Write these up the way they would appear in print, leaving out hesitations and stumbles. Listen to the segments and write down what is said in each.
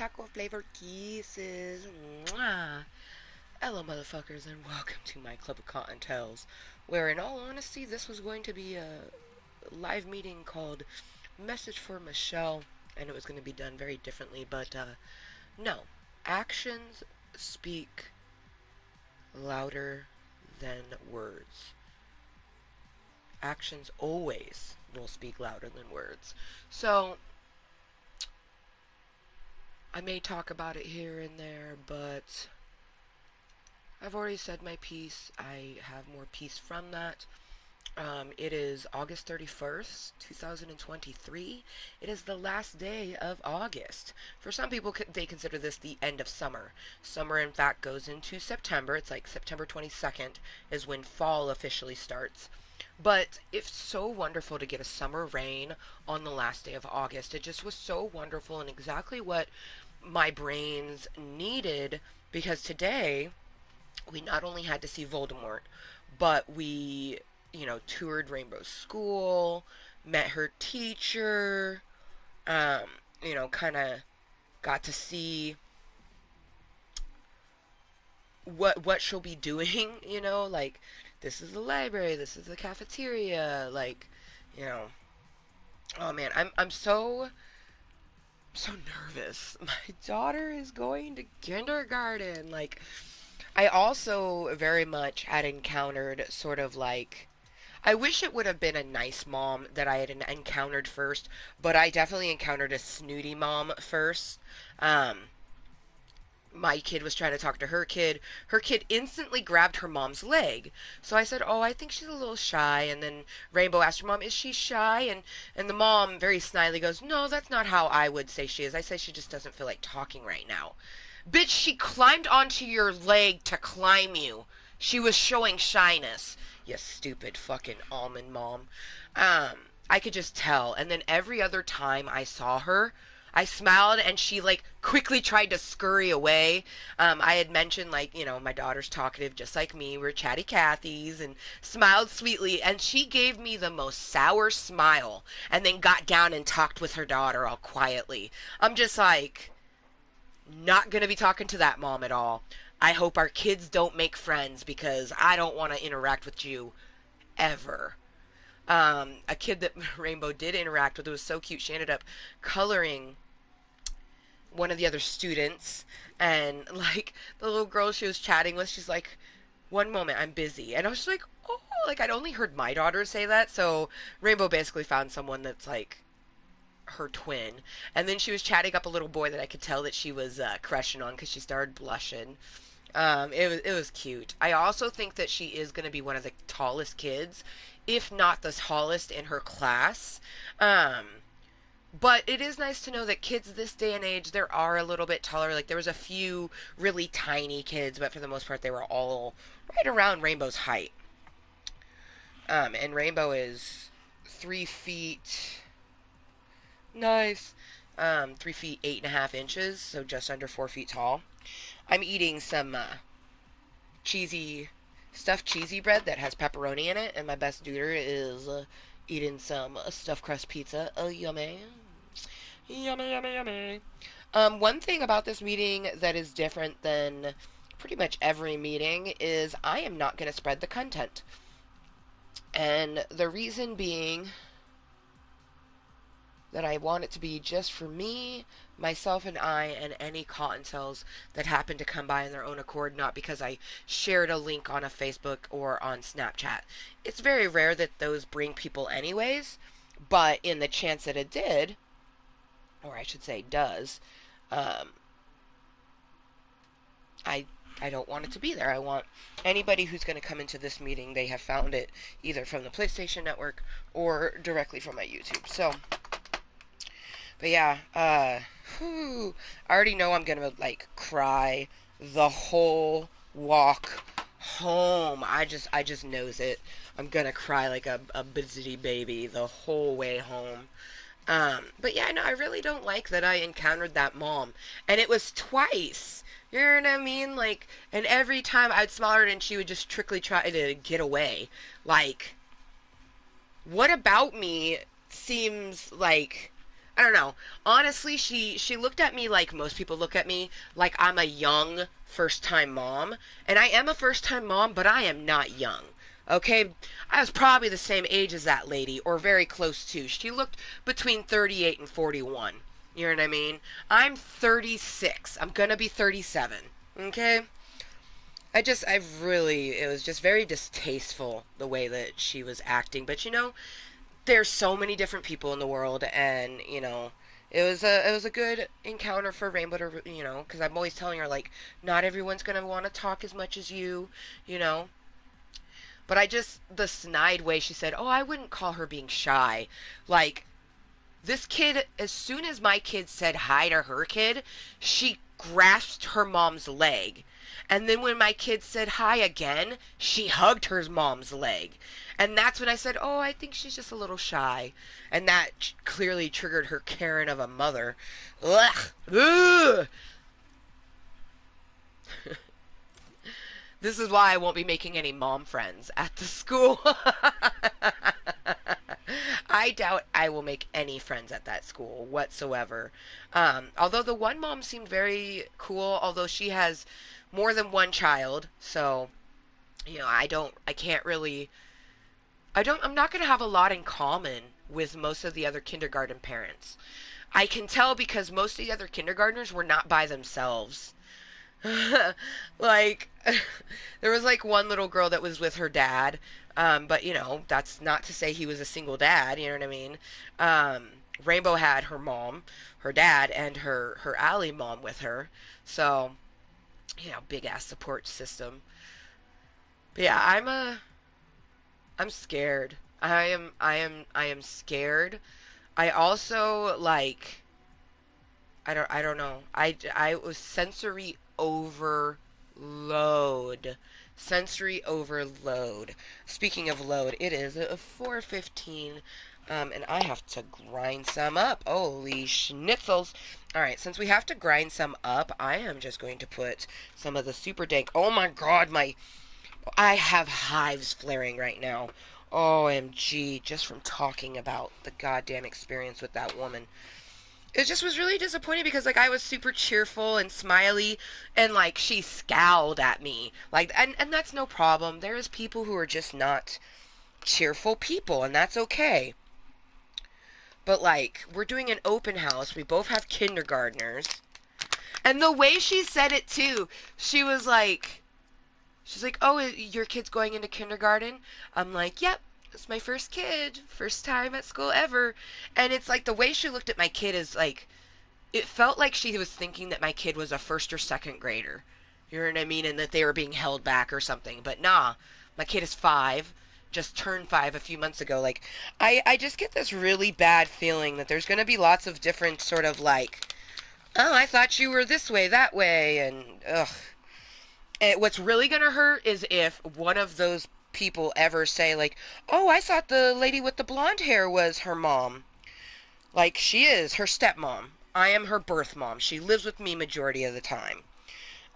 taco flavored kisses. Mwah. Hello, motherfuckers, and welcome to my Club of Cottontales, where, in all honesty, this was going to be a live meeting called Message for Michelle, and it was going to be done very differently, but, no. Actions speak louder than words. Actions always will speak louder than words. So, I may talk about it here and there, but I've already said my piece. I have more piece from that. It is August 31st, 2023. It is the last day of August. For some people, they consider this the end of summer. Summer, in fact, goes into September. It's like September 22nd is when fall officially starts. But it's so wonderful to get a summer rain on the last day of August. It just was so wonderful and exactly what my brains needed, because today we not only had to see Voldemort, but we, toured Rainbow School, met her teacher, um, kind of got to see what she'll be doing, like this is the library, this is the cafeteria, like, you know, oh man, I'm so nervous. My daughter is going to kindergarten. Like, I also very much had encountered sort of like, I wish it would have been a nice mom that I had encountered first, but I definitely encountered a snooty mom first. Um, my kid was trying to talk to her kid. Her kid instantly grabbed her mom's leg. So I said, "Oh, I think she's a little shy." And then Rainbow asked her mom, "Is she shy?" And the mom very slyly goes, "No, that's not how I would say she is. I say she just doesn't feel like talking right now." Bitch, she climbed onto your leg to climb you. She was showing shyness. You stupid fucking almond mom. I could just tell. And then every other time I saw her, I smiled and she like quickly tried to scurry away. I had mentioned like, my daughter's talkative just like me. We're chatty Cathy's and smiled sweetly. And she gave me the most sour smile and then got down and talked with her daughter all quietly. I'm just like, not going to be talking to that mom at all. I hope our kids don't make friends because I don't want to interact with you ever. A kid that Rainbow did interact with, it was so cute. She ended up coloring one of the other students, and like the little girl she was chatting with, she's like, "One moment, I'm busy," and I was just like, "Oh," like I'd only heard my daughter say that, so Rainbow basically found someone that's like her twin. And then she was chatting up a little boy that I could tell that she was crushing on because she started blushing. It was cute. I also think that she is going to be one of the tallest kids, if not the tallest in her class. Um, but it is nice to know that kids this day and age, there are a little bit taller. Like there was a few really tiny kids, but for the most part, they were all right around Rainbow's height. And Rainbow is 3 feet. Nice. 3 feet 8.5 inches, so just under 4 feet tall. I'm eating some cheesy stuffed cheesy bread that has pepperoni in it, and my best duder is eating some stuffed crust pizza. Oh, yummy. Yummy, yummy, yummy. One thing about this meeting that is different than pretty much every meeting is I am not going to spread the content. And the reason being that I want it to be just for me, myself, and I, and any Cottontales that happen to come by on their own accord, not because I shared a link on a Facebook or on Snapchat. It's very rare that those bring people anyways, but in the chance that it did, or I should say does, um, I I don't want it to be there. I want anybody who's going to come into this meeting, they have found it either from the PlayStation Network or directly from my YouTube. So, but yeah, whew, I already know I'm gonna like cry the whole walk home. I just knows it. I'm gonna cry like a busy baby the whole way home. But yeah, no, I really don't like that I encountered that mom, and it was twice. You know what I mean? Like, and every time I'd smile at her, and she would just trickly try to get away. Like, what about me seems like I don't know. Honestly, she looked at me like most people look at me, like I'm a young first-time mom, and I am a first-time mom, but I am not young. Okay? I was probably the same age as that lady, or very close to. She looked between 38 and 41. You know what I mean? I'm 36. I'm gonna be 37. Okay? It was just very distasteful the way that she was acting. But there's so many different people in the world, and it was a good encounter for Rainbow to, because I'm always telling her, like, not everyone's gonna want to talk as much as you know. But the snide way she said, oh, I wouldn't call her being shy. Like, this kid, as soon as my kid said hi to her kid, she grasped her mom's leg. And then when my kid said hi again, she hugged her mom's leg. And that's when I said, oh, I think she's just a little shy. And that clearly triggered her Karen of a mother. Ugh. Ugh. This is why I won't be making any mom friends at the school. I doubt I will make any friends at that school whatsoever. Although the one mom seemed very cool, although she has more than one child, so I can't really, I'm not going to have a lot in common with most of the other kindergarten parents. I can tell because most of the other kindergartners were not by themselves. Like, there was like one little girl that was with her dad, but that's not to say he was a single dad. You know what I mean? Um, Rainbow had her mom, her dad, and her alley mom with her, so big ass support system. But yeah, I'm scared. I am scared. I also like. I don't know. I was sensory overload. Sensory overload. Speaking of load, it is a 4:15, and I have to grind some up. Holy schnitzels. Alright, since we have to grind some up, I am just going to put some of the super dank. Oh my god, I have hives flaring right now. OMG, just from talking about the goddamn experience with that woman. It just was really disappointing because like I was super cheerful and smiley, and like she scowled at me, like, and that's no problem. There's people who are just not cheerful people, and that's okay. But like, we're doing an open house, we both have kindergartners, and the way she said it too, she was like, she's like, oh, your kid's going into kindergarten? I'm like, yep, it's my first kid, first time at school ever. And it's like the way she looked at my kid is like, it felt like she was thinking that my kid was a first or second grader. You know what I mean? And that they were being held back or something. But nah, my kid is 5, just turned 5 a few months ago. Like, I just get this really bad feeling that there's going to be lots of different sort of like, oh, I thought you were this way, that way, and ugh. And what's really going to hurt is if one of those people ever say, like, oh, I thought the lady with the blonde hair was her mom. Like, she is her stepmom. I am her birth mom. She lives with me majority of the time.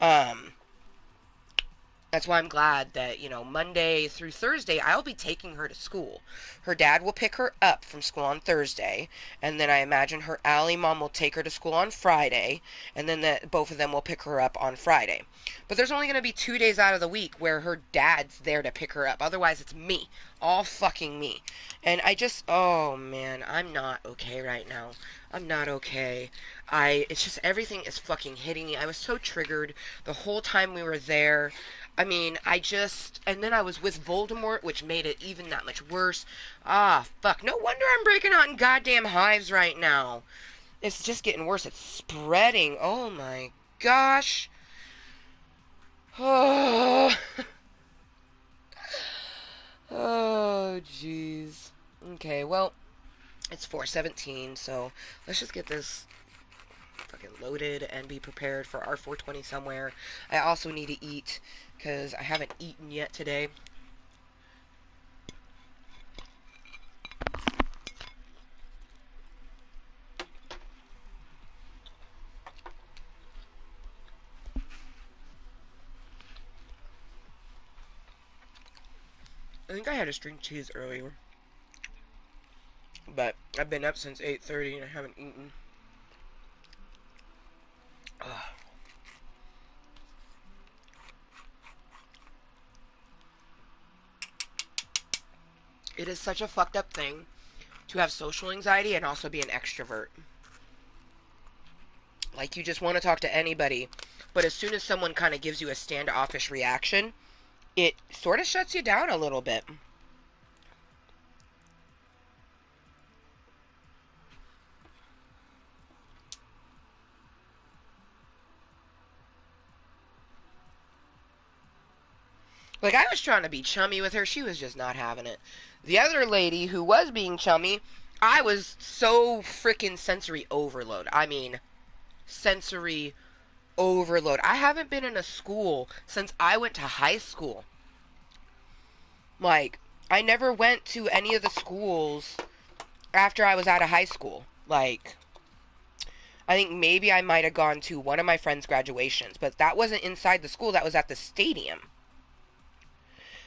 Um, that's why I'm glad that, Monday through Thursday, I'll be taking her to school. Her dad will pick her up from school on Thursday, and then I imagine her alley mom will take her to school on Friday, and then both of them will pick her up on Friday. But there's only going to be 2 days out of the week where her dad's there to pick her up. Otherwise, it's me. All fucking me. And oh man, I'm not okay right now. I'm not okay. It's just everything is fucking hitting me. I was so triggered the whole time we were there. I mean, and then I was with Voldemort, which made it even that much worse. Ah, fuck. No wonder I'm breaking out in goddamn hives right now. It's just getting worse. It's spreading. Oh my gosh. Oh. Oh, jeez. Okay, well, it's 4:17, so let's just get this fucking loaded and be prepared for our 4:20 somewhere. I also need to eat because I haven't eaten yet today. I think I had a string cheese earlier, but I've been up since 8:30 and I haven't eaten. Ugh. It is such a fucked up thing to have social anxiety and also be an extrovert. Like, you just want to talk to anybody, but as soon as someone kind of gives you a standoffish reaction, it sort of shuts you down a little bit. Like, I was trying to be chummy with her. She was just not having it. The other lady who was being chummy, I was so freaking sensory overload. I mean, sensory overload. I haven't been in a school since I went to high school. Like, I never went to any of the schools after I was out of high school. Like, I think maybe I might have gone to one of my friends' graduations, but that wasn't inside the school, that was at the stadium.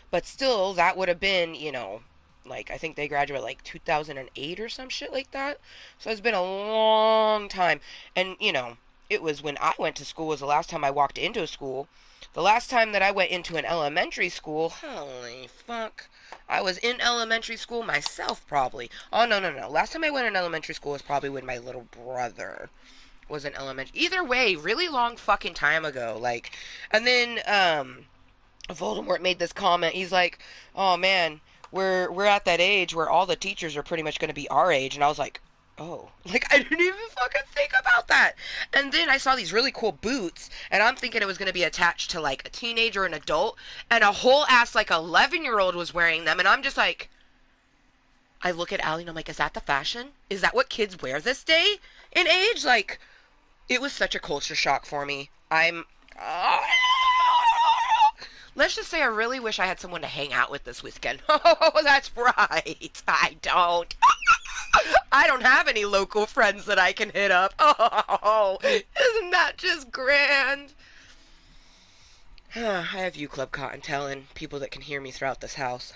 But still, that would have been, like, I think they graduated like 2008 or some shit like that. So it's been a long time. And, it was when I went to school was the last time I walked into a school. The last time that I went into an elementary school, holy fuck. I was in elementary school myself, probably. Oh, no, no, no. Last time I went in elementary school was probably when my little brother was in elementary. Either way, really long fucking time ago. Like, and then, Voldemort made this comment. He's like, "Oh man, we're at that age where all the teachers are pretty much going to be our age." And I was like, "Oh, like I didn't even fucking think about that." And then I saw these really cool boots, and I'm thinking it was going to be attached to like a teenager or an adult, and a whole ass like 11-year-old was wearing them, and I'm just like, I look at Allie and I'm like, "Is that the fashion? Is that what kids wear this day in age?" Like, it was such a culture shock for me. Let's just say I really wish I had someone to hang out with this weekend. Oh, that's right. I don't. I don't have any local friends that I can hit up. Oh, isn't that just grand? I have you, Club Cottontale, and people that can hear me throughout this house.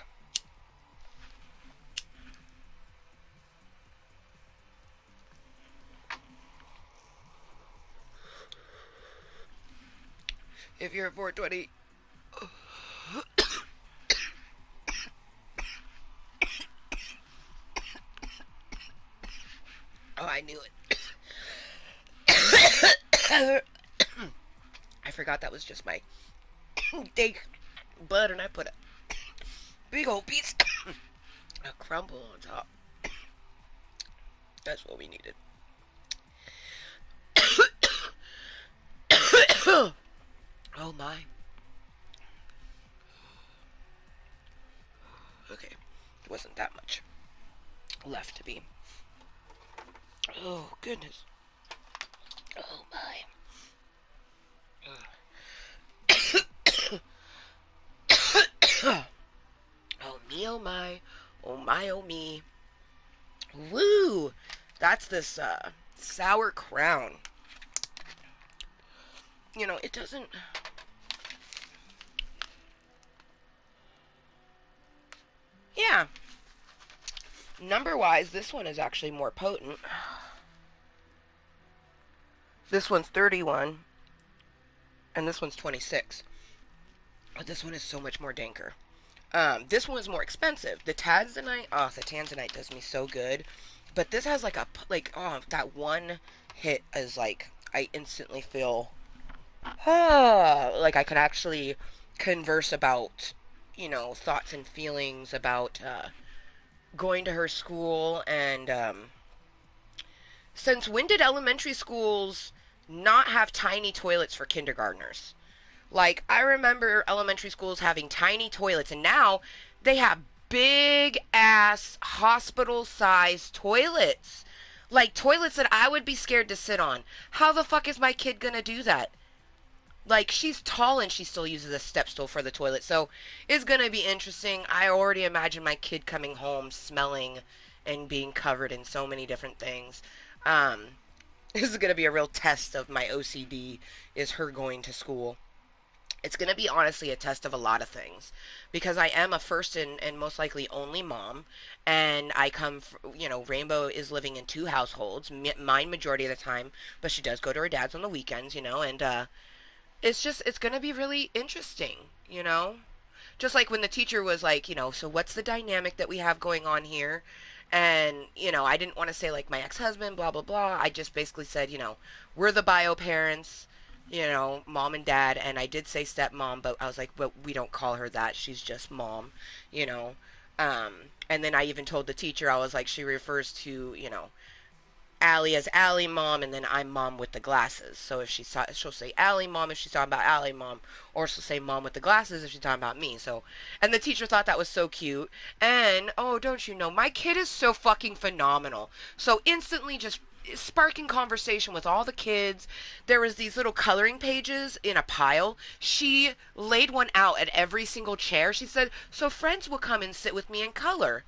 If you're at 420. Oh, I knew it. I forgot that was just my day bud, and I put a big old piece of crumble on top. That's what we needed. Oh my. Okay, it wasn't that much left to be. Oh goodness. Oh my. Oh me, oh my. Oh my, oh me. Woo! That's this sour crown. It doesn't. Yeah. Number wise, this one is actually more potent. This one's 31, and this one's 26. But this one is so much more danker. This one is more expensive. The Tanzanite does me so good. But this has that one hit is like, I instantly feel, like I could actually converse about, thoughts and feelings about, going to her school. And, since when did elementary schools not have tiny toilets for kindergartners? Like, I remember elementary schools having tiny toilets, and now they have big ass hospital sized toilets. Like, toilets that I would be scared to sit on. How the fuck is my kid gonna do that? Like, she's tall and she still uses a step stool for the toilet, so it's gonna be interesting. I already imagine my kid coming home smelling and being covered in so many different things. This is gonna be a real test of my OCD, is her going to school. It's going to be honestly a test of a lot of things because I am a first and most likely only mom, and I come Rainbow is living in two households, mine majority of the time, but she does go to her dad's on the weekends, and it's going to be really interesting. Just like when the teacher was like, so what's the dynamic that we have going on here? And, I didn't want to say like my ex-husband, blah, blah, blah. I just basically said, we're the bio parents, mom and dad. And I did say stepmom, but I was like, but we don't call her that. She's just mom, you know. Um, and then I even told the teacher, I was like, she refers to, Allie as Allie mom, and then I'm mom with the glasses. So if she'll say Allie mom if she's talking about Allie mom, or she'll say mom with the glasses if she's talking about me. So, and the teacher thought that was so cute. And oh, don't you know, my kid is so fucking phenomenal. So instantly just sparking conversation with all the kids. There was these little coloring pages in a pile. She laid one out at every single chair. She said, so friends will come and sit with me and color.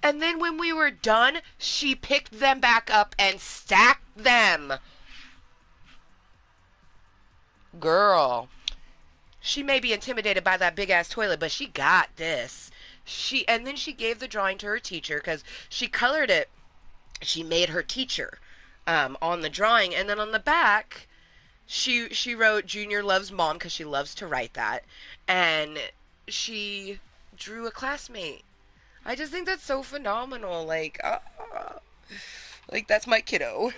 And then when we were done, she picked them back up and stacked them. Girl, she may be intimidated by that big ass toilet, but she got this. And then she gave the drawing to her teacher because she colored it. She made her teacher on the drawing, and then on the back, she wrote "Junior loves mom" because she loves to write that, and she drew a classmate. I just think that's so phenomenal. Like that's my kiddo.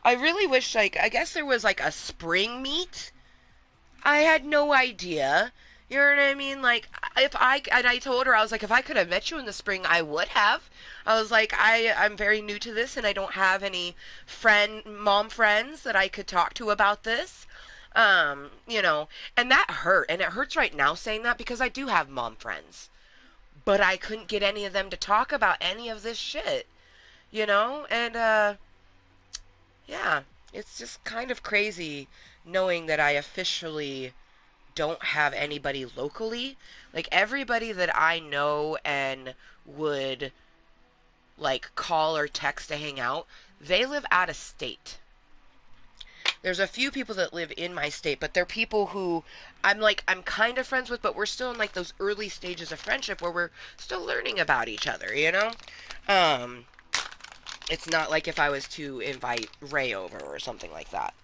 I really wish, like, I guess there was like a spring meet. I had no idea. You know what I mean? Like, and I told her, I was like, if I could have met you in the spring, I would have. I was like, I'm very new to this and I don't have any mom friends that I could talk to about this. And that hurt. And it hurts right now saying that because I do have mom friends. But I couldn't get any of them to talk about any of this shit. And yeah, it's just kind of crazy knowing that I officially don't have anybody locally. Like everybody that I know and would like call or text to hang out, they live out of state. There's a few people that live in my state, but they're people who I'm kind of friends with, but we're still in like those early stages of friendship where we're still learning about each other. Um, it's not like if I was to invite Ray over or something like that.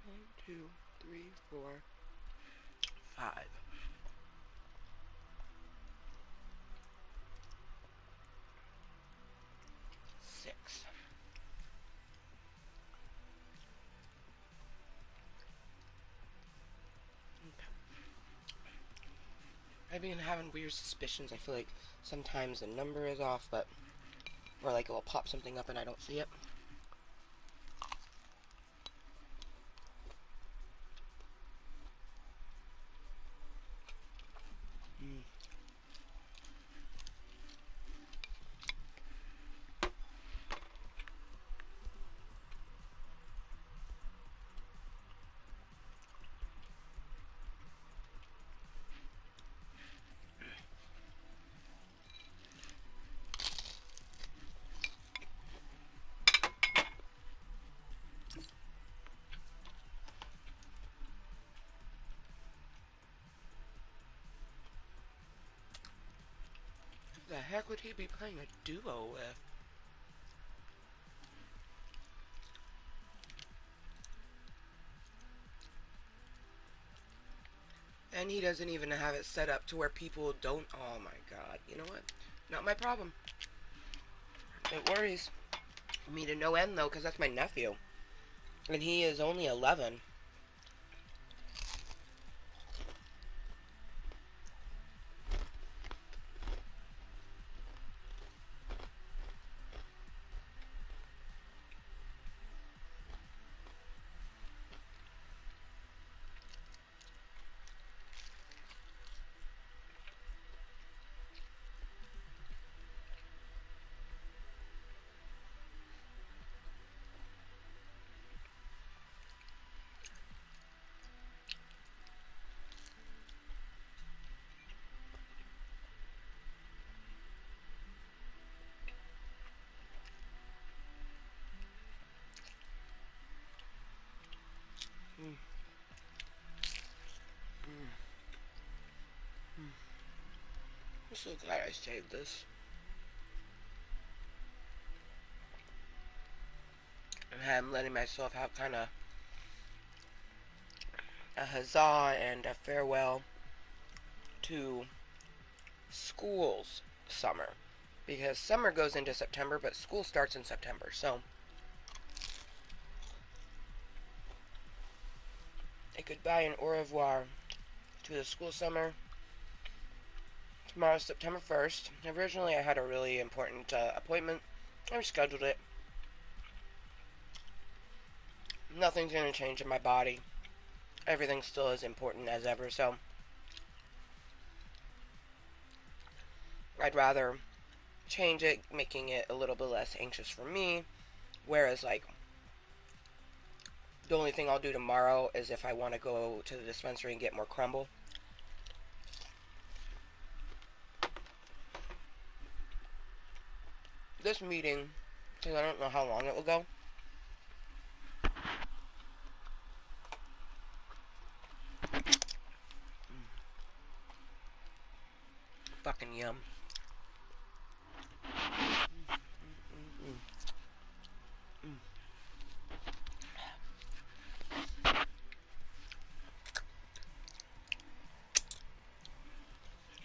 1, 2, 3, 4, 5, 6. I've been having weird suspicions. I feel like sometimes the number is off, or like it will pop something up and I don't see it. The heck would he be playing a duo with? And he doesn't even have it set up to where people don't. Oh my god. You know what? Not my problem. It worries me to no end, though, because that's my nephew. And he is only 11. Mm, mm, mm. I'm so glad I saved this. And I'm letting myself have kind of a huzzah and a farewell to school's summer. Because summer goes into September, but school starts in September. So, a goodbye and au revoir to the school summer. Tomorrow's September 1st. Originally, I had a really important appointment. I rescheduled it. Nothing's going to change in my body. Everything's still as important as ever. So, I'd rather change it, making it a little bit less anxious for me. Whereas, like, the only thing I'll do tomorrow is if I want to go to the dispensary and get more crumble. This meeting, because I don't know how long it will go. Fucking yum.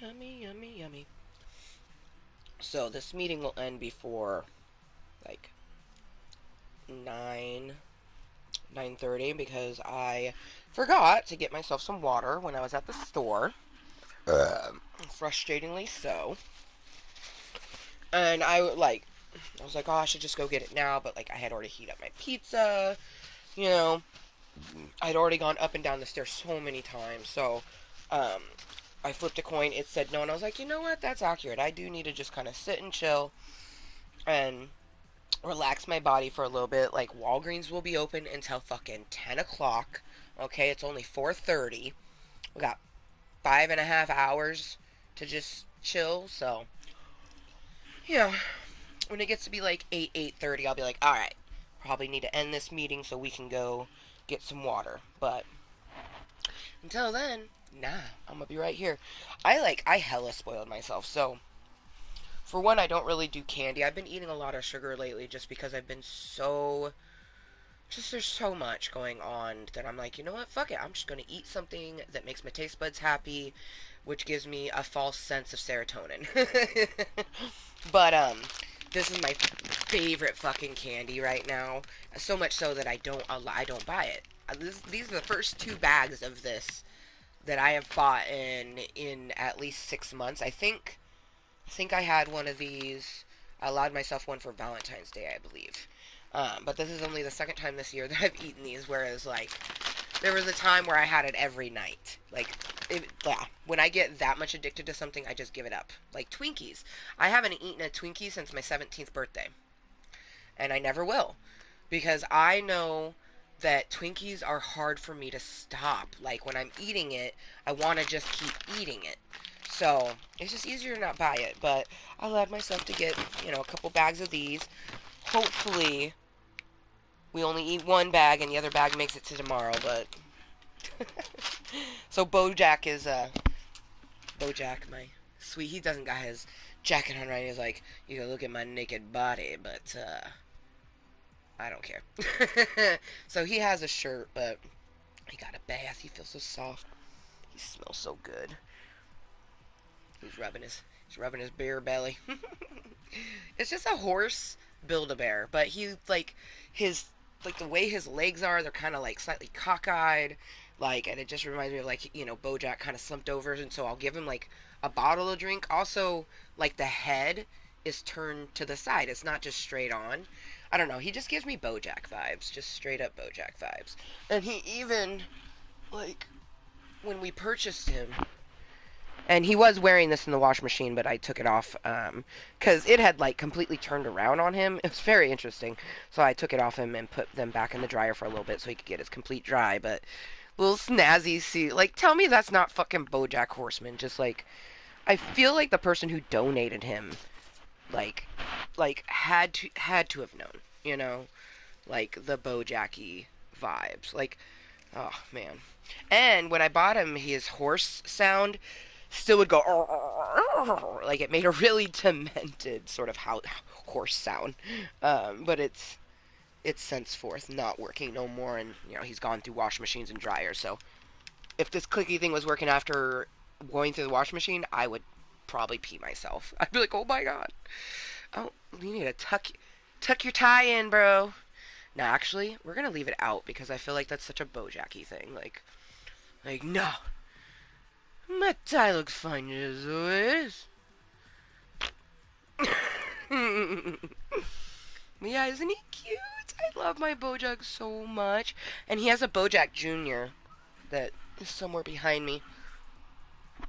Yummy, yummy, yummy. So this meeting will end before like 9:30 because I forgot to get myself some water when I was at the store. Frustratingly so. And I was like, oh, I should just go get it now, but like I had already heated up my pizza, you know. I'd already gone up and down the stairs so many times, so um, I flipped a coin. It said no, and I was like, you know what? That's accurate. I do need to just kind of sit and chill and relax my body for a little bit. Like Walgreens will be open until fucking 10 o'clock. Okay, it's only 4:30. We got 5.5 hours to just chill. So yeah, when it gets to be like 8:30, I'll be like, all right, probably need to end this meeting so we can go get some water. But until then, nah, I'm gonna be right here. I hella spoiled myself. So for one, I don't really do candy. I've been eating a lot of sugar lately just because I've been so just there's so much going on that I'm like, you know what? Fuck it. I'm just gonna eat something that makes my taste buds happy, which gives me a false sense of serotonin. But this is my favorite fucking candy right now. So much so that I don't buy it. These are the first 2 bags of this that I have bought in at least 6 months. I think I had one of these. I allowed myself one for Valentine's Day, I believe. But this is only the second time this year that I've eaten these. Whereas, like, there was a time where I had it every night. Like, yeah, when I get that much addicted to something, I just give it up. Like Twinkies. I haven't eaten a Twinkie since my 17th birthday. And I never will. Because I know that Twinkies are hard for me to stop. Like, when I'm eating it, I want to just keep eating it. So, it's just easier to not buy it. But I allowed myself to get, a couple bags of these. Hopefully, we only eat one bag and the other bag makes it to tomorrow, but... So, Bojack, my sweet, he doesn't got his jacket on right. He's like, you can look at my naked body, but, I don't care. So, he has a shirt, but he got a bath. He feels so soft. He smells so good. He's rubbing his bear belly. It's just a horse Build-A-Bear, but he like his like the way his legs are, they're kind of like slightly cockeyed, like, and it just reminds me of like BoJack kind of slumped over, and so I'll give him like a bottle of drink. Also, like the head is turned to the side; it's not just straight on. I don't know. He just gives me BoJack vibes, just straight up BoJack vibes. And he even like when we purchased him, and he was wearing this in the wash machine, but I took it off because it had like completely turned around on him. It was very interesting. So I took it off him and put them back in the dryer for a little bit so he could get his complete dry. But little snazzy suit, like, tell me that's not fucking BoJack Horseman. Just like I feel like the person who donated him, like, had to have known, like the BoJacky vibes. Like, oh man. And when I bought him, his horse sound still would go like it made a really demented sort of horse sound. But it's since forth not working no more, and he's gone through wash machines and dryers. So if this clicky thing was working after going through the wash machine, I would probably pee myself. I'd be like, oh my god. Oh, you need to tuck your tie in, bro. No, actually, we're gonna leave it out because I feel like that's such a BoJacky thing. Like no, my tie looks fine as it is. Yeah, isn't he cute? I love my BoJack so much. And he has a BoJack Jr. that is somewhere behind me.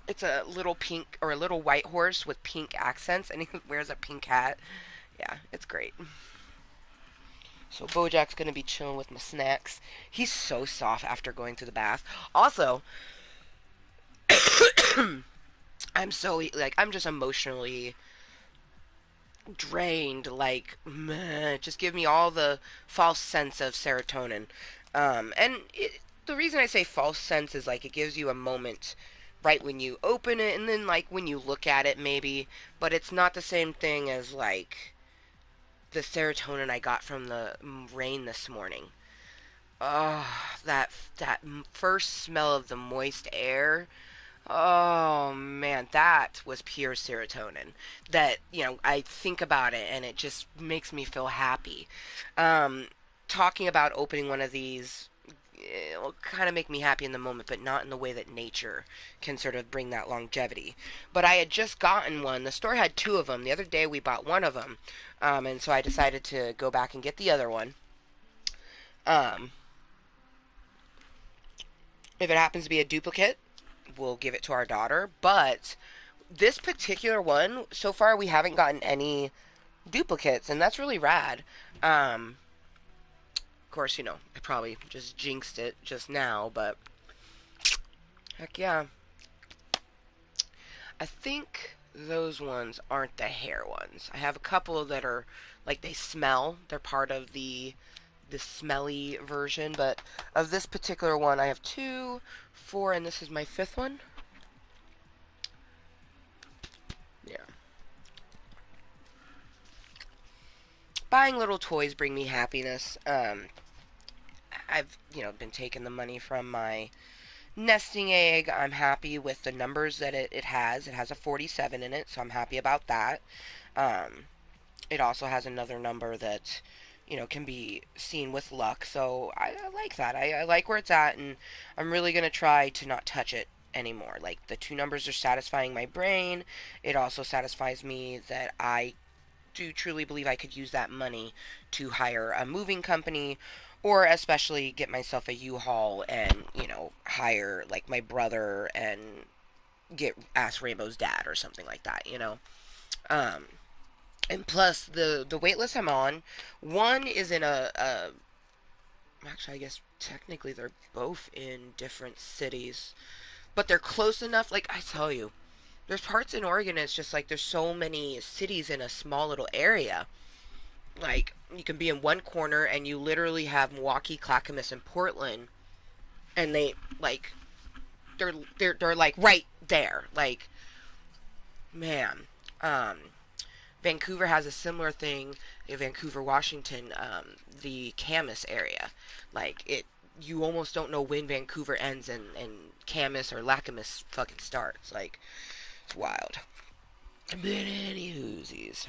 It's a little pink or a little white horse with pink accents, and he wears a pink hat. Yeah, it's great. So BoJack's gonna be chilling with my snacks. He's so soft after going to the bath. Also, I'm just emotionally drained. Like, meh, just give me all the false sense of serotonin. The reason I say false sense is like it gives you a moment right when you open it, and then like when you look at it, maybe, but it's not the same thing as like the serotonin I got from the rain this morning. Oh, that first smell of the moist air. Oh man, that was pure serotonin. That, I think about it and it just makes me feel happy. Um, Talking about opening one of these, will kind of make me happy in the moment, but not in the way that nature can sort of bring that longevity. But I had just gotten one. The store had two of them. The other day we bought one of them, and so I decided to go back and get the other one. Um, if it happens to be a duplicate, we'll give it to our daughter. But this particular one, so far we haven't gotten any duplicates, and that's really rad. Of course, I probably just jinxed it just now, but heck yeah. I think those ones aren't the hair ones. I have a couple that are like they smell. They're part of the smelly version, but of this particular one, I have two, four, and this is my fifth one. Yeah. Buying little toys bring me happiness. I've been taking the money from my nesting egg. I'm happy with the numbers that it has. It has a 47 in it, so I'm happy about that. Um, it also has another number that can be seen with luck, so I like that. I like where it's at, and I'm really going to try to not touch it anymore. Like, the two numbers are satisfying my brain. It also satisfies me that I do truly believe I could use that money to hire a moving company, or especially get myself a U-Haul and hire like my brother and get Ask Rainbow's dad or something like that. um and plus the wait list I'm on, one is in a actually, I guess technically they're both in different cities, but they're close enough. Like, I tell you, there's parts in Oregon, it's just like there's so many cities in a small little area. Like, you can be in one corner and you literally have Milwaukee, Clackamas, and Portland, and like they're like right there. Like, man, um, Vancouver has a similar thing in Vancouver, Washington, the Camas area. Like, it you almost don't know when Vancouver ends and Camus or Lacamas fucking starts. Like, it's wild. But any whoosies.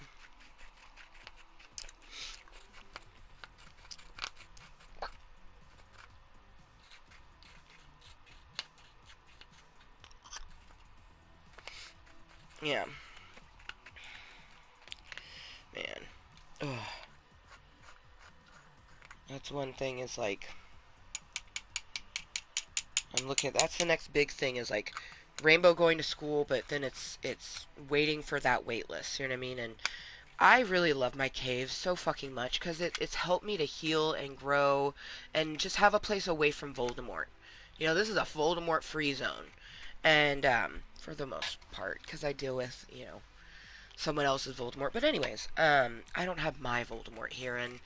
Yeah, man. Ugh. That's one thing is like, I'm looking at, that's the next big thing is like Rainbow going to school, but then it's waiting for that wait list, you know what I mean? And I really love my cave so fucking much because it's helped me to heal and grow and just have a place away from Voldemort. You know, this is a Voldemort free zone. And for the most part, because I deal with, you know, someone else's Voldemort. But anyways, I don't have my Voldemort here, and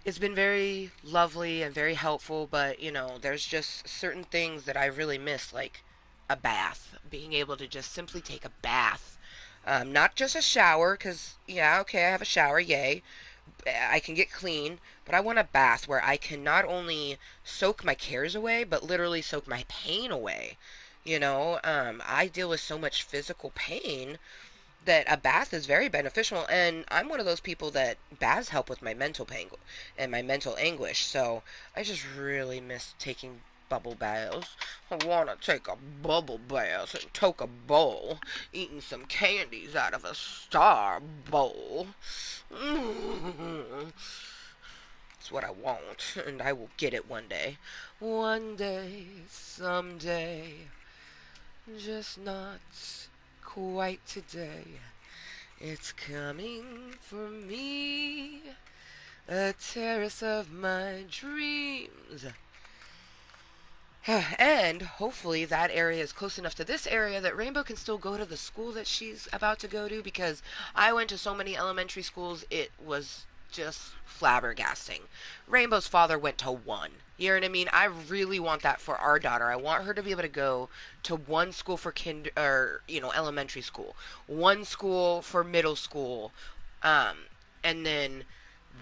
it's been very lovely and very helpful, but you know, there's just certain things that I really miss, like a bath, being able to just simply take a bath. Not just a shower, because, yeah, okay, I have a shower, yay. I can get clean, but I want a bath where I can not only soak my cares away, but literally soak my pain away. You know, I deal with so much physical pain that a bath is very beneficial, and I'm one of those people that baths help with my mental pain and my mental anguish. So I just really miss taking bubble baths. I want to take a bubble bath and toke a bowl, eating some candies out of a star bowl. That's what I want, and I will get it one day. One day, someday, just not quite today. It's coming for me, a terrace of my dreams. And hopefully that area is close enough to this area that Rainbow can still go to the school that she's about to go to, because I went to so many elementary schools, it was just flabbergasting. Rainbow's father went to one. You know what I mean? I really want that for our daughter. I want her to be able to go to one school for elementary school, one school for middle school, um, and then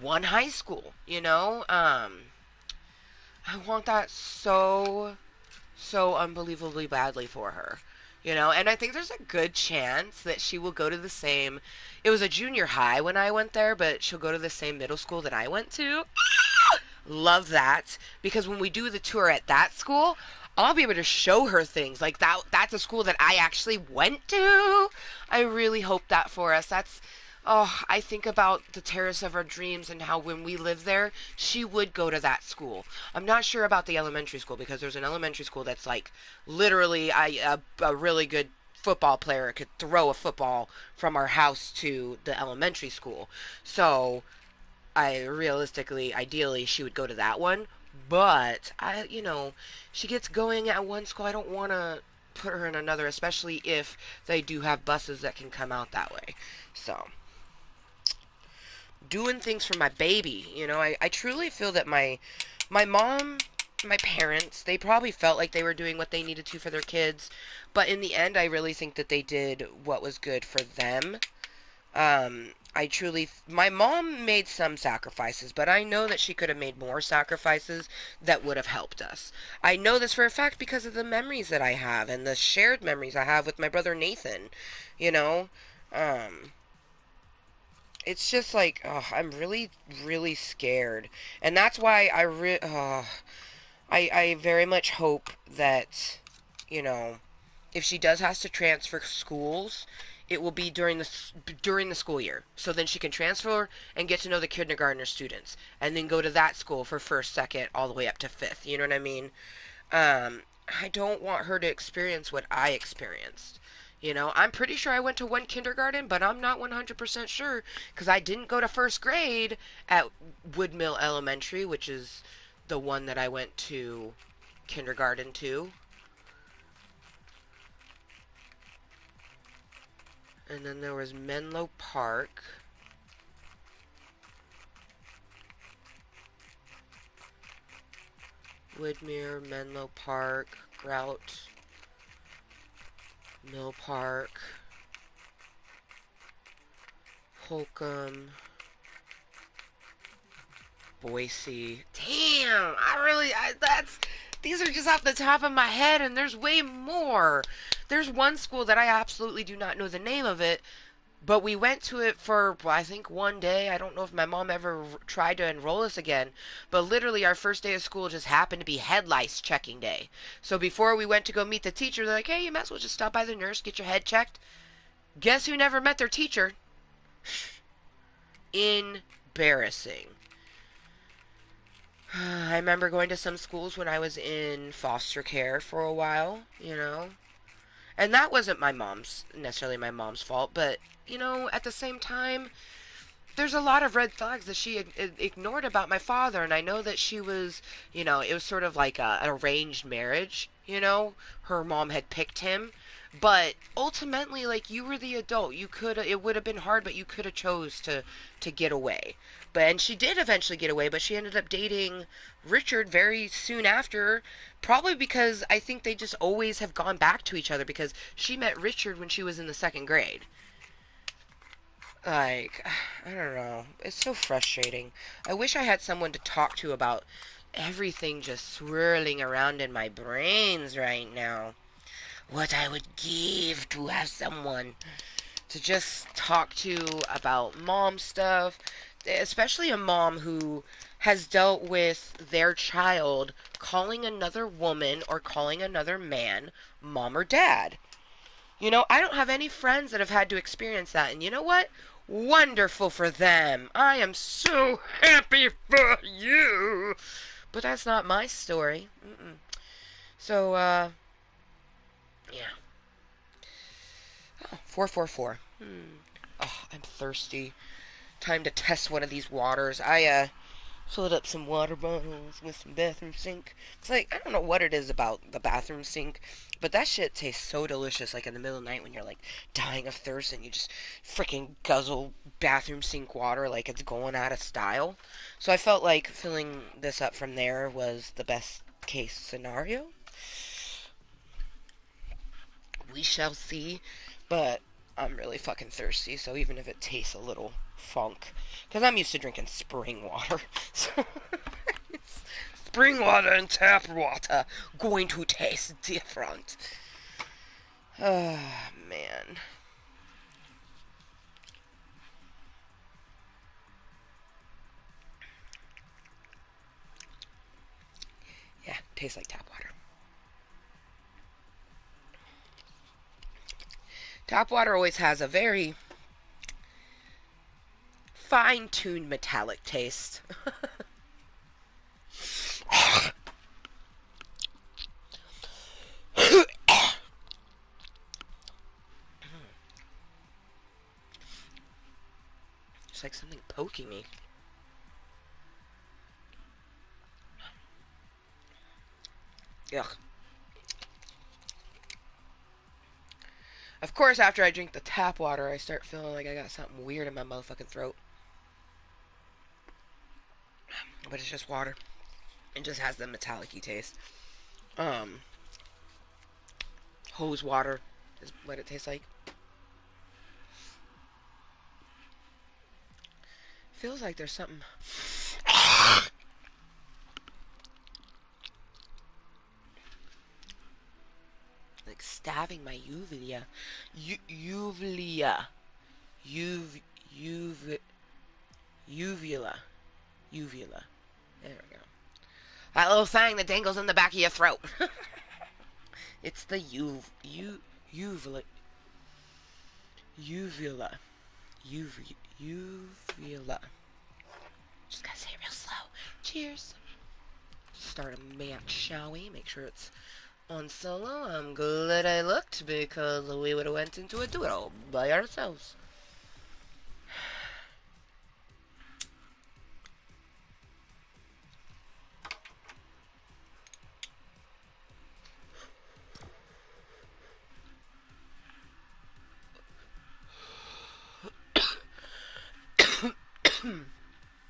one high school, you know? I want that so unbelievably badly for her. You know, and I think there's a good chance that she will go to the same. It was a junior high when I went there, but she'll go to the same middle school that I went to. Love that, because when we do the tour at that school, I'll be able to show her things like that's a school that I actually went to. I really hope that for us. That's, oh, I think about the terrace of our dreams and how when we lived there, she would go to that school. I'm not sure about the elementary school, because there's an elementary school that's like literally a really good football player could throw a football from our house to the elementary school. So I realistically, ideally, she would go to that one. But she gets going at one school. I don't want to put her in another, especially if they do have buses that can come out that way. So, doing things for my baby. I truly feel that my mom, my parents, they probably felt like they were doing what they needed to for their kids, but in the end, I really think that they did what was good for them. My mom made some sacrifices, but I know that she could have made more sacrifices that would have helped us. I know this for a fact because of the memories that I have and the shared memories I have with my brother Nathan. You know, um, it's just like, I'm really, really scared, and that's why I very much hope that, you know, if she does has to transfer schools, it will be during the school year. So then she can transfer and get to know the kindergartner students, and then go to that school for first, second, all the way up to fifth. You know what I mean? I don't want her to experience what I experienced. I'm pretty sure I went to one kindergarten, but I'm not 100% sure because I didn't go to first grade at Woodmill Elementary, which is the one that I went to kindergarten to. And then there was Menlo Park. Woodmere, Menlo Park, Grout, Mill Park, Holcomb, Boise. Damn, these are just off the top of my head, and there's way more. There's one school that I absolutely do not know the name of it, but we went to it for, well, I think 1 day. I don't know if my mom ever tried to enroll us again, but literally our first day of school just happened to be head lice checking day. So before we went to go meet the teacher, they're like, hey, you might as well just stop by the nurse, get your head checked. Guess who never met their teacher? Embarrassing. I remember going to some schools when I was in foster care for a while, and that wasn't necessarily my mom's fault, but, at the same time, there's a lot of red flags that she ignored about my father, and I know that she was, it was sort of like an arranged marriage, her mom had picked him, but ultimately, like, you were the adult. It would have been hard, but you could have chose to get away. And she did eventually get away, but she ended up dating Richard very soon after, probably because I think they just always have gone back to each other because she met Richard when she was in the second grade. Like, I don't know. It's so frustrating. I wish I had someone to talk to about everything just swirling around in my brains right now. What I would give to have someone to just talk to about mom stuff, especially a mom who has dealt with their child calling another woman or calling another man mom or dad. I don't have any friends that have had to experience that. And you know what? Wonderful for them. I am so happy for you. But that's not my story. Mm-mm. So, yeah. Oh, 444. Oh, I'm thirsty. Time to test one of these waters. I filled up some water bottles with some bathroom sink. It's like, I don't know what it is about the bathroom sink, but that shit tastes so delicious, like in the middle of the night when you're like dying of thirst and you just freaking guzzle bathroom sink water like it's going out of style. So I felt like filling this up from there was the best case scenario. We shall see, but I'm really fucking thirsty, so even if it tastes a little funk, because I'm used to drinking spring water, so spring water and tap water going to taste different. Ah, man. Yeah, tastes like tap water. Tap water always has a very fine-tuned metallic taste. It's like something poking me. Ugh. Of course, after I drink the tap water, I start feeling like I got something weird in my motherfucking throat. But it's just water. It just has the metallic-y taste. Um, Hose water is what it tastes like. Feels like there's something like stabbing my uvula. Uvula. Uv, uv, uvula. Uvula. There we go. That little thing that dangles in the back of your throat. It's the uvula. Uvula. Uvula. Just gotta say it real slow. Cheers. Start a match, shall we? Make sure it's on solo. I'm glad I looked because we would have went into a duel by ourselves.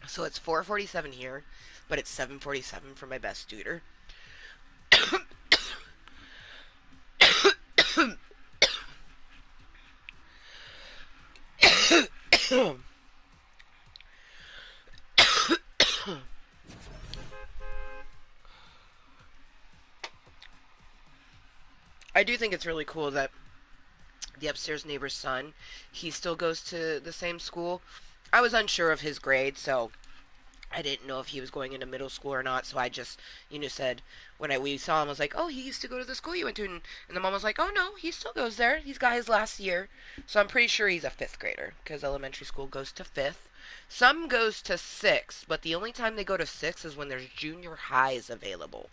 So it's 4:47 here, but it's 7:47 for my best tutor. I do think it's really cool that the upstairs neighbor's son, he still goes to the same school. I was unsure of his grade, so I didn't know if he was going into middle school or not. So I just, said when we saw him, I was like, "Oh, he used to go to the school you went to," and the mom was like, "Oh no, he still goes there. He's got his last year." So I'm pretty sure he's a fifth grader because elementary school goes to fifth. Some goes to sixth, but the only time they go to sixth is when there's junior highs available.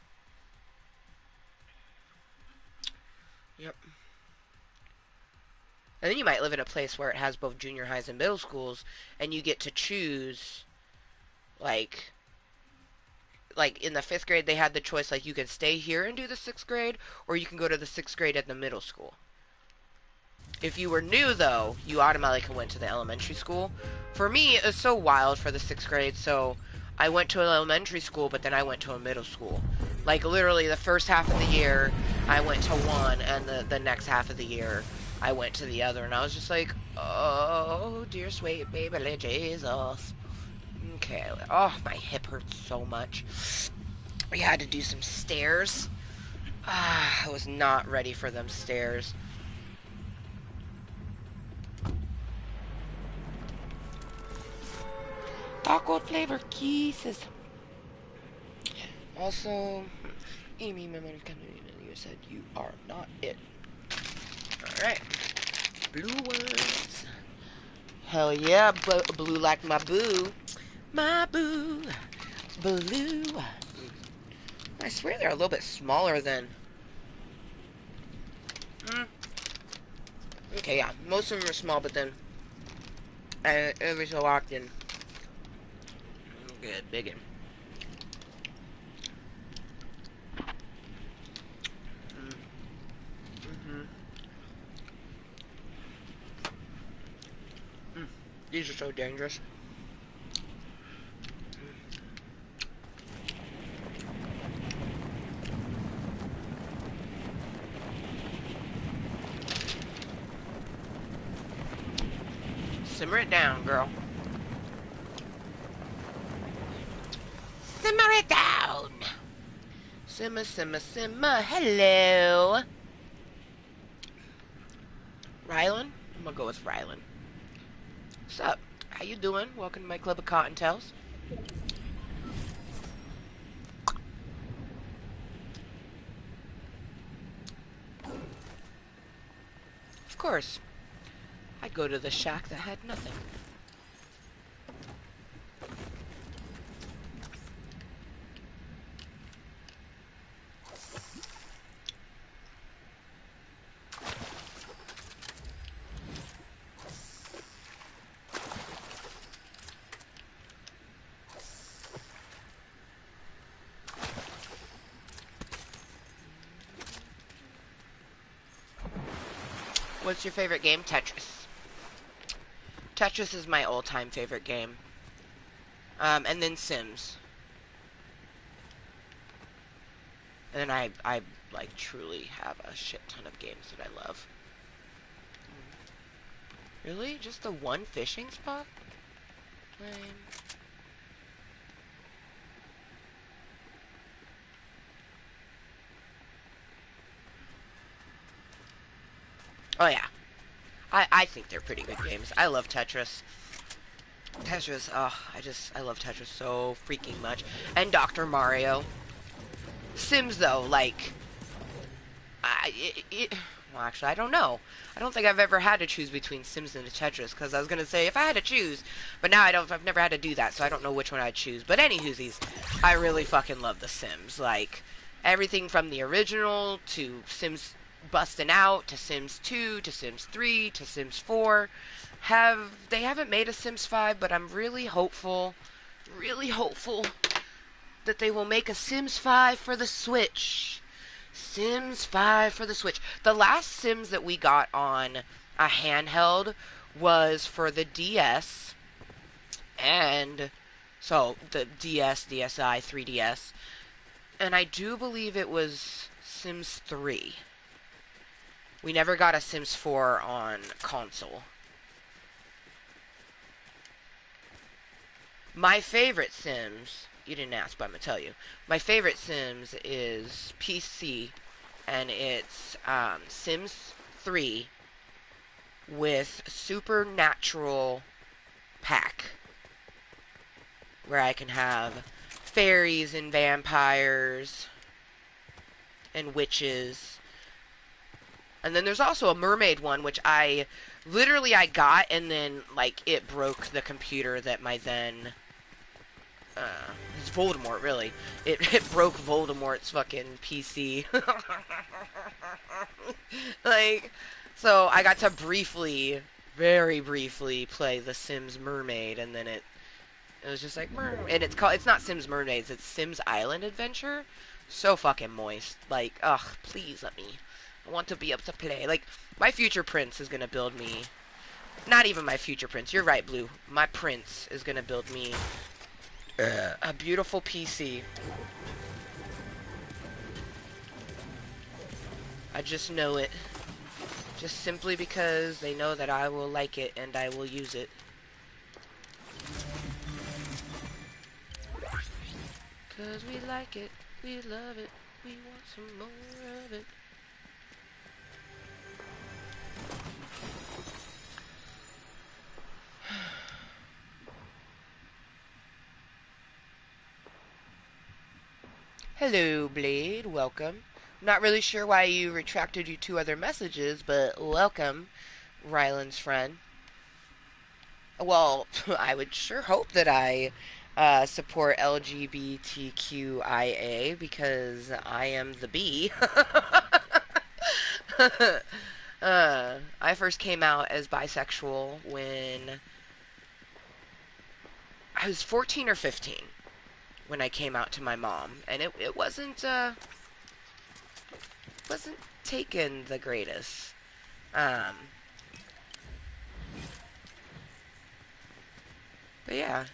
Yep. And then you might live in a place where it has both junior highs and middle schools, and you get to choose, like, in the fifth grade, they had the choice, like, you can stay here and do the sixth grade, or you can go to the sixth grade at the middle school. If you were new, though, you automatically went to the elementary school. For me, it was so wild for the sixth grade, so I went to an elementary school, but then I went to a middle school. Like, literally, the first half of the year, I went to one, and the next half of the year, I went to the other, and I was just like, oh, dear sweet baby Jesus. Okay, oh, my hip hurts so much. We had to do some stairs. I was not ready for them stairs. Taco flavor kisses. Also, Amy, my mother's coming in. You said you are not it. Alright. Blue ones. Hell yeah, blue like my boo. My boo. Blue. I swear they're a little bit smaller than... Okay, yeah. Most of them are small, but then... every so often... Good, big one. These are so dangerous. Simmer it down, girl. Simmer it down. Simmer, simmer, simmer. Hello. Rylan? I'm gonna go with Rylan. What's up? How you doing? Welcome to my club of Cottontales. Of course. I'd go to the shack that had nothing. What's your favorite game? Tetris. Tetris is my all-time favorite game. And then Sims. And then I like truly have a shit ton of games that I love. Really? Just the one fishing spot? Lame. Oh yeah. I think they're pretty good games. I love Tetris. Tetris, oh, I love Tetris so freaking much. And Dr. Mario. Sims, though, like... well, actually, I don't know. I don't think I've ever had to choose between Sims and Tetris, because I was going to say, if I had to choose, but now I've never had to do that, so I don't know which one I'd choose. But anywhoosies, I really fucking love The Sims. Like, everything from the original to Sims busting out to Sims 2 to Sims 3 to Sims 4. They haven't made a Sims 5, but I'm really hopeful that they will make a Sims 5 for the Switch. Sims 5 for the Switch. The last Sims that we got on a handheld was for the DS, and so the DS, DSi, 3DS, and I do believe it was Sims 3. We never got a Sims 4 on console. My favorite Sims, you didn't ask, but I'm going to tell you. My favorite Sims is PC, and it's Sims 3 with Supernatural pack, where I can have fairies and vampires and witches. And then there's also a mermaid one, which I got, and then like it broke the computer that my then it's Voldemort, really. It broke Voldemort's fucking PC. Like, so I got to briefly, very briefly, play The Sims Mermaid, and then it was just like, and it's not Sims Mermaids, it's Sims Island Adventure. So fucking moist. Like, ugh, please let me. I want to be able to play. Like, my future prince is gonna build me. Not even my future prince. You're right, Blue. My prince is gonna build me a beautiful PC. I just know it. Just simply because they know that I will like it and I will use it. Cause we like it, we love it, we want some more of it. Hello, Blade. Welcome. I'm not really sure why you retracted your 2 other messages, but welcome, Ryland's friend. Well, I would sure hope that I support LGBTQIA because I am the B. I first came out as bisexual when I was 14 or 15. When I came out to my mom, and it wasn't taken the greatest. But yeah,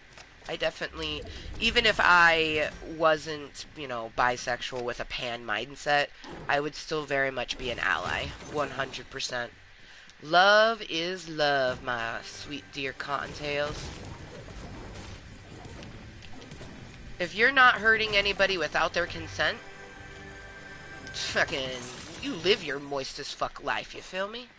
I definitely, even if I wasn't, bisexual with a pan mindset, I would still very much be an ally, 100%. Love is love, my sweet dear Cottontails. If you're not hurting anybody without their consent, fucking, you live your moist as fuck life, you feel me?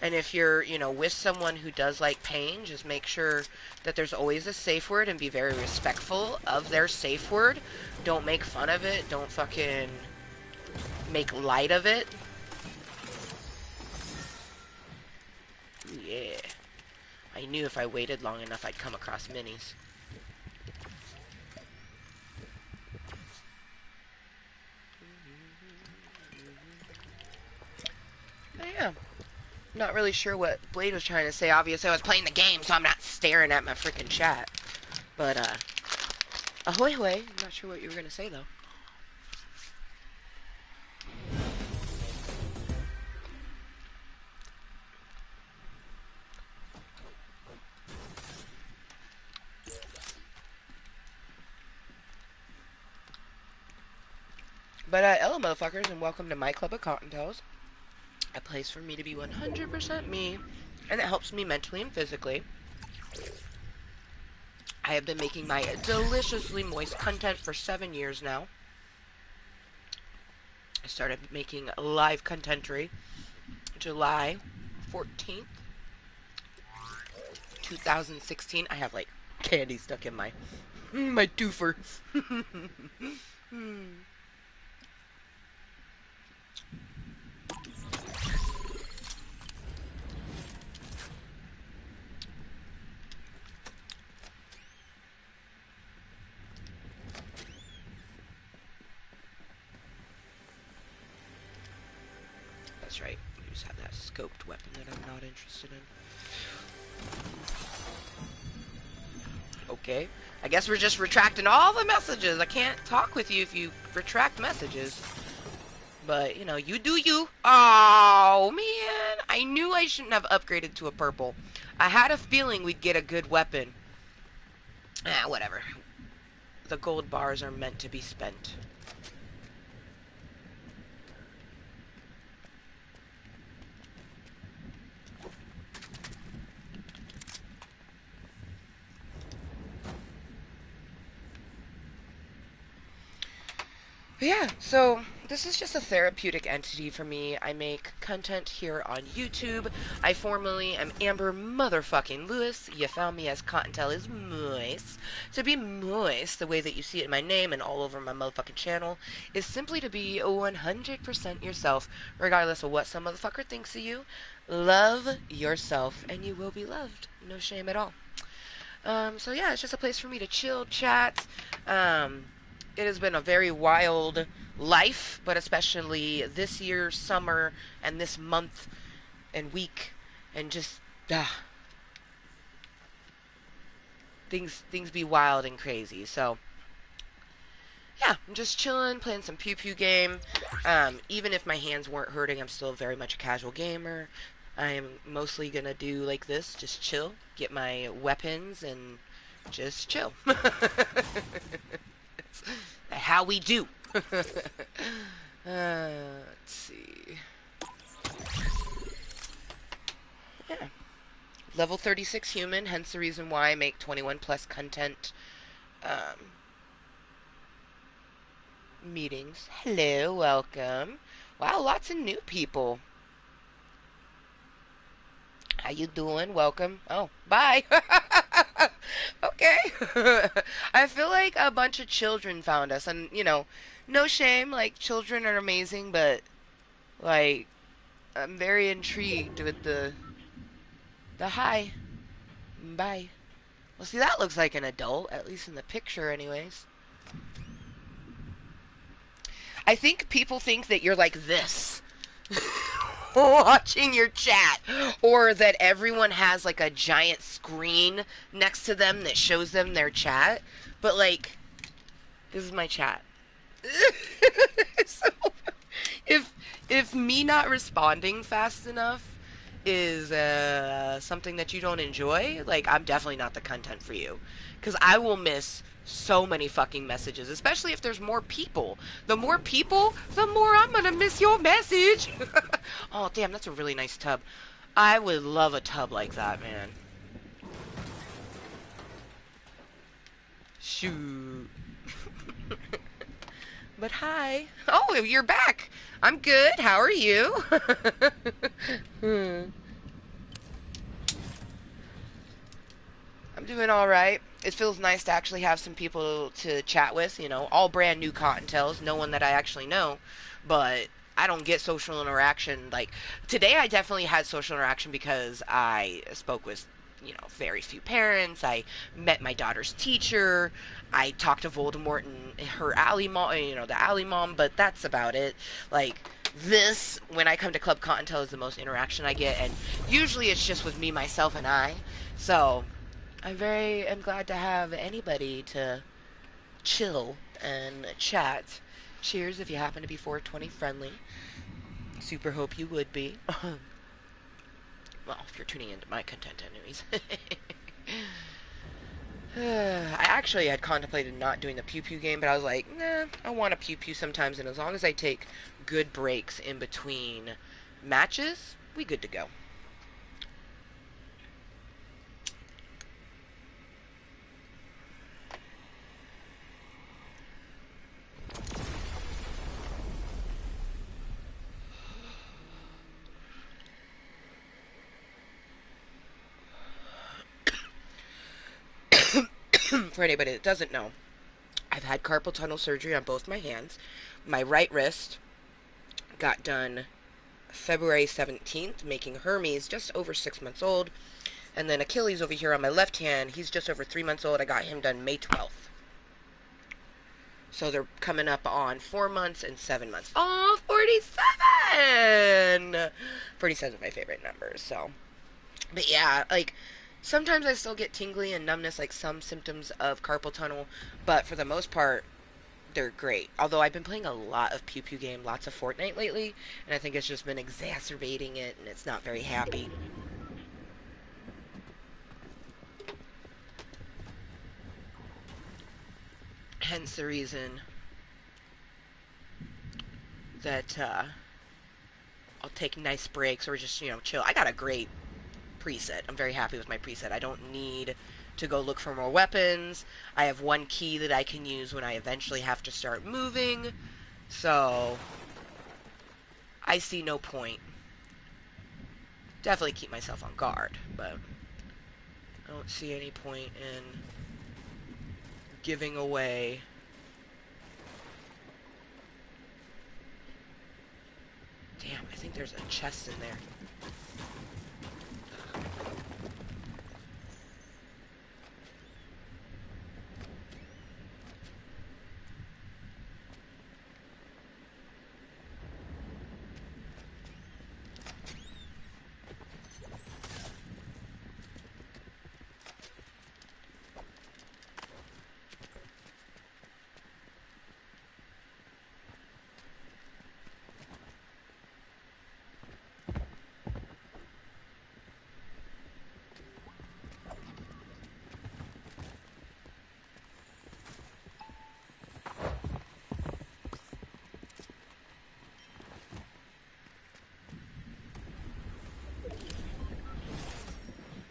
And if you're, with someone who does like pain, just make sure that there's always a safe word and be very respectful of their safe word. Don't make fun of it. Don't fucking make light of it. Ooh, yeah. I knew if I waited long enough I'd come across minis. But yeah. Not really sure what Blade was trying to say. Obviously, I was playing the game, so I'm not staring at my freaking chat. But, ahoy hoy. I'm not sure what you were going to say, though. But, hello, motherfuckers, and welcome to my club of Kottontales. A place for me to be 100% me, and it helps me mentally and physically. I have been making my deliciously moist content for 7 years now. I started making live contentery July 14th, 2016. I have, like, candy stuck in my twofer. That's right. We just have that scoped weapon that I'm not interested in. Okay. I guess we're just retracting all the messages. I can't talk with you if you retract messages. But, you do you. Oh, man. I knew I shouldn't have upgraded to a purple. I had a feeling we'd get a good weapon. Whatever. The gold bars are meant to be spent. But yeah, so this is just a therapeutic entity for me. I make content here on YouTube. I formerly am Amber Motherfucking Lewis. You found me as Kottontale47. To be moist, the way that you see it in my name and all over my motherfucking channel, is simply to be 100% yourself, regardless of what some motherfucker thinks of you. Love yourself, and you will be loved. No shame at all. So yeah, it's just a place for me to chill, chat. Um, it has been a very wild life, but especially this year, summer, and this month and week, and just things be wild and crazy. So yeah, I'm just chilling, playing some pew pew game. Even if my hands weren't hurting, I'm still very much a casual gamer. I am mostly gonna do like this, just chill, get my weapons, and just chill. How we do. Let's see. Yeah. Level 36 human, hence the reason why I make 21 plus content meetings. Hello, welcome. Wow, lots of new people. How you doing? Welcome. Oh, bye. Okay. I feel like a bunch of children found us, and no shame. Like children are amazing, but like I'm very intrigued with the hi, bye. Well, see, that looks like an adult, at least in the picture, anyways. I think people think that you're like this. Watching your chat, or that everyone has like a giant screen next to them that shows them their chat, but like this is my chat. So if if me not responding fast enough is something that you don't enjoy, like I'm definitely not the content for you, because I will miss so many fucking messages, especially if there's more people. The more people, the more I'm gonna miss your message. Oh damn, that's a really nice tub. I would love a tub like that, man. Shoot. But hi. Oh, you're back. I'm good. How are you? I'm doing all right. It feels nice to actually have some people to chat with, all brand new Cottontales, no one that I actually know, but I don't get social interaction. Like, today I definitely had social interaction because I spoke with, very few parents. I met my daughter's teacher. I talked to Voldemort and her alley mom, the alley mom, but that's about it. Like, this, when I come to Club Cottontail, is the most interaction I get, and usually it's just with me, myself, and I. So, am glad to have anybody to chill and chat. Cheers if you happen to be 420 friendly. Super hope you would be. Well, if you're tuning into my content anyways. I actually had contemplated not doing the pew pew game, but I was like, nah, I want to pew pew sometimes, and as long as I take good breaks in between matches, we good to go. For anybody that doesn't know, I've had carpal tunnel surgery on both my hands. My right wrist got done February 17th, making Hermes just over 6 months old. And then Achilles over here on my left hand, he's just over 3 months old. I got him done May 12th. So they're coming up on 4 months and 7 months. Oh, 47! 47 is my favorite number, so. But yeah, like, sometimes I still get tingly and numbness, like some symptoms of carpal tunnel, but for the most part, they're great. Although I've been playing a lot of Pew Pew game, lots of Fortnite lately, and I think it's just been exacerbating it, and it's not very happy. Hence the reason that I'll take nice breaks or just, chill. I got a great preset. I'm very happy with my preset. I don't need to go look for more weapons. I have one key that I can use when I eventually have to start moving. So, I see no point. Definitely keep myself on guard, but I don't see any point in giving away. Damn, I think there's a chest in there.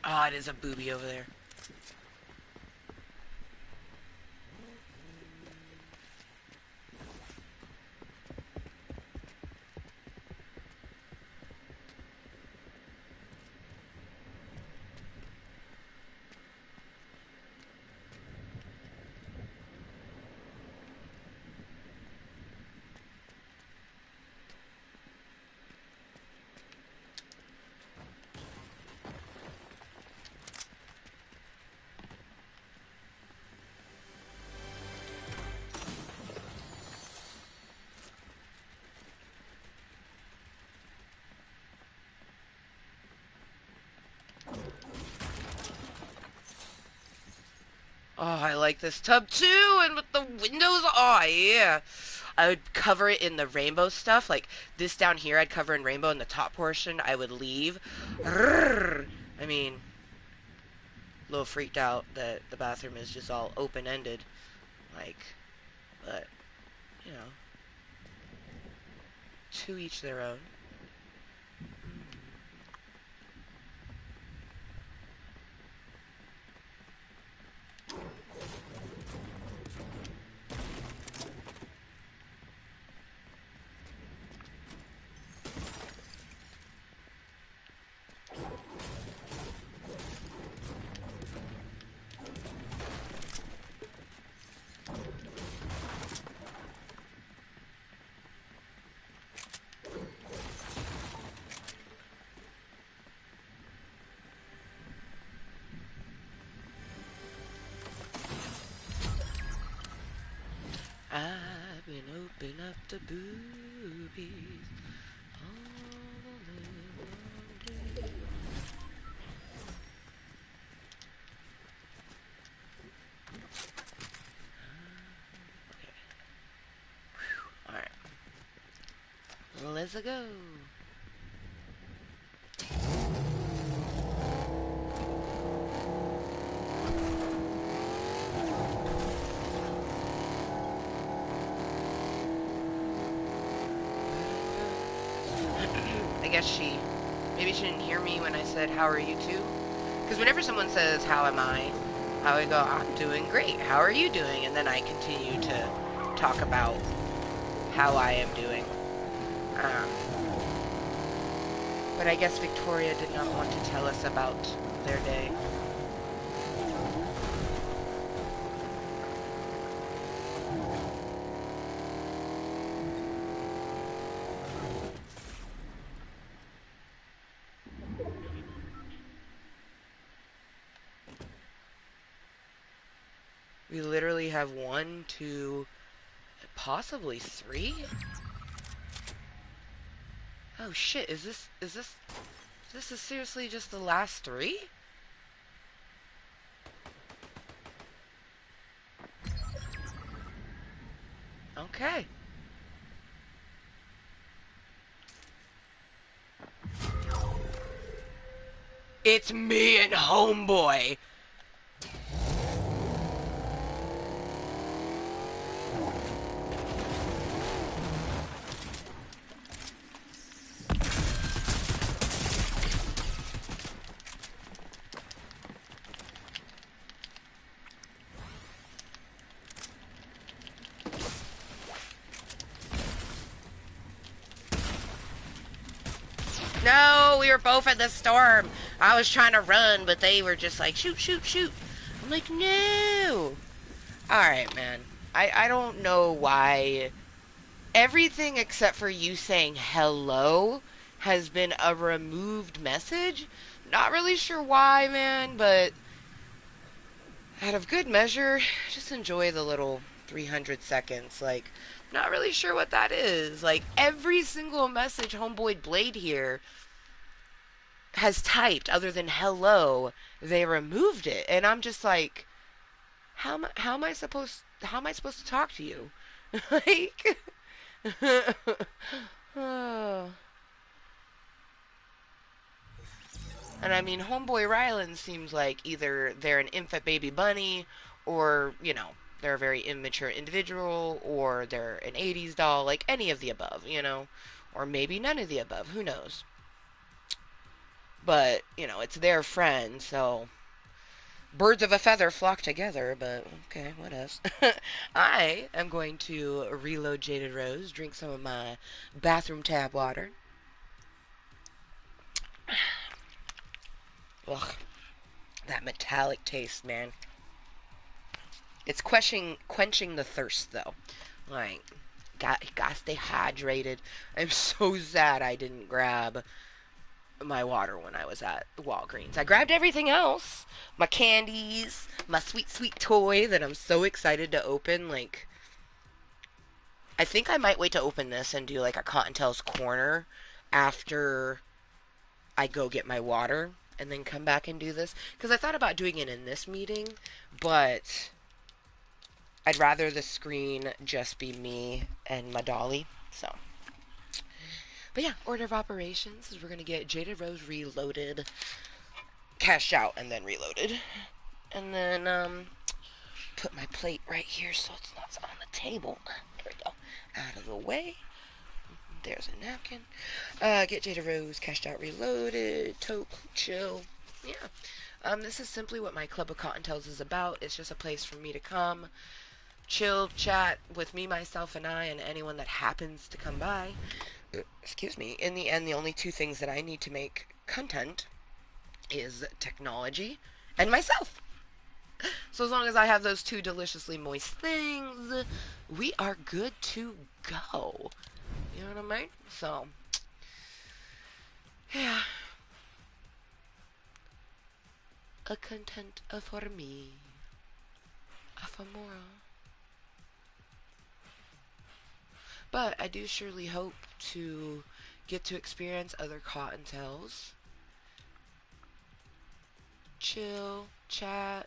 Ah, oh, it is a booby over there. Oh, I like this tub too, and with the windows, oh yeah. I would cover it in the rainbow stuff, like this down here I'd cover in rainbow, and the top portion I would leave. I mean, a little freaked out that the bathroom is just all open-ended, like, but, you know, to each their own. I've been open up the boobies all the live long day. Okay. Alright. Let's go. I guess maybe she didn't hear me when I said, how are you too? Because whenever someone says, how am I would go, I'm doing great. How are you doing? And then I continue to talk about how I am doing. But I guess Victoria did not want to tell us about their day. We literally have 1, 2, possibly 3? Oh shit, this is seriously just the last 3? Okay. It's me and Homeboy. we were both in the storm. I was trying to run, but they were just like, shoot, shoot, shoot. I'm like, no. Alright, man. I don't know why everything except for you saying hello has been a removed message. Not really sure why, man, but out of good measure, just enjoy the little 300 seconds. Like, not really sure what that is. Like, every single message Homeboy Blade here has typed other than hello, they removed it. And I'm just like, how am I supposed to talk to you? Like, oh. And I mean, Homeboy Ryland seems like either they're an infant baby bunny, or, they're a very immature individual, or they're an 80s doll, like any of the above, Or maybe none of the above, who knows? But, it's their friend, so birds of a feather flock together, but okay, what else? I am going to reload Jaded Rose, drink some of my bathroom tap water. Ugh, that metallic taste, man. It's quenching the thirst, though. Like, got to stay hydrated. I'm so sad I didn't grab my water when I was at Walgreens. I grabbed everything else. My candies, my sweet, sweet toy that I'm so excited to open. Like, I think I might wait to open this and do like a Cottontale's Corner after I go get my water and then come back and do this. Because I thought about doing it in this meeting, but I'd rather the screen just be me and my dolly. So, but yeah, order of operations is we're gonna get Jaded Rose reloaded, cashed out, and then reloaded, and then put my plate right here so it's not on the table. There we go. Out of the way. There's a napkin. Get Jaded Rose cashed out, reloaded, toke, chill. Yeah. This is simply what my Club of Cottontales is about. It's just a place for me to come, chill, chat with me, myself, and I, and anyone that happens to come by. Excuse me. In the end, the only two things that I need to make content is technology and myself. So as long as I have those two deliciously moist things, we are good to go. You know what I mean? So, yeah. A content for me. For more. But I do surely hope to get to experience other Cottontales. Chill, chat.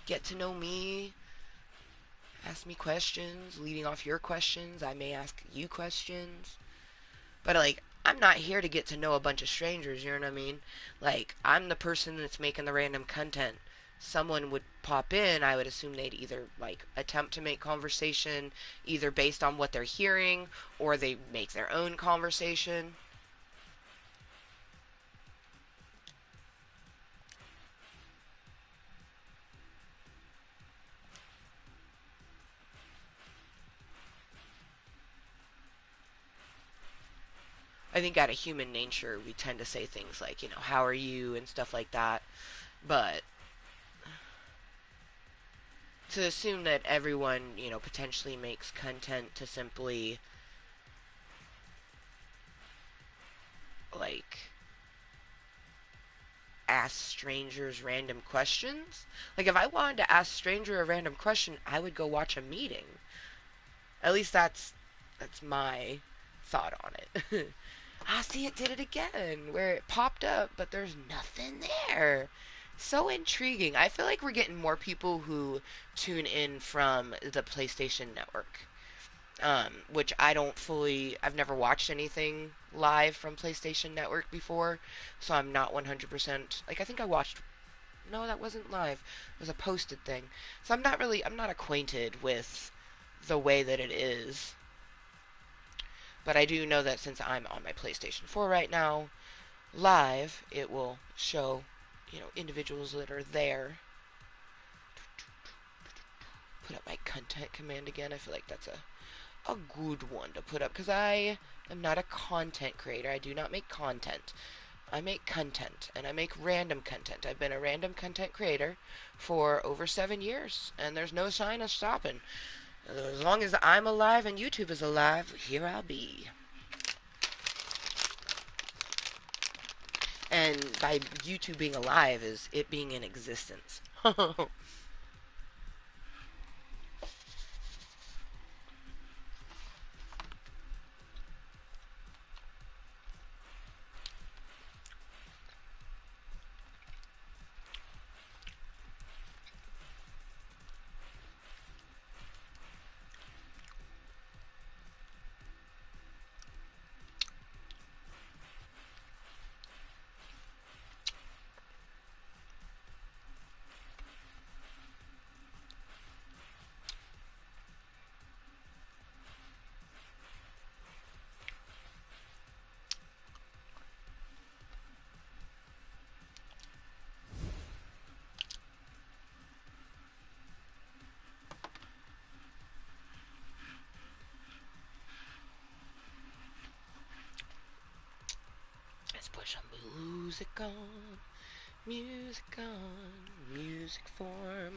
Get to know me. Ask me questions. Leading off your questions, I may ask you questions. But, like, I'm not here to get to know a bunch of strangers, you know what I mean? Like, I'm the person that's making the random content. Someone would pop in, I would assume they'd either, like, attempt to make conversation, either based on what they're hearing, or they make their own conversation. I think out of human nature, we tend to say things like, how are you, and stuff like that. But to assume that everyone, potentially makes content to simply, like, ask strangers random questions. Like, if I wanted to ask stranger a random question, I would go watch a meeting. At least that's my thought on it. I see it did it again, where it popped up, but there's nothing there. So intriguing. I feel like we're getting more people who tune in from the PlayStation Network. Which I've never watched anything live from PlayStation Network before, so I'm not 100%, like, I think I watched, no, that wasn't live, it was a posted thing, so I'm not acquainted with the way that it is, but I do know that since I'm on my PlayStation 4 right now, live, it will show, individuals that are there. Put up my content command again, I feel like that's a a good one to put up because I am not a content creator. I do not make content. I make content, and I make random content. I've been a random content creator for over 7 years, and there's no sign of stopping. As long as I'm alive and YouTube is alive, here I'll be. And by YouTube being alive is it being in existence. Let's put some music on, music for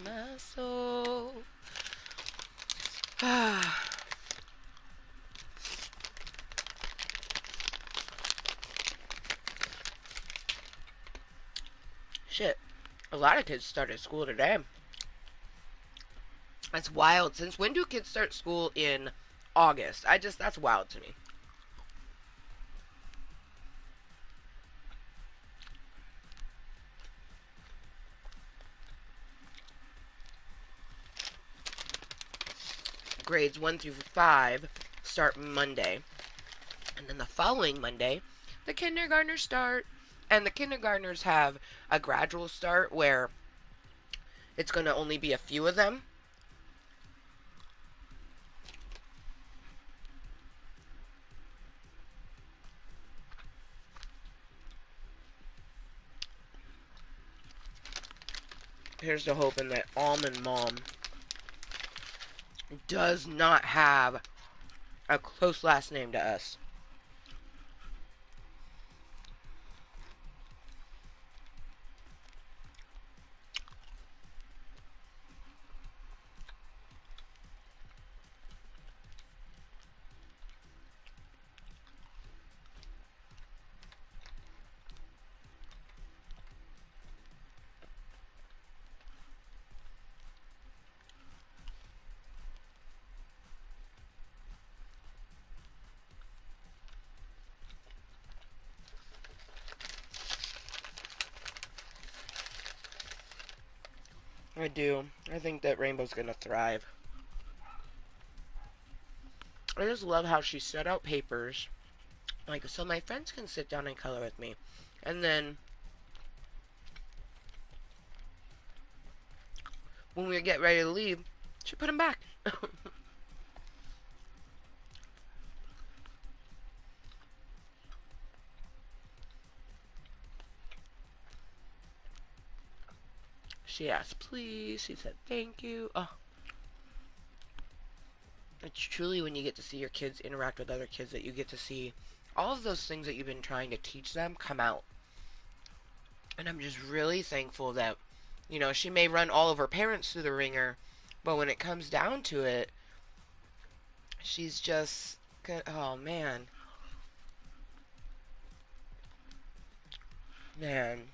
my soul. Ah, shit. A lot of kids started school today. That's wild. Since when do kids start school in August? That's wild to me. Grades 1 through 5 start Monday. And then the following Monday, the kindergartners start. And the kindergartners have a gradual start where it's going to only be a few of them. Here's to hoping that Almond Mom does not have a close last name to us. I do. I think that Rainbow's gonna thrive. I just love how she set out papers, like, so my friends can sit down and color with me. And then, when we get ready to leave, she put them back. She asked please. She said thank you. Oh, it's truly when you get to see your kids interact with other kids that you get to see all of those things that you've been trying to teach them come out. And I'm just really thankful that, she may run all of her parents through the ringer, but when it comes down to it, she's just good. Oh, man. Man.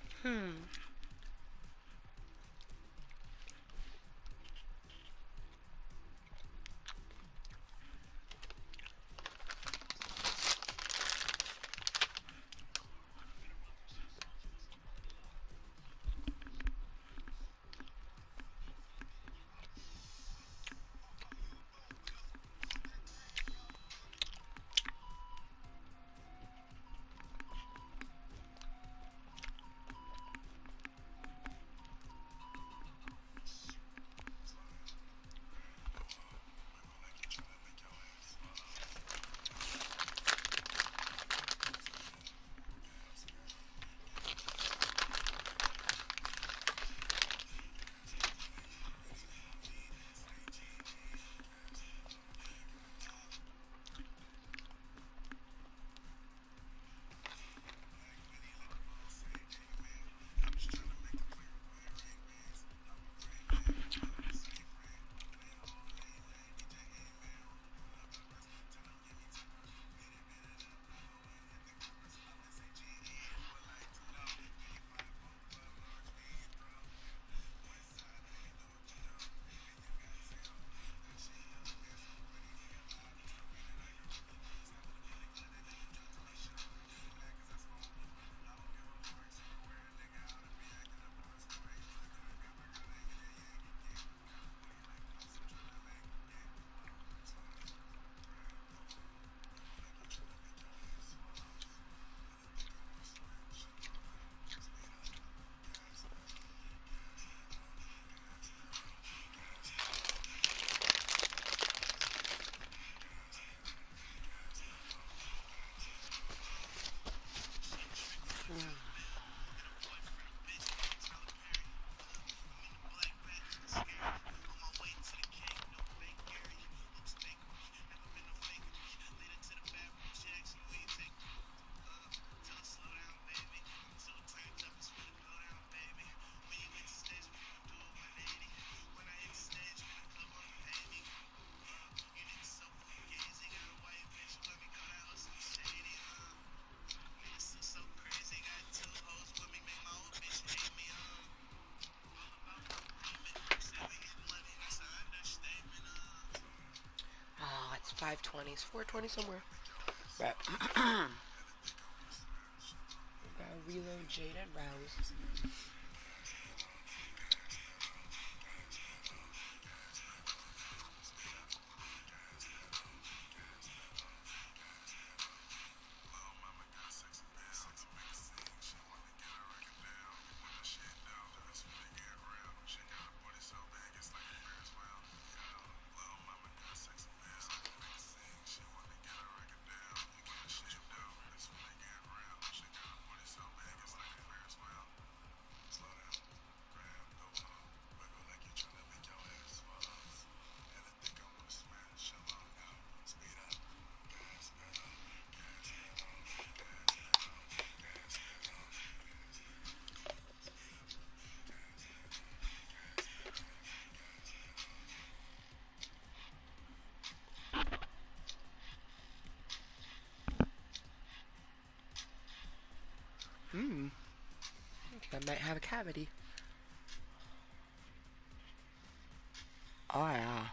420s, 420 somewhere. But gotta reload Jade and Rouse. Hmm. I might have a cavity. Oh yeah.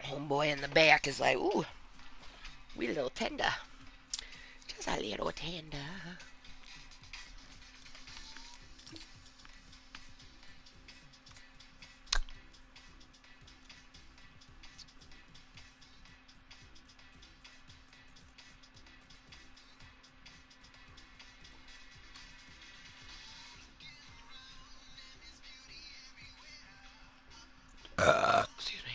Homeboy in the back is like, ooh, we a little tender. Just a little tender. Excuse me.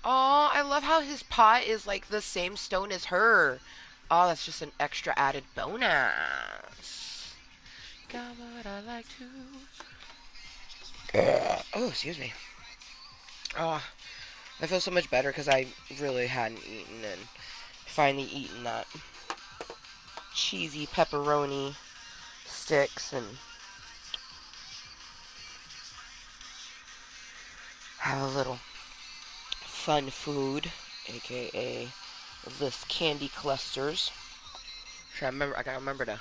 Oh, I love how his pot is like the same stone as her. Oh, that's just an extra added bonus. Got what I like to. Oh, excuse me. Oh, I feel so much better because I really hadn't eaten and finally eaten that cheesy pepperoni sticks and have a little fun food, aka this candy clusters. I gotta remember to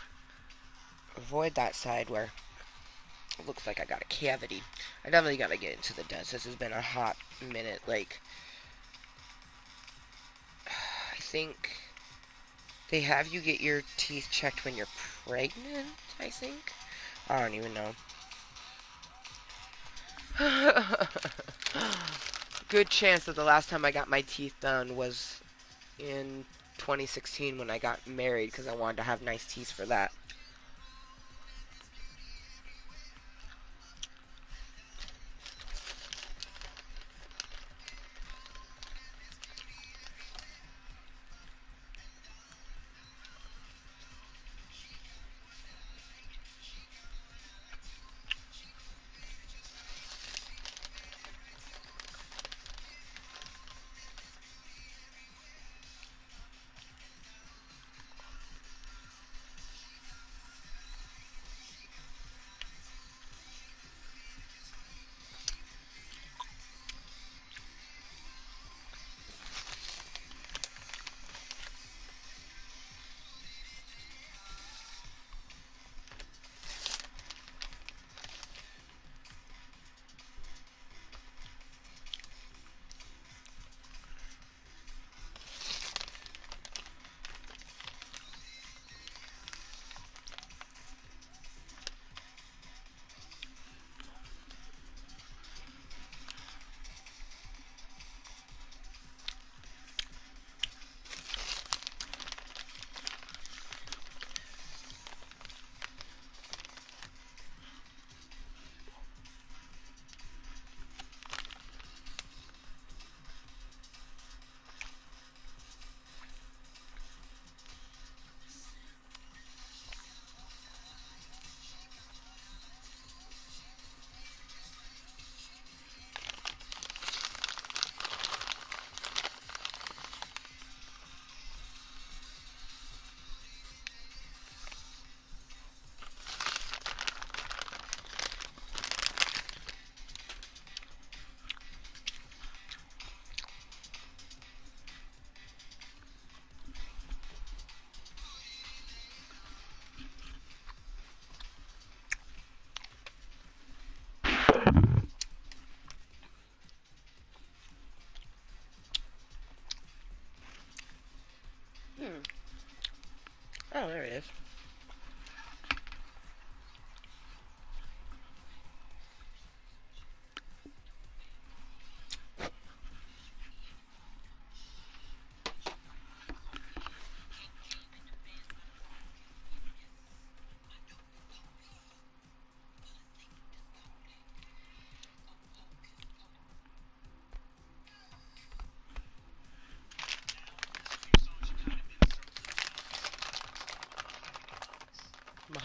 avoid that side where it looks like I got a cavity. I definitely gotta get into the dentist. This has been a hot minute. Like, I think they have you get your teeth checked when you're pregnant, I think. I don't even know. Good chance that the last time I got my teeth done was in 2016 when I got married because I wanted to have nice teeth for that.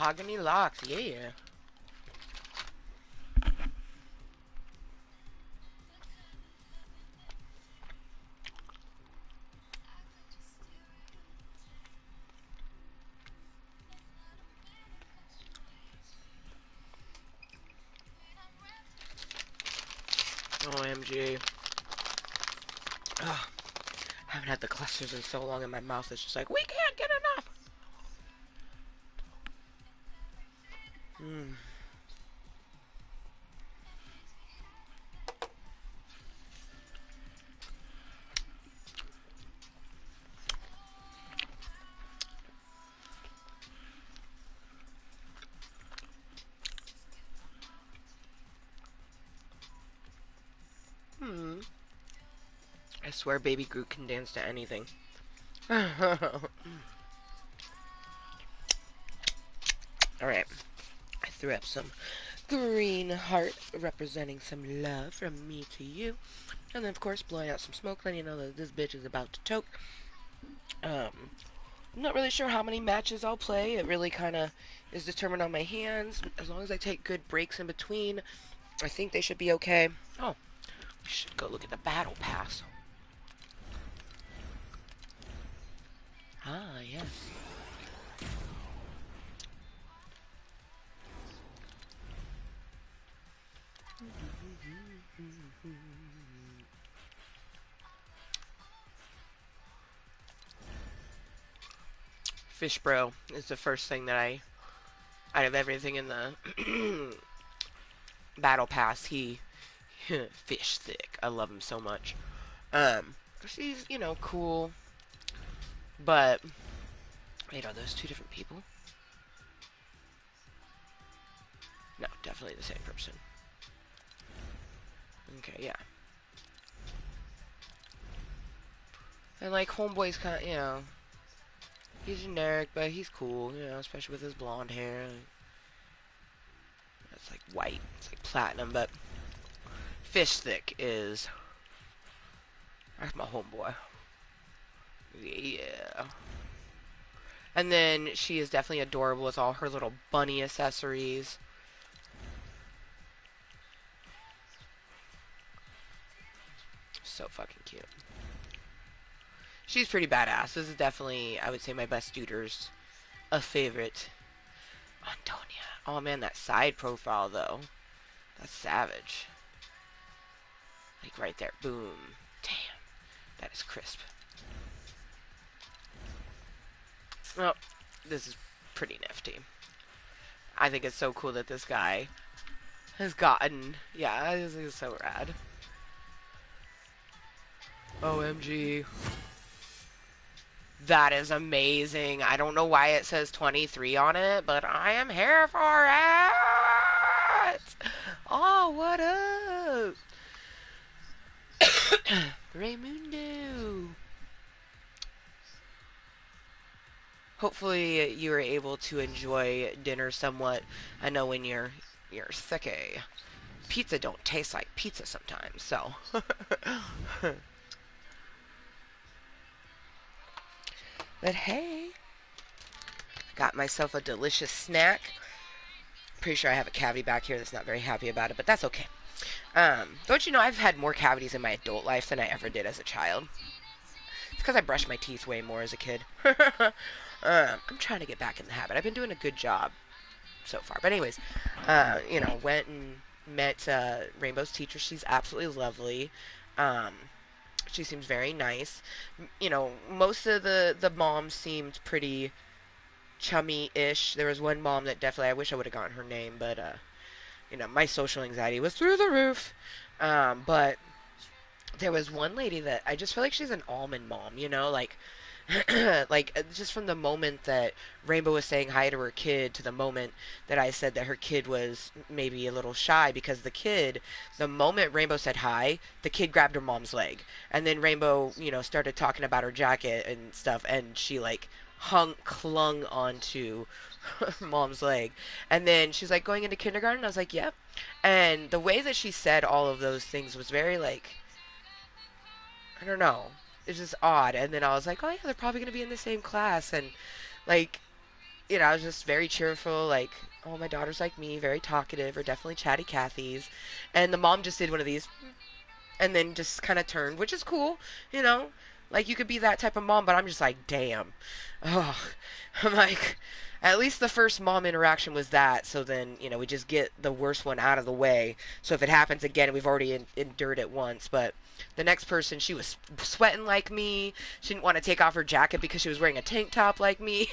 Mahogany locks, yeah. OMG. Ugh, haven't had the clusters in so long in my mouth. It's just like, we can't get enough. Mm. Hmm. I swear Baby Groot can dance to anything. Alright. I threw up some green heart representing some love from me to you. And then, of course, blowing out some smoke, letting you know that this bitch is about to choke. I'm not really sure how many matches I'll play. It really kind of is determined on my hands. As long as I take good breaks in between, I think they should be okay. Oh, we should go look at the battle pass. Ah, yes. Fish Bro is the first thing that out of everything in the battle pass, he fish thick. I love him so much. She's, cool, but wait, are those two different people? No, definitely the same person. Okay, yeah. And like Homeboy's kind of, he's generic, but he's cool, especially with his blonde hair. It's like white, it's like platinum, but Fish Thick is, that's my homeboy. Yeah. And then she is definitely adorable with all her little bunny accessories. So fucking cute. She's pretty badass. This is definitely, I would say, my best Duders. A favorite. Antonia. Oh man, that side profile though. That's savage. Like right there. Boom. Damn. That is crisp. Well, this is pretty nifty. I think it's so cool that this guy has gotten... Yeah, this is so rad. OMG. That is amazing. I don't know why it says 23 on it, but I am here for it. Oh, what up? Raymundo. Hopefully you were able to enjoy dinner somewhat. I know when you're sick, pizza don't taste like pizza sometimes, so. But hey, got myself a delicious snack. Pretty sure I have a cavity back here that's not very happy about it, but that's okay. Don't you know I've had more cavities in my adult life than I ever did as a child? It's because I brushed my teeth way more as a kid. I'm trying to get back in the habit. I've been doing a good job so far. But anyways, went and met Rainbow's teacher. She's absolutely lovely. Um, she seems very nice. Most of the moms seemed pretty chummy-ish. There was one mom that definitely, I wish I would have gotten her name, but my social anxiety was through the roof. But there was one lady that I just feel like she's an almond mom, like like just from the moment that Rainbow was saying hi to her kid to the moment that I said that her kid was maybe a little shy, because the moment Rainbow said hi, the kid grabbed her mom's leg, and then Rainbow, started talking about her jacket and stuff, and she like clung onto her mom's leg, and then she's like, going into kindergarten. I was like, yep. And the way that she said all of those things was very like, I don't know. It's just odd. And then I was like, oh yeah, they're probably gonna be in the same class, and like I was just very cheerful, like, oh, my daughter's like me, very talkative, or definitely chatty Cathy's. And the mom just did one of these, and then just kind of turned, which is cool, you know? Like, you could be that type of mom, but I'm just like, damn. Oh, I'm like, at least the first mom interaction was that, so then, we just get the worst one out of the way. So if it happens again, we've already endured it once, but the next person, she was sweating like me. She didn't want to take off her jacket because she was wearing a tank top like me.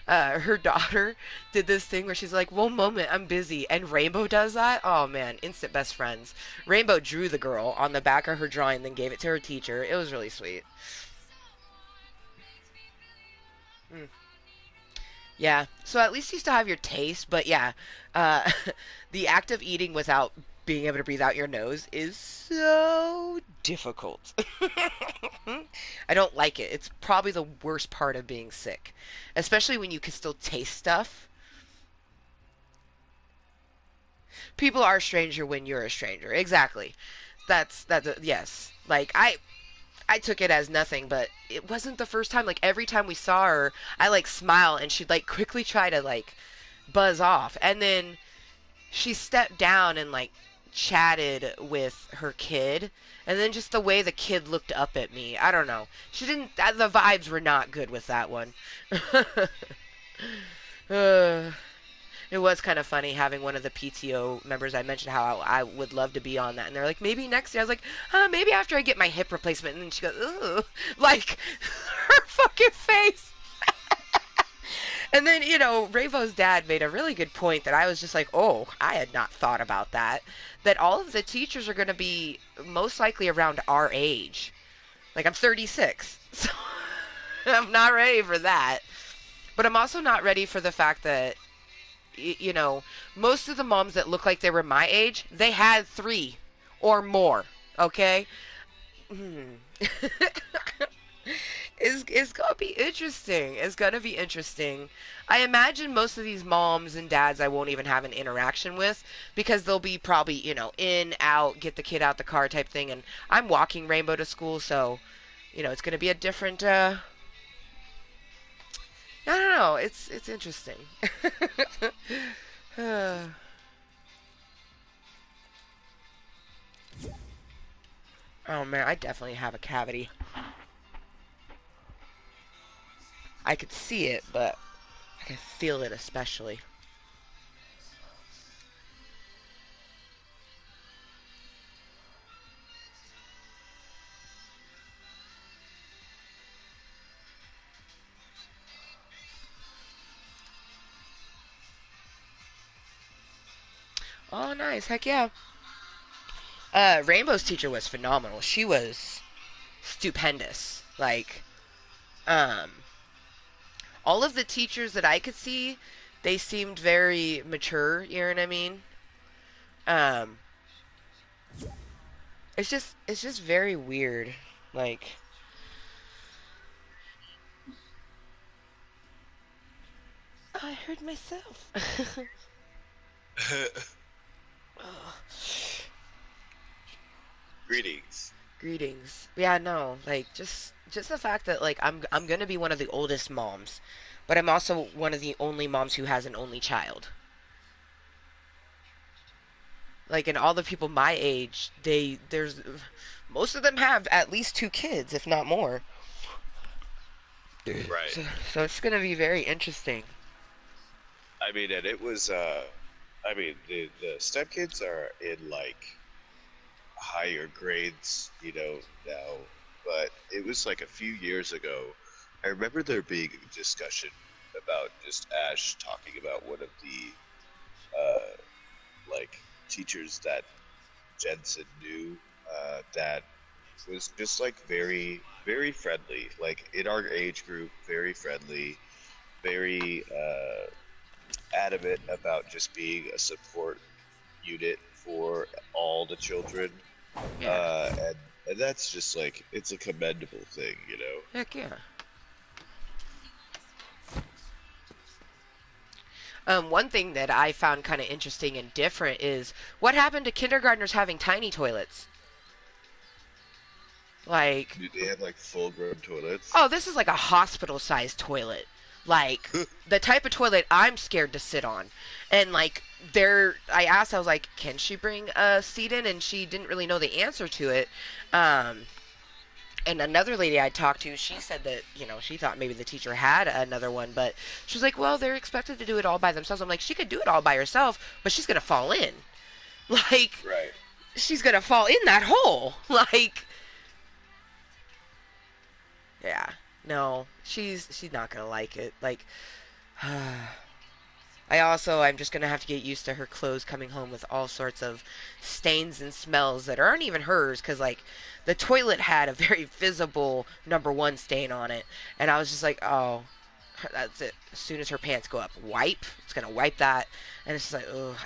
Her daughter did this thing where she's like, one moment, I'm busy. And Rainbow does that. Oh, man, instant best friends. Rainbow drew the girl on the back of her drawing, then gave it to her teacher. It was really sweet. Mm. Yeah, so at least you still have your taste, but yeah, uh, the act of eating without being able to breathe out your nose is so difficult. I don't like it. It's probably the worst part of being sick, especially when you can still taste stuff. People are a stranger when you're a stranger. Exactly. That's yes. Like I took it as nothing, but it wasn't the first time. Like every time we saw her, I like smile and she'd like quickly try to like buzz off. And then she stepped down and like chatted with her kid. And then just the way the kid looked up at me, I don't know. She didn't. The vibes were not good with that one. uh, it was kind of funny having one of the PTO members. I mentioned how I would love to be on that, and they're like, maybe next year. I was like, maybe after I get my hip replacement. And then she goes, ooh, like her fucking face. And then, Ravo's dad made a really good point that I was just like, oh, I had not thought about that. That all of the teachers are going to be most likely around our age. Like, I'm 36, so I'm not ready for that. But I'm also not ready for the fact that, most of the moms that look like they were my age, they had three or more, okay? Hmm. It's gonna be interesting. It's gonna be interesting. I imagine most of these moms and dads I won't even have an interaction with because they'll be probably, in, out, get the kid out the car type thing. And I'm walking Rainbow to school, so, it's gonna be a different, I don't know. It's interesting. oh man, I definitely have a cavity. I could see it, but I can feel it especially. Oh, nice. Heck yeah. Rainbow's teacher was phenomenal. She was stupendous. Like, um, all of the teachers that I could see, they seemed very mature. You know what I mean? Um, it's just very weird. Like, I heard myself. Greetings. Greetings. Yeah, no, like just the fact that like I'm gonna be one of the oldest moms, but I'm also one of the only moms who has an only child. Like, and all the people my age, there's most of them have at least two kids, if not more. Right. So it's gonna be very interesting. I mean, and it was, I mean, the stepkids are in like higher grades, now, but it was like a few years ago. I remember there being a discussion about just Ash talking about one of the, like, teachers that Jensen knew, that was just like very, very friendly, like in our age group, very friendly, very, adamant about just being a support unit for all the children, Yeah. and that's just like it's a commendable thing, Heck yeah. One thing that I found kind of interesting and different is what happened to kindergartners having tiny toilets. Like, Dude, they have like full-grown toilets. oh, this is like a hospital-sized toilet. Like the type of toilet I'm scared to sit on. And like I asked, I was like, can she bring a seat in? And she didn't really know the answer to it. Um, and another lady I talked to, she said that, she thought maybe the teacher had another one, but she was like, well, they're expected to do it all by themselves. I'm like, she could do it all by herself, but she's going to fall in. Like, Right. she's going to fall in that hole. Like, yeah. No, she's not going to like it. Like, I'm just gonna have to get used to her clothes coming home with all sorts of stains and smells that aren't even hers, because like the toilet had a very visible #1 stain on it, and I was just like, oh, that's it. As soon as her pants go up, it's gonna wipe that, and it's just like, oh,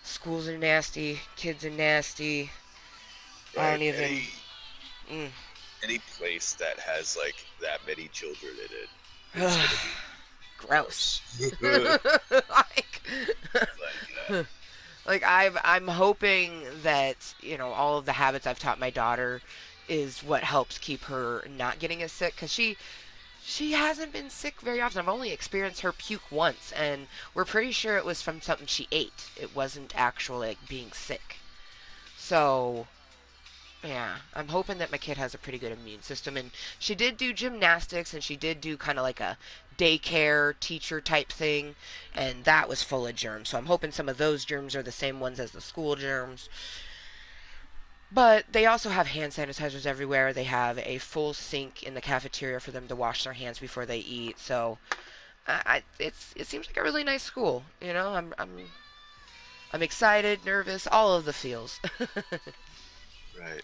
schools are nasty, kids are nasty. I Right. don't even. Mm. Any place that has like that many children in it is gonna be Gross. gross. Like, like, yeah. like I'm hoping that all of the habits I've taught my daughter is what helps keep her not getting as sick, because she hasn't been sick very often. I've only experienced her puke once, and we're pretty sure it was from something she ate. It wasn't actually like being sick. So yeah, I'm hoping that my kid has a pretty good immune system. And she did do gymnastics, and she did do kind of like a daycare teacher type thing, and that was full of germs. So I'm hoping some of those germs are the same ones as the school germs. But they also have hand sanitizers everywhere. They have a full sink in the cafeteria for them to wash their hands before they eat. So it seems like a really nice school. I'm excited, nervous, all of the feels. Right.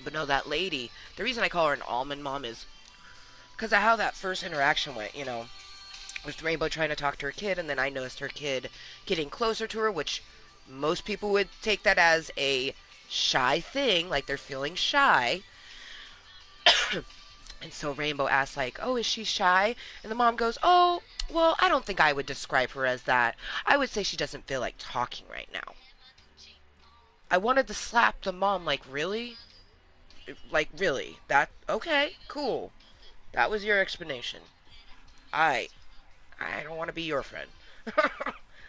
But no, that lady, the reason I call her an almond mom is because of how that first interaction went, with Rainbow trying to talk to her kid, and then I noticed her kid getting closer to her, which most people would take that as a shy thing, like they're feeling shy. And so Rainbow asks, like, oh, is she shy? And the mom goes, oh, well, I don't think I would describe her as that. I would say she doesn't feel like talking right now. I wanted to slap the mom, like, really? Like, really? That, okay, cool. That was your explanation. I, I don't want to be your friend.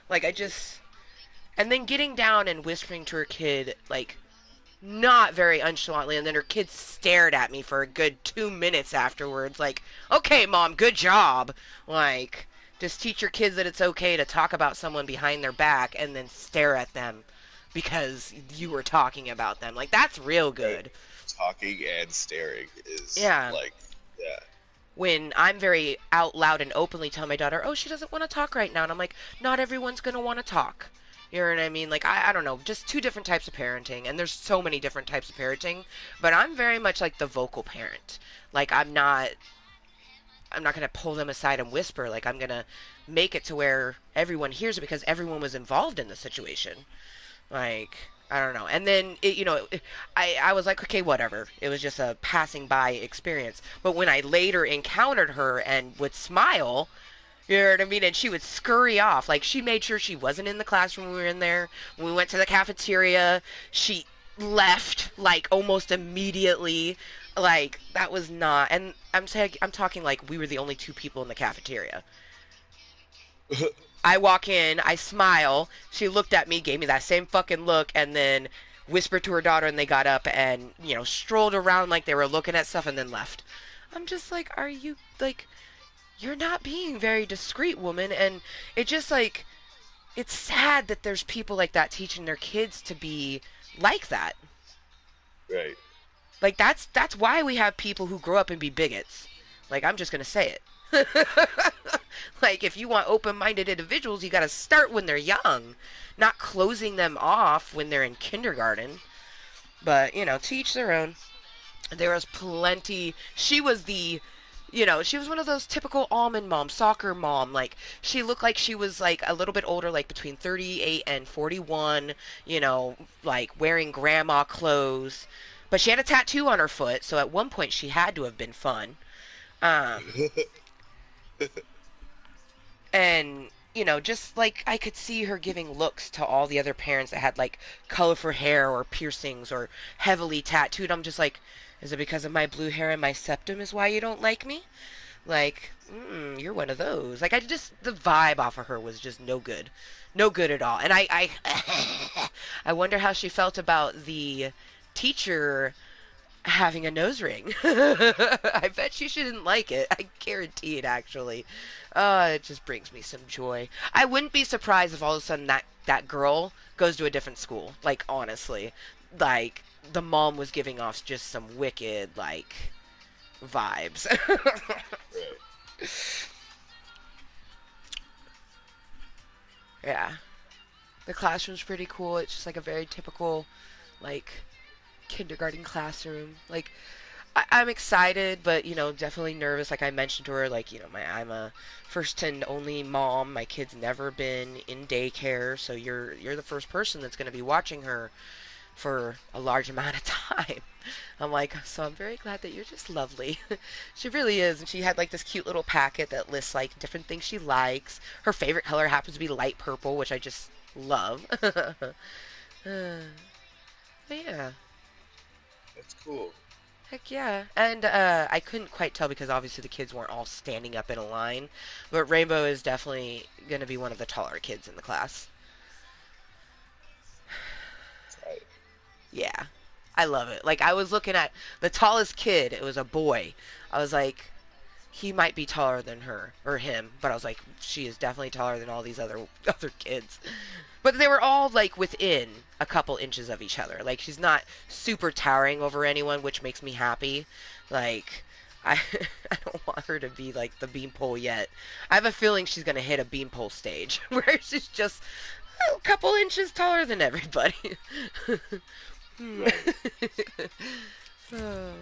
Like, and then getting down and whispering to her kid, like, not very nonchalantly, and then her kid stared at me for a good 2 minutes afterwards, like, okay, mom, good job. Like, just teach your kids that it's okay to talk about someone behind their back and then stare at them because you were talking about them. Like, that's real Right. good. Talking and staring is Yeah. like, yeah. When I'm very out loud and openly tell my daughter, oh, she doesn't want to talk right now. And I'm like, not everyone's going to want to talk. You know what I mean? Like, I don't know, just two different types of parenting. And there's so many different types of parenting. But I'm very much like the vocal parent. Like, I'm not going to pull them aside and whisper. Like, I'm going to make it to where everyone hears it because everyone was involved in the situation. Like, I don't know. And then, I was like, okay, whatever. It was just a passing by experience. But when I later encountered her and would smile, you know what I mean? And she would scurry off. Like, she made sure she wasn't in the classroom when we were in there. When we went to the cafeteria, she left, like, almost immediately. Like, that was not. And I'm talking like we were the only two people in the cafeteria. I walk in, I smile. She looked at me, gave me that same fucking look, and then whispered to her daughter, and they got up and, strolled around like they were looking at stuff and then left. I'm just like, are you, like, you're not being very discreet, woman. And it just, like, it's sad that there's people like that teaching their kids to be like that. Right. Like, that's why we have people who grow up and be bigots. Like, I'm just gonna say it. Like, if you want open-minded individuals, you got to start when they're young, not closing them off when they're in kindergarten. But to each their own. There was plenty. She was one of those typical almond mom, soccer mom. Like, she looked like she was like a little bit older, like between 38 and 41. Like wearing grandma clothes. But she had a tattoo on her foot, so at one point she had to have been fun. Um, And just like I could see her giving looks to all the other parents that had like colorful hair or piercings or heavily tattooed. I'm just like, is it because of my blue hair and my septum is why you don't like me? Like, you're one of those. Like, the vibe off of her was just no good. No good at all. And I wonder how she felt about the teacher having a nose ring. I bet she didn't like it. I guarantee it, actually. It just brings me some joy. I wouldn't be surprised if all of a sudden that girl goes to a different school. Like, honestly. Like, the mom was giving off just some wicked, like, vibes. Right. Yeah. The classroom's pretty cool. It's just like a very typical, like, kindergarten classroom. Like, I'm excited, but definitely nervous. Like I mentioned to her, like I'm a first and only mom. My kid's never been in daycare, so you're the first person that's going to be watching her for a large amount of time. I'm like, so I'm very glad that you're just lovely. She really is, and she had like this cute little packet that lists like different things she likes. Her favorite color happens to be light purple, which I just love. But yeah. That's cool. Heck yeah. And I couldn't quite tell because obviously the kids weren't all standing up in a line. But Rainbow is definitely going to be one of the taller kids in the class. Right. Yeah. I love it. Like, I was looking at the tallest kid, it was a boy. I was like, he might be taller than her or him, but I was like, she is definitely taller than all these other kids. But they were all like within a couple inches of each other. Like she's not super towering over anyone, which makes me happy. Like I I don't want her to be like the beanpole yet. I have a feeling she's gonna hit a beanpole stage where she's just a couple inches taller than everybody. Right. Oh,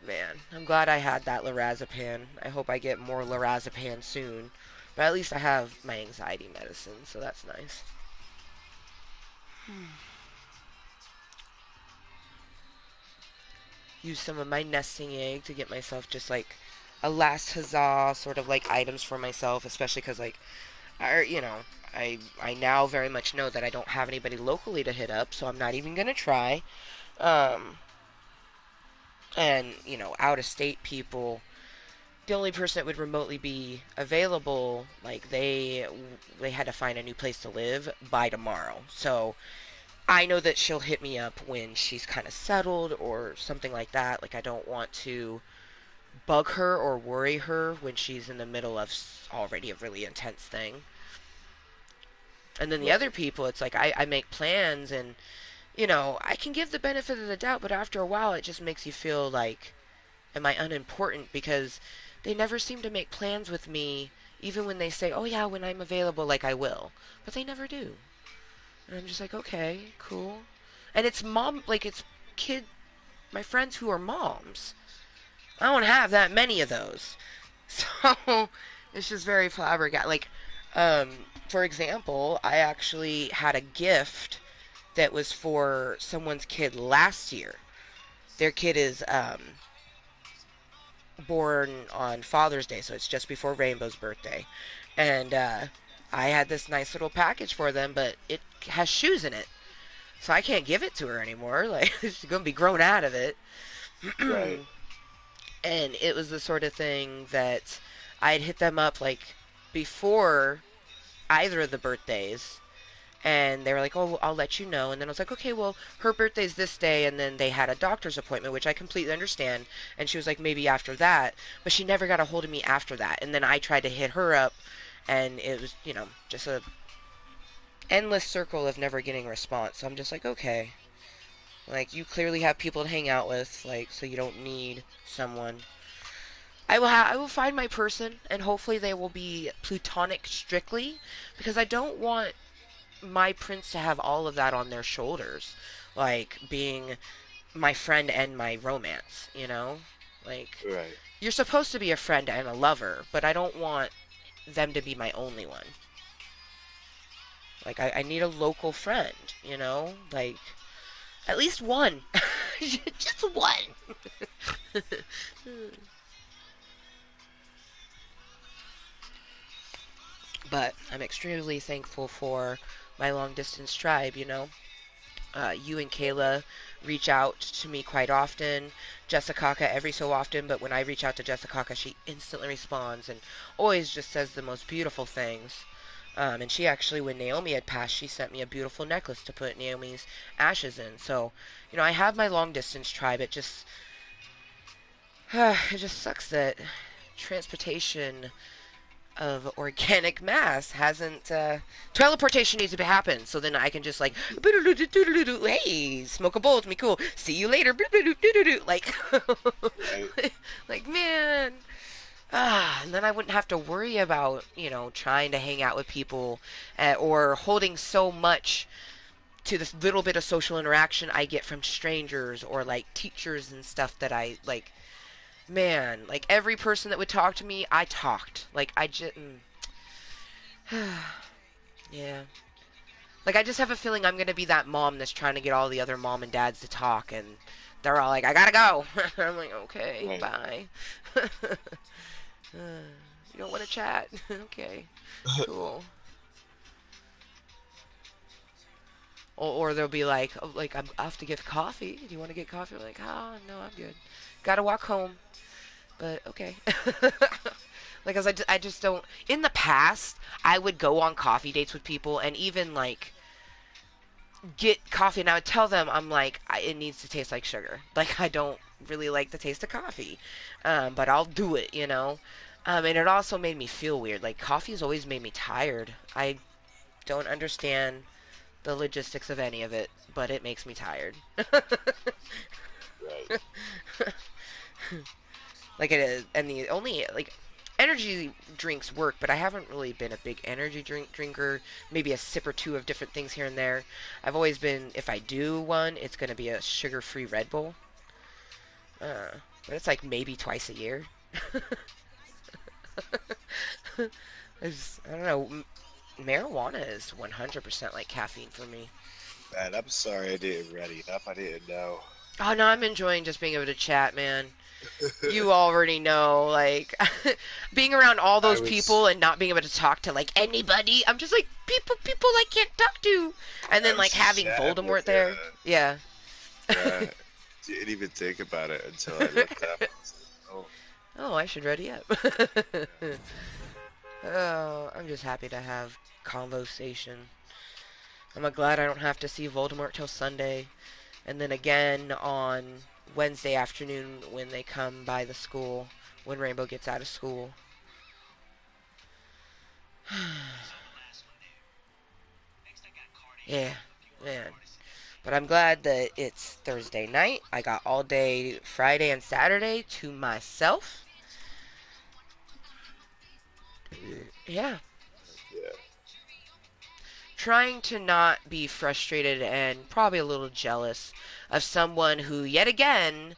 man, I'm glad I had that lorazepam. I hope I get more lorazepam soon. But at least I have my anxiety medicine, so that's nice. Use some of my nesting egg to get myself just like a last huzzah sort of like items for myself, especially because like I now very much know that I don't have anybody locally to hit up, so I'm not even gonna try. Um, and out of state people, the only person that would remotely be available, like they had to find a new place to live by tomorrow. So I know that she'll hit me up when she's kind of settled or something like that. Like I don't want to bug her or worry her when she's in the middle of already a really intense thing. And then the other Right. people, it's like I make plans and I can give the benefit of the doubt, but after a while it just makes you feel like, am I unimportant? Because they never seem to make plans with me, even when they say, oh yeah, when I'm available, like I will. But they never do. And I'm just like, okay, cool. And it's mom, like it's kid, my friends who are moms. I don't have that many of those. So it's just very flabbergasted. Like, for example, I actually had a gift that was for someone's kid last year. Their kid is born on Father's Day, so it's just before Rainbow's birthday. And I had this nice little package for them, but it has shoes in it. So I can't give it to her anymore. Like, she's going to be grown out of it. Right. And it was the sort of thing that I'd hit them up like before either of the birthdays, and they were like, "Oh, I'll let you know." And then I was like, "Okay, well, her birthday's this day," and then they had a doctor's appointment, which I completely understand. And she was like, "Maybe after that," but she never got a hold of me after that. And then I tried to hit her up, and it was, just a endless circle of never getting a response. So I'm just like, okay, like you clearly have people to hang out with, like so you don't need someone. I will find my person, and hopefully they will be plutonic strictly, because I don't want my prince to have all of that on their shoulders, like being my friend and my romance. Like Right. you're supposed to be a friend and a lover, but I don't want them to be my only one. Like I need a local friend. Like at least one. Just one. But I'm extremely thankful for my long distance tribe, you know. You and Kayla reach out to me quite often. Jessica every so often, but when I reach out to Jessica, she instantly responds and always just says the most beautiful things. And she actually, when Naomi had passed, she sent me a beautiful necklace to put Naomi's ashes in. So, you know, I have my long distance tribe. It just sucks that transportation of organic mass hasn't teleportation needs to happen so then I can just like hey smoke a bowl with me cool see you later like Right. like man and then I wouldn't have to worry about trying to hang out with people or holding so much to this little bit of social interaction I get from strangers or like teachers and stuff that I like man like every person that would talk to me I talked like I just yeah. Like, I just have a feeling I'm going to be that mom that's trying to get all the other mom and dads to talk, and they're all like, I gotta go. I'm like, okay, Right. bye. You don't want to chat? Okay, cool. Or they'll be like, oh, like, I have to get coffee. Do you want to get coffee? I'm like, oh, no, I'm good. Gotta walk home. But, okay. Like, as I just don't. In the past, I would go on coffee dates with people, and even, like, get coffee and I would tell them I'm like it needs to taste like sugar. Like I don't really like the taste of coffee, but I'll do it, you know. And it also made me feel weird. Like coffee has always made me tired. I don't understand the logistics of any of it, but it makes me tired. Right. Like it is, and the only like energy drinks work, but I haven't really been a big energy drinker. Maybe a sip or two of different things here and there. I've always been, if I do one, it's gonna be a sugar-free Red Bull. But it's like maybe twice a year. I don't know. Marijuana is 100% like caffeine for me. Man, I'm sorry I didn't ready up. I didn't know. Oh no, I'm enjoying just being able to chat, man. You already know, like, being around all I those was people and not being able to talk to, like, anybody. I'm just like, people I can't talk to. And I then, was like, just having chatting Voldemort with there. Yeah. yeah. Didn't even think about it until I looked up. I was like, oh, Oh, I should ready up. yeah. Oh, I'm just happy to have conversation. I'm glad I don't have to see Voldemort till Sunday. And then again on Wednesday afternoon when they come by the school, when Rainbow gets out of school. Yeah, man. But I'm glad that it's Thursday night. I got all day Friday and Saturday to myself. Yeah. Yeah. Trying to not be frustrated and probably a little jealous of someone who, yet again,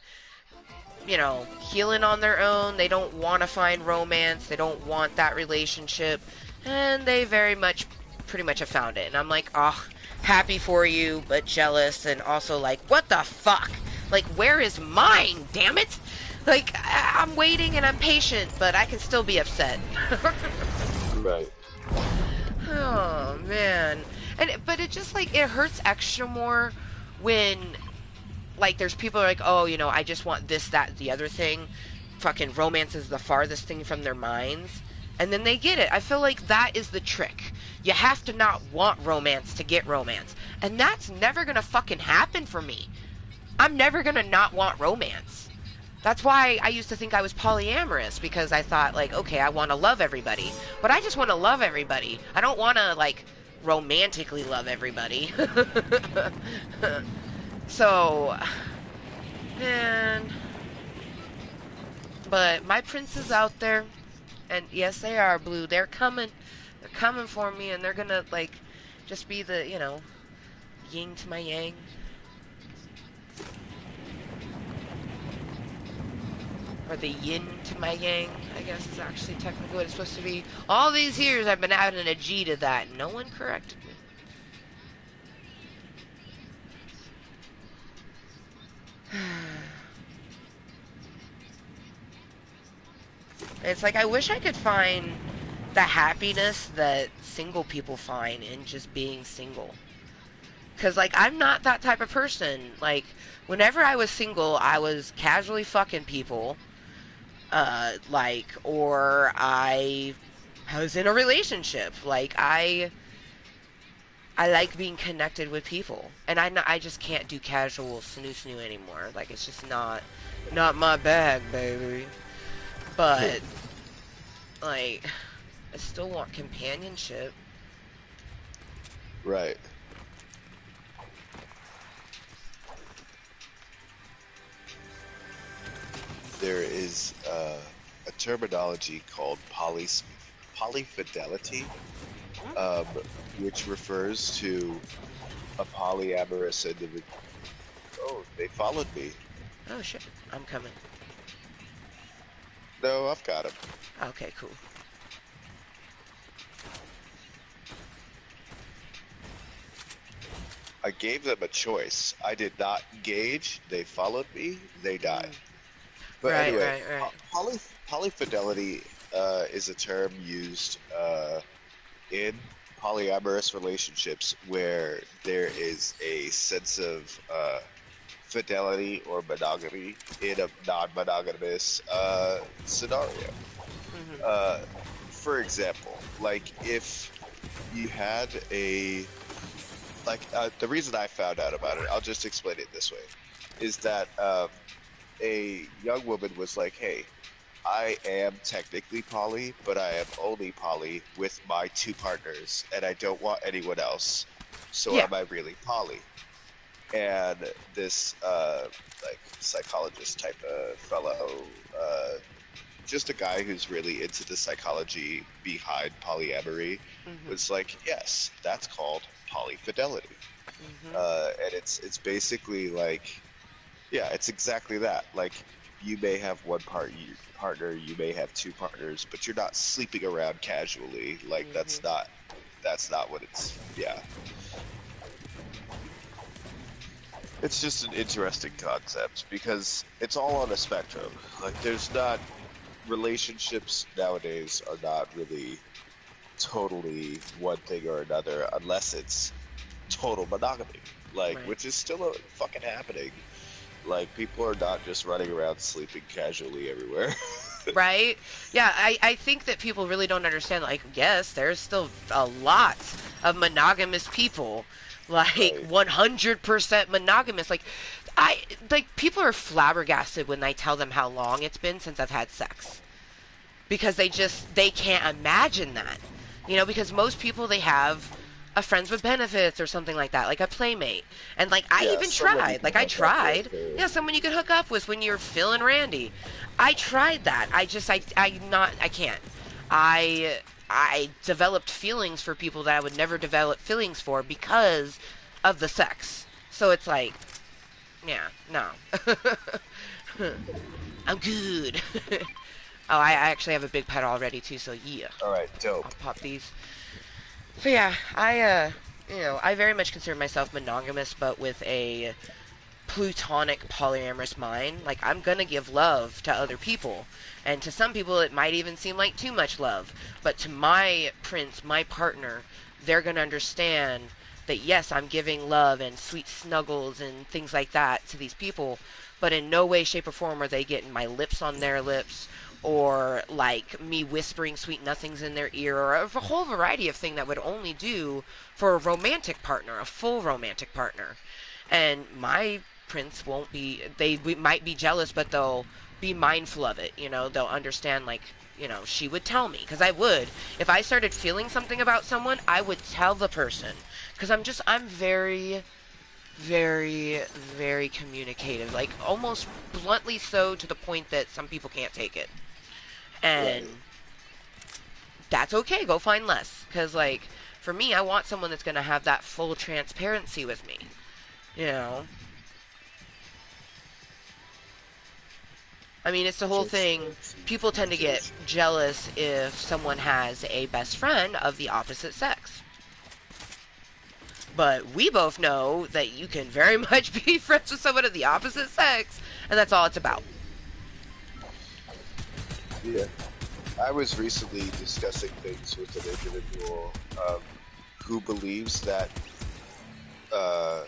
healing on their own. They don't want to find romance. They don't want that relationship. And they very much, pretty much have found it. And I'm like, oh, happy for you, but jealous. And also like, what the fuck? Like, where is mine? Damn it! Like, I'm waiting and I'm patient, but I can still be upset. Right. Oh man. But it just like it hurts extra more when like there's people like, oh, I just want this, that, the other thing. Fucking romance is the farthest thing from their minds. And then they get it. I feel like that is the trick. You have to not want romance to get romance. And that's never gonna fucking happen for me. I'm never gonna not want romance. That's why I used to think I was polyamorous, because I thought, like, okay, I want to love everybody. But I just want to love everybody. I don't want to, like, romantically love everybody. So, man. But my prince is out there. And yes, they are blue. They're coming. They're coming for me. And they're gonna, like, just be the, yin to my yang. Or the yin to my yang, I guess is actually technically what it's supposed to be. All these years I've been adding a G to that. No one corrected me. It's like I wish I could find the happiness that single people find in just being single. Cause like I'm not that type of person. Like whenever I was single, I was casually fucking people, like, or I was in a relationship. Like I like being connected with people, and I just can't do casual snoo snoo anymore. Like it's just not my bag, baby. But like I still want companionship. Right. There is a terminology called polyfidelity, Hmm? um, which refers to a polyamorous individual. Oh, they followed me. Oh shit, I'm coming. No, I've got him. Okay, cool. I gave them a choice. I did not engage. They followed me. They died. Mm. But Right, anyway, right, right. polyfidelity is a term used in polyamorous relationships where there is a sense of fidelity or monogamy in a non-monogamous scenario. Hmm. Uh, for example, like if you had a the reason I found out about it, I'll just explain it this way, is that a young woman was like, "Hey, I am technically poly, but I am only poly with my two partners, and I don't want anyone else. So Yeah. am I really poly?" And this like psychologist type of fellow, just a guy who's really into the psychology behind polyamory, Hmm. was like, "Yes, that's called polyfidelity." Hmm. And it's basically like, yeah, it's exactly that. Like you may have partner, you may have two partners, but you're not sleeping around casually. Like Hmm. that's not what it's. Yeah, it's just an interesting concept because it's all on a spectrum. Like there's not relationships nowadays are not really totally one thing or another unless it's total monogamy. Like Right. which is still fucking happening. Like people are not just running around sleeping casually everywhere. Right? Yeah, I think that people really don't understand. Like, yes, there's still a lot of monogamous people. Like, Right. 100% monogamous. I, people are flabbergasted when I tell them how long it's been since I've had sex. Because they can't imagine that. Because most people, they have a friends with benefits or something like that, like a playmate. And, like, I Yeah, even someone you tried. can Like, I hook up with. tried. Yeah, someone you could hook up with when you're feeling randy. I tried that. I can't. I developed feelings for people that I would never develop feelings for because of the sex. So it's like, yeah, no. I'm good. Oh, I actually have a big pet already too, so yeah. All right, I'll dope. pop these. So yeah, I very much consider myself monogamous, but with a plutonic polyamorous mind. Like I'm gonna give love to other people, and to some people it might even seem like too much love. But to my prince, my partner, they're gonna understand that yes, I'm giving love and sweet snuggles and things like that to these people, but in no way, shape, or form are they getting my lips on their lips or like me whispering sweet nothings in their ear or a whole variety of things that would only do for a romantic partner, a full romantic partner. And my prince won't be, might be jealous, but they'll be mindful of it. They'll understand, like, she would tell me. Because I would. If I started feeling something about someone, I would tell the person. Because I'm very, very, very communicative. Like, almost bluntly so to the point that some people can't take it. Right. And that's okay. Go find less. Because, like, for me, I want someone that's going to have that full transparency with me. You know? I mean, it's the whole thing. Transparency, People tend to get communication. jealous if someone has a best friend of the opposite sex. But we both know that you can very much be friends with someone of the opposite sex, and that's all it's about. Yeah. I was recently discussing things with an individual who believes that uh,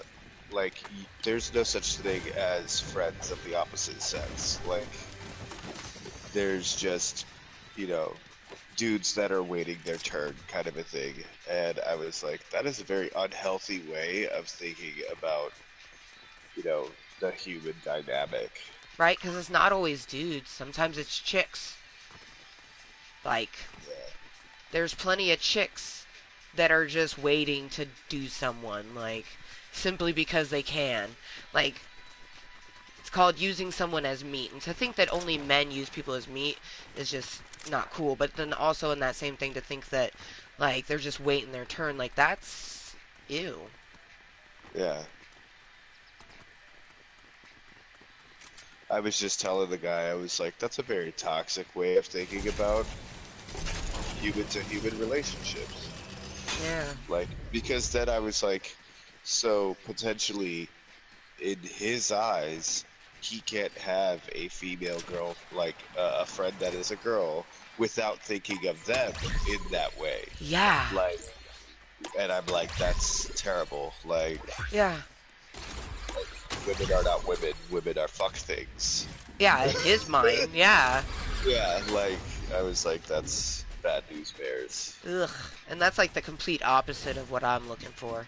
there's no such thing as friends of the opposite sex. Like there's just you know dudes that are waiting their turn kind of a thing. And I was like, that is a very unhealthy way of thinking about you know the human dynamic. right? Because it's not always dudes. Sometimes it's chicks. Like, Yeah. there's plenty of chicks that are just waiting to do someone, like, simply because they can. Like, it's called using someone as meat. And to think that only men use people as meat is just not cool. But then also in that same thing to think that, like, they're just waiting their turn, like, that's ew. Yeah. I was just telling the guy, I was like, that's a very toxic way of thinking about human to human relationships. Yeah. Like, because then I was like, so potentially in his eyes, he can't have a female girl, like a friend that is a girl, without thinking of them in that way. Yeah. Like, and I'm like, that's terrible. Yeah. Women are not women, women are fuck things. Yeah, in his mind, yeah. Yeah, like, I was like, that's bad news bears. Ugh. And that's like the complete opposite of what I'm looking for.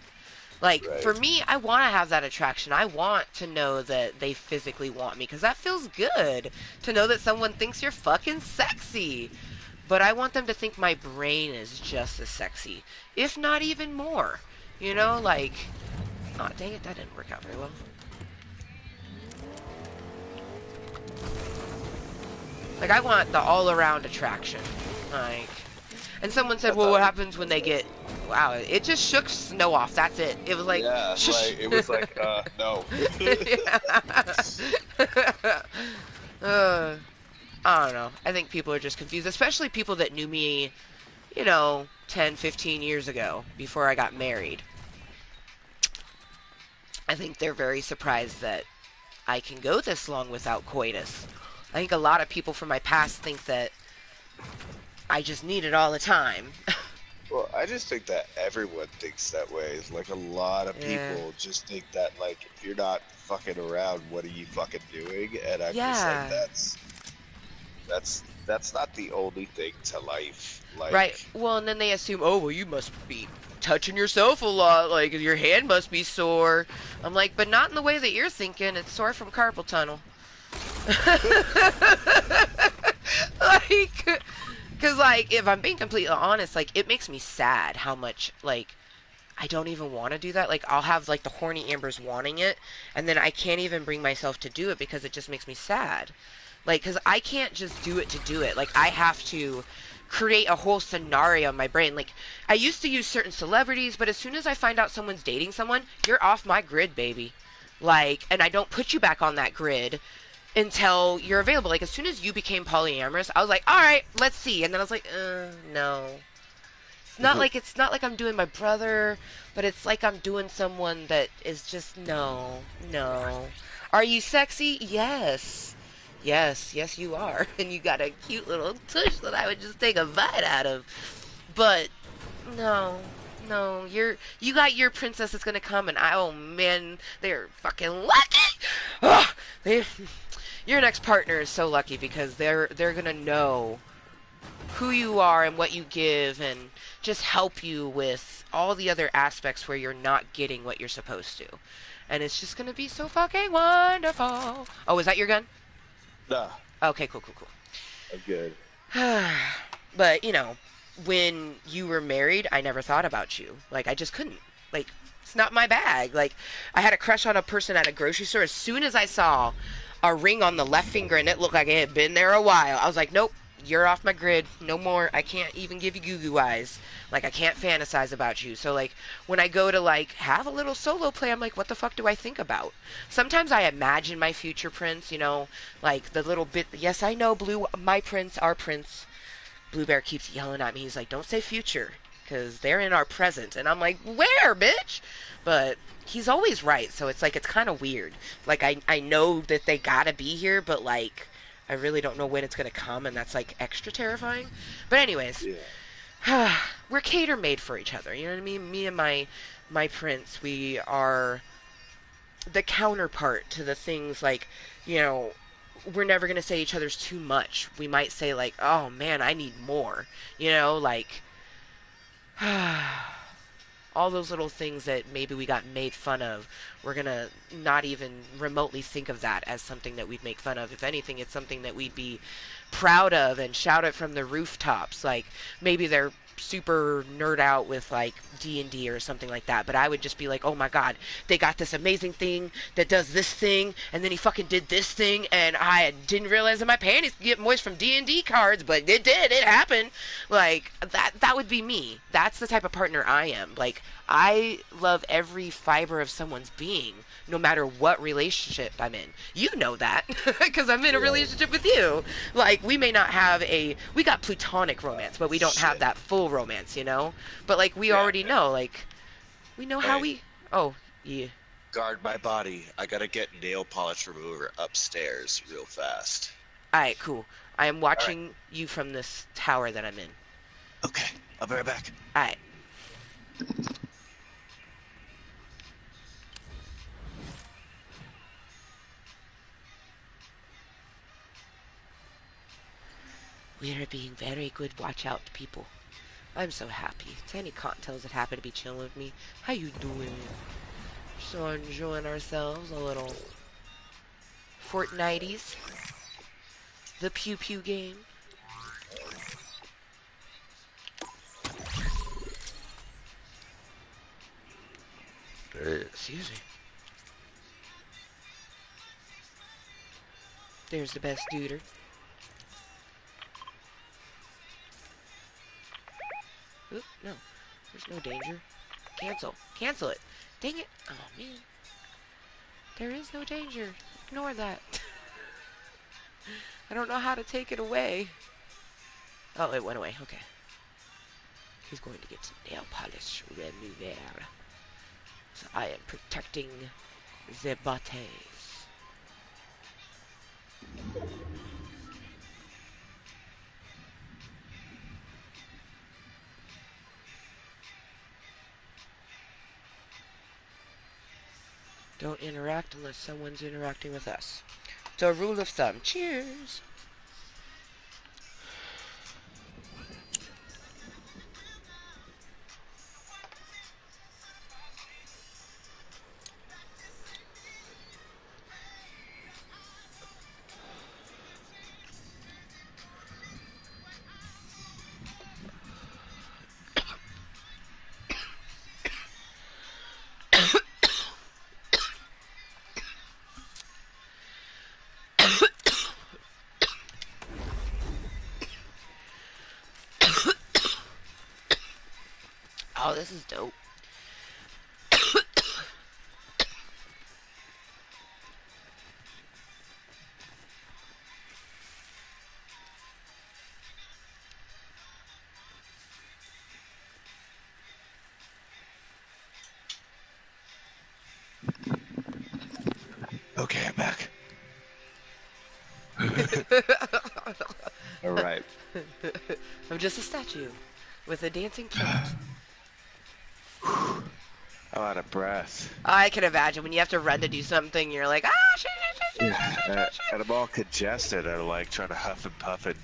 Like, for Right. me, I want to have that attraction. I want to know that they physically want me because that feels good to know that someone thinks you're fucking sexy. But I want them to think my brain is just as sexy, if not even more. You know, like, oh, dang it, that didn't work out very well. Like, I want the all around attraction. Like, and someone said, I well, what thought, happens when they get. Wow, it just shook snow off. That's it. It was like, yeah, shush. like, it was like, no. uh, I don't know. I think people are just confused, especially people that knew me, 10, 15 years ago before I got married. I think they're very surprised that I can go this long without coitus. I think a lot of people from my past think that I just need it all the time. Well, I just think that everyone thinks that way. Like, a lot of Yeah. people just think that, like, if you're not fucking around, what are you fucking doing? And I'm just like, Yeah. that's not the only thing to life. Right. Like, Well, and then they assume, oh, well, you must be touching yourself a lot. Like, your hand must be sore. I'm like, but not in the way that you're thinking. It's sore from carpal tunnel. Like, because, like, if I'm being completely honest, like, it makes me sad how much, like, I don't even want to do that. Like, I'll have, like, the horny ambers wanting it, and then I can't even bring myself to do it because it just makes me sad. Like, because I can't just do it to do it. Like, I have to create a whole scenario in my brain. Like, I used to use certain celebrities, but as soon as I find out someone's dating someone, you're off my grid, baby. Like, and I don't put you back on that grid until you're available. Like, as soon as you became polyamorous, I was like, all right, let's see. And then I was like, no. It's not like I'm doing my brother, but it's like I'm doing someone that is just no, no. Are you sexy? Yes. Yes, you are. And you got a cute little tush that I would just take a bite out of. But no, no, you got your princess that's gonna come, and oh man, they're fucking lucky. Oh, they, your next partner is so lucky because they're gonna know who you are and what you give, and just help you with all the other aspects where you're not getting what you're supposed to. And it's just gonna be so fucking wonderful. Oh, is that your gun? nah, Okay, cool. I'm good. But, when you were married, I never thought about you. Like, I just couldn't. Like, it's not my bag. Like, I had a crush on a person at a grocery store. As soon as I saw a ring on the left finger and it looked like it had been there a while, I was like, nope, you're off my grid. No more. I can't even give you goo goo eyes. Like, I can't fantasize about you. So, like, when I go to, like, have a little solo play, I'm like, what the fuck do I think about? Sometimes I imagine my future prince, like the little bit. Yes, I know, Blue, my prince, our prince. Blue Bear keeps yelling at me. He's like, don't say future, because they're in our present. And I'm like, where, bitch? But he's always right, so it's like, it's kind of weird. Like, I know that they gotta be here, but, like, I really don't know when it's gonna come, and that's like extra terrifying. But anyways, Yeah. we're cater made for each other. You know what I mean? Me and my prince, we are the counterpart to the things like, you know, we're never going to say each other's too much. We might say like, "Oh man, I need more." You know, like all those little things that maybe we got made fun of. We're going to not even remotely think of that as something that we'd make fun of. If anything, it's something that we'd be proud of and shout it from the rooftops. Like maybe they're super nerd out with like D&D or something like that, but I would just be like, "Oh my god, they got this amazing thing that does this thing, and then he fucking did this thing, and I didn't realize that my panties get moist from D&D cards, but it did, it happened." Like that would be me. That's the type of partner I am. Like I love every fiber of someone's being, no matter what relationship I'm in. You know that because I'm in a Yeah. relationship with you. Like we got platonic romance, but we don't have Shit. that full romance, you know? But like we Yeah. already know, like we know how Hey, we Oh, yeah. guard my body. I gotta get nail polish remover upstairs real fast. All right, cool. I am All right. watching you from this tower that I'm in. Okay. I'll be right back. All right. We are being very good watch out people. I'm so happy. To any Kottontales that happen to be chilling with me, how you doing? So enjoying ourselves a little Fortnites, the pew pew game. Excuse me. There's the best duder. Oop, no. There's no danger. Cancel. Cancel it. Dang it. Oh, man. There is no danger. Ignore that. I don't know how to take it away. Oh, it went away. Okay. He's going to get some nail polish remover. So I am protecting the bottes. Don't interact unless someone's interacting with us. It's a rule of thumb. Cheers! Oh, this is dope. Okay, I'm back. All right. I'm just a statue with a dancing plant. I'm out of breath. I can imagine when you have to run to do something, you're like, ah, shit, shit, shit, shit, shit, Yeah, shit, shit, and shit. I'm all congested. I'm like trying to huff and puff and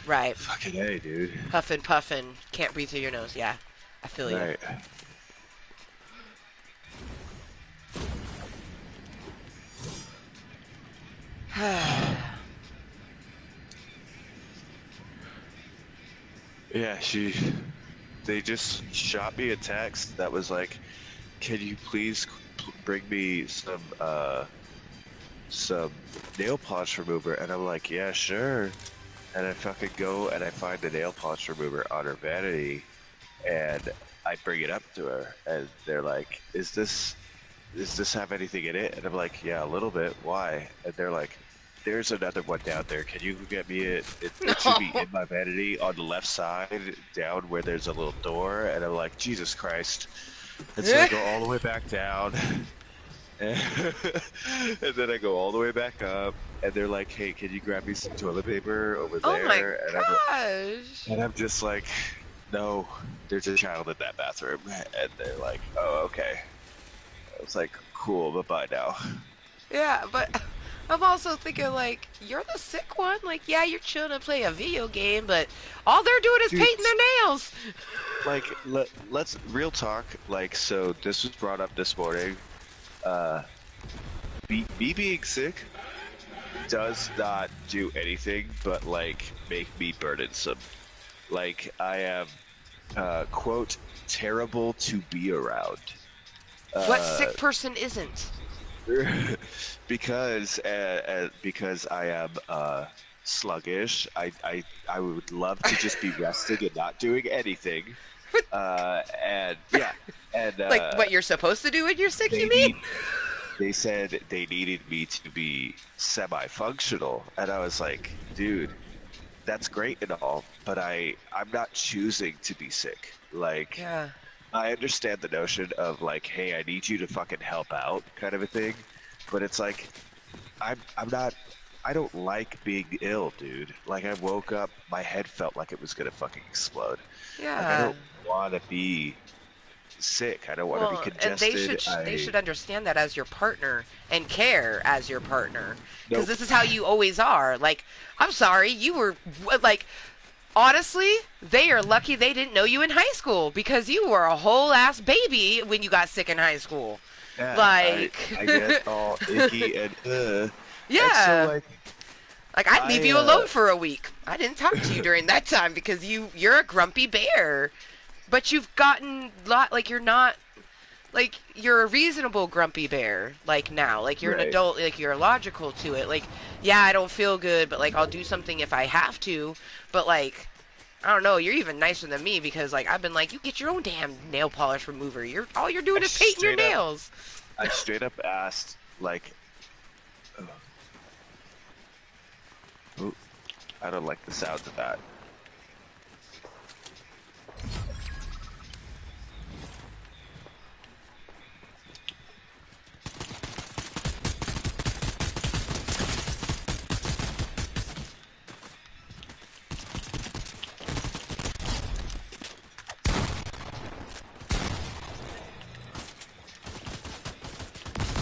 Right. fucking hey, dude. Huffing, puffing, can't breathe through your nose. Yeah, I feel you. Right. Yeah, they just shot me a text that was like, "Can you please bring me some nail polish remover?" And I'm like, "Yeah, sure." And I fucking go and I find the nail polish remover on her vanity, and I bring it up to her, and they're like, does this have anything in it?" And I'm like, "Yeah, a little bit. Why?" And they're like, "There's another one down there. Can you get me it? It should be in my vanity on the left side, down where there's a little door." And I'm like, "Jesus Christ!" And so I go all the way back down, And, and then I go all the way back up, and they're like, "Hey, can you grab me some toilet paper over Oh my there?" gosh. And I'm just like, "No, there's a child in that bathroom." And they're like, "Oh, okay." I was like, "Cool, bye bye now." Yeah, but I'm also thinking like you're the sick one. Like, yeah, you're chilling and play a video game, but all they're doing is Dude, painting their nails. like, let's real talk. Like, so this was brought up this morning. Uh, me being sick does not do anything but like make me burdensome. Like, I am quote terrible to be around. What Uh, sick person isn't? because I am sluggish. I would love to just be resting and not doing anything. And yeah, and Like what you're supposed to do when you're sick, you they mean? need they said they needed me to be semi-functional, and I was like, dude, that's great and all, but I'm not choosing to be sick. Like, Yeah. I understand the notion of like, hey, I need you to fucking help out, kind of a thing, but it's like, I'm not. I don't like being ill, dude. Like, I woke up, my head felt like it was gonna fucking explode. Like, I Yeah. don't want to be sick. I don't want to be Well, and congested. they I should understand that as your partner and care as your partner, because Nope. this is how you always are. Like, I'm sorry, you were like, honestly, they are lucky they didn't know you in high school because you were a whole ass baby when you got sick in high school. Yeah, Like, I get all icky and so yeah. like Like I'd leave I you alone for a week. I didn't talk to you during that time because you're a grumpy bear. But you've gotten lot like you're not like you're a reasonable grumpy bear like now. Like you're an right. adult, like you're logical to it. Like yeah, I don't feel good, but like I'll do something if I have to. But like I don't know, you're even nicer than me because like I've been like you get your own damn nail polish remover. You're all you're I doing is painting your straight up nails. I straight up asked like oh, oh, I don't like the sounds of that.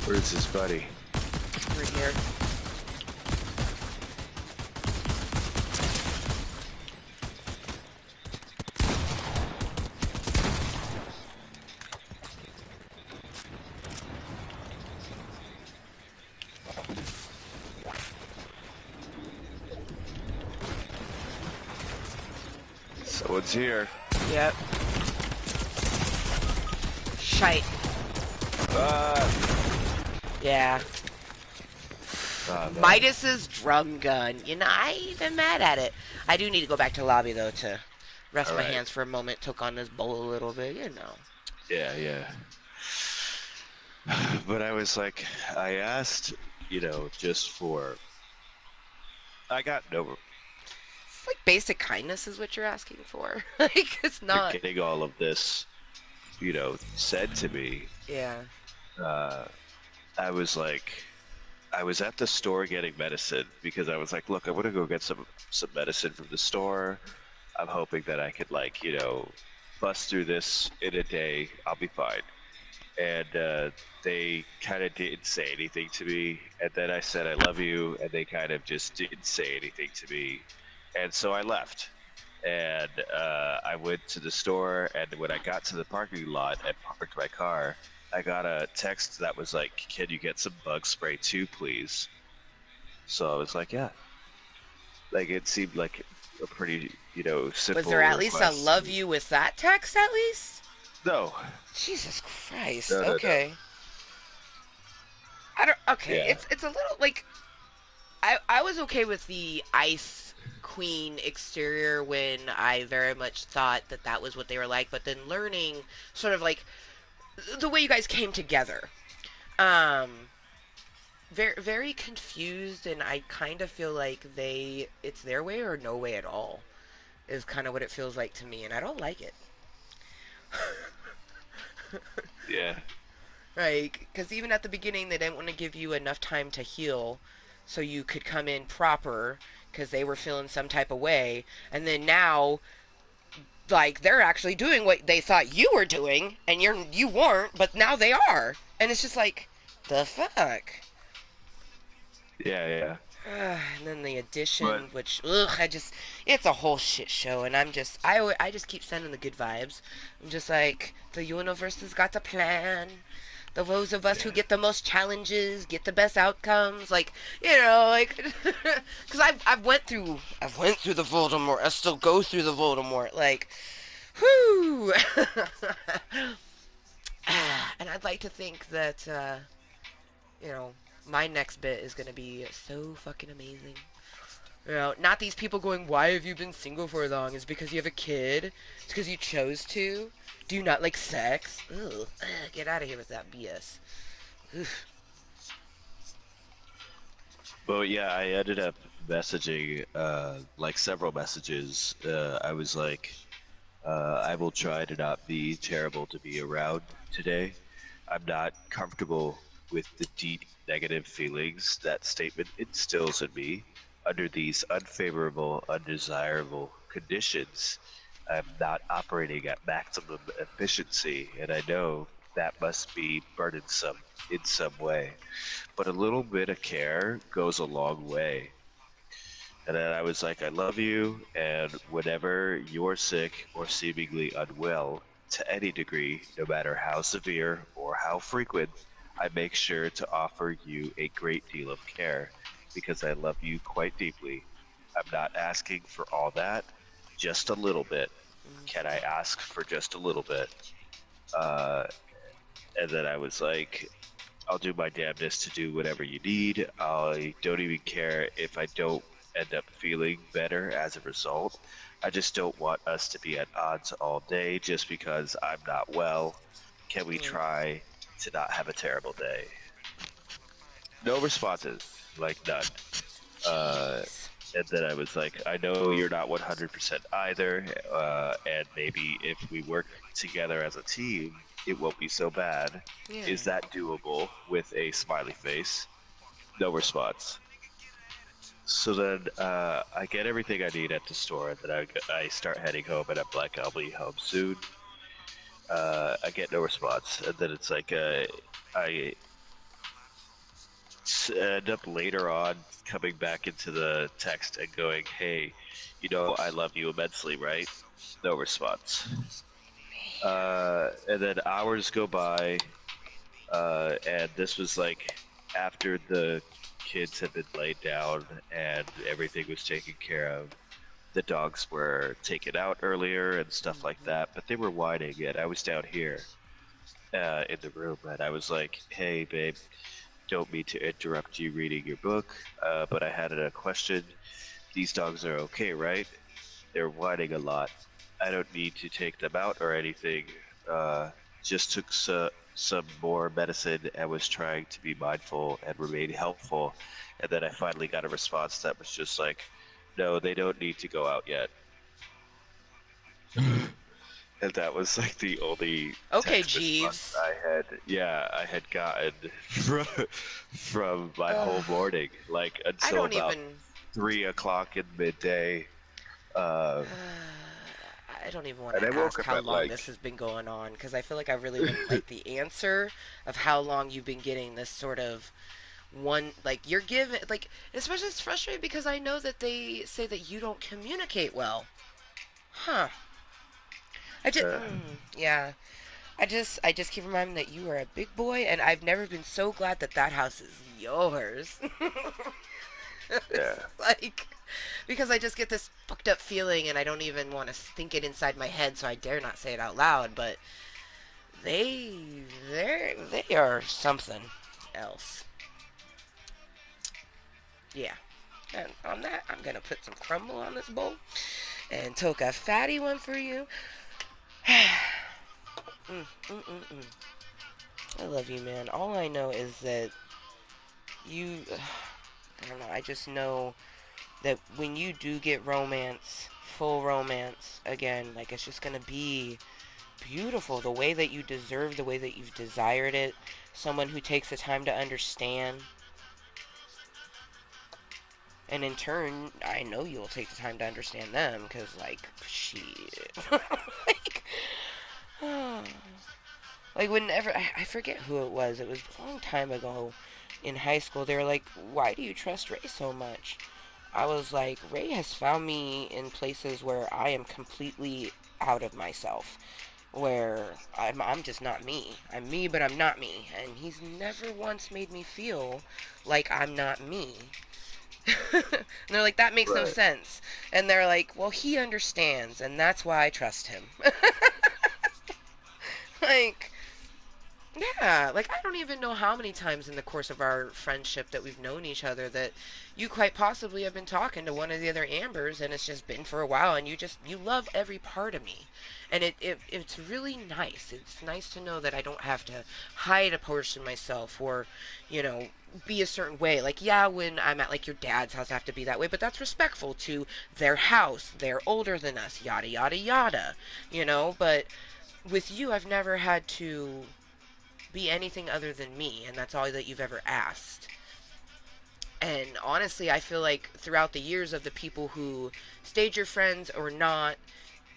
Where's his buddy? Right here. Someone's here. Yep. Shite. Ah, Yeah. oh man. Midas's drum gun. You know, I ain't even mad at it. I do need to go back to the lobby though to rest All my right. hands for a moment, took on this bowl a little bit, you know. Yeah, yeah. But I was like, I asked, just for. I got no. It's like basic kindness is what you're asking for. Like it's For not. getting all of this, said to me. Yeah. Uh, I was like, I was at the store getting medicine because I was like, look, I want to go get some medicine from the store. I'm hoping that I could like, bust through this in a day. I'll be fine. And they kind of didn't say anything to me. And then I said, I love you. And they kind of just didn't say anything to me. And so I left. And I went to the store. And when I got to the parking lot and parked my car, I got a text that was like, can you get some bug spray too, please? So I was like, yeah. Like, it seemed like a pretty, Was there simple at least a request. love you with that text at least? No, Jesus Christ. no. Okay. I don't okay, Yeah. it's a little like I was okay with the Ice Queen exterior when I very much thought that that was what they were like, but then learning sort of like the way you guys came together. Um, very confused, and I kind of feel like it's their way or no way at all is kind of what it feels like to me, and I don't like it. Yeah. Right? Because even at the beginning, they didn't want to give you enough time to heal so you could come in proper because they were feeling some type of way. And then now, like, they're actually doing what they thought you were doing, and you weren't, but now they are. And it's just like, the fuck? Yeah, yeah. And then the But addition, which, ugh, it's a whole shit show, and I just keep sending the good vibes. I'm just like, the universe has got a plan. Those of us who yeah, get the most challenges get the best outcomes. Like, like, because I've went through the Voldemort. I still go through the Voldemort. Like, whoo. And I'd like to think that, you know, my next bit is gonna be so fucking amazing. Not these people going, why have you been single for long? It's because you have a kid? It's because you chose to? Do you not like sex? Ugh, get out of here with that BS. but yeah, I ended up messaging like several messages. I was like, I will try to not be terrible to be around today. I'm not comfortable with the deep negative feelings that statement instills in me. Under these unfavorable, undesirable conditions, I'm not operating at maximum efficiency, and I know that must be burdensome in some way. But a little bit of care goes a long way. And then I was like, I love you, and whenever you're sick or seemingly unwell, to any degree, no matter how severe or how frequent, I make sure to offer you a great deal of care because I love you quite deeply. I'm not asking for all that, just a little bit. Can I ask for just a little bit? Uh, and then I was like, I'll do my damnedest to do whatever you need. I don't even care if I don't end up feeling better as a result. I just don't want us to be at odds all day just because I'm not well. Can we Mm, try to not have a terrible day? No responses, like none. Uh, jeez. and then I was like, I know you're not 100% either, and maybe if we work together as a team, it won't be so bad. Yeah. Is that doable with a smiley face? No response. So then I get everything I need at the store, and then I start heading home, and I'm like, I'll be home soon. I get no response, and then it's like I end up later on coming back into the text and going, hey, I love you immensely, right? No response. And then hours go by, and this was like after the kids had been laid down and everything was taken care of. The dogs were taken out earlier and stuff like Mm-hmm. that, but they were whining, and I was down here in the room, and I was like, hey, babe, don't mean to interrupt you reading your book, but I had a question. These dogs are okay, right? They're whining a lot. I don't need to take them out or anything. Uh, just took some more medicine and was trying to be mindful and remain helpful. And then I finally got a response that was just like, no, they don't need to go out yet. And that was like the only Okay, text response Jeeves. I had gotten from my Ugh, whole morning, like I until don't about even. 3 o'clock in midday. Uh, I don't even want and I to woke ask up how at long like, this has been going on because I feel like I really wouldn't like the answer of how long you've been getting this sort of one. Like, you're given. Like, especially it's frustrating because I know that they say that you don't communicate well. Huh. uh, Yeah. I just keep reminding that you are a big boy, and I've never been so glad that that house is yours. It's yeah. like, because I just get this fucked up feeling, and I don't even want to think it inside my head, so I dare not say it out loud. But they are something else. Yeah. And on that, I'm gonna put some crumble on this bowl and took a fatty one for you. mm, mm, mm, mm. I love you, man. All I know is that you. I don't know. I just know that when you do get romance, full romance again, like it's just gonna be beautiful. The way that you deserve, the way that you've desired it. Someone who takes the time to understand. And in turn, I know you'll take the time to understand them, because, like, shit. like, like, whenever, I forget who it was a long time ago in high school, they were like, why do you trust Ray so much? I was like, Ray has found me in places where I am completely out of myself, where I'm just not me. I'm me, but I'm not me. And he's never once made me feel like I'm not me. And they're like, that makes no Right. sense. And they're like, well, he understands, and that's why I trust him. like, yeah, like I don't even know how many times in the course of our friendship that we've known each other that you quite possibly have been talking to one of the other Ambers and it's just been for a while and you love every part of me. And it's really nice. It's nice to know that I don't have to hide a portion of myself or, you know, be a certain way. Like, yeah, when I'm at like your dad's house I have to be that way, but that's respectful to their house. They're older than us, yada yada yada. You know, but with you I've never had to be anything other than me, and that's all that you've ever asked. And honestly, I feel like throughout the years of the people who stayed your friends or not,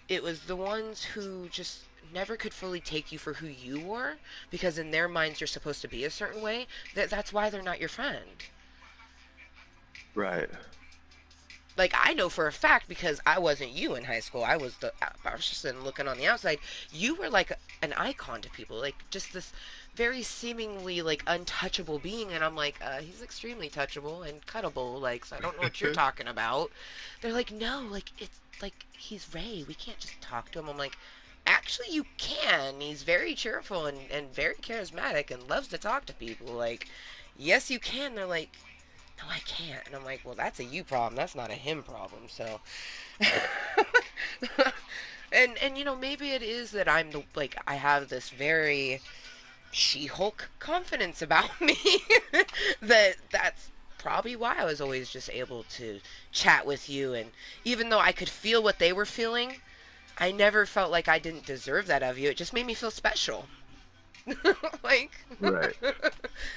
it was the ones who just never could fully take you for who you were because in their minds you're supposed to be a certain way. That's why they're not your friend. Right. Like I know for a fact because I wasn't you in high school. I was just looking on the outside. You were like an icon to people, like just this very seemingly like untouchable being, and I'm like, he's extremely touchable and cuttable. Like, so I don't know what you're talking about. They're like, no, like it's like he's Ray. We can't just talk to him. I'm like, actually, you can. He's very cheerful and very charismatic and loves to talk to people. Like, yes, you can. They're like, no, I can't. And I'm like, well, that's a you problem. That's not a him problem. So, and you know, maybe it is that I'm the like I have this very She-Hulk confidence about me. That's probably why I was always just able to chat with you. And even though I could feel what they were feeling, I never felt like I didn't deserve that of you. It just made me feel special. like Right.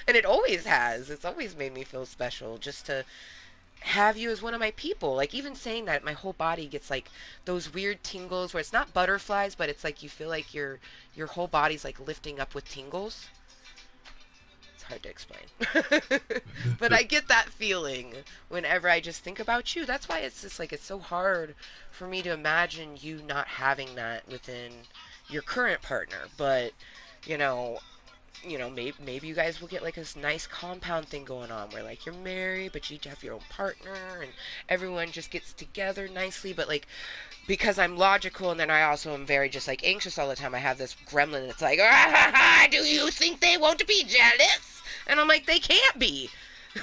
and it always has. It's always made me feel special just to have you as one of my people. Like even saying that, my whole body gets like those weird tingles where it's not butterflies, but it's like you feel like your whole body's like lifting up with tingles. It's hard to explain. but I get that feeling whenever I just think about you. That's why it's just like it's so hard for me to imagine you not having that within your current partner. But you know, maybe you guys will get like this nice compound thing going on where like you're married, but you have your own partner, and everyone just gets together nicely. But like because I'm logical, and then I also am very just like anxious all the time. I have this gremlin that's like, do you think they won't be jealous? And I'm like, they can't be.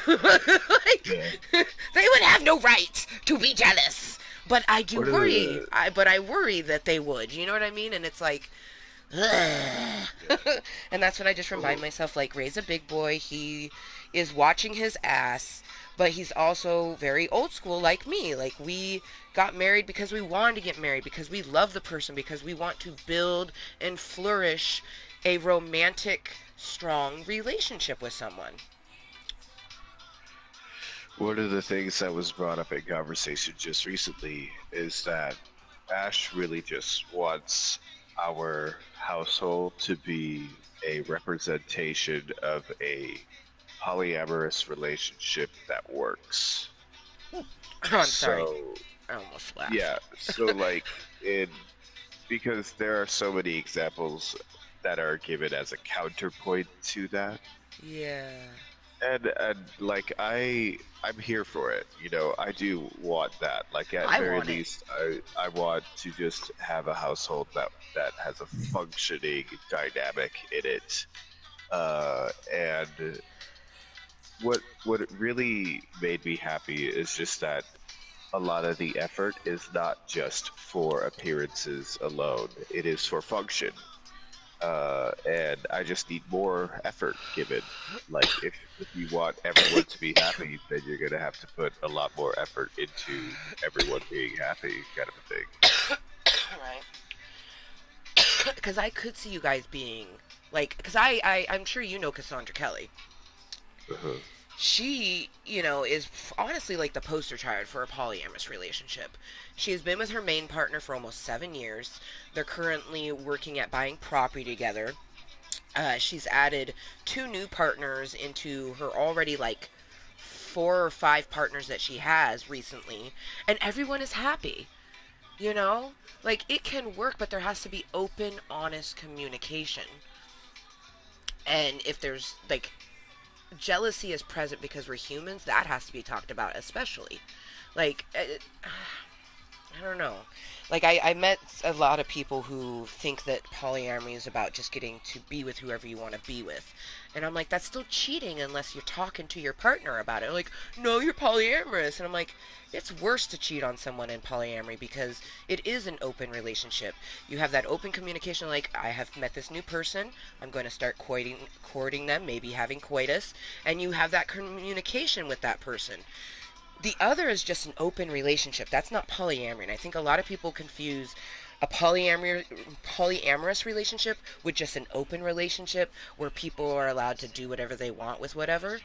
like Yeah. they would have no right to be jealous. But I do What are worry. the I worry that they would. You know what I mean? And it's like, yeah. and that's when I just remind Oh, myself, like, Ray's a big boy. He is watching his ass, but he's also very old school, like me. Like, we got married because we wanted to get married, because we love the person, because we want to build and flourish a romantic, strong relationship with someone. one of the things that was brought up in conversation just recently is that Ash really just wants our household to be a representation of a polyamorous relationship that works. I'm sorry. So, I almost laughed. yeah, so like in because there are so many examples that are given as a counterpoint to that. Yeah. And like I'm here for it. You know, I do want that. Like at I very want it. least I want to just have a household that has a functioning dynamic in it. And what it really made me happy is just that a lot of the effort is not just for appearances alone. It is for function. And I just need more effort given. Like if you want everyone to be happy, then you're gonna have to put a lot more effort into everyone being happy, kind of a thing. right. because I could see you guys being like, because I'm sure you know Cassandra Kelly. Uh-huh. She, is honestly like the poster child for a polyamorous relationship. She has been with her main partner for almost 7 years. They're currently working at buying property together. She's added two new partners into her already like 4 or 5 partners that she has recently, and everyone is happy. You know? Like, it can work, but there has to be open, honest communication. And if there's, like, jealousy is present because we're humans, that has to be talked about, especially. Like, I don't know. Like, I met a lot of people who think that polyamory is about just getting to be with whoever you want to be with. And I'm like, that's still cheating unless you're talking to your partner about it. Like, no, you're polyamorous. And I'm like, it's worse to cheat on someone in polyamory because it is an open relationship. You have that open communication, like, I have met this new person. I'm going to start courting them, maybe having coitus. And you have that communication with that person. The other is just an open relationship. That's not polyamory. And I think a lot of people confuse a polyamorous relationship with just an open relationship where people are allowed to do whatever they want with whatever.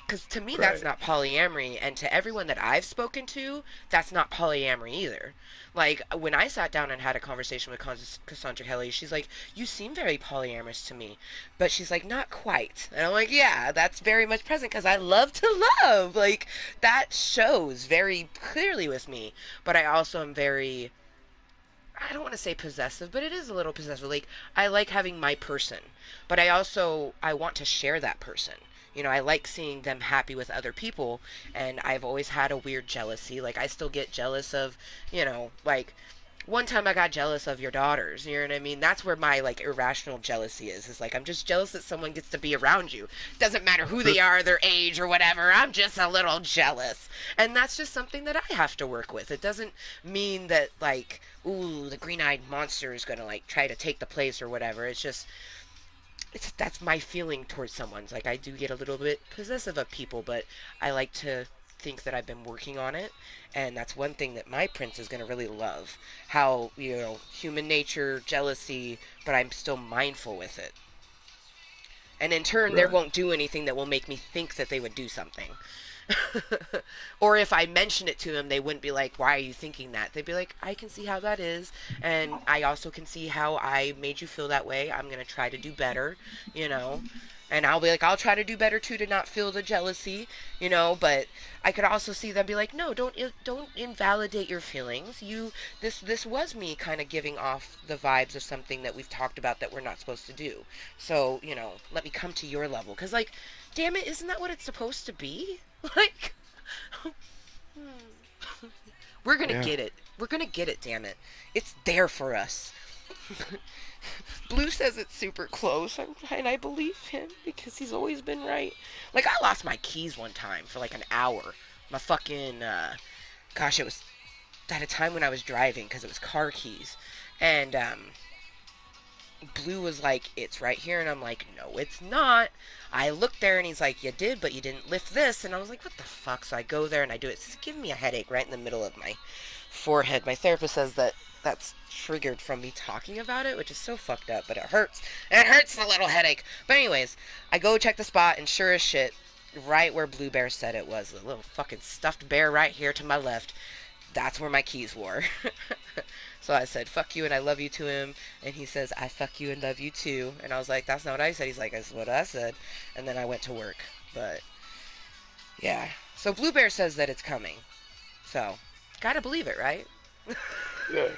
Because to me, that's Right. not polyamory. And to everyone that I've spoken to, that's not polyamory either. Like, when I sat down and had a conversation with Cassandra Kelly, she's like, you seem very polyamorous to me. But she's like, not quite. And I'm like, yeah, that's very much present because I love to love. Like, that shows very clearly with me. But I also am very, I don't want to say possessive, but it is a little possessive. Like, I like having my person, but I want to share that person. I like seeing them happy with other people, and I've always had a weird jealousy. Like, I still get jealous of, like, one time I got jealous of your daughters. You know what I mean? That's where my like irrational jealousy is. It's like I'm just jealous that someone gets to be around you. Doesn't matter who they are, their age or whatever. I'm just a little jealous. And that's just something that I have to work with. It doesn't mean that like, ooh, the green-eyed monster is going to like try to take the place or whatever. It's just that's my feeling towards someone's like I do get a little bit possessive of people, but I like to think that I've been working on it, and that's one thing that my prince is going to really love. How, human nature, jealousy, but I'm still mindful with it. And in turn, they Right. won't do anything that will make me think that they would do something. Or if I mention it to them, they wouldn't be like, why are you thinking that? They'd be like, I can see how that is. And I also can see how I made you feel that way. I'm going to try to do better, you know. And I'll be like, I'll try to do better too to not feel the jealousy, But I could also see them be like, no, don't invalidate your feelings. This was me kind of giving off the vibes of something that we've talked about that we're not supposed to do. So let me come to your level, because like, damn it, isn't that what it's supposed to be? Like, we're gonna Yeah. get it. We're gonna get it, damn it. It's there for us. Blue says it's super close, and I believe him because he's always been right. Like, I lost my keys one time for like an hour. My fucking, gosh, it was at a time when I was driving because it was car keys. And, Blue was like, it's right here. And I'm like, no, it's not. I looked there and he's like, you did, but you didn't lift this. And I was like, what the fuck? So I go there and I do it. It's giving me a headache right in the middle of my forehead. My therapist says that that's triggered from me talking about it, which is so fucked up, but it hurts. It hurts the little headache. But anyways, I go check the spot, and sure as shit, right where Blue Bear said it was, a little fucking stuffed bear right here to my left, that's where my keys were. So I said, fuck you and I love you to him. And he says, I fuck you and love you too. And I was like, that's not what I said. He's like, that's what I said. And then I went to work. But yeah. So Blue Bear says that it's coming. So, gotta believe it, right? Yeah.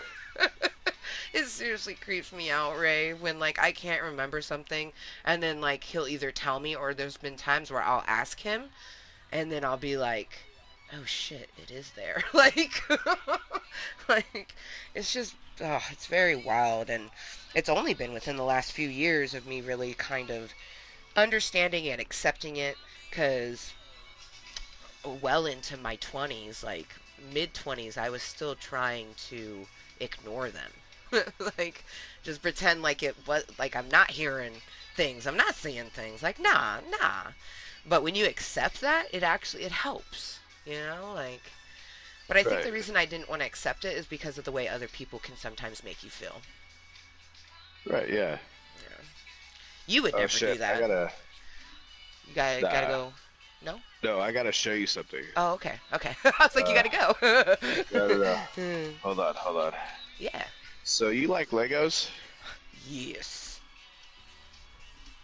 It seriously creeps me out, Ray, when like I can't remember something and then like he'll either tell me, or there's been times where I'll ask him and then I'll be like, oh shit, it is there. Like, like, it's just, oh, it's very wild. And it's only been within the last few years of me really kind of understanding and accepting it, because well into my 20s, like mid 20s, I was still trying to ignore them. Like, just pretend like it was, like I'm not hearing things, I'm not seeing things. Like, nah, nah. But when you accept that, it helps, like. But I think the Right. reason I didn't want to accept it is because of the way other people can sometimes make you feel. Right, yeah. Yeah. You would Oh never do shit, I that. gotta. You gotta Nah, go. No? no, I gotta show you something. Oh, okay. Okay. I was like, you Uh, gotta go. no, no, no. Hmm. Hold on. Yeah. So you like Legos? Yes.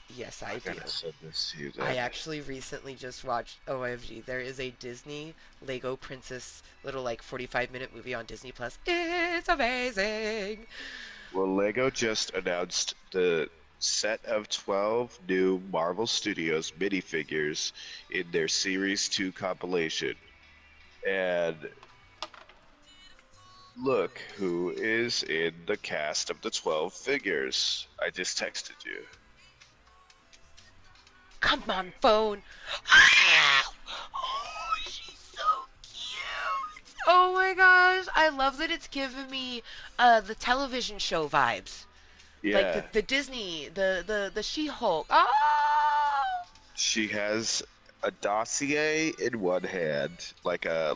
Yes, I I do. gotta send this to you I then. actually recently just watched OMG. There is a Disney Lego Princess little like 45-minute movie on Disney Plus. It's amazing. Well, Lego just announced the set of 12 new Marvel Studios minifigures in their Series 2 compilation. And look who is in the cast of the 12 figures. I just texted you. Come on, phone. Ah! Oh, she's so cute. Oh my gosh, I love that it's giving me the television show vibes. Like Yeah, the Disney, the She-Hulk. Oh! she has a dossier in one hand, like a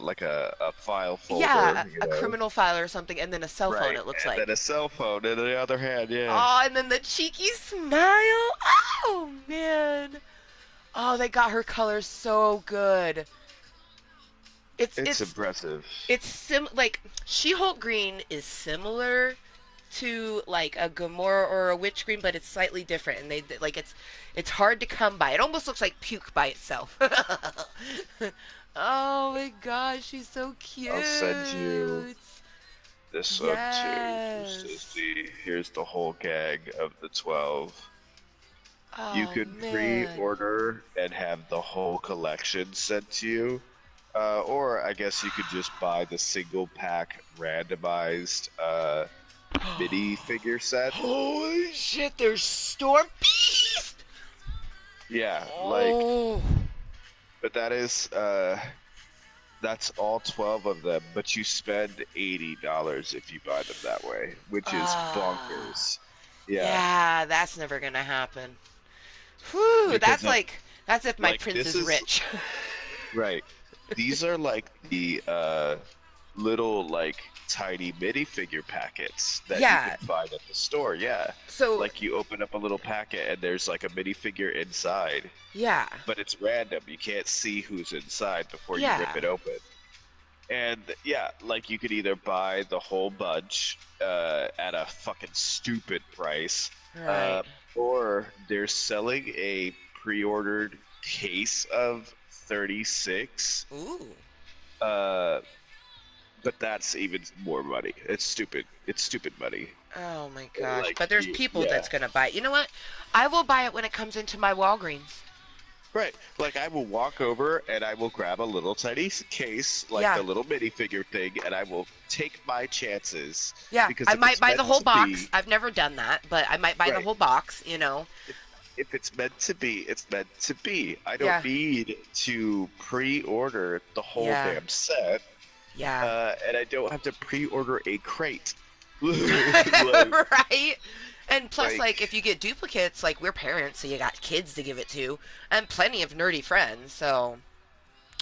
file Yeah, folder, a criminal file or something, and then a cell phone, right? it looks And then like. a cell phone in the other hand, yeah. Oh, and then the cheeky smile. Oh, man. Oh, they got her colors so good. It's It's it's impressive. it's like She-Hulk green is similar to like a Gamora or a Witch green, but it's slightly different, and they like it's hard to come by. It almost looks like puke by itself. Oh my gosh, she's so I'll send you cute. this one too, just to Yes. see. Here's the whole gang of the 12. You Oh could man. pre-order and have the whole collection sent to you. Or I guess you could just buy the single pack randomized mini figure set. Holy shit, there's Storm Beast! Yeah, like, Oh. but that's all 12 of them, but you spend $80 if you buy them that way, which is Ah. bonkers. Yeah, Yeah, that's never gonna happen. Whew, because that's if my like prince this is is rich. right. These are like the little like tiny minifigure packets that you can Yeah. find at the store. Yeah. So, Like you open up a little packet and there's like a minifigure inside, yeah. but it's random. You can't see who's inside before you rip Yeah. it open. And yeah, like you could either buy the whole bunch at a fucking stupid price, Right. uh, or they're selling a pre-ordered case of 36. Ooh. Uh, but that's even more money. It's stupid. It's stupid money. Oh my gosh. Like, But there's people yeah, that's gonna buy it. You know what? I will buy it when it comes into my Walgreens. right. Like I will walk over and I will grab a little tiny case, like Yeah. the little minifigure thing, and I will take my chances Yeah. because I if might it's buy the meant whole to box. be, I've never done that, but I might buy the right. whole box. if, if it's meant to be, it's meant to be. I don't Yeah. need to pre-order the whole Yeah. damn set, Yeah. and I don't have to pre-order a crate. like, Right? And plus, like, like, if you get duplicates, like, we're parents, so you got kids to give it to, and plenty of nerdy friends, so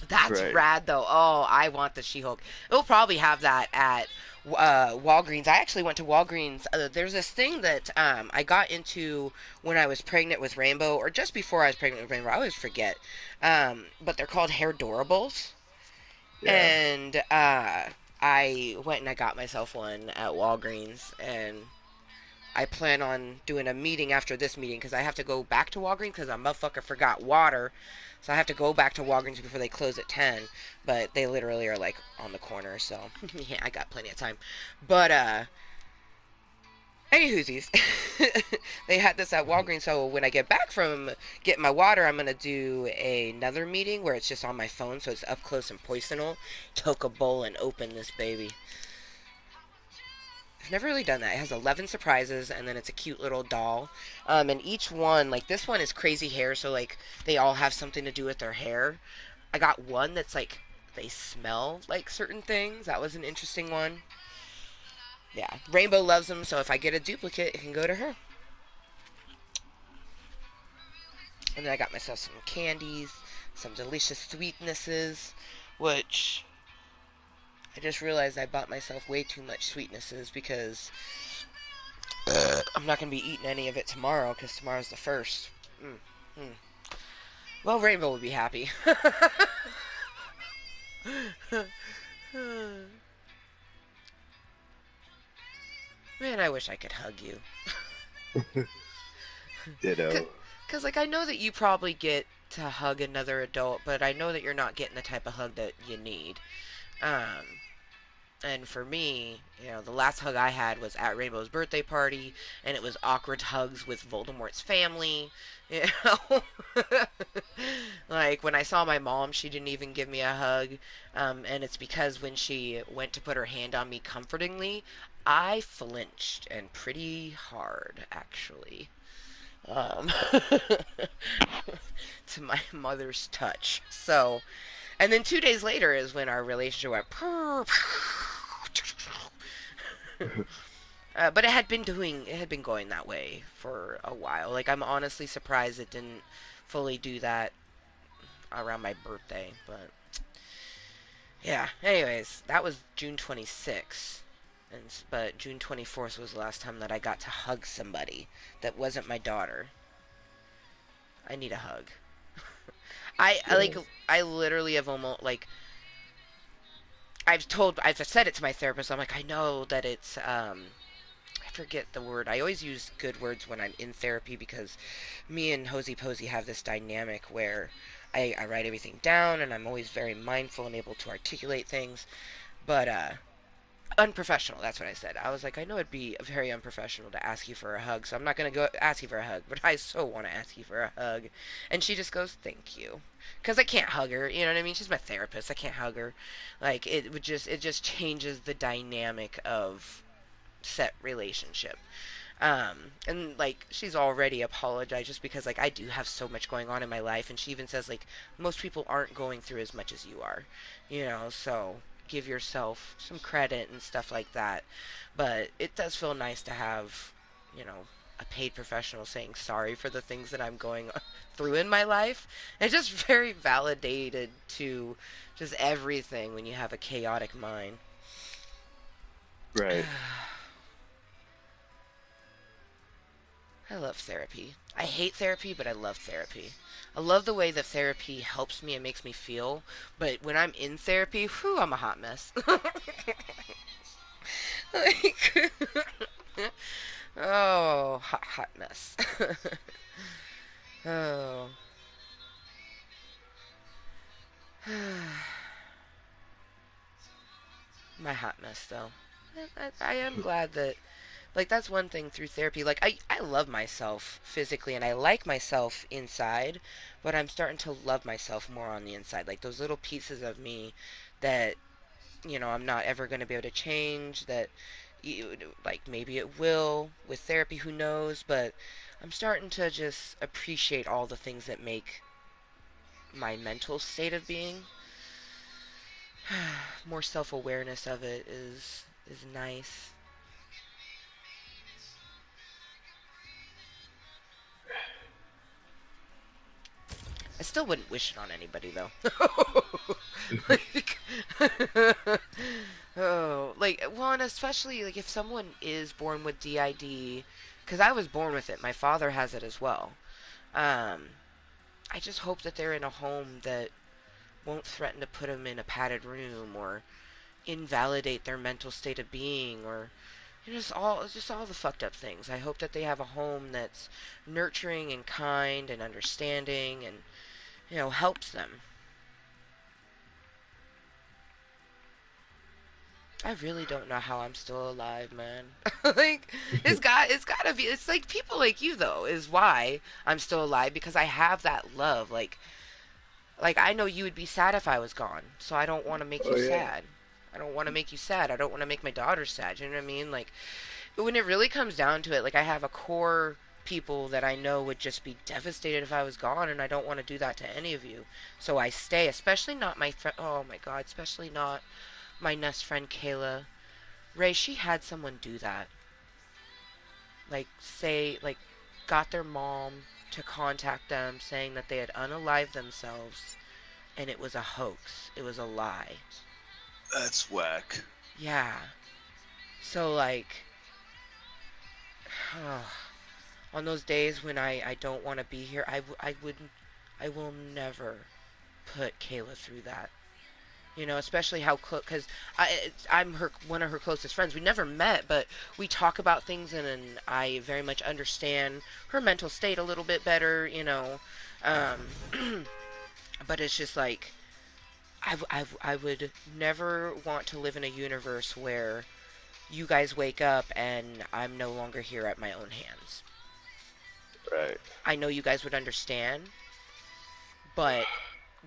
that's right. rad, though. Oh, I want the She-Hulk. It'll probably have that at Walgreens. I actually went to Walgreens. There's this thing that I got into when I was pregnant with Rainbow, or just before I was pregnant with Rainbow. I always forget. But they're called Hair Durables. Yeah. And I went and I got myself one at Walgreens, and I plan on doing a meeting after this meeting because I have to go back to Walgreens because a motherfucker forgot water. So I have to go back to Walgreens before they close at 10. But they literally are like on the corner, so yeah, I got plenty of time. But any whoosies, they had this at Walgreens. So when I get back from getting my water, I'm gonna do another meeting where it's just on my phone, so it's up close and personal. Toke a bowl and open this baby. I've never really done that. It has 11 surprises, and then it's a cute little doll. And each one, like this one is crazy hair, so like they all have something to do with their hair. I got one that's like they smell like certain things. That was an interesting one. Yeah, Rainbow loves them, so if I get a duplicate, it can go to her. And then I got myself some candies, some delicious sweetnesses, which I just realized I bought myself way too much sweetnesses because I'm not gonna be eating any of it tomorrow because tomorrow's the first. Mm, mm. Well, Rainbow would be happy. Man, I wish I could hug you. Ditto. Because, like, I know that you probably get to hug another adult, but I know that you're not getting the type of hug that you need. Um, and for me, the last hug I had was at Rainbow's birthday party, and it was awkward hugs with Voldemort's family. You know, like when I saw my mom, she didn't even give me a hug, and it's because when she went to put her hand on me comfortingly, I flinched and pretty hard, actually. Um, to my mother's touch. So, and then 2 days later is when our relationship went. But it had been going that way for a while. Like I'm honestly surprised it didn't fully do that around my birthday. But yeah. Anyways, that was June 26th. But June 24th was the last time that I got to hug somebody that wasn't my daughter. I need a hug. Like Yo. I literally have almost like I've said it to my therapist. I'm like, I know that it's I forget the word. I always use good words when I'm in therapy because me and Hosey Posey have this dynamic where I write everything down and I'm always very mindful and able to articulate things. But unprofessional, that's what I said. I was like, I know it'd be very unprofessional to ask you for a hug, so I'm not going to go ask you for a hug, but I so want to ask you for a hug. And she just goes, thank you. Because I can't hug her, you know what I mean? She's my therapist. I can't hug her. Like, it just changes the dynamic of set relationship. And like she's already apologized just because like I do have so much going on in my life, and she even says like most people aren't going through as much as you are, so give yourself some credit and stuff like that. But it does feel nice to have, you know, a paid professional saying sorry for the things that I'm going through in my life. It's just very validated to just everything when you have a chaotic mind. Right. I love therapy. I hate therapy, but I love therapy. I love the way that therapy helps me and makes me feel, but when I'm in therapy, whew, I'm a hot mess. Like, oh, hot mess. Oh. My hot mess, though. I am glad that, like, that's one thing through therapy. Like, I love myself physically and I like myself inside, but I'm starting to love myself more on the inside. Like, those little pieces of me that, I'm not ever going to be able to change, that, like, maybe it will with therapy, who knows, but I'm starting to just appreciate all the things that make my mental state of being. More self-awareness of it is nice. I still wouldn't wish it on anybody though. Like, oh, like, well, and especially like if someone is born with DID, because I was born with it. My father has it as well. Um, I just hope that they're in a home that won't threaten to put them in a padded room or invalidate their mental state of being or just all the fucked up things. I hope that they have a home that's nurturing and kind and understanding and helps them. I really don't know how I'm still alive, man. Like it's gotta be. It's like people like you though is why I'm still alive because I have that love. Like I know you would be sad if I was gone, so I don't want to make Oh you yeah. sad. I don't want to make you sad. I don't want to make my daughter sad. You know what I mean? Like when it really comes down to it, like I have a core people that I know would just be devastated if I was gone, and I don't want to do that to any of you. So I stay, especially not my friend. Oh my God, especially not my best friend Kayla. Ray, she had someone do that. Like, say, like, got their mom to contact them saying that they had unalived themselves and it was a hoax. It was a lie. That's whack. Yeah. So, like, On those days when I don't want to be here, I wouldn't, I will never put Kayla through that. You know, especially how close, because I'm her one of her closest friends. We never met, but we talk about things, and I very much understand her mental state a little bit better. You know, um, but it's just like I would never want to live in a universe where you guys wake up and I'm no longer here at my own hands. Right. I know you guys would understand, but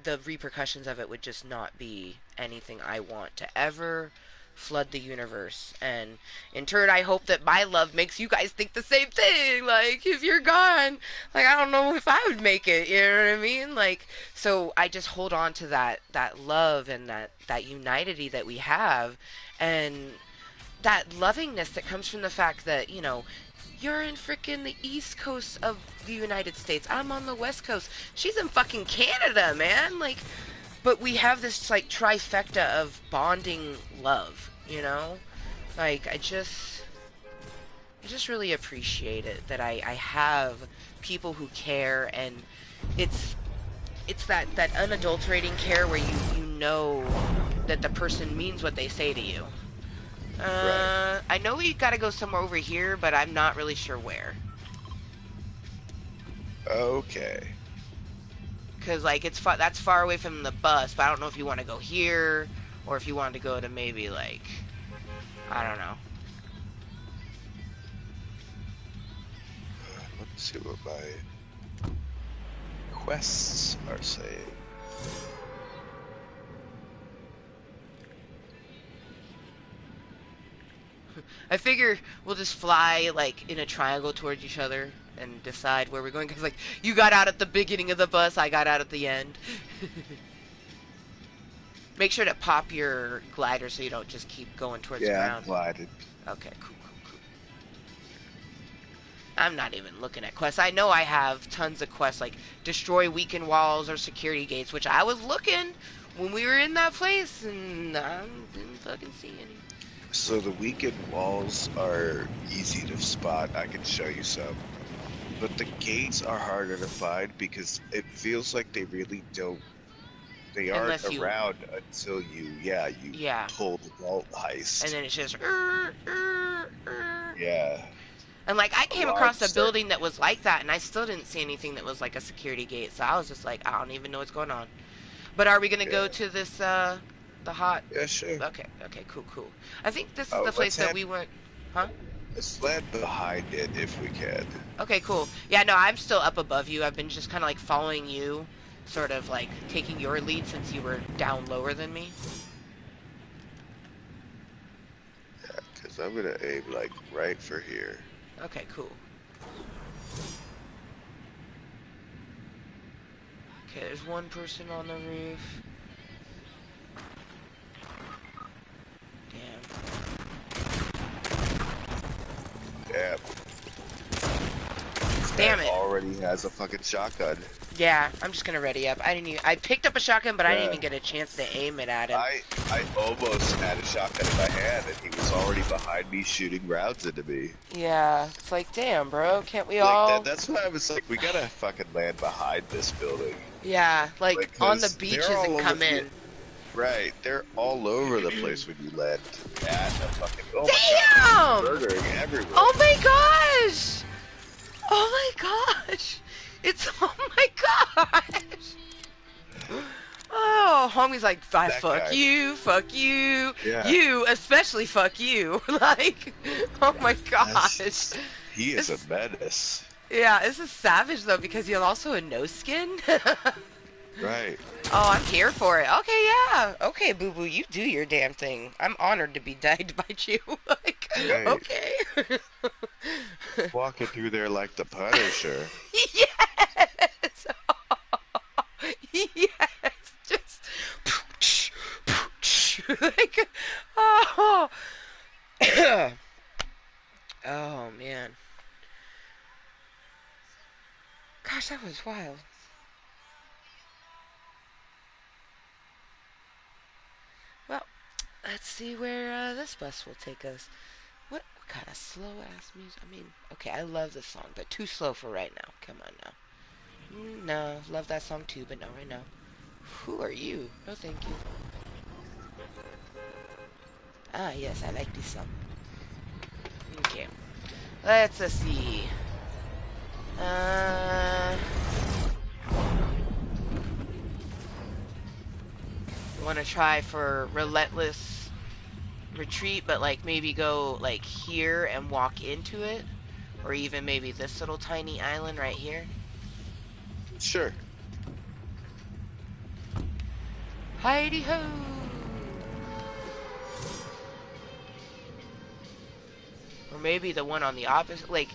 the repercussions of it would just not be anything I want to ever flood the universe. And in turn, I hope that my love makes you guys think the same thing. Like, if you're gone, like, I don't know if I would make it. You know what I mean? Like, so I just hold on to that love and that unity that we have, and that lovingness that comes from the fact that, you know, you're in freaking the east coast of the United States. I'm on the west coast. She's in fucking Canada, man. Like, but we have this like trifecta of bonding love, you know? Like, I just really appreciate it that I have people who care, and it's it's that unadulterating care where you know that the person means what they say to you. Right. I know we gotta go somewhere over here, but I'm not really sure where. Okay. Cause like that's far away from the bus, but I don't know if you want to go here or if you want to go to maybe like I don't know. Let's see what my quests are saying. I figure we'll just fly like in a triangle towards each other and decide where we're going. Cause like you got out at the beginning of the bus, I got out at the end. Make sure to pop your glider so you don't just keep going towards the Yeah, I'm ground. glided. Okay, cool, cool, cool. I'm not even looking at quests. I know I have tons of quests like destroy weakened walls or security gates, which I was looking when we were in that place and I didn't fucking see any. So the weakened walls are easy to spot. I can show you some. But the gates are harder to find because it feels like they really don't. They aren't Unless you, around until you yeah. pull the vault And heist. then it's just, Yeah, and like I came alarms across a start. building that was like that, and I still didn't see anything that was like a security gate. So I was just like, I don't even know what's going on. But are we gonna go Yeah, to this, the hot? yeah, sure. Okay, okay, cool, cool. I think this is Oh, the place that we went. Huh? let's land behind it if we can. Okay, cool. Yeah, no, I'm still up above you. I've been just kind of like following you, sort of like taking your lead since you were down lower than me. Yeah, because I'm gonna aim like right for here. Okay, cool. Okay, there's one person on the roof. Damn. Yeah, this guy Damn it. already has a fucking shotgun. Yeah, I'm just gonna ready up. I didn't even, I picked up a shotgun, but I didn't Yeah. even get a chance to aim it at him. I almost had a shotgun in my hand and he was already behind me shooting rounds into me. Yeah, it's like, damn, bro, can't we Like all? that's why I was like, we gotta fucking land behind this building. Yeah, like on the Because they're beaches and all over come in. right, they're all over the place when you land at a fucking oh my god, Damn! murdering everywhere. Oh my gosh! Oh my gosh! It's oh my gosh! Oh, homie's like, I That fuck guy. you, fuck you, Yeah. you especially fuck you. Like, oh my gosh. That's, he is a It's, menace. yeah, this is savage though because you're also a no skin. Right. Oh, I'm here for it. Okay, yeah. Okay, boo boo, you do your damn thing. I'm honored to be dyed by you. Like, Right. okay. Walking through there like the Punisher. Yes. Yes. Just pooch, pooch. Like, oh. Oh man. Gosh, that was wild. Well, let's see where this bus will take us. What kind of slow ass music? I mean, okay, I love this song, but too slow for right now. Come on now. No, love that song too, but not right now. Who are you? No, thank you. Ah, yes, I like this song. Okay, let's see. Uh, want to try for relentless retreat, but like maybe go like here and walk into it, or even maybe this little tiny island right here. Sure. Heidi ho! Or maybe the one on the opposite, like,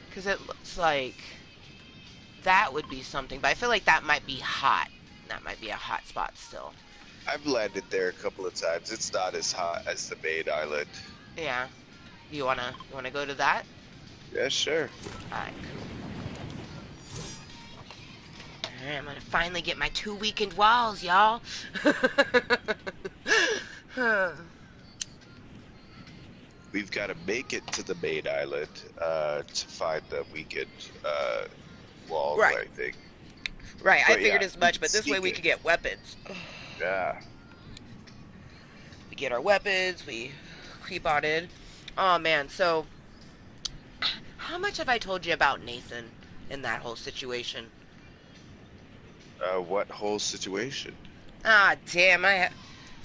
because it looks like that would be something, but I feel like that might be hot. That might be a hot spot still. I've landed there a couple of times. It's not as hot as the main island. Yeah. You wanna go to that? Yeah, sure. Alright, cool. Alright, I'm gonna finally get my 2 weekend walls, y'all. We've got to make it to the main island to find the weekend wall, Right. I think. Right, I But figured yeah, as we much, can but this way sneak we it. could get weapons. Yeah. We get our weapons, we creep on in. Oh man, so how much have I told you about Nathan in that whole situation? What whole situation? Ah, damn, of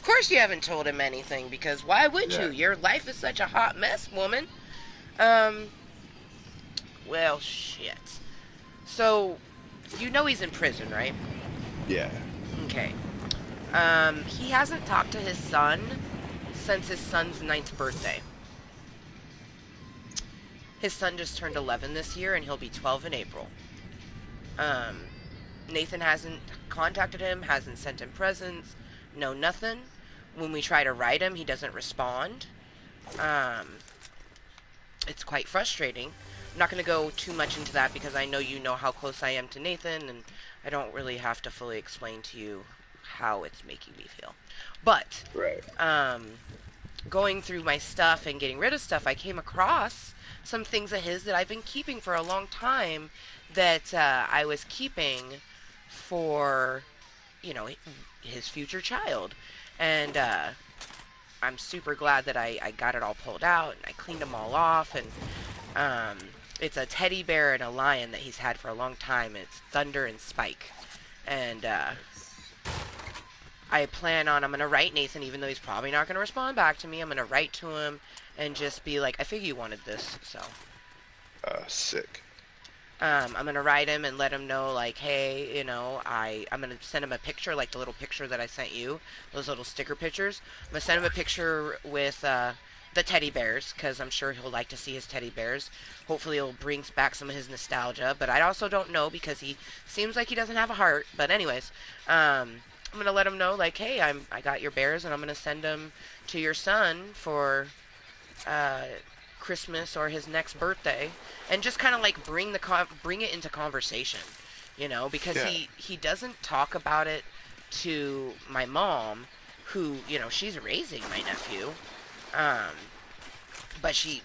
course you haven't told him anything, because why would you? Yeah. Your life is such a hot mess, woman. Um, well, shit. So, you know he's in prison, right? Yeah. Okay. He hasn't talked to his son since his son's ninth birthday. His son just turned 11 this year, and he'll be 12 in April. Um, Nathan hasn't contacted him, hasn't sent him presents, no nothing. When we try to write him, he doesn't respond. Um, it's quite frustrating. I'm not going to go too much into that because I know you know how close I am to Nathan, and I don't really have to fully explain to you how it's making me feel. But Right. going through my stuff and getting rid of stuff, I came across some things of his that I've been keeping for a long time that I was keeping for, you know, his future child. And I'm super glad that I got it all pulled out and I cleaned them all off. And it's a teddy bear and a lion that he's had for a long time. It's Thunder and Spike. And I'm going to write Nathan, even though he's probably not going to respond back to me. I'm going to write to him and just be like, I figure you wanted this, so. Sick. I'm going to write him and let him know, like, hey, I'm going to send him a picture, like the little picture that I sent you, those little sticker pictures. I'm going to send him a picture with the teddy bears, because I'm sure he'll like to see his teddy bears. Hopefully it'll bring back some of his nostalgia, but I also don't know because he seems like he doesn't have a heart. But anyways, I'm gonna let him know, like, hey, I got your bears, and I'm gonna send them to your son for uh, Christmas or his next birthday, and just kind of like bring it into conversation, because Yeah. he doesn't talk about it to my mom, who she's raising my nephew, um, but she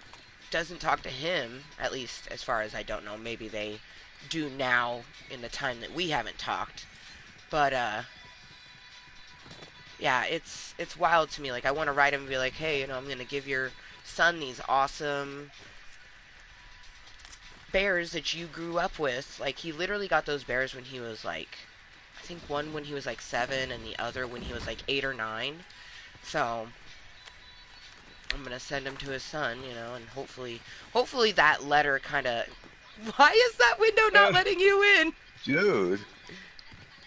doesn't talk to him, at least as far as I don't know. Maybe they do now in the time that we haven't talked, but yeah, it's wild to me. Like, I want to write him and be like, hey, I'm gonna give your son these awesome bears that you grew up with. Like, he literally got those bears when he was like, I think one when he was like 7, and the other when he was like 8 or 9. So I'm gonna send him to his son, and hopefully that letter kind of. Why is that window not letting you in? Dude.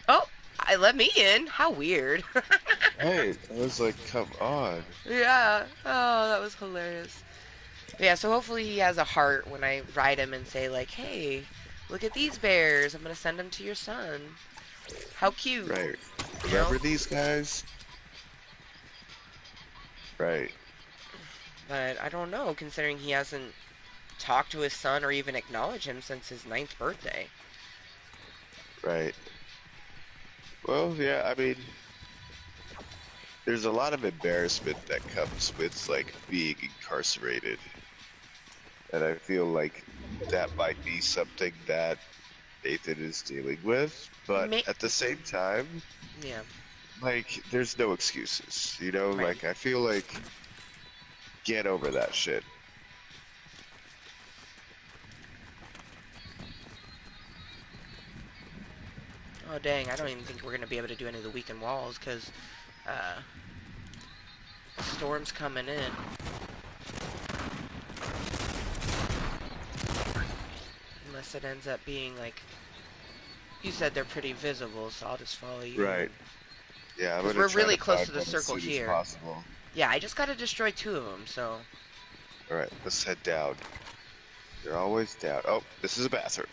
Oh, I let me in. How weird. Hey, I was like, come on. Yeah. Oh, that was hilarious. Yeah, so hopefully he has a heart when I write him and say, like, hey, look at these bears. I'm going to send them to your son. How cute. Right. You know? Remember these guys? Right. But I don't know, considering he hasn't talked to his son or even acknowledged him since his ninth birthday. Right. Well, yeah, I mean, there's a lot of embarrassment that comes with, like, being incarcerated. and I feel like that might be something that Nathan is dealing with. But Ma at the same time, yeah, like, there's no excuses, you know? right. Like, I feel like get over that shit. Oh dang, I don't even think we're gonna be able to do any of the weakened walls because uh, storm's coming in. Unless it ends up being like you said, they're pretty visible, so I'll just follow you. Right. Yeah, I'm Because gonna we're try really to close find to the one as circle soon as here. possible. Yeah, I just gotta destroy 2 of them, so. Alright, let's head down. They're always down. Oh, this is a bathroom.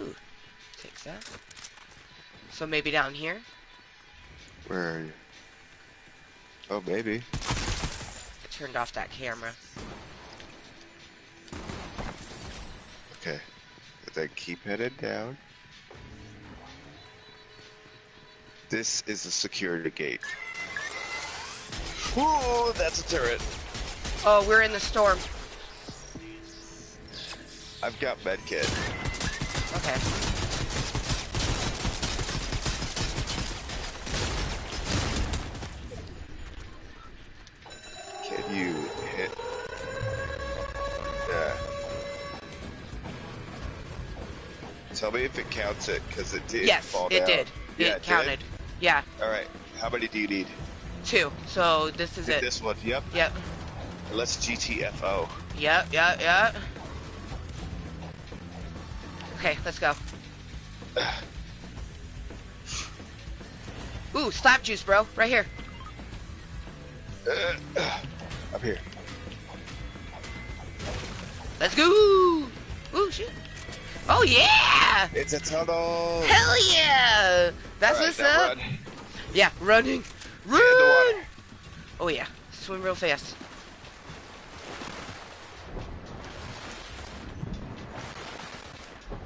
Ooh, takes that. So maybe down here? Where are you? Oh, maybe. I turned off that camera. Okay. But then keep headed down. This is a security gate. Whoa, that's a turret. Oh, we're in the storm. I've got medkit. Okay. Can you hit? Yeah. Tell me if it counts it, because it did Yes, fall it down. did. Yeah, It counted. did? Yeah. Alright, how many do you need? 2. So this is it. This one, yep. Yep. Let's GTFO. Yep. Okay, let's go. Ooh, slap juice, bro. Right here. I'm here. Let's go. Ooh, shit. Oh, yeah. It's a tunnel. Hell yeah. That's All right, what's now up. run. Yeah, running. Run. Get in the water. Oh, yeah. Swim real fast.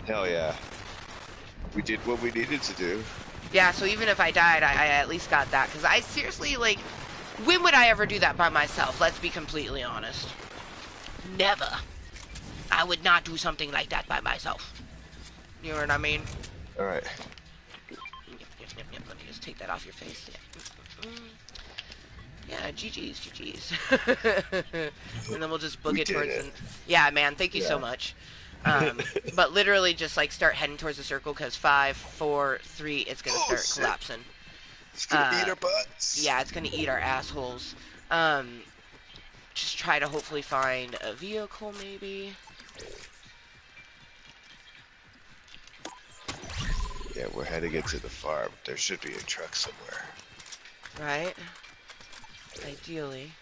Hell yeah. We did what we needed to do. Yeah, so even if I died, I at least got that. Because I seriously, like, when would I ever do that by myself? Let's be completely honest. Never. I would not do something like that by myself. You know what I mean? Alright. Yep. Let me just take that off your face. Yeah, GG's. And then we'll just book We it did towards it. Yeah, man, thank you so Yeah. much. But literally just like start heading towards the circle because 5, 4, 3, it's gonna start shit. collapsing. It's gonna eat our butts. Yeah, it's gonna eat our assholes. Just try to hopefully find a vehicle maybe. Yeah, we're heading into the farm. There should be a truck somewhere. Right? Ideally.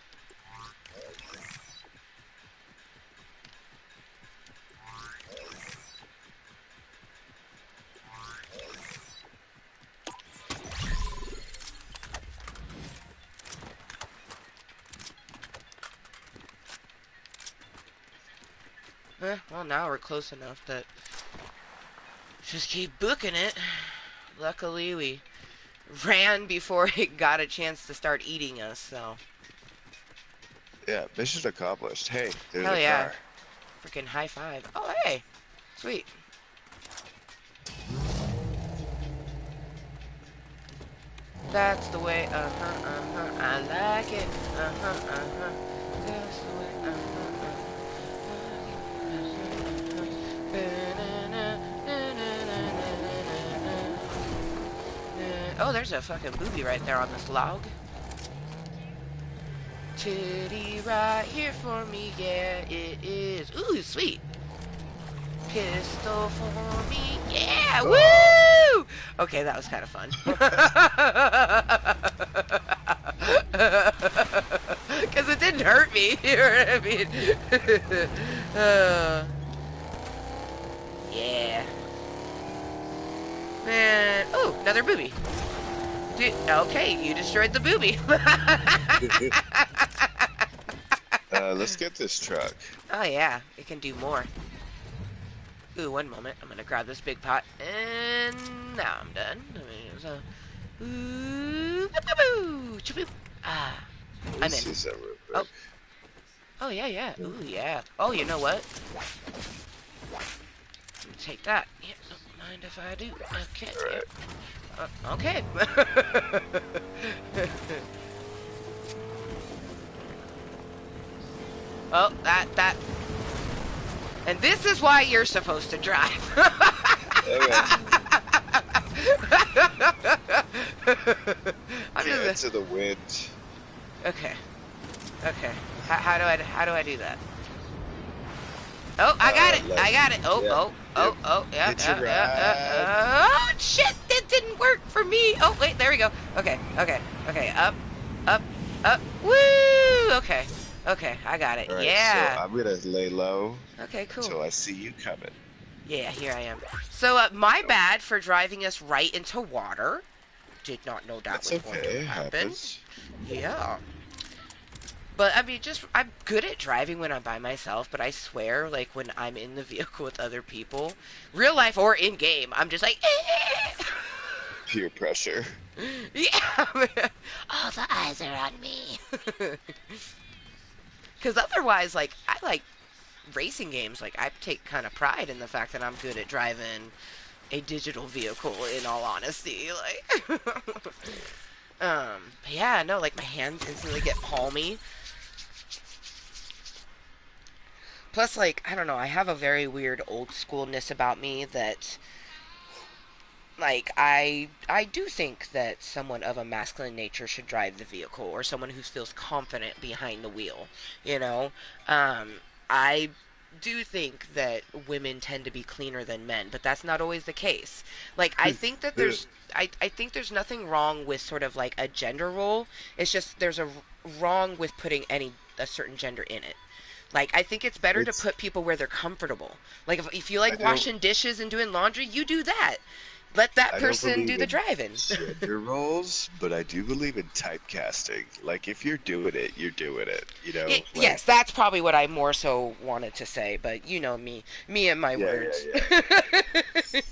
Well, now we're close enough that just keep booking it. Luckily, we ran before it got a chance to start eating us, so. Yeah, mission accomplished. Hey, there's Hell a yeah. car. Freaking high five. Oh, hey. Sweet. That's the way, I like it, that's the way, Oh, there's a fucking booby right there on this log. Titty right here for me, yeah, it is. Ooh, sweet. Pistol for me, yeah, woo! Okay, that was kind of fun. Because it didn't hurt me, you know what I mean? Yeah. Man, oh, another booby. Dude, okay, you destroyed the booby. Let's get this truck. Oh yeah, it can do more. Ooh, one moment. I'm gonna grab this big pot, and now I'm done. I mean, Ooh, boo, boo, boo, cha-boop. Ah, Let me I'm in. see something real Oh, quick. oh yeah, yeah. Ooh, yeah. Oh, you know what? Take that. Yeah, don't mind if I do. Okay, All yep. right. Okay. Oh, that. And this is why you're supposed to drive. Okay. I'm Yeah, just into the wind. okay. Okay. How do I do that? Oh, I got it. Left. I got it. Oh, Yep. oh, Yep. oh, oh, yeah, Hit your yeah, yeah, ride. oh, shit, that didn't work for me. Oh, wait, there we go. Okay, okay, okay, up, up, up. Woo! Okay, okay, I got it. All right, so Yeah. I'm gonna lay low Okay, cool. until I see you coming. Yeah, here I am. So, my bad for driving us right into water. Did not know that That's was going to okay. It happen. happens. Yeah. But I mean, just I'm good at driving when I'm by myself, but I swear, like when I'm in the vehicle with other people, real life or in game, I'm just like, Peer pressure. yeah, man. All the eyes are on me. Because otherwise, like I like racing games. Like I take kind of pride in the fact that I'm good at driving a digital vehicle. In all honesty, like, but yeah, no, like my hands instantly get palmy. Plus, like, I don't know, I have a very weird old schoolness about me that, like, I do think that someone of a masculine nature should drive the vehicle, or someone who feels confident behind the wheel, you know? I do think that women tend to be cleaner than men, but that's not always the case. Like, I think that I think there's nothing wrong with sort of like a gender role. It's just there's a wrong with putting a certain gender in it. Like, I think it's better to it's put people where they're comfortable. Like, if you I like don't washing dishes and doing laundry, you do that. Let that I don't person do believe the in driving. gender roles, but I do believe in typecasting. Like if you're doing it, you're doing it. You know, like Yes, that's probably what I more so wanted to say, but you know me and my yeah, yeah, words.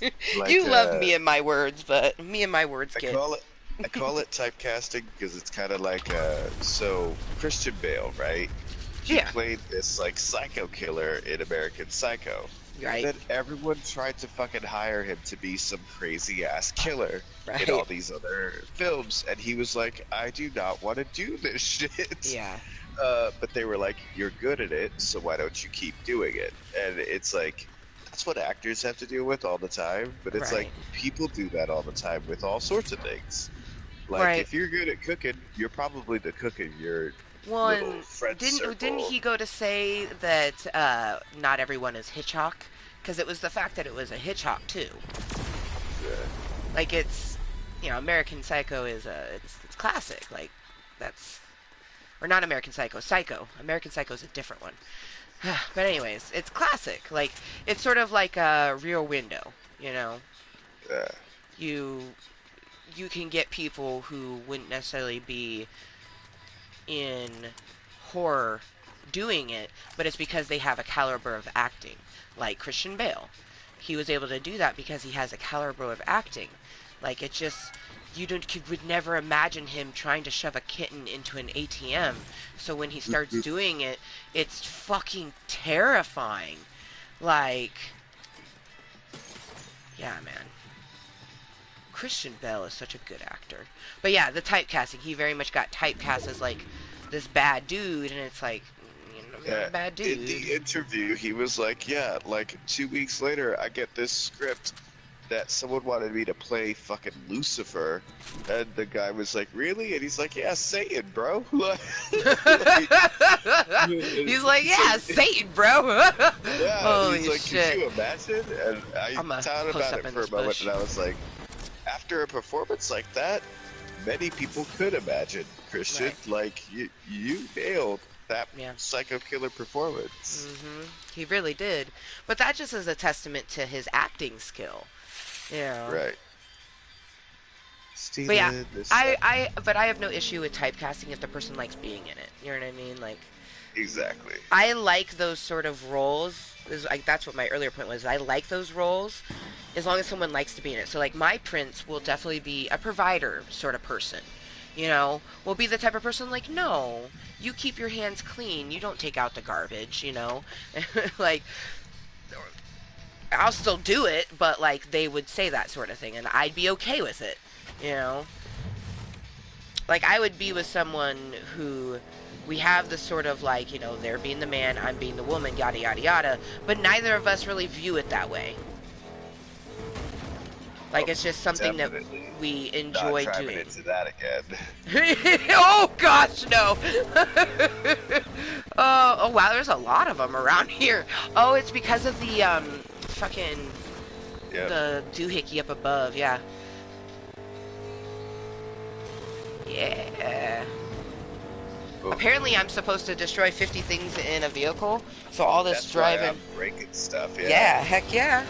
yeah. Like You love me and my words, but me and my words I get. call it I call it typecasting because it's kind of like so Christian Bale, right? He Yeah, played this like psycho killer in American Psycho. And right, then everyone tried to fucking hire him to be some crazy ass killer in right. all these other films, and he was like, "I do not want to do this shit." Yeah, But they were like, "You're good at it, so why don't you keep doing it?" And it's like that's what actors have to deal with all the time. But it's like right, people do that all the time with all sorts of things. Like right. if you're good at cooking, you're probably the cook in your Well, little and friend didn't circle. he go to say that not everyone is Hitchcock? Because it was the fact that it was a Hitchcock too. Yeah. Like it's, American Psycho is it's classic. Like that's or not American Psycho, Psycho. American Psycho is a different one. But anyways, it's classic. Like it's sort of like a Rear Window. You know, Yeah. you you can get people who wouldn't necessarily be in horror doing it, but it's because they have a caliber of acting, like Christian Bale. He was able to do that because he has a caliber of acting. Like it just you would never imagine him trying to shove a kitten into an ATM. So when he starts doing it, it's fucking terrifying. Like, yeah, man. Christian Bale is such a good actor. But yeah, the typecasting, he very much got typecast as like this bad dude, and it's like, I'm not a Yeah. bad In dude. the interview, he was like, "Yeah, like 2 weeks later, I get this script that someone wanted me to play fucking Lucifer," and the guy was like, "Really?" And he's like, "Yeah, Satan, bro." Like, He's like, he's yeah, like, Satan, bro. yeah, he's Holy like, "Could shit. you imagine?" And I I'm a thought post about up it in for this a moment, bush. and I was like, after a performance like that, many people could imagine, Christian. Right. Like you nailed that Yeah. psycho killer performance. He really did. But that just is a testament to his acting skill. You know. Right. But yeah, Stealing this stuff. but I have no issue with typecasting if the person likes being in it. You know what I mean? Like, Exactly. I like those sort of roles. Like that's what my earlier point was. I like those roles as long as someone likes to be in it. So like my prince will definitely be a provider sort of person. You know, will be the type of person like, no, you keep your hands clean. You don't take out the garbage, you know? Like, I'll still do it, but like they would say that sort of thing and I'd be okay with it, you know? Like I would be with someone who we have the sort of like, you know, they're being the man, I'm being the woman, yada yada yada, but neither of us really view it that way. Oh, Like it's just something that definitely we not enjoy driving doing. into that again. Oh gosh, no. Oh wow, there's a lot of them around here. Oh, it's because of the fucking Yep. the doohickey up above. Yeah. Yeah. Oh, Apparently, I'm supposed to destroy 50 things in a vehicle. So all this that's why I'm driving. breaking stuff. Yeah. Yeah, heck yeah.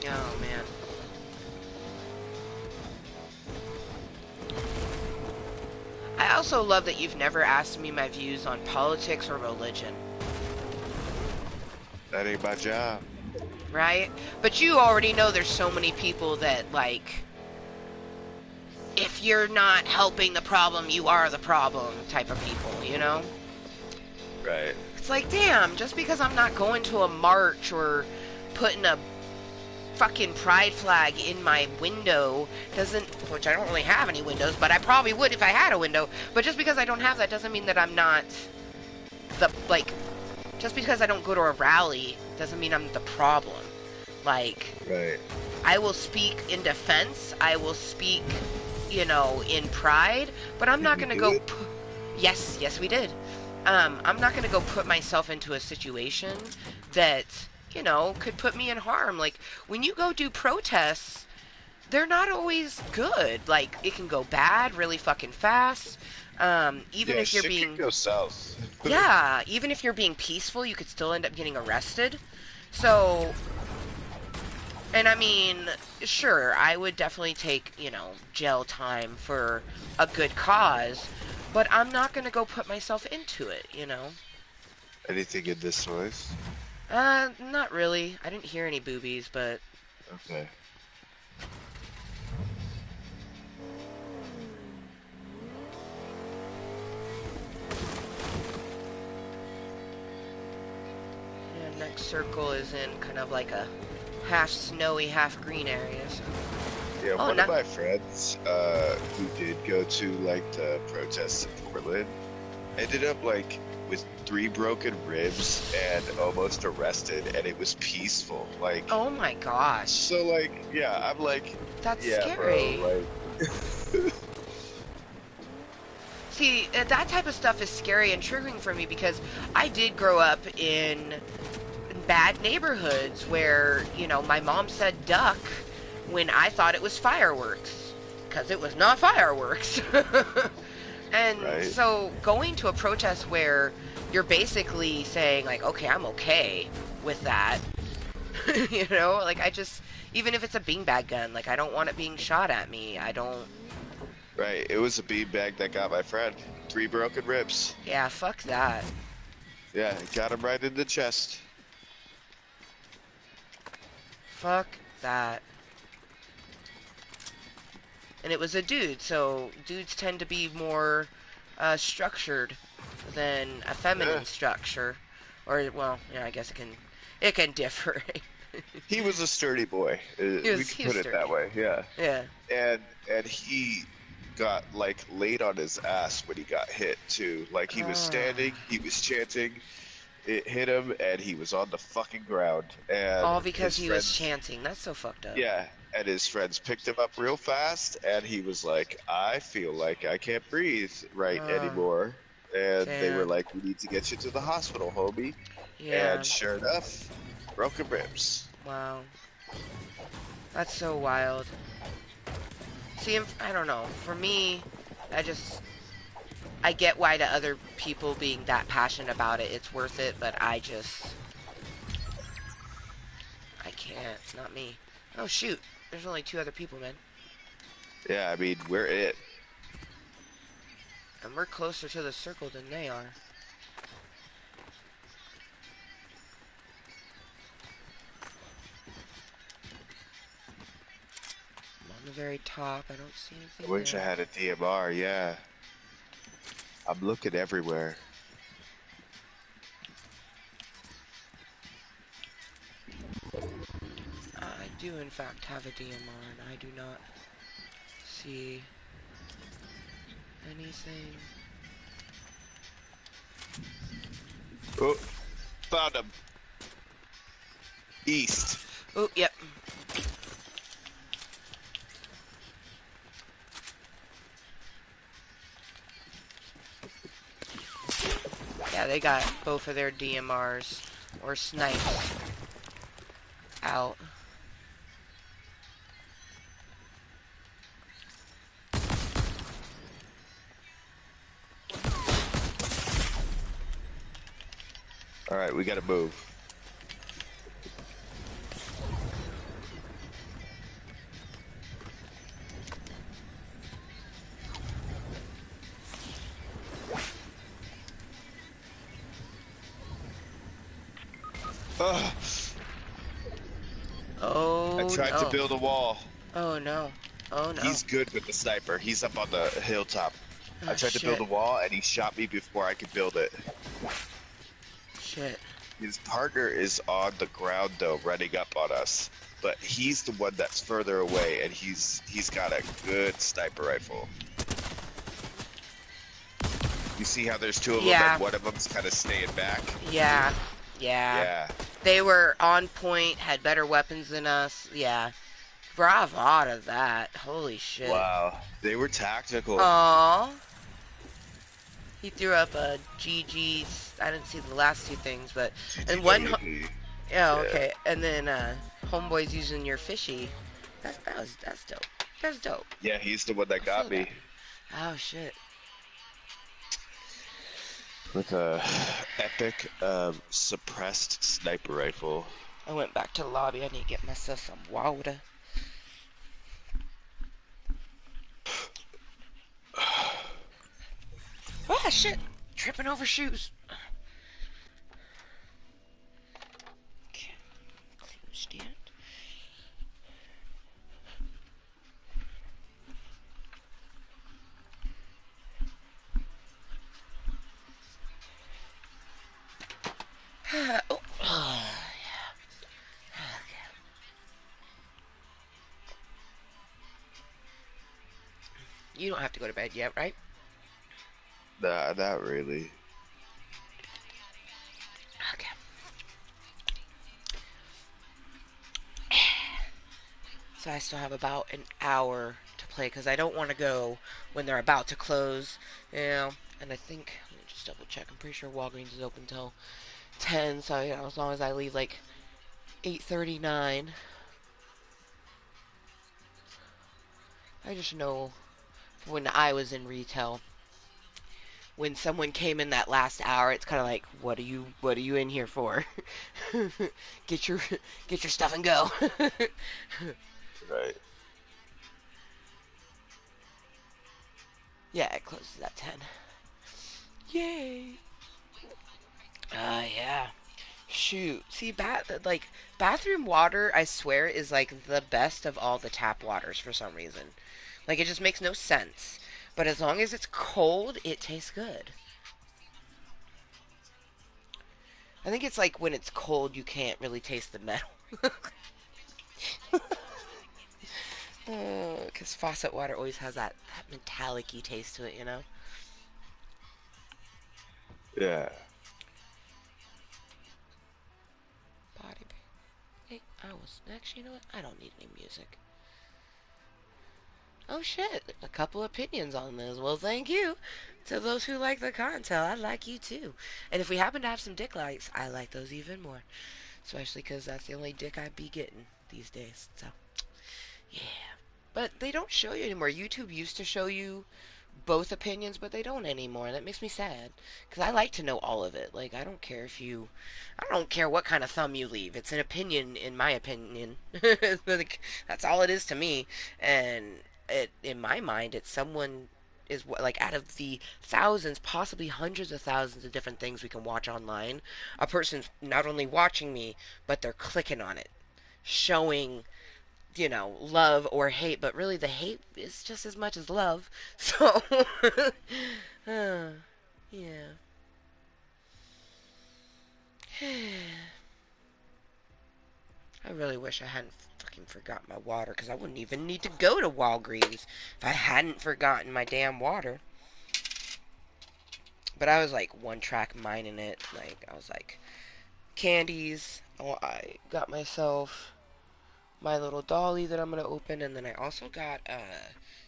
Oh man. I also love that you've never asked me my views on politics or religion, That ain't my job. right? But you already know there's so many people that, like, if you're not helping the problem, you are the problem type of people, you know? Right. It's like, damn, just because I'm not going to a march or putting a fucking pride flag in my window doesn't, which I don't really have any windows, but I probably would if I had a window, but just because I don't have that doesn't mean that I'm not the, like, just because I don't go to a rally doesn't mean I'm the problem. Like, Right. I will speak in defense, I will speak, you know, in pride, but I'm Did not we gonna do go, it? yes, we did. I'm not gonna go put myself into a situation that, you know, could put me in harm. Like, when you go do protests, they're not always good. Like, it can go bad really fucking fast. Even Yeah, if you're shit could being, go south. yeah, even if you're being peaceful, you could still end up getting arrested. So, and I mean, sure, I would definitely take, you know, jail time for a good cause, but I'm not gonna go put myself into it, you know? Anything in this noise? Not really. I didn't hear any boobies, but Okay. yeah, next circle is in kind of like a half snowy, half green area. So. Yeah, Oh, one no. of my friends, who did go to like the protests in Portland, ended up like with 3 broken ribs and almost arrested, and it was peaceful. Like, Oh my gosh. so like, yeah, I'm like, That's yeah, bro, scary. like, See, that type of stuff is scary and triggering for me because I did grow up in bad neighborhoods where, you know, my mom said duck when I thought it was fireworks because it was not fireworks. And right, so going to a protest where you're basically saying like, okay, I'm okay with that. You know, like I just, even if it's a beanbag gun, like I don't want it being shot at me. I don't, right. It was a beanbag that got my friend 3 broken ribs. yeah, fuck that. Yeah, it got him right in the chest. Fuck that. And it was a dude, so dudes tend to be more structured than a Yeah, feminine structure. Or, well, yeah, I guess it can differ. he was a sturdy boy. We could He was put it that sturdy. way. Yeah. Yeah. And he got like laid on his ass when he got hit too. Like he was standing, Ah. he was chanting, it hit him, and he was on the fucking ground. And All because his he was friends, chanting. That's so fucked up. yeah, and his friends picked him up real fast, and he was like, "I feel like I can't breathe right Ah, anymore." And they were damn. like, "We need to get you to the hospital, homie." Yeah. And sure enough, broken ribs. Wow. That's so wild. See, I don't know. For me, I just I get why to other people being that passionate about it, it's worth it, but I can't. It's not me. Oh, shoot. There's only two other people, man. Yeah, I mean, we're it. And we're closer to the circle than they are. I'm on the very top. I don't see I anything wish I there. had a DMR, yeah. I'm looking everywhere. I do, in fact, have a DMR, and I do not see anything. Oh, found him. East. Oh, yep. Yeah, they got both of their DMRs or snipes out. Alright, we gotta move. Ugh. I Oh, tried to no. build a wall. Oh, no. Oh, no. He's good with the sniper. He's up on the hilltop. I Oh, tried to build shit. a wall and he shot me before I could build it. Shit. His partner is on the ground though, running up on us. But he's the one that's further away and he's got a good sniper rifle. You see how there's two of them Yeah. and one of them's kind of staying back? Yeah. Yeah. Yeah. They were on point, had better weapons than us. Yeah. Bravo to that. Holy shit. Wow. They were tactical. Aww. He threw up a GG's. I didn't see the last two things, but and one. GGWP. Yeah, Yeah. okay. And then homeboy's using your fishy. That's dope. That's dope. Yeah, he's the one that I got feel that. me. Oh shit. With a epic suppressed sniper rifle. I went back to the lobby. I need to get myself some water. Ah shit. Tripping over shoes. Okay. Clean stand. Oh. Yeah. Okay. You don't have to go to bed yet, right? Nah, not really. Okay. So I still have about an hour to play because I don't want to go when they're about to close. You know, and I think, let me just double check. I'm pretty sure Walgreens is open till 10. So, you know, as long as I leave like 8:39, I just know when I was in retail, when someone came in that last hour, it's kind of like, what are you in here for? get your get your stuff and go. Right. Yeah, it closes at 10. Yay. Yeah. Shoot. See, bathroom water, I swear, is like the best of all the tap waters for some reason. Like it just makes no sense. But as long as it's cold, it tastes good. I think it's like when it's cold, you can't really taste the metal. Because faucet water always has that metallic-y taste to it, you know? Yeah. Body. Hey, I was. Actually, you know what? I don't need any music. Oh shit, a couple opinions on this. Well, thank you to those who like the content. I like you too. And if we happen to have some dick likes, I like those even more. Especially because that's the only dick I be getting these days. So, yeah. But they don't show you anymore. YouTube used to show you both opinions, but they don't anymore. That makes me sad because I like to know all of it. Like, I don't care what kind of thumb you leave. It's an opinion, in my opinion. Like, that's all it is to me. And in my mind, it's someone is like out of the thousands, possibly hundreds of thousands of different things we can watch online, a person's not only watching me, but they're clicking on it, showing love or hate, but really the hate is just as much as love. So, uh, yeah. I really wish I hadn't fucking forgot my water, because I wouldn't even need to go to Walgreens if I hadn't forgotten my damn water. But I was like one track minding it. Like, I was like, candies. Oh, I got myself my little dolly that I'm gonna open, and then I also got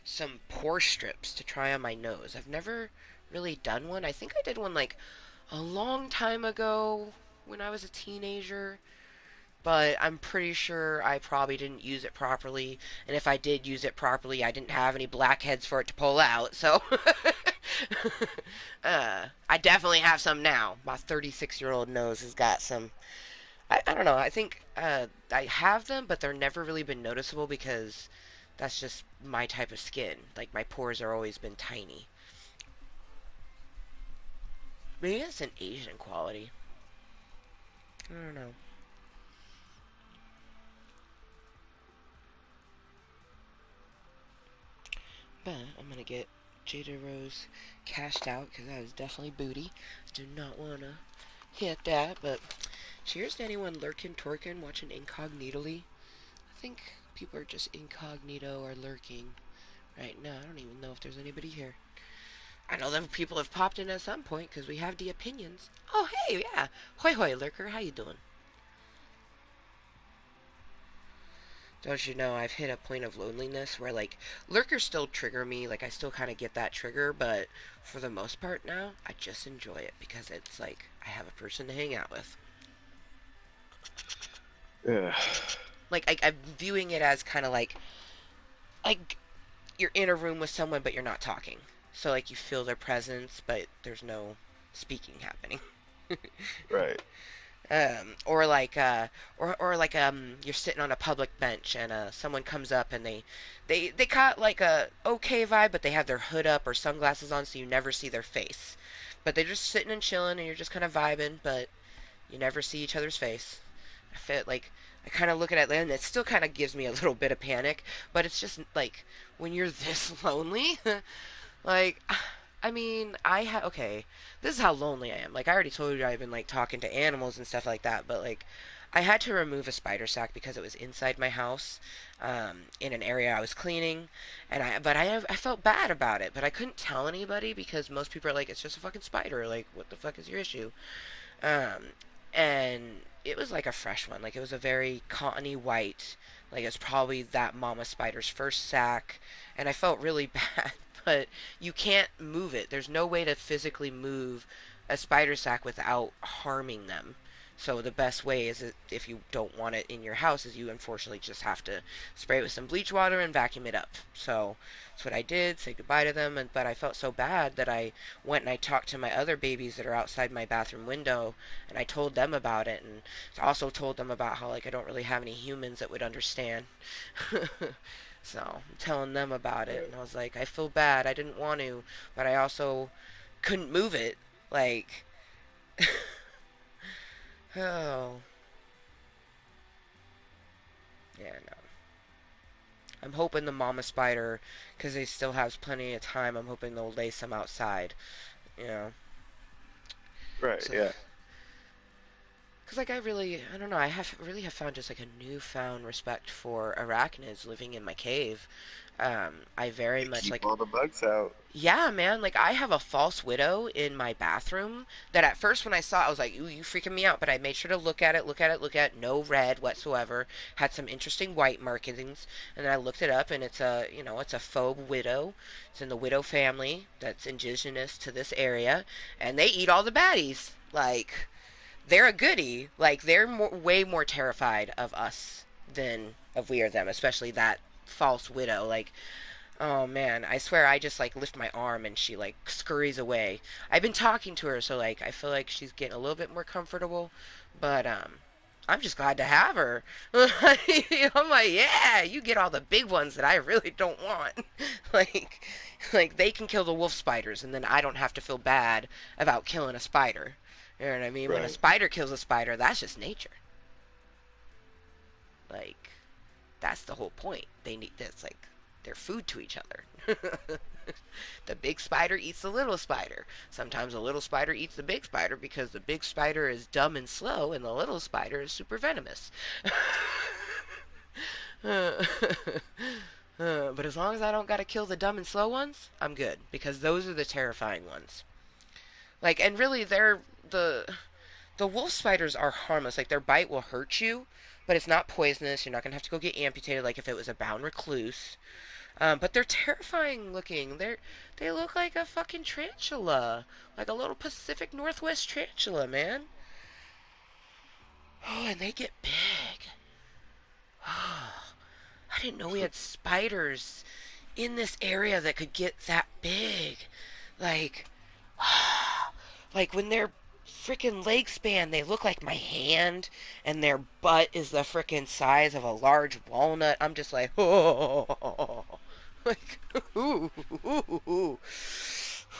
some pore strips to try on my nose. I've never really done one. I think I did one like a long time ago when I was a teenager, but I'm pretty sure I probably didn't use it properly. And if I did use it properly, I didn't have any blackheads for it to pull out. So I definitely have some now. My 36-year-old nose has got some. I don't know. I think I have them, but they're never really been noticeable because that's just my type of skin. Like, my pores are always been tiny. Maybe that's an Asian quality. I don't know. But I'm gonna get Jada Rose cashed out because that was definitely booty. Do not wanna hit that. But cheers to anyone lurking, twerking, watching incognitally. I think people are just incognito or lurking right now. I don't even know if there's anybody here. I know them people have popped in at some point because we have the opinions. Oh, hey, yeah. Hoi hoi, lurker. How you doing? Don't you know I've hit a point of loneliness where, like, lurkers still trigger me. Like, I still kind of get that trigger, but for the most part now, I just enjoy it because it's like I have a person to hang out with. Yeah. Like, I'm viewing it as kind of like you're in a room with someone, but you're not talking. So, like, you feel their presence, but there's no speaking happening. Right. Or like you're sitting on a public bench and someone comes up and they caught like a okay vibe, but they have their hood up or sunglasses on, so you never see their face. But they're just sitting and chilling, and you're just kind of vibing, but you never see each other's face. I feel like I kind of look at it, and it still kind of gives me a little bit of panic. But it's just like when you're this lonely, like, I mean, okay. This is how lonely I am. Like, I already told you I've been like talking to animals and stuff like that, but like, I had to remove a spider sack because it was inside my house, in an area I was cleaning, and I felt bad about it, but I couldn't tell anybody because most people are like, it's just a fucking spider. Like, what the fuck is your issue? Um, and it was like a fresh one. Like, it was a very cottony white. Like, it's probably that mama spider's first sack, and I felt really bad. But you can't move it. There's no way to physically move a spider sack without harming them. So the best way is, if you don't want it in your house, is you unfortunately just have to spray it with some bleach water and vacuum it up. So that's what I did. Say goodbye to them, but I felt so bad that I went and I talked to my other babies that are outside my bathroom window, and I told them about it, and also told them about how, like, I don't really have any humans that would understand. So I'm telling them about it, Right. and I was like, I feel bad. I didn't want to, but I also couldn't move it. Like, oh, yeah, no. I'm hoping the mama spider, because they still have plenty of time, I'm hoping they'll lay some outside, you know. Right. So, Yeah. because, like, I don't know, really have found just like a newfound respect for arachnids living in my cave. I very They much keep like, all the bugs out. yeah, man, like, I have a false widow in my bathroom that at first when I saw it, I was like, ooh, you freaking me out. But I made sure to look at it, no red whatsoever. Had some interesting white markings, and then I looked it up, and it's a faux widow. It's in the widow family that's indigenous to this area, and they eat all the baddies. Like, they're a goodie. Like, they're way more terrified of us than of we are them, especially that false widow. Like, Oh man, I swear I just like lift my arm and she like scurries away. I've been talking to her, so like I feel like she's getting a little bit more comfortable, but I'm just glad to have her. I'm like, yeah, you get all the big ones that I really don't want. like like they can kill the wolf spiders and then I don't have to feel bad about killing a spider. You know what I mean? When a Right. spider kills a spider, that's just nature. Like that's the whole point. They need that's like they're food to each other. The big spider eats the little spider. Sometimes the little spider eats the big spider because the big spider is dumb and slow and the little spider is super venomous. But as long as I don't gotta kill the dumb and slow ones, I'm good because those are the terrifying ones. Like, and really, the wolf spiders are harmless. Like their bite will hurt you, but it's not poisonous. You're not gonna have to go get amputated like if it was a bound recluse. But they're terrifying looking. They look like a fucking tarantula, like a little Pacific Northwest tarantula, man. Oh, and they get big. Oh, I didn't know we had spiders in this area that could get that big. Like, like when their freaking leg span, they look like my hand, and their butt is the freaking size of a large walnut. I'm just like, oh, like, ooh, ooh, ooh,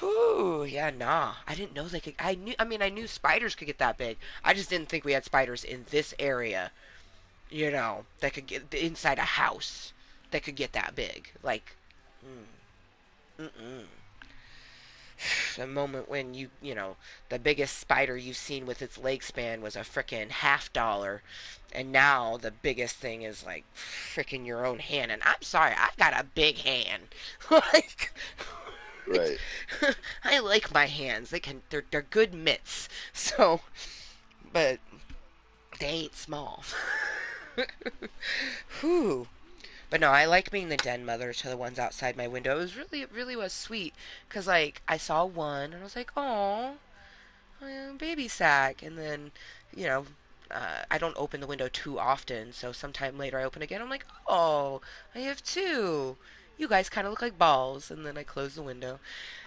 ooh, yeah, nah. I didn't know they could. I knew spiders could get that big. I just didn't think we had spiders in this area. That could get inside a house that could get that big. Like, mm-mm. The moment when the biggest spider you've seen with its leg span was a frickin' $50, and now the biggest thing is like frickin' your own hand. And I'm sorry, I got a big hand. like, Right. I like my hands. They're good mitts. So, but they ain't small. Whew. But no, I like being the den mother to the ones outside my window. It really was sweet. Cause like I saw one and I was like, oh, baby sack. And then, you know, I don't open the window too often. So sometime later I open again. I'm like, oh, I have two. You guys kind of look like balls. And then I close the window.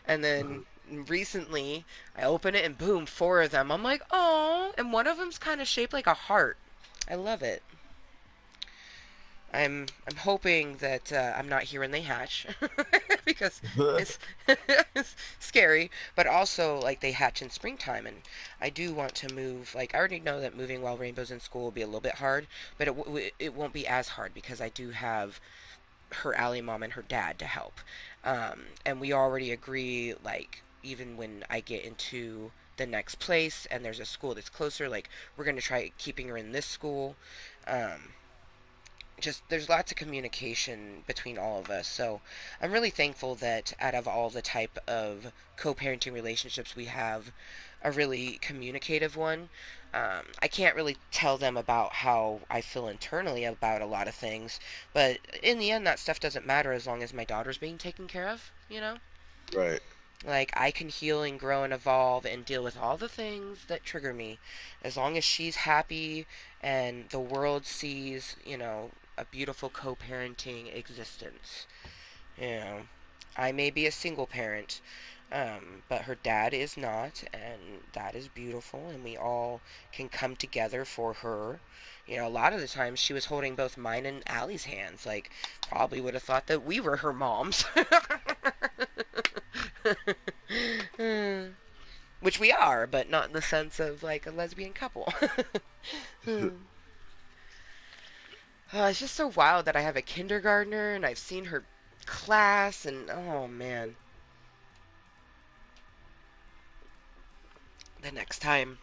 And then recently I open it and boom, four of them. I'm like, oh, and one of them's kind of shaped like a heart. I love it. I'm hoping that I'm not here when they hatch because it's, it's scary. But also, like they hatch in springtime, and I do want to move. Like I already know that moving while Rainbow's in school will be a little bit hard, but it won't be as hard because I do have her alley mom and her dad to help, and we already agree. Like even when I get into the next place and there's a school that's closer, like we're gonna try keeping her in this school. Um, just there's lots of communication between all of us. So I'm really thankful that out of all the type of co-parenting relationships we have, a really communicative one. I can't really tell them about how I feel internally about a lot of things, but in the end, that stuff doesn't matter as long as my daughter's being taken care of. Right. Like I can heal and grow and evolve and deal with all the things that trigger me, as long as she's happy and the world sees, a beautiful co-parenting existence. You know, I may be a single parent, but her dad is not, and that is beautiful, and we all can come together for her. A lot of the times she was holding both mine and Allie's hands. Like, probably would have thought that we were her moms. Which we are, but not in the sense of like a lesbian couple. It's just so wild that I have a kindergartner and I've seen her class, and oh man, the next time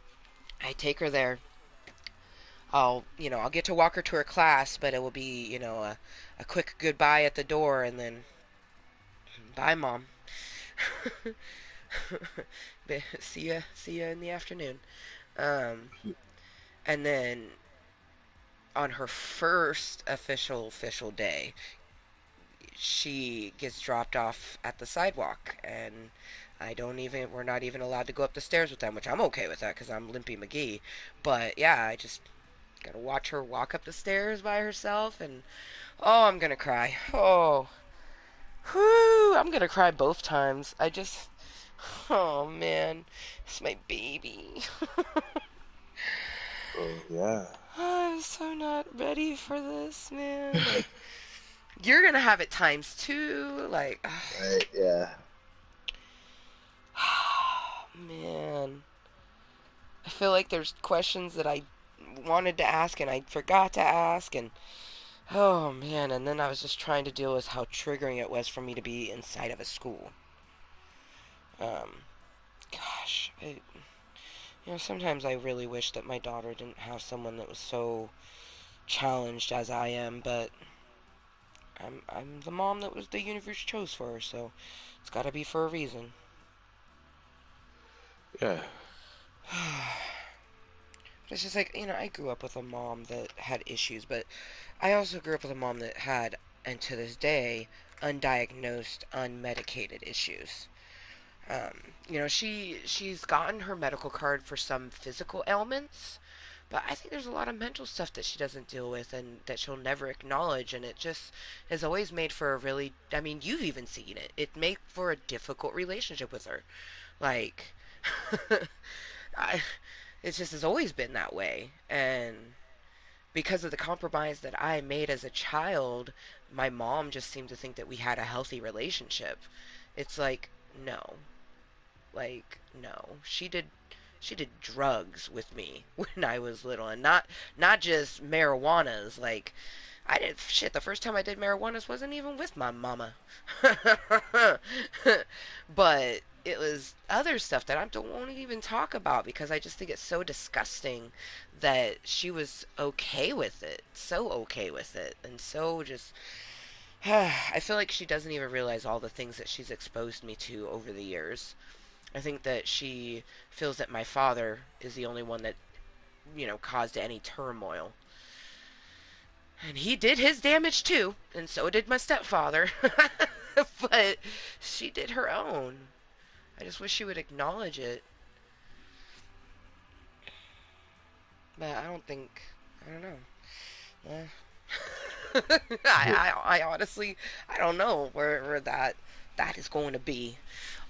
I take her there, I'll get to walk her to her class, but it will be, a quick goodbye at the door and then bye, mom. See ya in the afternoon. Um, and then on her first official day, she gets dropped off at the sidewalk, and we're not even allowed to go up the stairs with them, which I'm okay with that because I'm Limpy McGee. But yeah, I just gotta watch her walk up the stairs by herself, and oh, I'm gonna cry. Oh, Whew, I'm gonna cry both times. Oh man, it's my baby. Oh yeah. I'm so not ready for this, man. Like, you're gonna have it times two. Like, Right. Yeah. man. I feel like there's questions that I wanted to ask and I forgot to ask, and oh man, and then I was just trying to deal with how triggering it was for me to be inside of a school. Um, gosh, sometimes I really wish that my daughter didn't have someone that was so challenged as I am, but I'm the mom that was the universe chose for her, so it's got to be for a reason. Yeah. It's just like, I grew up with a mom that had issues, but I also grew up with a mom that had, and to this day, undiagnosed, unmedicated issues. She's gotten her medical card for some physical ailments, but I think there's a lot of mental stuff that she doesn't deal with and that she'll never acknowledge, and it just has always made for a really, I mean, you've even seen it. It made for a difficult relationship with her. Like, I, it just has always been that way, and because of the compromise that I made as a child, my mom just seemed to think that we had a healthy relationship. It's like, no. Like, no. She did drugs with me when I was little, and not just marijuanas. Like, I did shit. The first time I did marijuanas wasn't even with my mama. But it was other stuff that I don't want to even talk about because I just think it's so disgusting that she was okay with it. So okay with it. And so just. I feel like she doesn't even realize all the things that she's exposed me to over the years. I think that she feels that my father is the only one that, caused any turmoil. And he did his damage too, and so did my stepfather. But she did her own. I just wish she would acknowledge it. But I don't think. I don't know. I honestly, I don't know where that is going to be.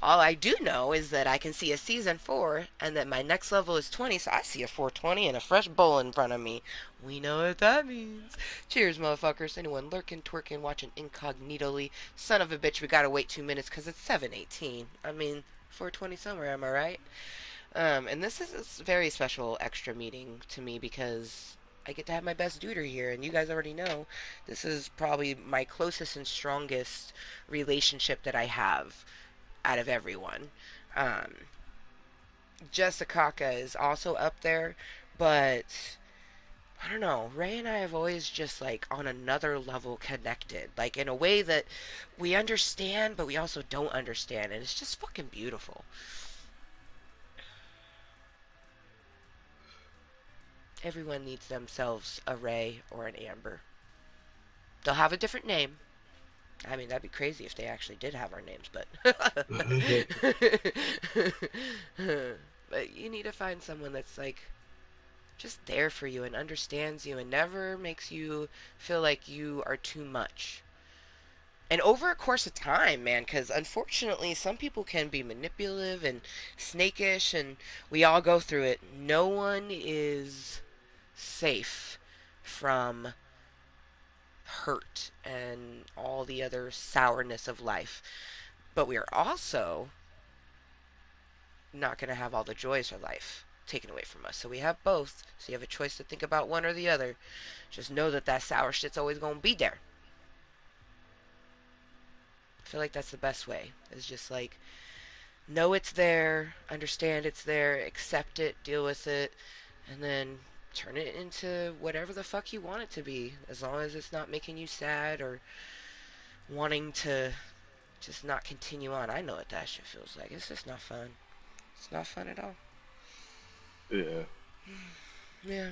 All I do know is that I can see a season 4 and that my next level is 20, so I see a 420 and a fresh bowl in front of me. We know what that means. Cheers, motherfuckers. Anyone lurking, twerking, watching incognitally? Son of a bitch, we gotta wait 2 minutes because it's 7:18. I mean, 420 somewhere, am I right? And this is a very special extra meeting to me because I get to have my best duder here, and you guys already know this is probably my closest and strongest relationship that I have out of everyone. Um, Jessica is also up there, but I don't know. Ray and I have always just like on another level connected, like in a way that we understand, but we also don't understand, and it's just fucking beautiful. Everyone needs themselves a Ray or an Amber. They'll have a different name. I mean, that'd be crazy if they actually did have our names, but. But you need to find someone that's like just there for you and understands you and never makes you feel like you are too much. And over a course of time, man, because unfortunately, some people can be manipulative and snakish, and we all go through it. No one is safe from hurt and all the other sourness of life. But we are also not going to have all the joys of life taken away from us. So we have both. So you have a choice to think about one or the other. Just know that that sour shit's always going to be there. I feel like that's the best way. Is just like know it's there, understand it's there, accept it, deal with it, and then turn it into whatever the fuck you want it to be. As long as it's not making you sad or wanting to just not continue on. I know what that shit feels like. It's just not fun. It's not fun at all. Yeah. Yeah.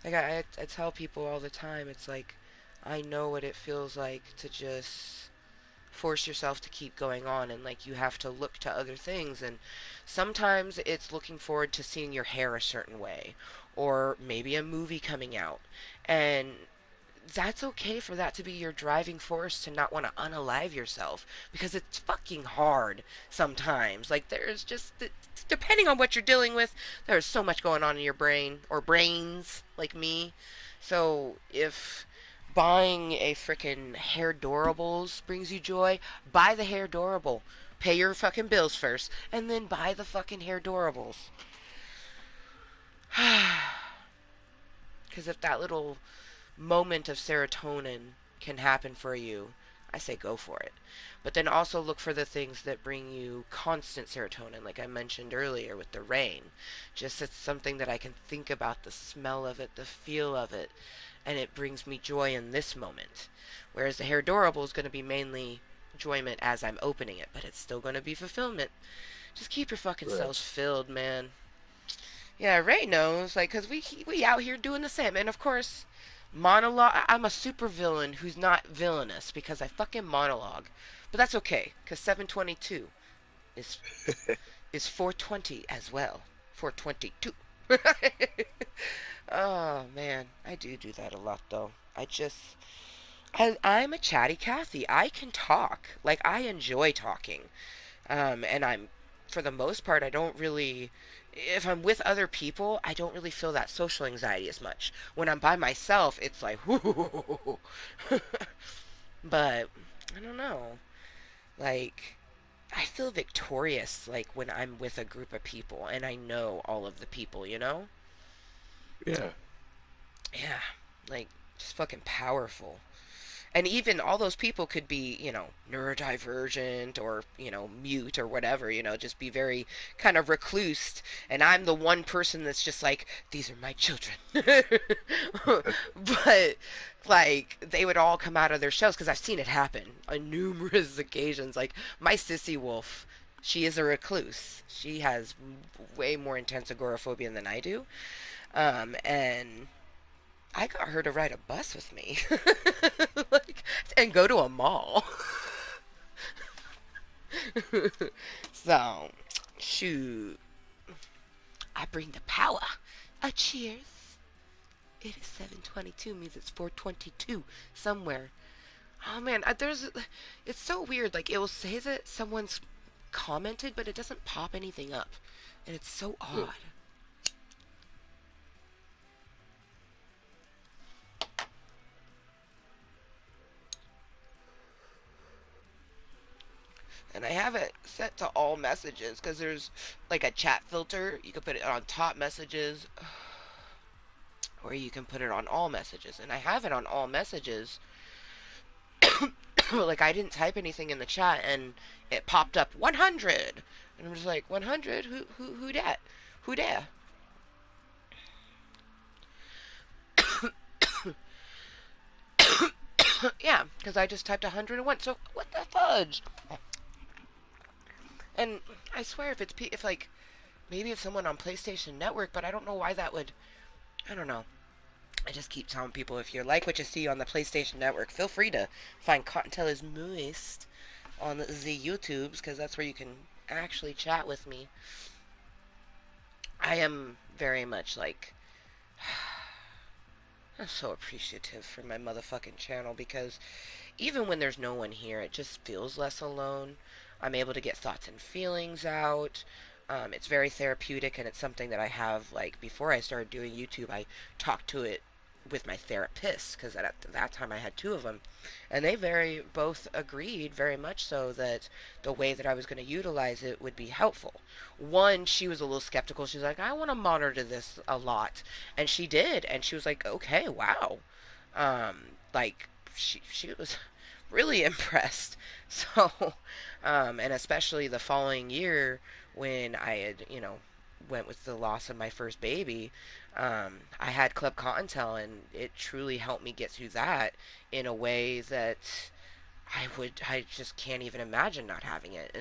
Like I tell people all the time, it's like I know what it feels like to just force yourself to keep going on and like you have to look to other things and sometimes it's looking forward to seeing your hair a certain way or maybe a movie coming out and that's okay for that to be your driving force to not want to unalive yourself, because it's fucking hard sometimes. Like, there's just, depending on what you're dealing with, there's so much going on in your brain, or brains, like me. So if buying a frickin' hair durables brings you joy, buy the hair durable. Pay your fucking bills first, and then buy the fucking hair durables. Because if that little moment of serotonin can happen for you, I say go for it. But then also look for the things that bring you constant serotonin, like I mentioned earlier with the rain. Just it's something that I can think about, the smell of it, the feel of it, and it brings me joy in this moment. Whereas the hair durable is going to be mainly enjoyment as I'm opening it, but it's still going to be fulfillment. Just keep your fucking Right. cells filled, man. Yeah, Ray knows, like, cause we out here doing the same, and of course, monologue. I'm a super villain who's not villainous because I fucking monologue, but that's okay, cause 722 is 420 as well. 422. Oh man, I do that a lot though. I'm a chatty Cathy. I can talk. Like, I enjoy talking. And I'm, for the most part, I don't really, if I'm with other people, I don't really feel that social anxiety as much. When I'm by myself, it's like, whoo. But, I don't know. Like, I feel victorious, like, when I'm with a group of people and I know all of the people, you know? Yeah. Yeah. Like, just fucking powerful. And even all those people could be, neurodivergent or, mute or whatever, just be very kind of recluse. And I'm the one person that's just like, these are my children. But, like, they would all come out of their shells because I've seen it happen on numerous occasions. Like, my sissy wolf, she is a recluse. She has way more intense agoraphobia than I do. And I got her to ride a bus with me, like, and go to a mall. So, shoot, I bring the power. A cheers. It is 7:22, means it's 4:22 somewhere. Oh man, it's so weird. Like, it will say that someone's commented, but it doesn't pop anything up, and it's so Huh. odd. And I have it set to all messages because there's like a chat filter. You can put it on top messages, or you can put it on all messages. And I have it on all messages. Like, I didn't type anything in the chat and it popped up 100. And I'm just like, 100? Who dat? Who dare? Yeah, because I just typed 101. So, what the fudge? And I swear, if like, maybe it's someone on PlayStation Network, but I don't know why that would. I don't know. I just keep telling people, if you like what you see on the PlayStation Network, feel free to find Kottontale Mooiisstt on the YouTubes, because that's where you can actually chat with me. I am very much like, I'm so appreciative for my motherfucking channel, because even when there's no one here, it just feels less alone. I'm able to get thoughts and feelings out. It's very therapeutic, and it's something that I have, like, before I started doing YouTube, I talked to it with my therapist, because at that time I had two of them, and they both agreed very much so that the way that I was going to utilize it would be helpful. One, she was a little skeptical. She's like, I want to monitor this a lot, and she did, and she was like, okay, wow, like, she was really impressed. So, and especially the following year when I had, went with the loss of my first baby, I had Club Cottontale, and it truly helped me get through that in a way that I just can't even imagine not having it.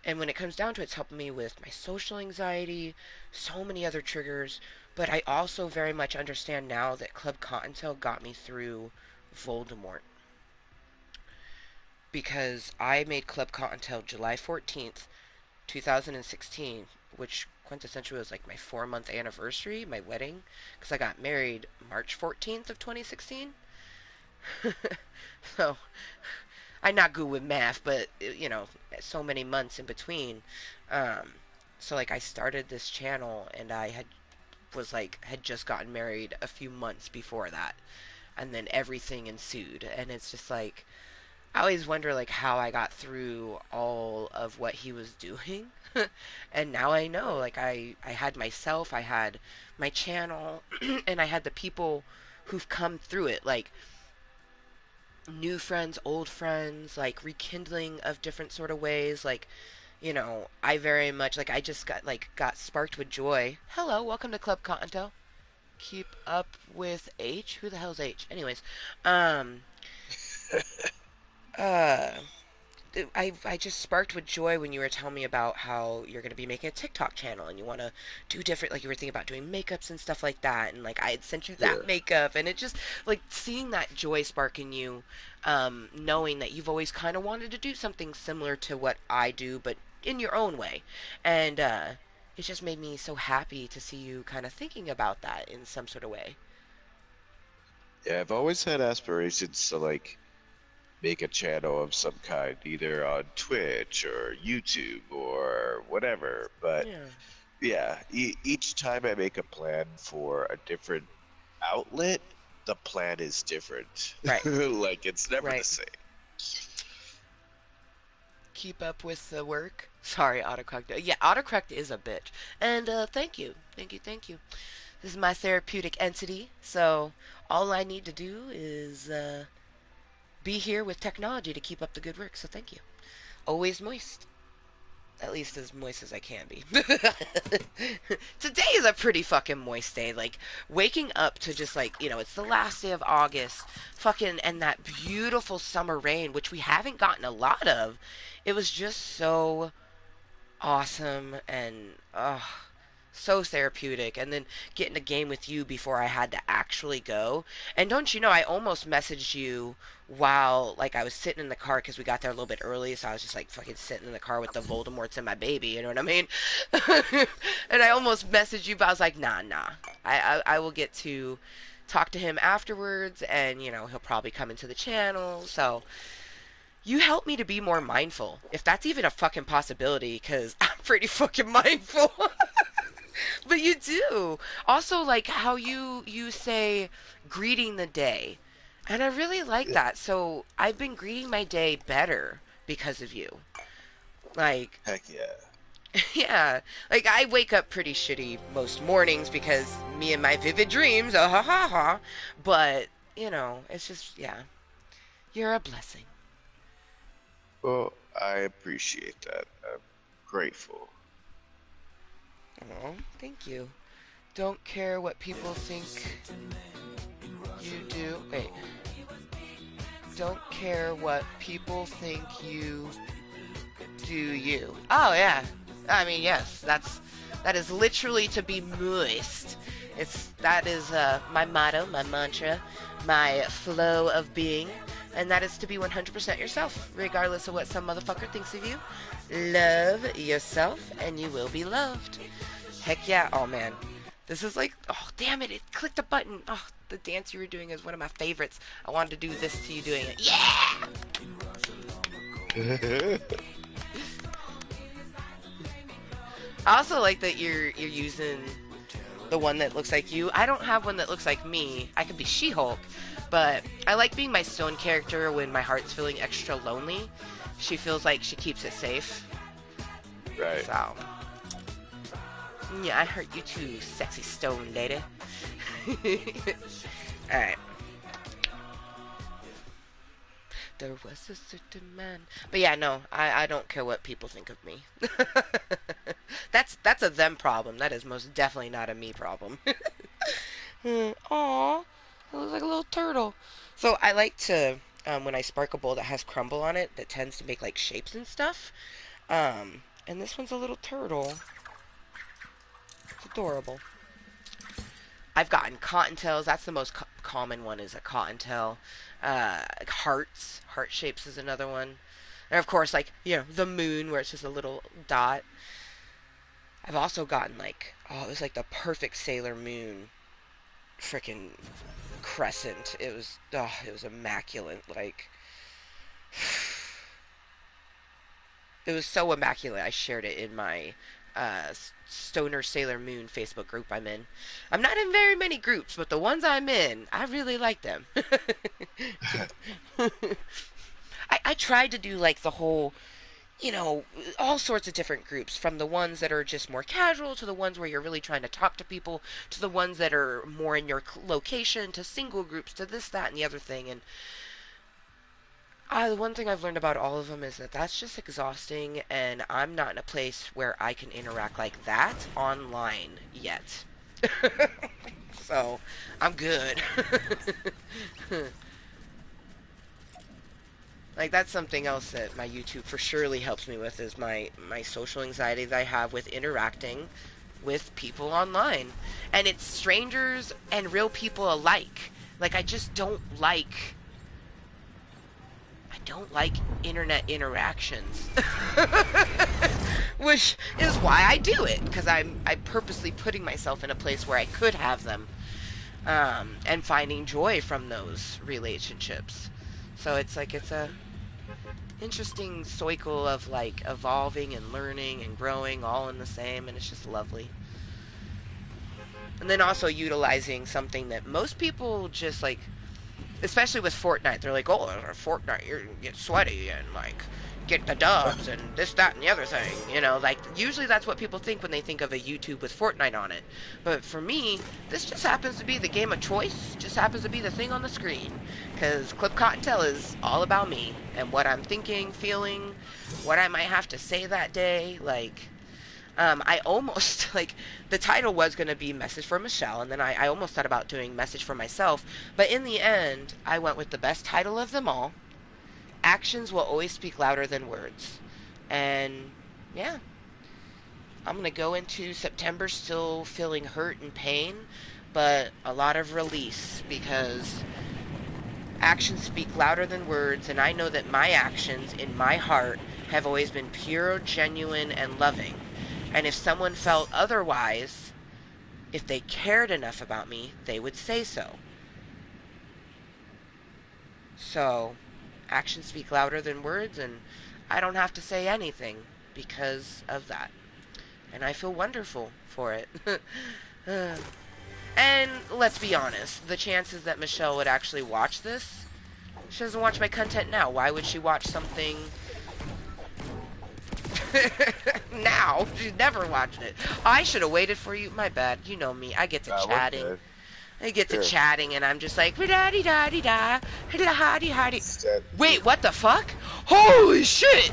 And when it comes down to it, it's helping me with my social anxiety, so many other triggers. But I also very much understand now that Club Cottontail got me through Voldemort, because I made Club Cottontail July 14th, 2016, which quintessentially was like my 4 month anniversary, my wedding, because I got married March 14th of 2016. So I'm not good with math, but so many months in between. Um, so like I started this channel, and I had just gotten married a few months before that, and then everything ensued, and it's just like I always wonder like how I got through all of what he was doing. And now I know, like I had myself, I had my channel, and I had the people who've come through it, like new friends, old friends, like rekindling of different sort of ways, like I very much like I just got sparked with joy. Hello, welcome to Club Cottontail. Keep up with H. Who the hell's H? Anyways, um, uh, I just sparked with joy when you were telling me about how you're going to be making a TikTok channel and you want to do different, like you were thinking about doing makeups and stuff like that. And like I had sent you that Yeah. makeup, and it just like seeing that joy spark in you, knowing that you've always kind of wanted to do something similar to what I do, but in your own way. And it just made me so happy to see you kind of thinking about that in some sort of way. Yeah, I've always had aspirations to like make a channel of some kind, either on Twitch or YouTube or whatever. But Yeah. yeah, each time I make a plan for a different outlet, the plan is different. Right. Like it's never the Right. same. Keep up with the work. Sorry, autocorrect. Yeah, autocorrect is a bitch. And thank you, thank you, thank you. This is my therapeutic entity, so all I need to do is be here with technology to keep up the good work. So thank you. Always moist. At least as moist as I can be. Today is a pretty fucking moist day. Like, waking up to just like, it's the last day of August, fucking, and that beautiful summer rain, which we haven't gotten a lot of. It was just so awesome and so therapeutic. And then getting a game with you before I had to actually go. And don't you know, I almost messaged you while like I was sitting in the car because we got there a little bit early, so I was just like fucking sitting in the car with the Voldemorts and my baby, you know what I mean? And I almost messaged you, but I was like, nah. I will get to talk to him afterwards, and he'll probably come into the channel. So you help me to be more mindful, if that's even a fucking possibility, because I'm pretty fucking mindful. But you do. Also, like how you say greeting the day. And I really like Yeah. that. So I've been greeting my day better because of you. Like, Heck yeah. yeah. Like I wake up pretty shitty most mornings because me and my vivid dreams, ah ha ha ha. But, it's just yeah. You're a blessing. Well, I appreciate that. I'm grateful. Oh, thank you. Don't care what people think you do. Wait. Don't care what people think you do you. Oh yeah. I mean yes, that is literally to be moist. That is my motto, my mantra, my flow of being, and that is to be 100% yourself, regardless of what some motherfucker thinks of you. Love yourself, and you will be loved. Heck yeah. Oh man, this is like, oh damn it, it clicked a button. Oh, the dance you were doing is one of my favorites. I wanted to do this to you doing it. Yeah. I also like that you're using the one that looks like you. I don't have one that looks like me. I could be She-Hulk, but I like being my stone character when my heart's feeling extra lonely. She feels like she keeps it safe. Right. So, yeah, I hurt you too, sexy stone lady. Alright. There was a certain man. But yeah, no, I don't care what people think of me. That's a them problem. That is most definitely not a me problem. Aw, it looks like a little turtle. So I like to, when I spark a bowl that has crumble on it, that tends to make like shapes and stuff. And this one's a little turtle. It's adorable. I've gotten cottontails. That's the most common one, is a cottontail. Hearts, heart shapes is another one. And of course, like the moon, where it's just a little dot. I've also gotten like, oh, it was like the perfect Sailor Moon. freaking crescent. It was immaculate. Like, it was so immaculate. I shared it in my Stoner Sailor Moon Facebook group I'm in. I'm not in very many groups, but the ones I'm in, I really like them. I tried to do like the whole, you know, all sorts of different groups, from the ones that are just more casual to the ones where you're really trying to talk to people to the ones that are more in your location to single groups to this, that, and the other thing. And the one thing I've learned about all of them is that that's just exhausting, and I'm not in a place where I can interact like that online yet. So, I'm good. Like, that's something else that my YouTube for surely helps me with, is my social anxiety that I have with interacting with people online. And it's strangers and real people alike. Like, I don't like internet interactions. Which is why I do it, because I'm purposely putting myself in a place where I could have them, and finding joy from those relationships. So it's like it's a interesting cycle of like evolving and learning and growing all in the same, and it's just lovely. And then also utilizing something that most people just like, especially with Fortnite, they're like, oh, Fortnite, you get sweaty and like get the dubs and this, that, and the other thing. You know, like usually that's what people think when they think of a YouTube with Fortnite on it. But for me, this just happens to be the game of choice. Just happens to be the thing on the screen. Because Clip Cottontale is all about me and what I'm thinking, feeling, what I might have to say that day. Like, I almost, like, the title was going to be Message for Michelle, and then I almost thought about doing Message for Myself, but in the end, I went with the best title of them all. Actions will always speak louder than words. And, yeah, I'm going to go into September still feeling hurt and pain, but a lot of release, because actions speak louder than words, and I know that my actions in my heart have always been pure, genuine, and loving. And if someone felt otherwise, if they cared enough about me, they would say so. So, actions speak louder than words, and I don't have to say anything because of that. And I feel wonderful for it. And let's be honest, the chances that Michelle would actually watch this, she doesn't watch my content now. Why would she watch something now? She's never watched it. I should have waited for you. My bad. You know me. I get to We're chatting. good. I get to Sure. chatting, and I'm just like, da di da di da, da di ha di. Instead, Wait, what the fuck? Holy shit!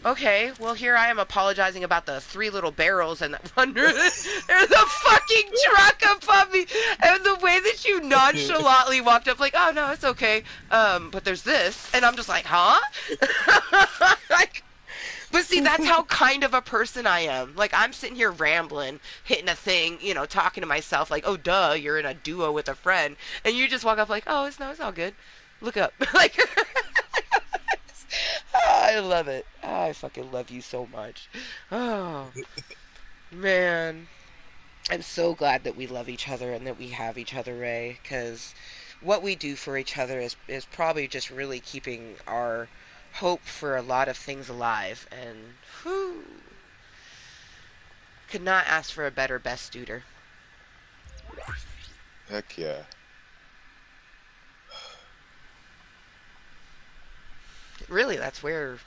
Okay, well here I am apologizing about the three little barrels and there's a fucking truck above me, and the way that you nonchalantly walked up like, oh no, it's okay, but there's this, and I'm just like, huh? Like, but see, that's how kind of a person I am. Like, I'm sitting here rambling, hitting a thing, you know, talking to myself like, oh duh, you're in a duo with a friend, and you just walk up like, oh, it's all good. Look up. Like, I love it. I fucking love you so much. Oh, man. I'm so glad that we love each other and that we have each other, Ray, because what we do for each other is probably just really keeping our hope for a lot of things alive. And whew, could not ask for a better best duder. heck yeah. Really, that's where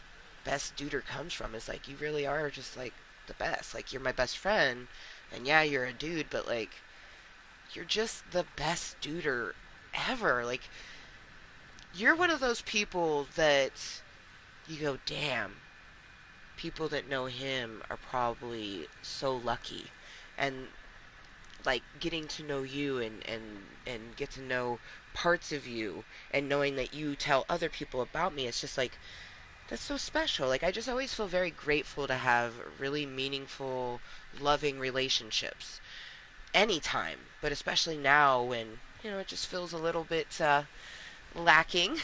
best duder comes from. Is like, you really are just like the best. Like, you're my best friend, and yeah, you're a dude, but like, you're just the best duder ever. Like, you're one of those people that you go, damn, people that know him are probably so lucky. And like getting to know you and get to know parts of you and knowing that you tell other people about me, it's just like, that's so special. Like, I just always feel very grateful to have really meaningful, loving relationships anytime, but especially now when, you know, it just feels a little bit lacking.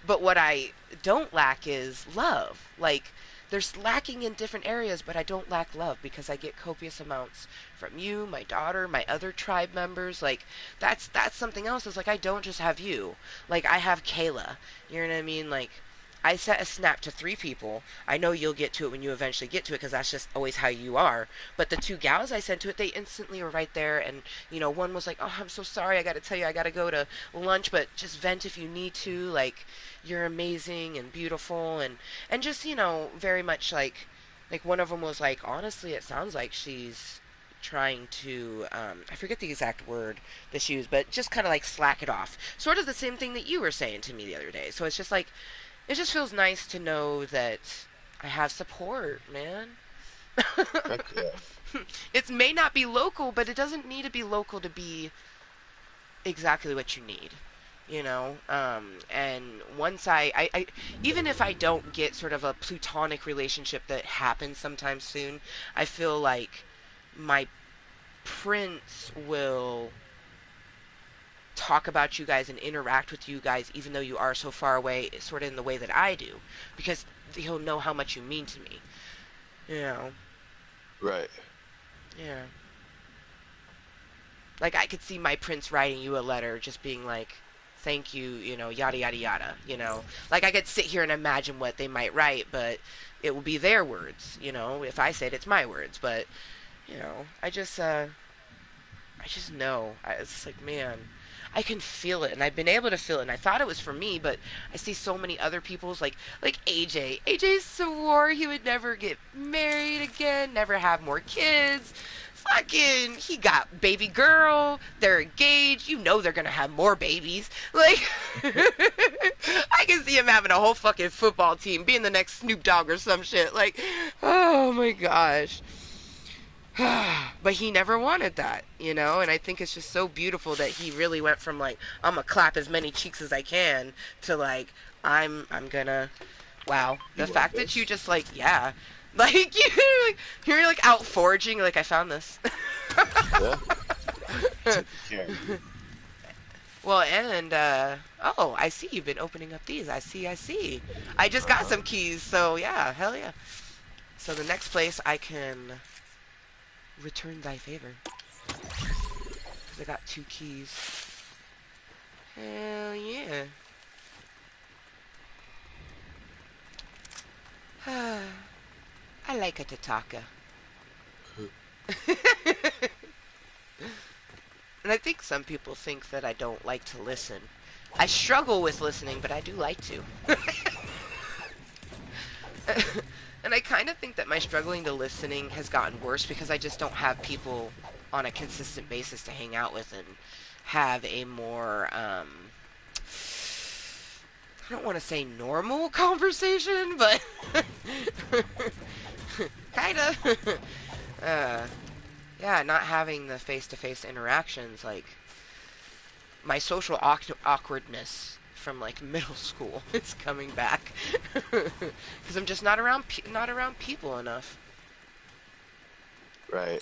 But what I don't lack is love. Like, there's lacking in different areas, but I don't lack love because I get copious amounts from you, my daughter, my other tribe members. Like that's something else. It's like I don't just have you. Like I have Kayla. You know what I mean? Like I set a snap to 3 people. I know you'll get to it when you eventually get to it because that's just always how you are. But the 2 gals I sent to it, they instantly were right there. And, one was like, oh, I'm so sorry. I got to tell you, I got to go to lunch, but just vent if you need to. Like, you're amazing and beautiful. And just, very much like one of them was like, honestly, it sounds like she's trying to I forget the exact word that she used, but just kind of like slack it off, sort of the same thing that you were saying to me the other day. So it's just like it just feels nice to know that I have support, man. Heck yeah. It may not be local, but it doesn't need to be local to be exactly what you need. And once I even if I don't get sort of a plutonic relationship that happens sometime soon, I feel like my prince will talk about you guys and interact with you guys even though you are so far away, sort of in the way that I do, because he'll know how much you mean to me. You know. Right. Yeah. Like I could see my prince writing you a letter just being like, thank you, yada yada yada. Like I could sit here and imagine what they might write, but it will be their words. If I say it, it's my words. But I just know. It's just like, man, I can feel it, and I've been able to feel it. And I thought it was for me, but I see so many other people's like AJ. AJ swore he would never get married again, never have more kids. Fucking, he got baby girl. They're engaged. They're gonna have more babies. Like, I can see him having a whole fucking football team, being the next Snoop Dogg or some shit. Like, oh my gosh. But he never wanted that, and I think it's just so beautiful that he really went from like, I'm gonna clap as many cheeks as I can to like, I'm gonna, wow, the You want fact that you this? just like, yeah, like you're like out foraging, like I found this. Yeah. Taking care of you. Well, and oh, I see you've been opening up these. I see. I just got Uh-huh. some keys, so yeah, hell yeah. So the next place I can return thy favor, because I got 2 keys. Hell yeah. I like a tataka. And I think some people think that I don't like to listen. I struggle with listening, but I do like to. And I kind of think that my struggling to listening has gotten worse because I just don't have people on a consistent basis to hang out with and have a more I don't want to say normal conversation, but kind of. uh, yeah, not having the face-to-face interactions, like my social awkwardness from like middle school is coming back because I'm just not around people enough. Right.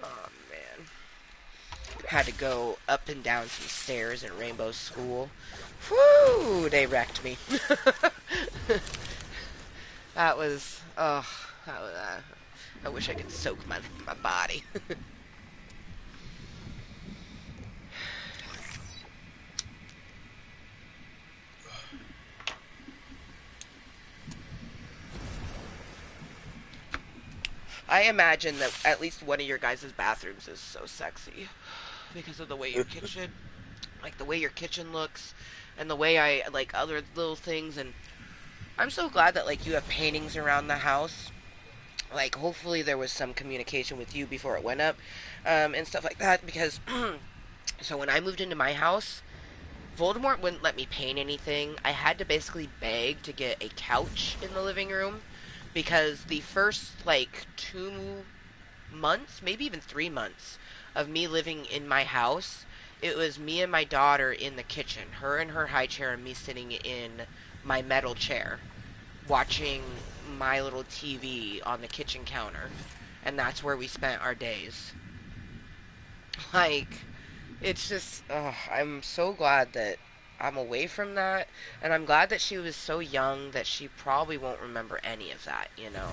Oh man, had to go up and down some stairs in Rainbow School. Whoo, they wrecked me. That was, oh, that was, I wish I could soak my body. I imagine that at least one of your guys' bathrooms is so sexy because of the way your kitchen, like the way your kitchen looks, and the way I like other little things. And I'm so glad that like you have paintings around the house. Like hopefully there was some communication with you before it went up, and stuff like that. Because so when I moved into my house, Voldemort wouldn't let me paint anything. I had to basically beg to get a couch in the living room because the first like 2 months, maybe even 3 months of me living in my house, it was me and my daughter in the kitchen, her in her high chair and me sitting in my metal chair, watching my little TV on the kitchen counter. And that's where we spent our days. Like, it's just, I'm so glad that I'm away from that, and I'm glad that she was so young that she probably won't remember any of that, you know?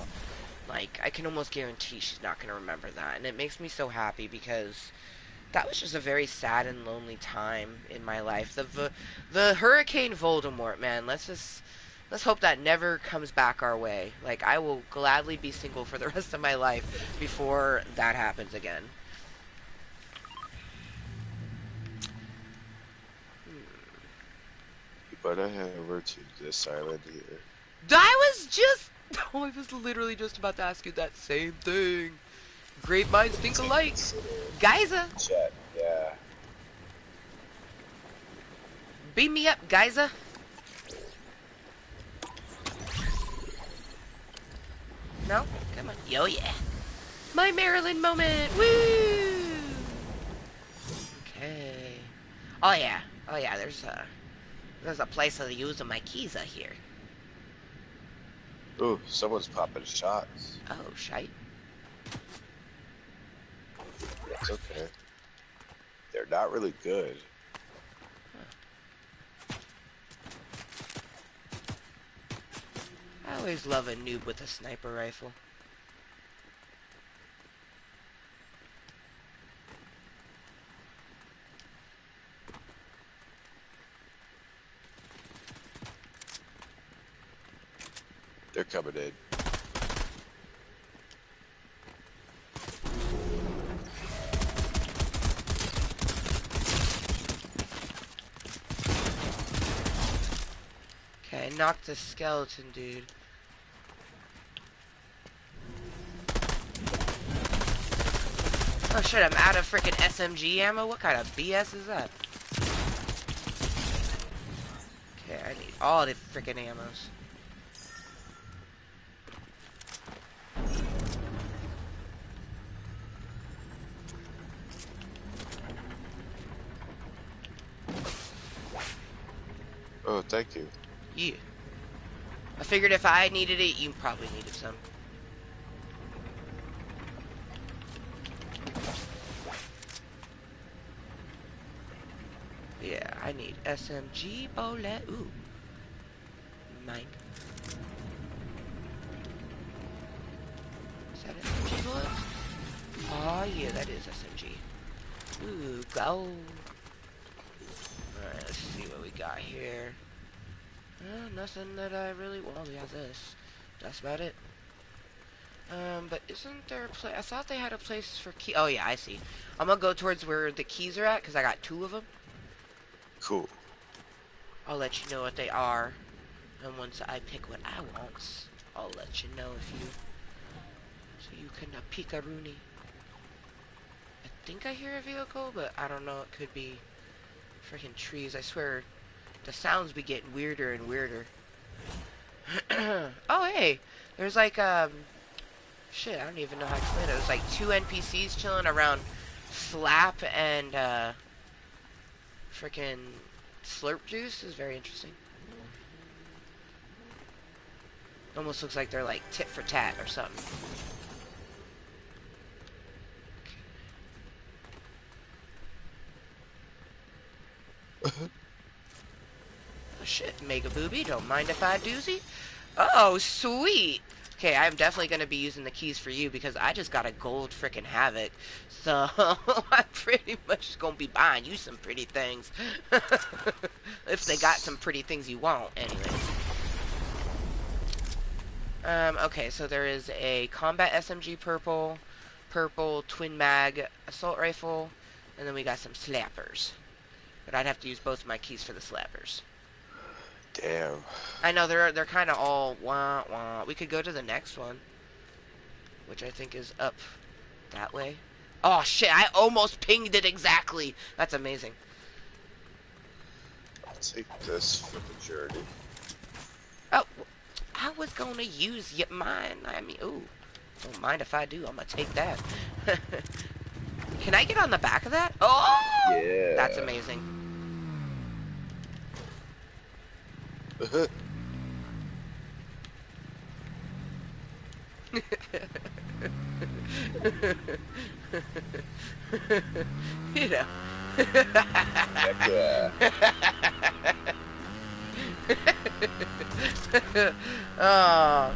Like, I can almost guarantee she's not going to remember that, and it makes me so happy because that was just a very sad and lonely time in my life. The Hurricane Voldemort, man. Let's hope that never comes back our way. Like, I will gladly be single for the rest of my life before that happens again. Hmm. You better head over to this island here. I was just oh, I was literally just about to ask you that same thing. Great minds think Take alike. this Geyser, chat. Yeah. beam me up, Geyser. No? Come on. Yo, yeah. My Maryland moment. Woo! Okay. Oh yeah. Oh yeah. There's a place to use my keys out here. Ooh, someone's popping shots. Oh shite. That's okay. They're not really good. I always love a noob with a sniper rifle. They're coming in. Okay, knocked the skeleton dude. Oh shit, I'm out of freaking SMG ammo? What kind of BS is that? Okay, I need all the freaking ammos. Oh, thank you. Yeah. I figured if I needed it, you probably needed some. Yeah, I need SMG bullet. Ooh. Mine. Is that SMG bullets? Oh yeah, that is SMG. Ooh, go. Alright, let's see what we got here. Nothing that I really... Well, we have this. That's about it. But isn't there a place... I thought they had a place for key... Oh yeah, I see. I'm gonna go towards where the keys are at, because I got 2 of them. Cool. I'll let you know what they are. And once I pick what I want, I'll let you know if you... So you can peek a Rooney. I think I hear a vehicle, but I don't know. It could be freaking trees. I swear, the sounds be getting weirder and weirder. Oh, hey. There's like, shit, I don't even know how to explain it. There's like 2 NPCs chilling around Flap and, freaking Slurp Juice. Is very interesting. Almost looks like they're like tit for tat or something. Oh shit, Mega Booby, don't mind if I doozy? Oh, sweet! Okay, I'm definitely gonna be using the keys for you because I just got a gold frickin' Havoc. So, I'm pretty much gonna be buying you some pretty things. If they got some pretty things you want, anyways. Okay, so there is a combat SMG purple twin mag assault rifle, and then we got some slappers. But I'd have to use both of my keys for the slappers. Damn. I know they're kind of all wah wah. We could go to the next one, which I think is up that way. Oh shit! I almost pinged it exactly. That's amazing. I'll take this for the journey. Oh, I was gonna use mine. I mean, ooh, don't mind if I do. I'm gonna take that. Can I get on the back of that? Oh, Yeah. that's amazing. You know. Heck yeah. Oh,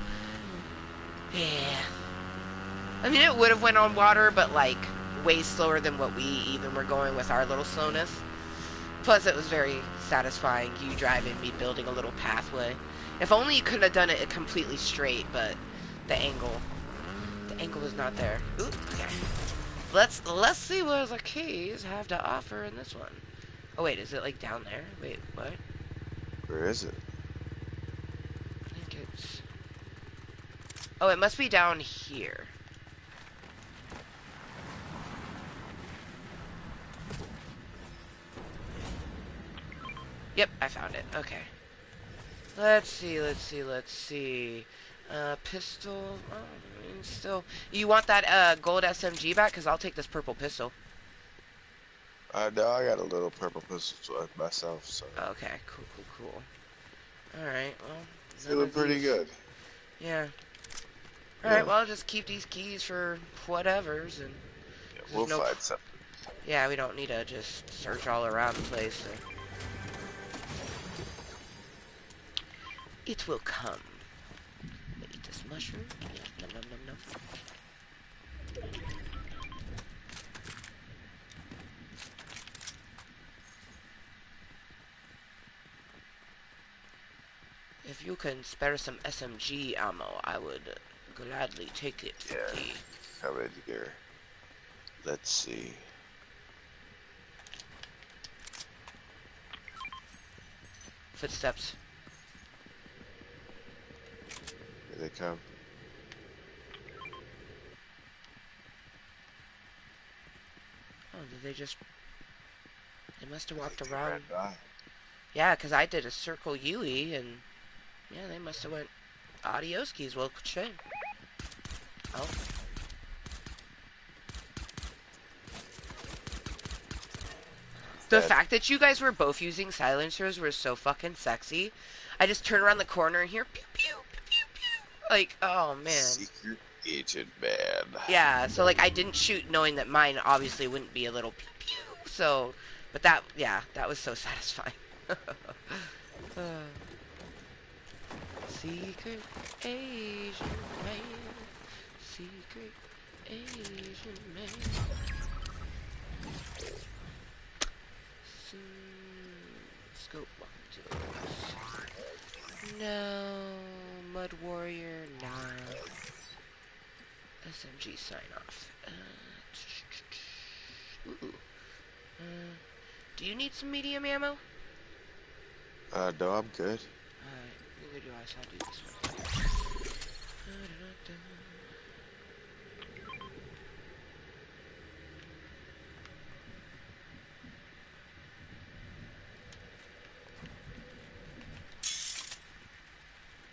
yeah. I mean, it would have went on water, but like way slower than what we even were going with our little slowness. Plus, it was very satisfying. You driving, me building a little pathway. If only you could have done it completely straight, but the angle was not there. Ooh, okay. Let's see what the keys have to offer in this one. Oh wait, is it like down there? Wait, what? Where is it? I think it's. Oh, it must be down here. Yep, I found it. Okay. Let's see. Pistol. Oh, I mean, still. You want that gold SMG back? Because I'll take this purple pistol. No, I got a little purple pistol myself, so. Okay, cool. Alright, well, none Feeling of pretty these. good. Yeah. Yeah. Alright, well, I'll just keep these keys for whatevers, and Yeah, there's we'll no. find something. Yeah, we don't need to just search all around the place. So. It will come. Eat this mushroom. Nom nom nom nom. If you can spare some SMG ammo, I would gladly take it. Yeah. Come in here. Let's see. Footsteps. Here they come. Oh, did they just... They must have walked They around. ran by. Yeah, because I did a circle UE, and... Yeah, they must have went... Adios keys, well, shame. Oh. The fact that you guys were both using silencers was so fucking sexy. I just turn around the corner and hear pew pew pew pew pew. Like, oh man. Secret agent man. Yeah, so like I didn't shoot knowing that mine obviously wouldn't be a little pew pew. So, but that, yeah, that was so satisfying. Secret Asian man. Secret Asian man. Scope modules. No. Mud Warrior, nah. SMG sign off. Ooh. Do you need some medium ammo? No, I'm good. Alright, neither do I, so I'll do this one.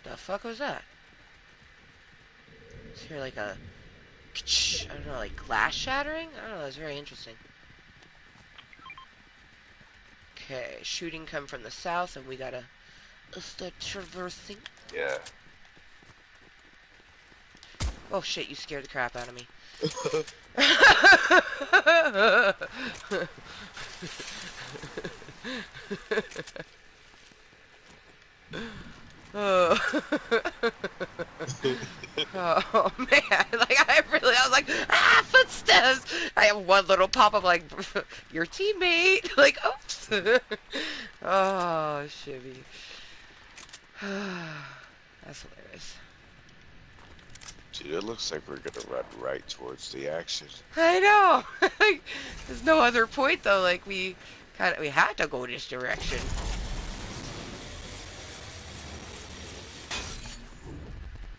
The fuck was that? Is here like a... I don't know, like glass shattering? I don't know, that's very interesting. Okay, shooting come from the south, and we gotta start traversing. Yeah. Oh shit, you scared the crap out of me. Oh. Oh man, like I was like, ah, footsteps. I have one little pop up like, your teammate. Like, oops. Oh, shivy. That's hilarious. Dude, it looks like we're gonna run right towards the action. I know. Like, there's no other point though. Like we had to go this direction.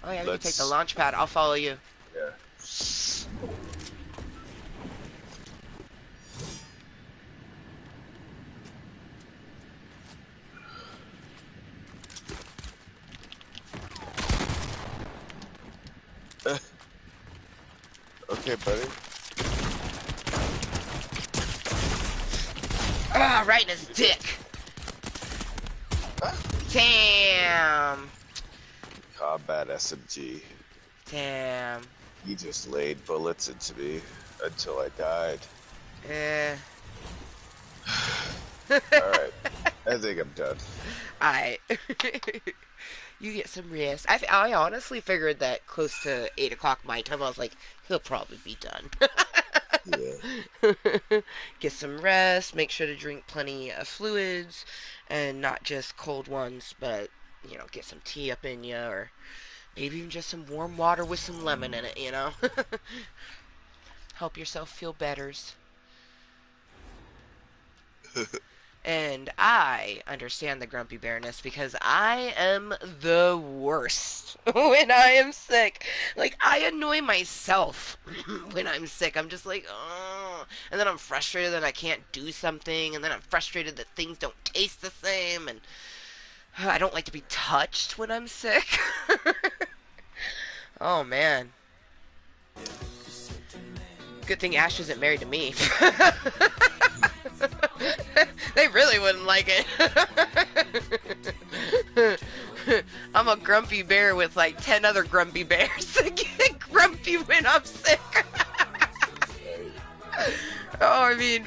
Oh yeah, we can take the launch pad. I'll follow you. Yeah. Okay, buddy. Ah, right in his dick. Damn. Combat SMG. Damn. You just laid bullets into me until I died. Eh. Alright, I think I'm done. I. You get some rest. I honestly figured that close to 8 o'clock my time, I was like, he'll probably be done. Yeah. Get some rest. Make sure to drink plenty of fluids, and not just cold ones, but get some tea up in you, or maybe even just some warm water with some lemon in it. Help yourself feel betters. And I understand the grumpy bearness because I am the worst when I am sick. Like, I annoy myself when I'm sick. I'm just like, oh. And then I'm frustrated that I can't do something. And then I'm frustrated that things don't taste the same. And I don't like to be touched when I'm sick. Oh, man. Good thing Ash isn't married to me. They really wouldn't like it. I'm a grumpy bear with like 10 other grumpy bears that get grumpy when I'm sick. Oh, I mean,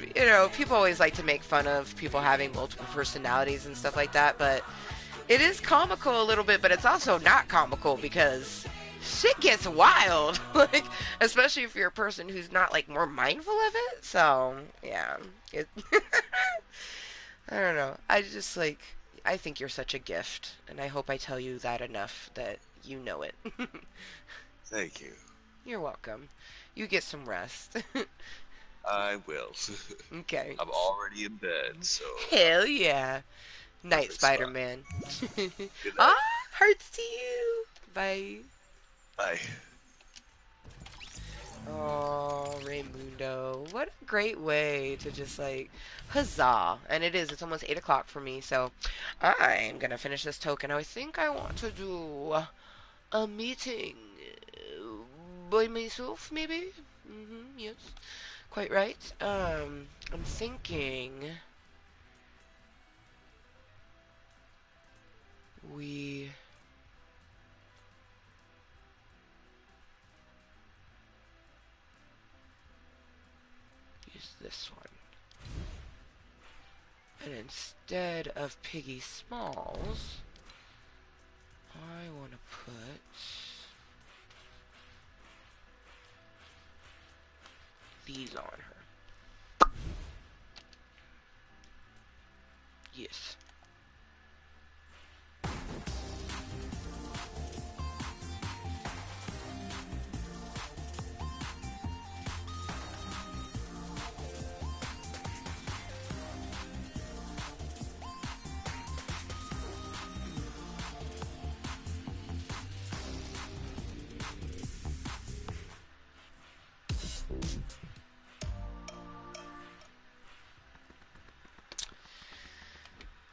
people always like to make fun of people having multiple personalities and stuff like that, but it is comical a little bit, but it's also not comical because shit gets wild. Like, especially if you're a person who's not like more mindful of it. So, yeah. It I don't know. I think you're such a gift, and I hope I tell you that enough that you know it. Thank you. You're welcome. You get some rest. I will. Okay. I'm already in bed, so Hell yeah. Night, perfect spot. Spider-Man. Good Ah, night. hearts to you. Bye. Bye. Oh, Raymundo. What a great way to just like huzzah. And it is, it's almost 8 o'clock for me, so I'm gonna finish this token. I think I want to do a meeting by myself, maybe? Yes. Quite right. I'm thinking we use this one. And instead of Piggy Smalls, I want to put these on her. Yes.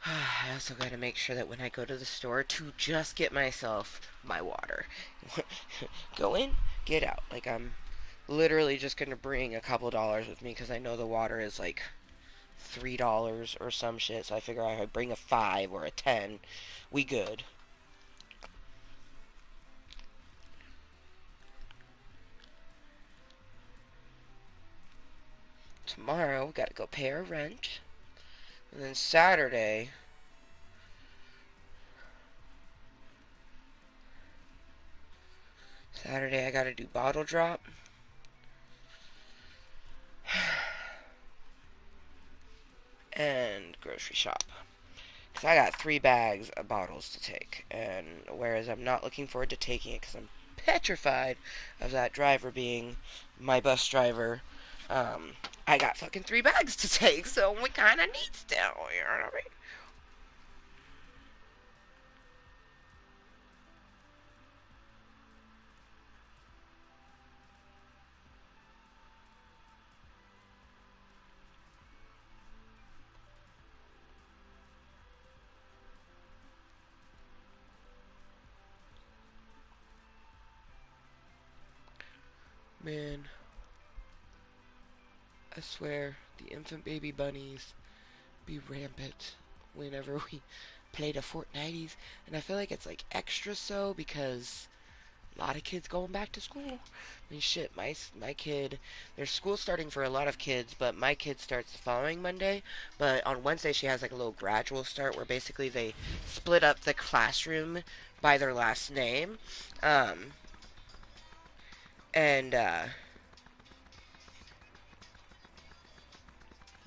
I also gotta make sure that when I go to the store to just get myself my water. Go in, get out. Like, I'm literally just gonna bring a couple dollars with me because I know the water is like $3 or some shit. So I figure I bring a 5 or a 10. We good. Tomorrow, gotta go pay our rent. And then Saturday I gotta do bottle drop. And grocery shop. Because I got 3 bags of bottles to take. And whereas I'm not looking forward to taking it because I'm petrified of that driver being my bus driver, um, I got fucking 3 bags to take. So we kind of need still, you know what I mean? Man, I swear, the infant baby bunnies be rampant whenever we play the Fortnites. And I feel like it's like extra so because A lot of kids going back to school. I mean, shit, my kid, there's school starting for a lot of kids, but my kid starts the following Monday. But on Wednesday, she has like a little gradual start where basically they split up the classroom by their last name. Um, and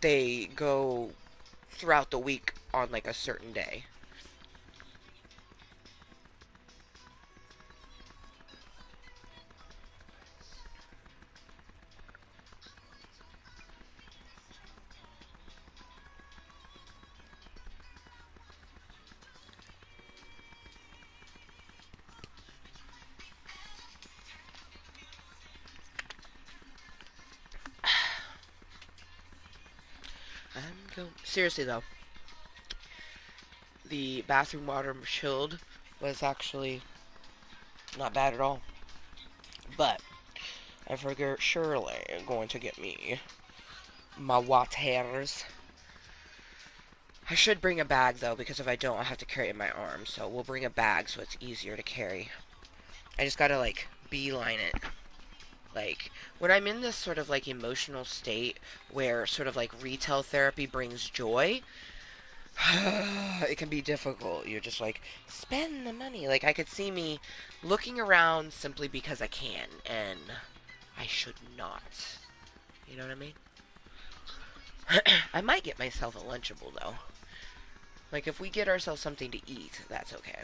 they go throughout the week on like a certain day. Seriously though, the bathroom water chilled was actually not bad at all. But I figure surely going to get me my waters. I should bring a bag though, because if I don't, I'll have to carry it in my arm. So we'll bring a bag so it's easier to carry. I just gotta like beeline it. Like when I'm in this sort of like emotional state where sort of like retail therapy brings joy, it can be difficult. You're just like, spend the money. Like I could see me looking around simply because I can, and I should not. You know what I mean? I might get myself a Lunchable though. Like if we get ourselves something to eat, that's okay.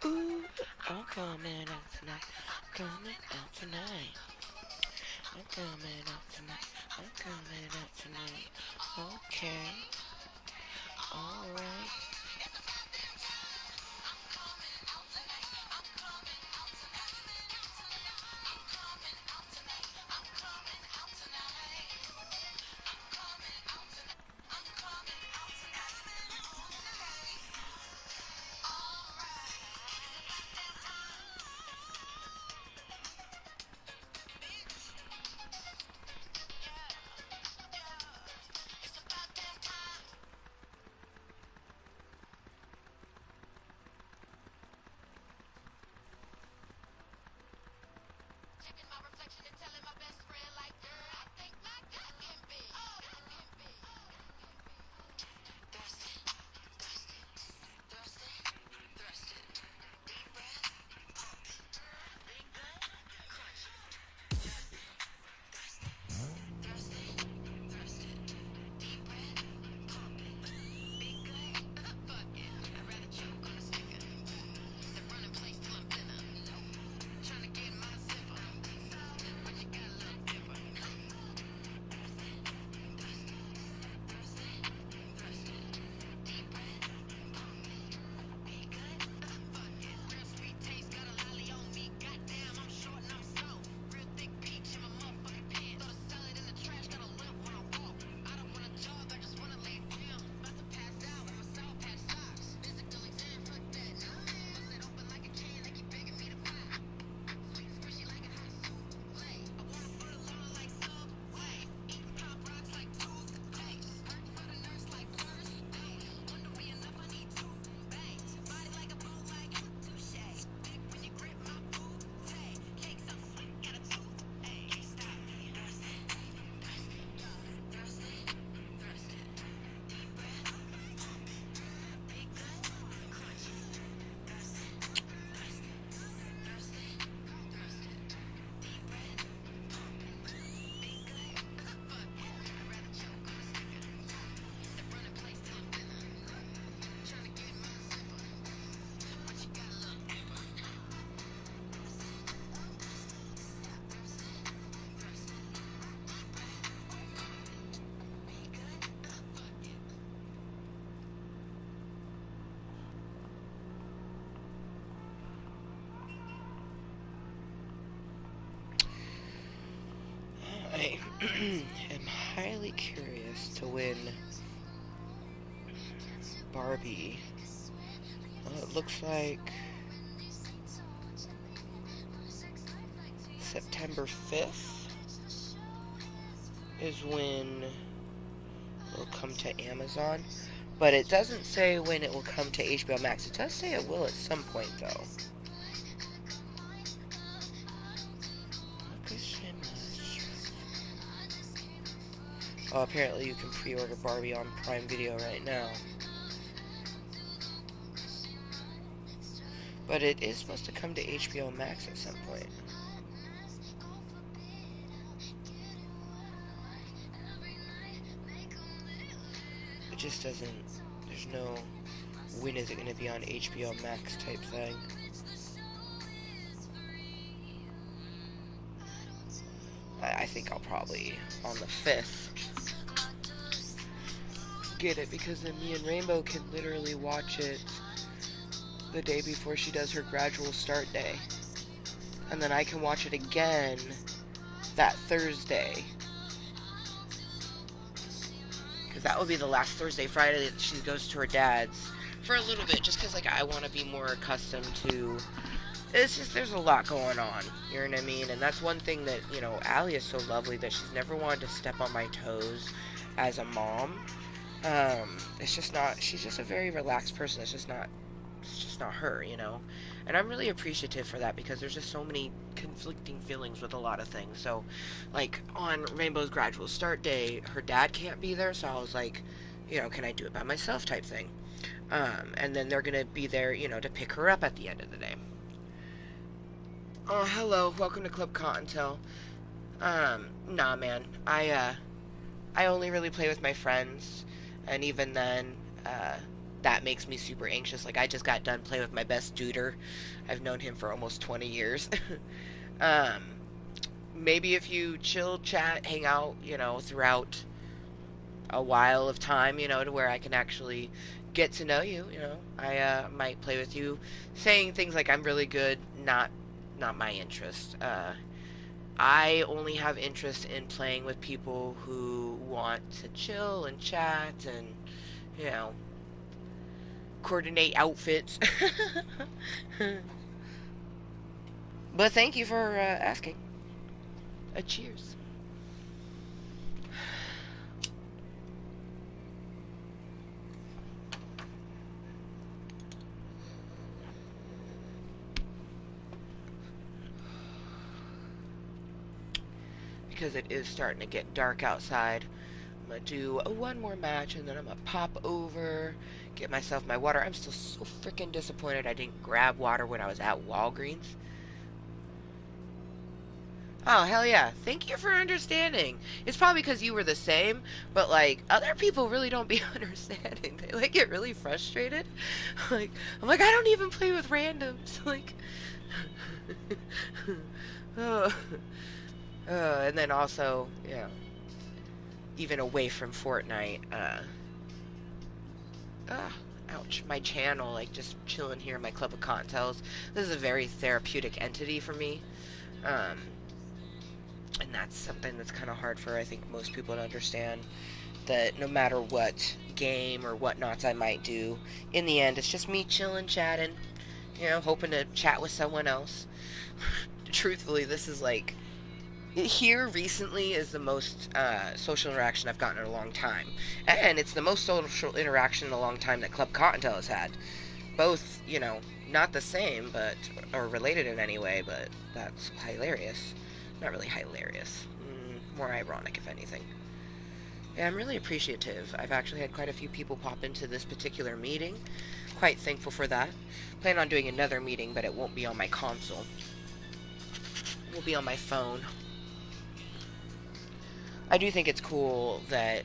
Ooh, I'm coming out tonight. Coming out tonight. I'm coming out tonight. I'm coming out tonight. Okay. Alright. I am highly curious to win Barbie. It looks like September 5th is when it'll come to Amazon. But it doesn't say when it will come to HBO Max. It does say it will at some point, though. Oh, apparently you can pre-order Barbie on Prime Video right now. But it is supposed to come to HBO Max at some point. It just doesn't... There's no... When is it going to be on HBO Max type thing. I think I'll probably, on the 5th, get it, because then me and Rainbow can literally watch it the day before she does her gradual start day. And then I can watch it again that Thursday. Because that will be the last Thursday, Friday that she goes to her dad's. For a little bit, just because, like, I want to be more accustomed to... It's just, there's a lot going on, you know what I mean? And that's one thing that, you know, Allie is so lovely that she's never wanted to step on my toes as a mom. It's just not, she's just a very relaxed person. It's just not her, you know? And I'm really appreciative for that, because there's just so many conflicting feelings with a lot of things. So, like, on Rainbow's gradual start day, her dad can't be there, so I was like, you know, can I do it by myself type thing? And then they're gonna be there, you know, to pick her up at the end of the day. Oh, hello, welcome to Club Kottontale. Nah, man, I only really play with my friends, and even then, that makes me super anxious. Like, I just got done playing with my best duder. I've known him for almost 20 years. um, Maybe if you chill, chat, hang out, you know, throughout a while of time, you know, to where I can actually get to know you, you know, I, might play with you. Saying things like I'm really good, not my interest. I only have interest in playing with people who want to chill and chat and, you know, coordinate outfits. But thank you for asking. A cheers. Because it is starting to get dark outside, I'm gonna do one more match and then I'm gonna pop over, get myself my water. I'm still so freaking disappointed I didn't grab water when I was at Walgreens. Oh, hell yeah. Thank you for understanding. It's probably because you were the same, but, like, other people really don't be understanding. They, like, get really frustrated. Like, I'm like, I don't even play with randoms. Like, oh. And then also, you know, even away from Fortnite, ouch, my channel, like, just chilling here in my Club of Contels. This is a very therapeutic entity for me. Um, and that's something that's kind of hard for, I think, most people to understand, that no matter what game or whatnots I might do, in the end, it's just me chilling, chatting, you know, hoping to chat with someone else. Truthfully, this is like, here recently is the most social interaction I've gotten in a long time. And it's the most social interaction in a long time that Club Cottontail has had. Both, you know, not the same, but, or related in any way, but that's hilarious. Not really hilarious. More ironic, if anything. Yeah, I'm really appreciative. I've actually had quite a few people pop into this particular meeting. Quite thankful for that. Plan on doing another meeting, but it won't be on my console. It will be on my phone. I do think it's cool that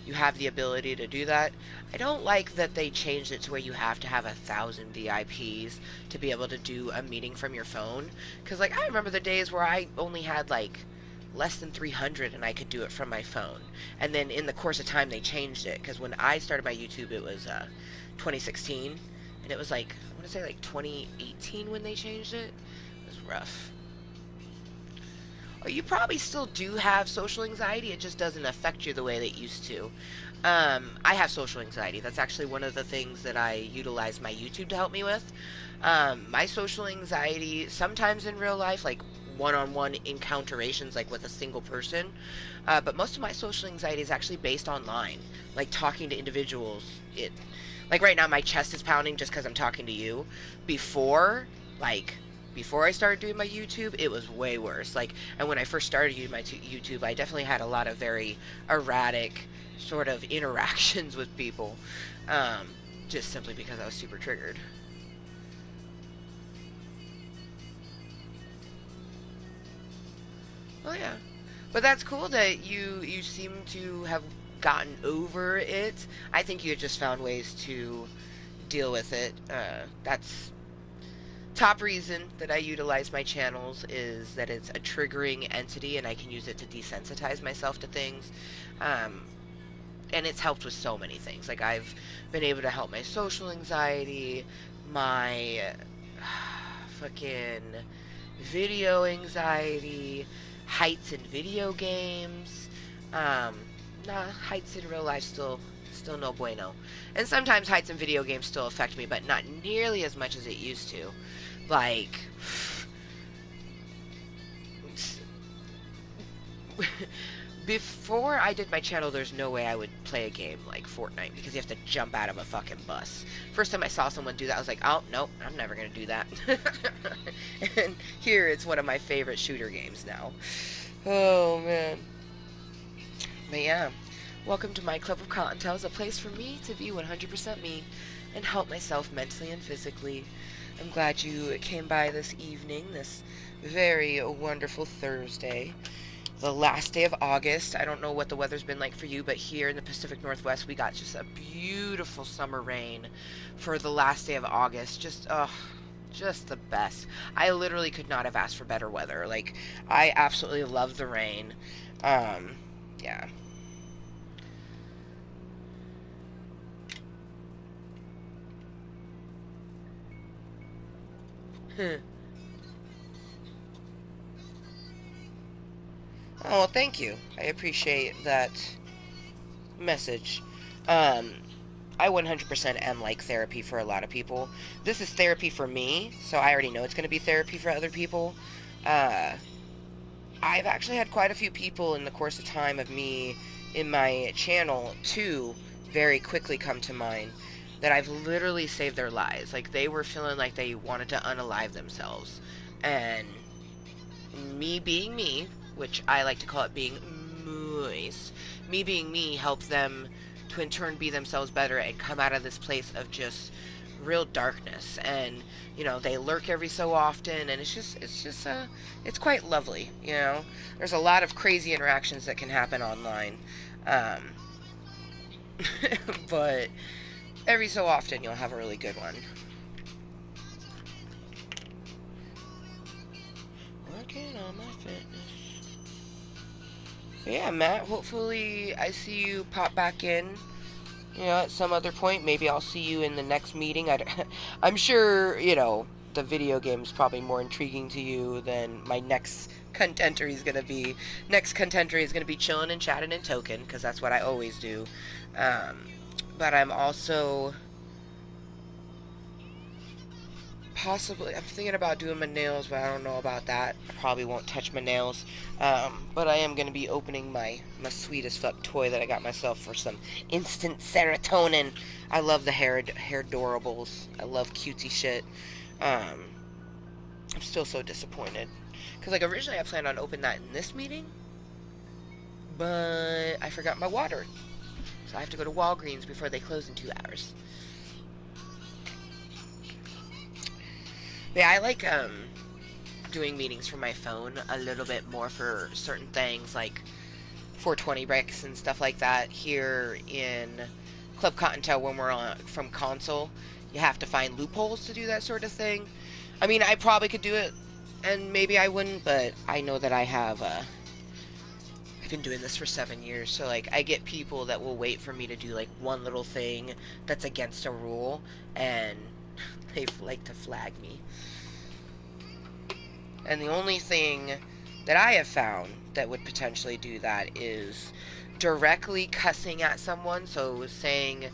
you have the ability to do that. I don't like that they changed it to where you have to have 1,000 VIPs to be able to do a meeting from your phone. Because, like, I remember the days where I only had, like, less than 300 and I could do it from my phone. And then in the course of time, they changed it. Because when I started my YouTube, it was 2016. And it was, like, I want to say, like, 2018 when they changed it. It was rough. you probably still do have social anxiety. It just doesn't affect you the way that it used to. I have social anxiety. That's actually one of the things that I utilize my YouTube to help me with. My social anxiety, sometimes in real life, like one-on-one encounterations, like with a single person. But most of my social anxiety is actually based online, like talking to individuals. Like right now, my chest is pounding just because I'm talking to you. Before, like, before I started doing my YouTube, it was way worse. Like, and when I first started doing my YouTube, I definitely had a lot of very erratic sort of interactions with people, um, just simply because I was super triggered. Oh yeah, but that's cool that you seem to have gotten over it. I think you just found ways to deal with it. That's top reason that I utilize my channels is that it's a triggering entity and I can use it to desensitize myself to things. Um, and it's helped with so many things. Like I've been able to help my social anxiety, my fucking video anxiety, heights in video games. Um, heights in real life still no bueno. And sometimes heights in video games still affect me, but not nearly as much as it used to. Like before I did my channel, there's no way I would play a game like Fortnite because you have to jump out of a fucking bus. First time I saw someone do that, I was like, oh, nope, I'm never gonna do that. And here it's one of my favorite shooter games now. Oh, man. But yeah, welcome to my Club of Cottontales, a place for me to be 100% me and help myself mentally and physically. I'm glad you came by this evening, this very wonderful Thursday, the last day of August. I don't know what the weather's been like for you, but here in the Pacific Northwest, we got just a beautiful summer rain for the last day of August. Just the best. I literally could not have asked for better weather. Like, I absolutely love the rain. Um, yeah. Oh, thank you. I appreciate that message. Um, I 100% am like therapy for a lot of people. This is therapy for me, so I already know it's going to be therapy for other people. Uh, I've actually had quite a few people in the course of time of me in my channel to very quickly come to mind that I've literally saved their lives. Like they were feeling like they wanted to unalive themselves. And me being me, which I like to call it being moist, me being me helps them to in turn be themselves better and come out of this place of just real darkness. And they lurk every so often, and it's quite lovely. There's a lot of crazy interactions that can happen online, um, but every so often you'll have a really good one. Working on my fitness. Yeah, Matt, hopefully I see you pop back in, at some other point. Maybe I'll see you in the next meeting. I'm sure, the video game is probably more intriguing to you than my next contentory is going to be. Next contentory is going to be chilling and chatting and token, because that's what I always do. Um, but I'm also I'm thinking about doing my nails, but I don't know about that. I probably won't touch my nails. But I am going to be opening my sweet as fuck toy that I got myself for some instant serotonin. I love the hair adorables. I love cutesy shit. Um, I'm still so disappointed. Because, like, originally I planned on opening that in this meeting, but I forgot my water. So I have to go to Walgreens before they close in 2 hours. Yeah, I like, doing meetings from my phone a little bit more for certain things like 420 bricks and stuff like that. Here in Club Cottontale, when we're on from console, you have to find loopholes to do that sort of thing. I mean, I probably could do it, and maybe I wouldn't, but I know that I've been doing this for 7 years, so like I get people that will wait for me to do like one little thing that's against a rule, and they like to flag me. And the only thing that I have found that would potentially do that is directly cussing at someone. So saying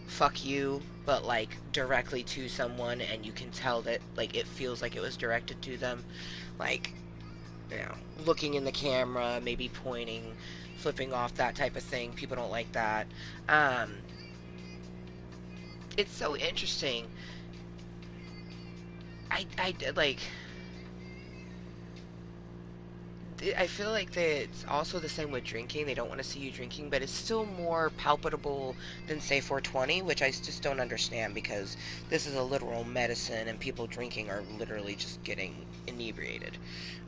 fuck you, but like directly to someone, and you can tell that like it feels like it was directed to them. Like, looking in the camera, maybe pointing, flipping off, that type of thing. People don't like that. Um, it's so interesting. I like I feel like that it's also the same with drinking. They don't want to see you drinking, but it's still more palpable than say 420, which I just don't understand because this is a literal medicine and people drinking are literally just getting inebriated.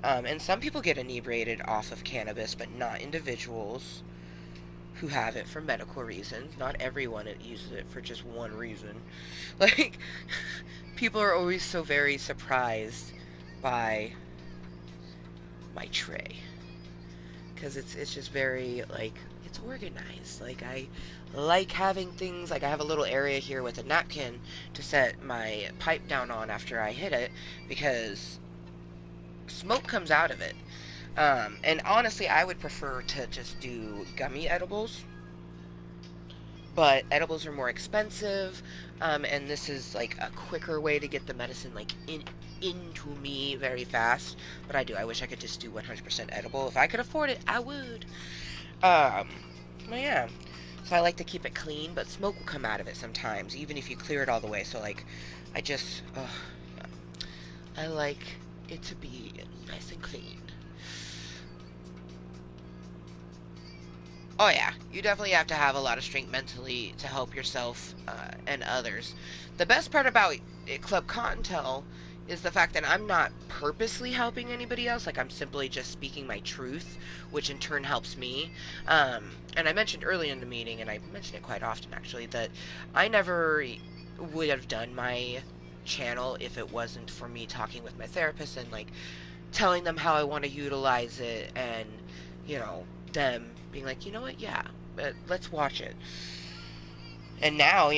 And some people get inebriated off of cannabis, but not individuals who have it for medical reasons. Not everyone uses it for just one reason. Like, people are always so very surprised by my tray because it's just very like it's organized. Like I like having things like I have a little area here with a napkin to set my pipe down on after I hit it because smoke comes out of it. And honestly, I would prefer to just do gummy edibles, but edibles are more expensive, and this is like a quicker way to get the medicine like into me very fast. But I wish I could just do 100% edible. If I could afford it, I would. Um, well, yeah. So I like to keep it clean, but smoke will come out of it sometimes, even if you clear it all the way. So like, I just, yeah. I like it to be nice and clean. Oh yeah, you definitely have to have a lot of strength mentally to help yourself and others. The best part about Club Cottontale is the fact that I'm not purposely helping anybody else. Like I'm simply just speaking my truth, which in turn helps me. And I mentioned early in the meeting, and I mention it quite often actually, that I never would have done my channel if it wasn't for me talking with my therapist and like telling them how I want to utilize it and, you know, them being like, you know what, yeah, let's watch it. And now,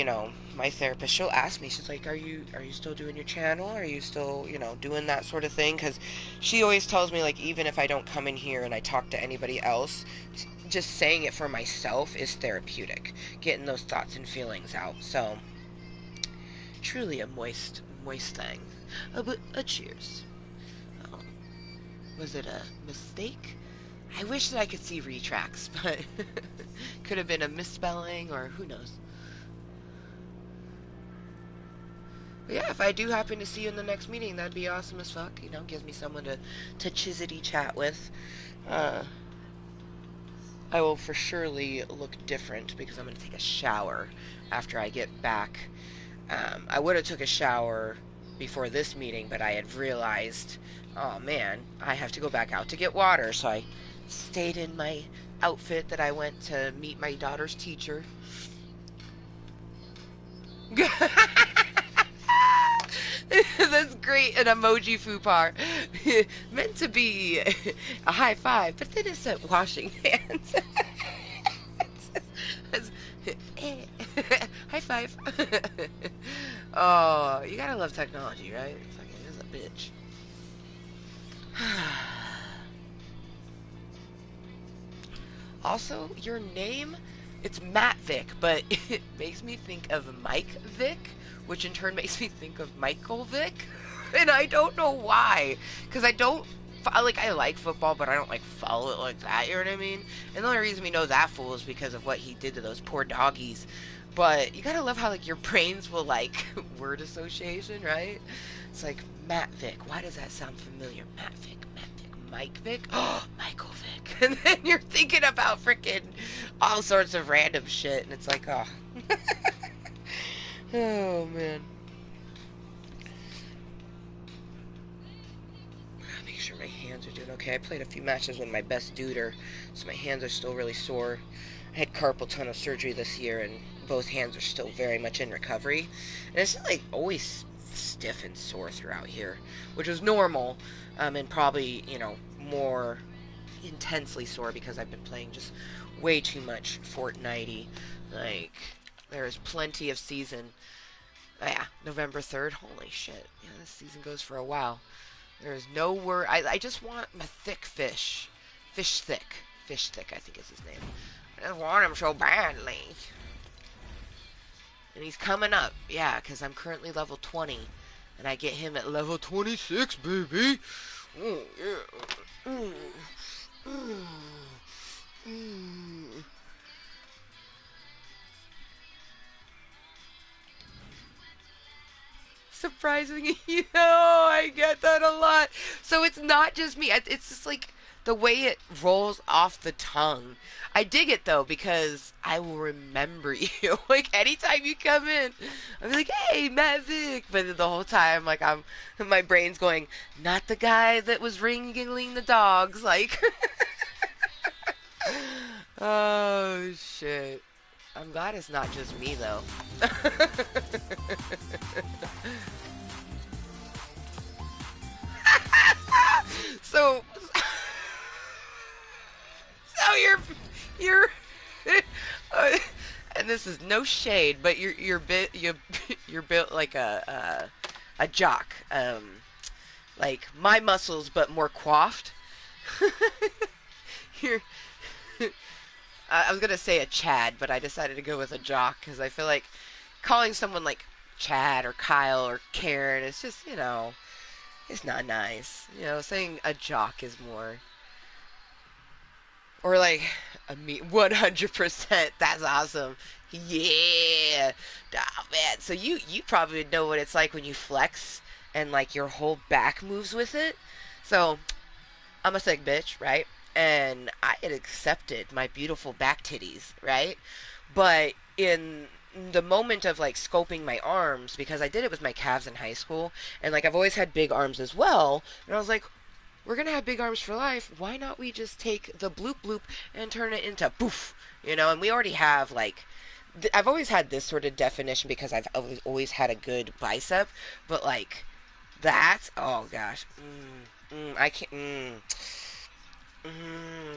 my therapist, she'll ask me, she's like, are you still doing your channel? Are you still, doing that sort of thing? Because she always tells me, like, even if I don't come in here and I talk to anybody else, just saying it for myself is therapeutic. Getting those thoughts and feelings out. So, truly a moist thing. A cheers. Um, was it a mistake? I wish that I could see retracts, but could have been a misspelling or who knows. But yeah, if I do happen to see you in the next meeting, that'd be awesome as fuck. Gives me someone to chizzity chat with. Uh, I will for surely look different because I'm gonna take a shower after I get back. I would have took a shower before this meeting, but I had realized, oh man, I have to go back out to get water. So I stayed in my outfit that I went to meet my daughter's teacher. That's great, an emoji fupa. Meant to be a high five, but then it said washing hands. High five. Oh, you gotta love technology, right? It's like it is a bitch. Also, your name, it's Matt Vick, but it makes me think of Mike Vick, which in turn makes me think of Michael Vick. And I don't know why. Because I don't, I like football, but I don't, like, follow it like that, you know what I mean? And the only reason we know that fool is because of what he did to those poor doggies. But you gotta love how, like, your brains will, like, word association, right? It's like, Matt Vick. Why does that sound familiar? Matt Vick, Matt Vick. Mike Vick? Oh, Michael Vick. And then you're thinking about freaking all sorts of random shit, and it's like, oh. Oh, man. Make sure my hands are doing okay. I played a few matches with my best duder, so my hands are still really sore. I had carpal tunnel surgery this year, and both hands are still very much in recovery. And it's not like always stiff and sore throughout here, which is normal, and probably, more intensely sore because I've been playing just way too much Fortnite. Like, there's plenty of season. Oh, yeah, November 3rd. Holy shit. Yeah, this season goes for a while. There's no word. I just want my thick fish. Fish thick. Fish thick, I think is his name. I just want him so badly. And he's coming up. Yeah, because I'm currently level 20. And I get him at level 26, baby. Oh, yeah. Mm, mm, mm. Surprisingly, I get that a lot. So it's not just me. It's just like the way it rolls off the tongue. I dig it though because I will remember you. Like anytime you come in, I'll be like, "Hey, Matt Vick," but the whole time, like my brain's going, "Not the guy that was ringing the dogs." Like, oh shit. I'm glad it's not just me though. so so you're uh, and this is no shade, but you're built like a jock. Like my muscles but more coiffed. you're I was gonna say a Chad, but I decided to go with a jock because I feel like calling someone like Chad or Kyle or Karen is just, it's not nice. Saying a jock is more. Or like a me 100%. That's awesome. Yeah. Oh, man. So you probably know what it's like when you flex and like your whole back moves with it. So I'm a sick bitch, right? And I had accepted my beautiful back titties, right? But in the moment of like scoping my arms, because I did it with my calves in high school, and like I've always had big arms as well, and I was like, we're gonna have big arms for life. Why not we just take the bloop bloop and turn it into poof? And we already have like. I've always had this sort of definition because I've always had a good bicep, but like that, oh gosh, I can't.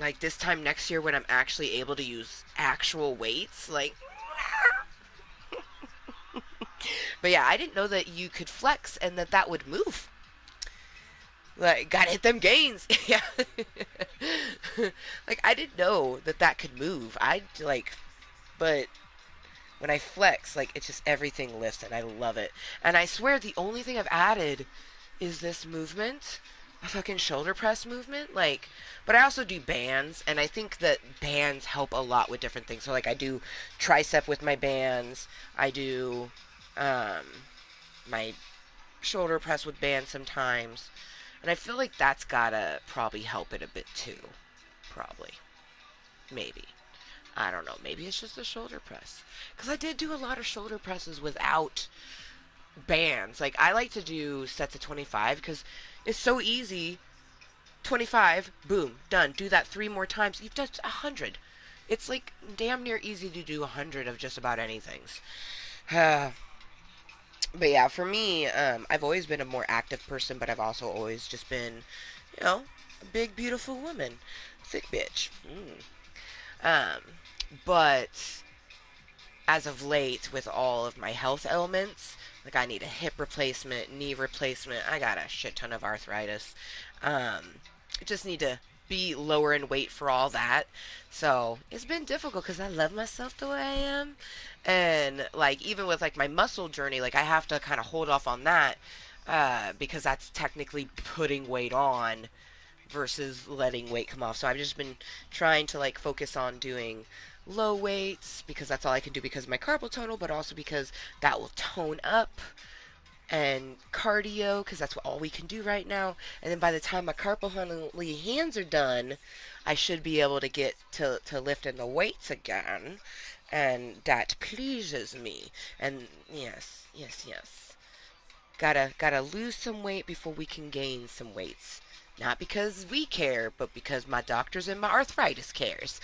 Like this time next year when I'm actually able to use actual weights, like. But yeah, I didn't know that you could flex and that would move. Like, gotta hit them gains. Yeah. Like, I didn't know that could move. But when I flex, like, it's just everything lifts and I love it. And I swear the only thing I've added is this movement. A fucking shoulder press movement. Like, but I also do bands, and I think that bands help a lot with different things. So, like, I do tricep with my bands. I do, my shoulder press with bands sometimes. And I feel like that's gotta probably help it a bit too. Probably. Maybe. I don't know. Maybe it's just a shoulder press. Because I did do a lot of shoulder presses without bands. Like, I like to do sets of 25 because it's so easy. 25, boom, done. Do that 3 more times. You've done 100. It's like damn near easy to do 100 of just about anything. But yeah, for me, I've always been a more active person, but I've also always just been, a big, beautiful woman. Thick bitch. Um, but as of late, with all of my health ailments, like I need a hip replacement, knee replacement, I got a shit ton of arthritis. I just need to be lower in weight for all that. So it's been difficult because I love myself the way I am. And like even with like my muscle journey, like I have to kind of hold off on that because that's technically putting weight on versus letting weight come off. So I've just been trying to like focus on doing low weights because that's all I can do because of my carpal tunnel, but also because that will tone up and cardio because that's all we can do right now. And then by the time my carpal tunnel hands are done, I should be able to get to lifting the weights again, and that pleases me. And yes, yes, yes. Gotta lose some weight before we can gain some weights. Not because we care, but because my doctors and my arthritis cares.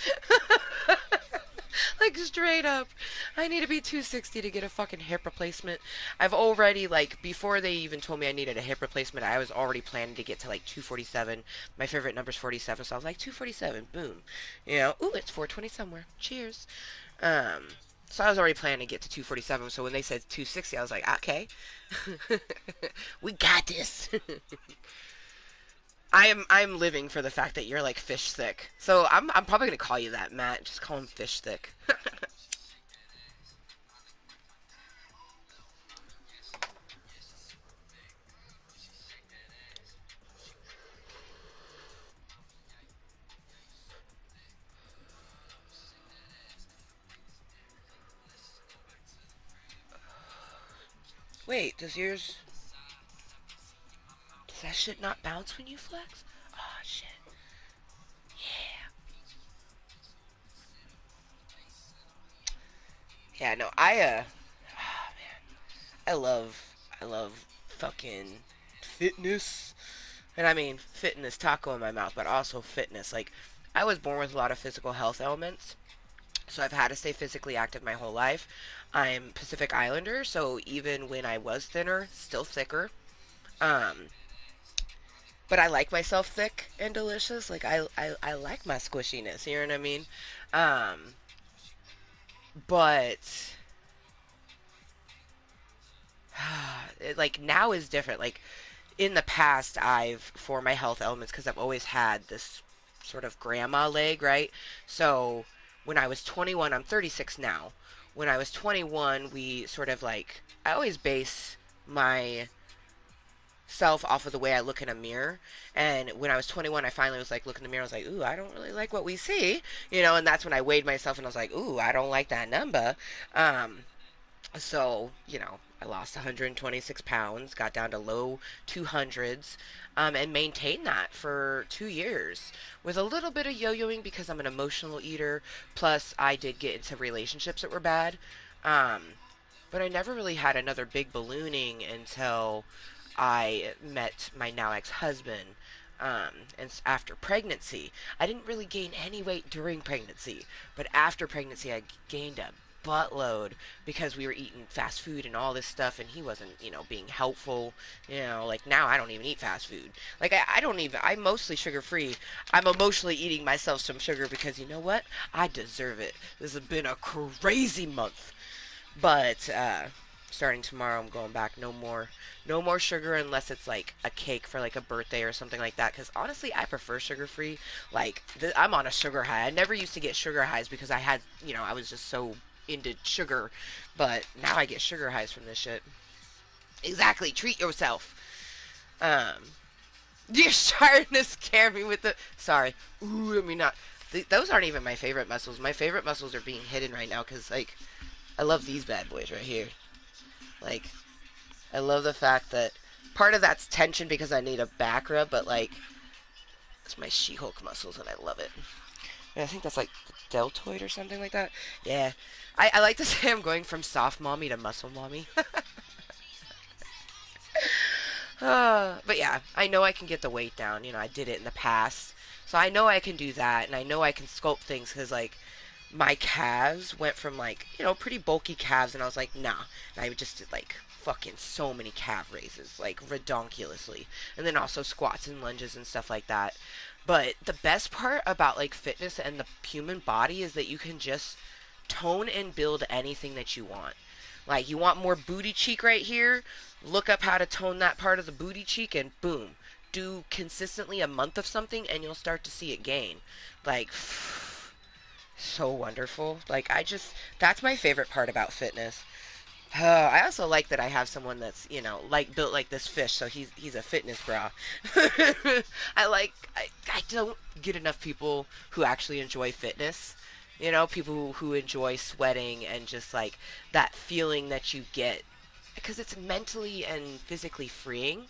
Like straight up. I need to be 260 to get a fucking hip replacement. I've already like before they even told me I needed a hip replacement, I was already planning to get to like 247. My favorite number is 47, so I was like 247. Boom. Ooh, it's 420 somewhere. Cheers. Um so I was already planning to get to 247. So when they said 260, I was like, okay, we got this. I'm living for the fact that you're like fish thick. So I'm probably gonna call you that, Matt. Just call him fish thick. Wait, does that shit not bounce when you flex? Oh shit. Yeah. Yeah, no, oh, man, I love fucking fitness. And I mean fitness taco in my mouth, but also fitness. Like I was born with a lot of physical health ailments. So I've had to stay physically active my whole life. I'm Pacific Islander, so even when I was thinner, still thicker. Um, but I like myself thick and delicious. Like I like my squishiness. You know what I mean? Um, but like now is different. Like in the past, I've for my health elements because I've always had this sort of grandma leg, right? So when I was 21, I'm 36 now. When I was 21, we sort of like I always base my self off of the way I look in a mirror. And when I was 21, I finally was like, look in the mirror. I was like, ooh, I don't really like what we see, you know. And that's when I weighed myself, and I was like, ooh, I don't like that number. Um, so, you know, I lost 126 pounds, got down to low 200s, and maintained that for 2 years with a little bit of yo yoing because I'm an emotional eater. Plus, I did get into relationships that were bad. Um, but I never really had another big ballooning until I met my now ex husband. And after pregnancy, I didn't really gain any weight during pregnancy, but after pregnancy, I gained a buttload because we were eating fast food and all this stuff, and he wasn't, you know, being helpful. You know, like now I don't even eat fast food. Like I don't even. I'm mostly sugar free. I'm emotionally eating myself some sugar because you know what? I deserve it. This has been a crazy month. But starting tomorrow, I'm going back. No more sugar unless it's like a cake for like a birthday or something like that. Because honestly, I prefer sugar free. Like I'm on a sugar high. I never used to get sugar highs because I had, you know, I was just so into sugar. But now I get sugar highs from this shit. Exactly. Treat yourself. Um, you're starting to scare me with the. Sorry. Ooh, I mean not. Those aren't even my favorite muscles. My favorite muscles are being hidden right now because like I love these bad boys right here. Like, I love the fact that part of that's tension because I need a back rub, but like, it's my She-Hulk muscles and I love it. And I think that's like the deltoid or something like that. Yeah. I like to say I'm going from soft mommy to muscle mommy. But yeah, I know I can get the weight down. You know, I did it in the past. So I know I can do that, and I know I can sculpt things because, like, my calves went from, like, you know, pretty bulky calves, and I was like, nah. And I just did, like, fucking so many calf raises, like, redonkulously. And then also squats and lunges and stuff like that. But the best part about, like, fitness and the human body is that you can just tone and build anything that you want. Like, you want more booty cheek right here? Look up how to tone that part of the booty cheek, and boom. Do consistently a month of something, and you'll start to see it gain. Like, so wonderful. Like, that's my favorite part about fitness. I also like that I have someone that's, you know, like built like this fish, so he's a fitness bra. I don't get enough people who actually enjoy fitness. You know, people who enjoy sweating and just like that feeling that you get because it's mentally and physically freeing.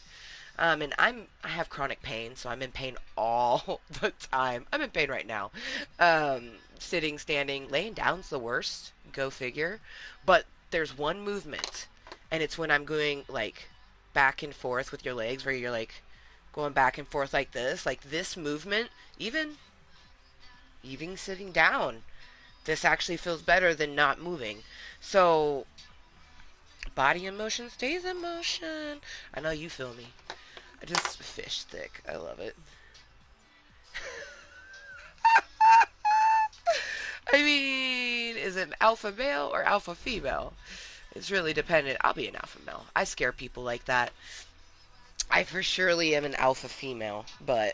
And I have chronic pain, so I'm in pain all the time. I'm in pain right now. Sitting, standing, laying down's the worst. Go figure. But there's one movement, and it's when I'm going like back and forth with your legs, where you're like going back and forth like this movement. Even sitting down, this actually feels better than not moving. So body in motion stays in motion. I know you feel me. I just fish thick. I love it. I mean, is it alpha male or alpha female? It's really dependent. I'll be an alpha male. I scare people like that. I for surely am an alpha female, but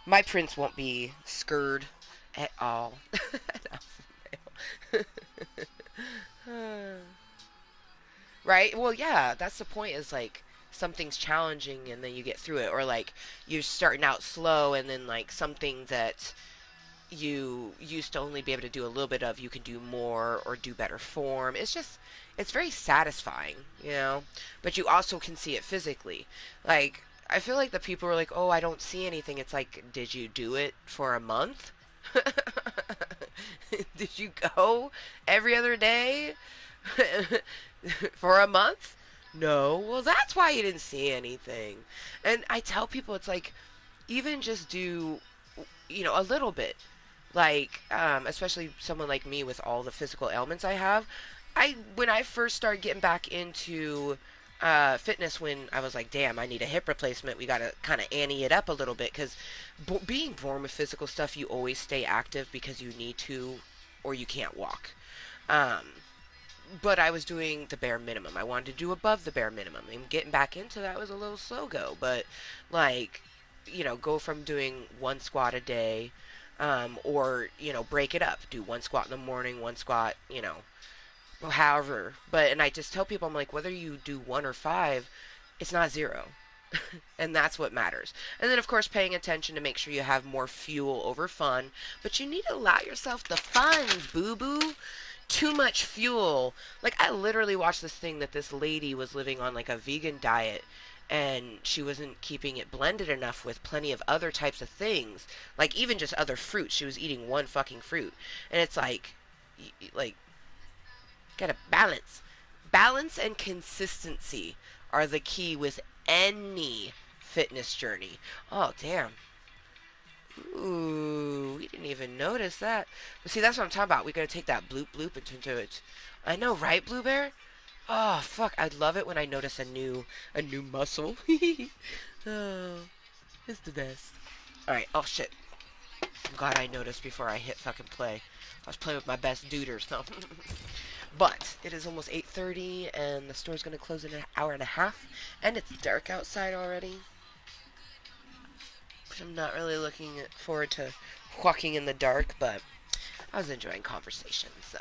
my prince won't be scared at all. An alpha male. Right? Well, yeah, that's the point is like something's challenging and then you get through it, or like you're starting out slow and then like something that you used to only be able to do a little bit of, you can do more or do better form. It's just, it's very satisfying, you know? But you also can see it physically. Like, I feel like the people are like, oh, I don't see anything. It's like, did you do it for a month? Did you go every other day for a month? No. Well, that's why you didn't see anything. And I tell people, it's like, even just do, a little bit, like especially someone like me with all the physical ailments I have. I When I first started getting back into fitness, when I was like, damn, I need a hip replacement, we gotta kind of ante it up a little bit, because being born with physical stuff, you always stay active because you need to, or you can't walk. um, but I was doing the bare minimum. I wanted to do above the bare minimum, and getting back into that was a little slow go. But like, go from doing one squat a day, or break it up, do one squat in the morning, one squat, however. But and I just tell people, I'm like, whether you do one or five, it's not zero. And that's what matters. And then, of course, paying attention to make sure you have more fuel over fun. But you need to allow yourself the fun, boo boo. Too much fuel. Like, I literally watched this thing that this lady was living on like a vegan diet, and she wasn't keeping it blended enough with plenty of other types of things, like even just other fruits. She was eating one fucking fruit. And it's like, gotta balance. Balance and consistency are the key with any fitness journey. Oh, damn. Ooh, we didn't even notice that. But see, that's what I'm talking about. We gotta take that bloop bloop and turn to it. I know, right, Blue Bear? Oh, fuck. I love it when I notice a new muscle. Oh, it's the best. Alright, oh shit. I'm glad I noticed before I hit fucking play. I was playing with my best duders, so. But it is almost 8:30, and the store's gonna close in an hour and a half, and it's dark outside already. I'm not really looking forward to walking in the dark, but I was enjoying conversation, so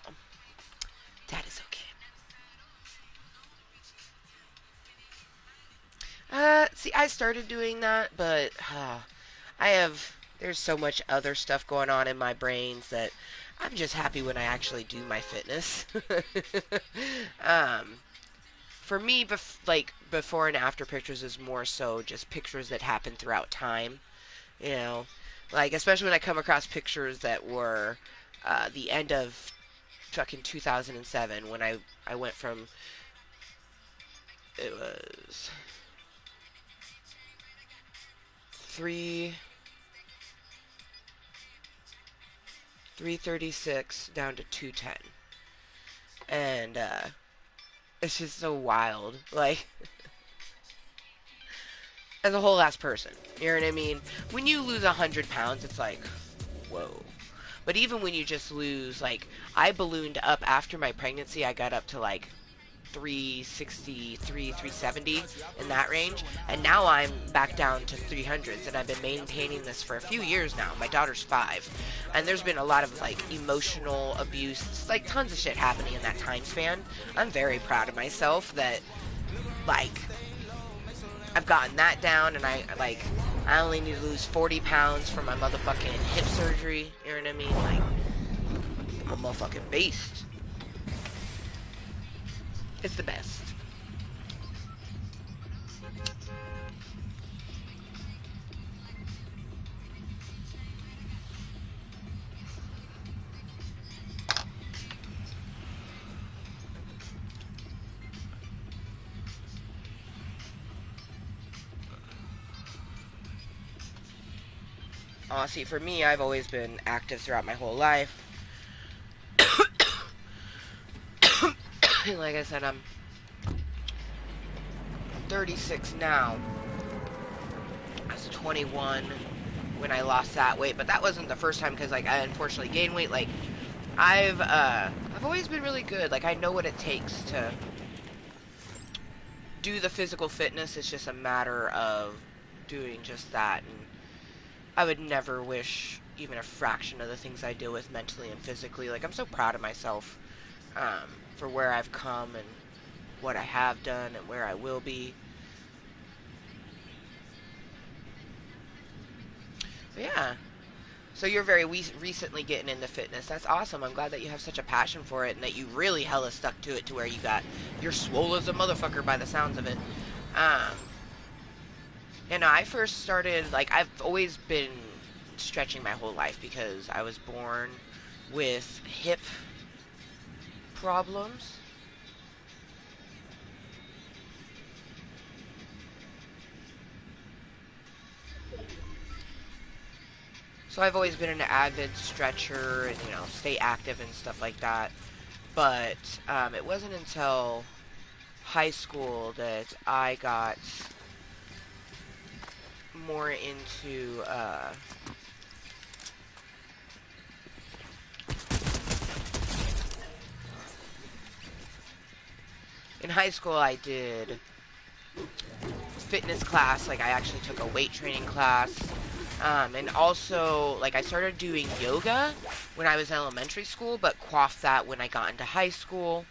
that is okay. See, I started doing that, but I have, there's so much other stuff going on in my brains that I'm just happy when I actually do my fitness. um, for me, like before and after pictures is more so just pictures that happen throughout time. You know, like especially when I come across pictures that were the end of fucking 2007, when I went from, it was 3 336 down to 210, and it's just so wild. Like, as a whole ass person, you know what I mean? When you lose 100 pounds, it's like, whoa. But even when you just lose, like, I ballooned up after my pregnancy. I got up to like 363, 370, in that range. And now I'm back down to 300s, and I've been maintaining this for a few years now. My daughter's 5. And there's been a lot of like emotional abuse. It's like tons of shit happening in that time span. I'm very proud of myself that, like, I've gotten that down, and I only need to lose 40 pounds for my motherfucking hip surgery. You know what I mean? Like, I'm a motherfucking beast. It's the best. See, for me, I've always been active throughout my whole life. Like I said, I'm 36 now. I was 21 when I lost that weight, but that wasn't the first time, because like I unfortunately gained weight. Like, I've always been really good. Like, I know what it takes do the physical fitness. It's just a matter of doing just that. And I would never wish even a fraction of the things I deal with mentally and physically. Like, I'm so proud of myself for where I've come and what I have done and where I will be. But yeah. So you're very recently getting into fitness. That's awesome. I'm glad that you have such a passion for it and that you really hella stuck to it to where you're swole as a motherfucker by the sounds of it. Um, and I first started, like, I've always been stretching my whole life because I was born with hip problems. So I've always been an avid stretcher and, stay active and stuff like that. But it wasn't until high school that I got more into in high school I did fitness class. Like, I actually took a weight training class. And also, like, I started doing yoga when I was in elementary school, but quaffed that when I got into high school.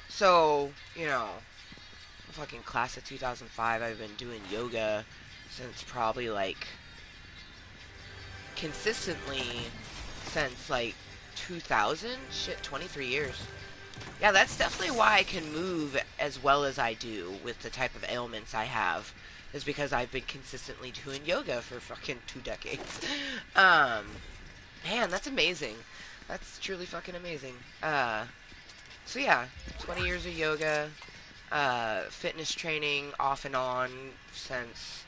So, fucking class of 2005, I've been doing yoga since probably, like, consistently since, like, 2000. Shit, 23 years. Yeah, that's definitely why I can move as well as I do with the type of ailments I have. Is because I've been consistently doing yoga for fucking 2 decades. Um, Man, that's amazing. That's truly fucking amazing. So yeah, 20 years of yoga, fitness training off and on since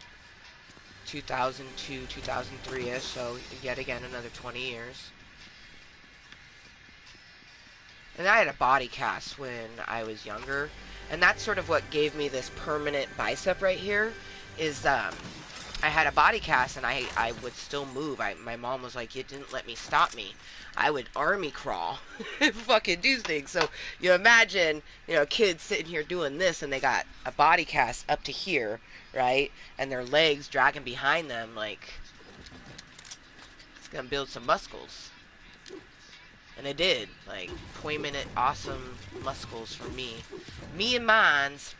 2002, 2003ish. So yet again, another 20 years. And I had a body cast when I was younger, and that's sort of what gave me this permanent bicep right here. Is I had a body cast and I would still move. My mom was like, you didn't let me stop me. I would army crawl and fucking do things. So you imagine, kids sitting here doing this and they got a body cast up to here, right? And their legs dragging behind them, like, it's gonna build some muscles. And it did. Like, 20-minute awesome muscles for me. Me and mines.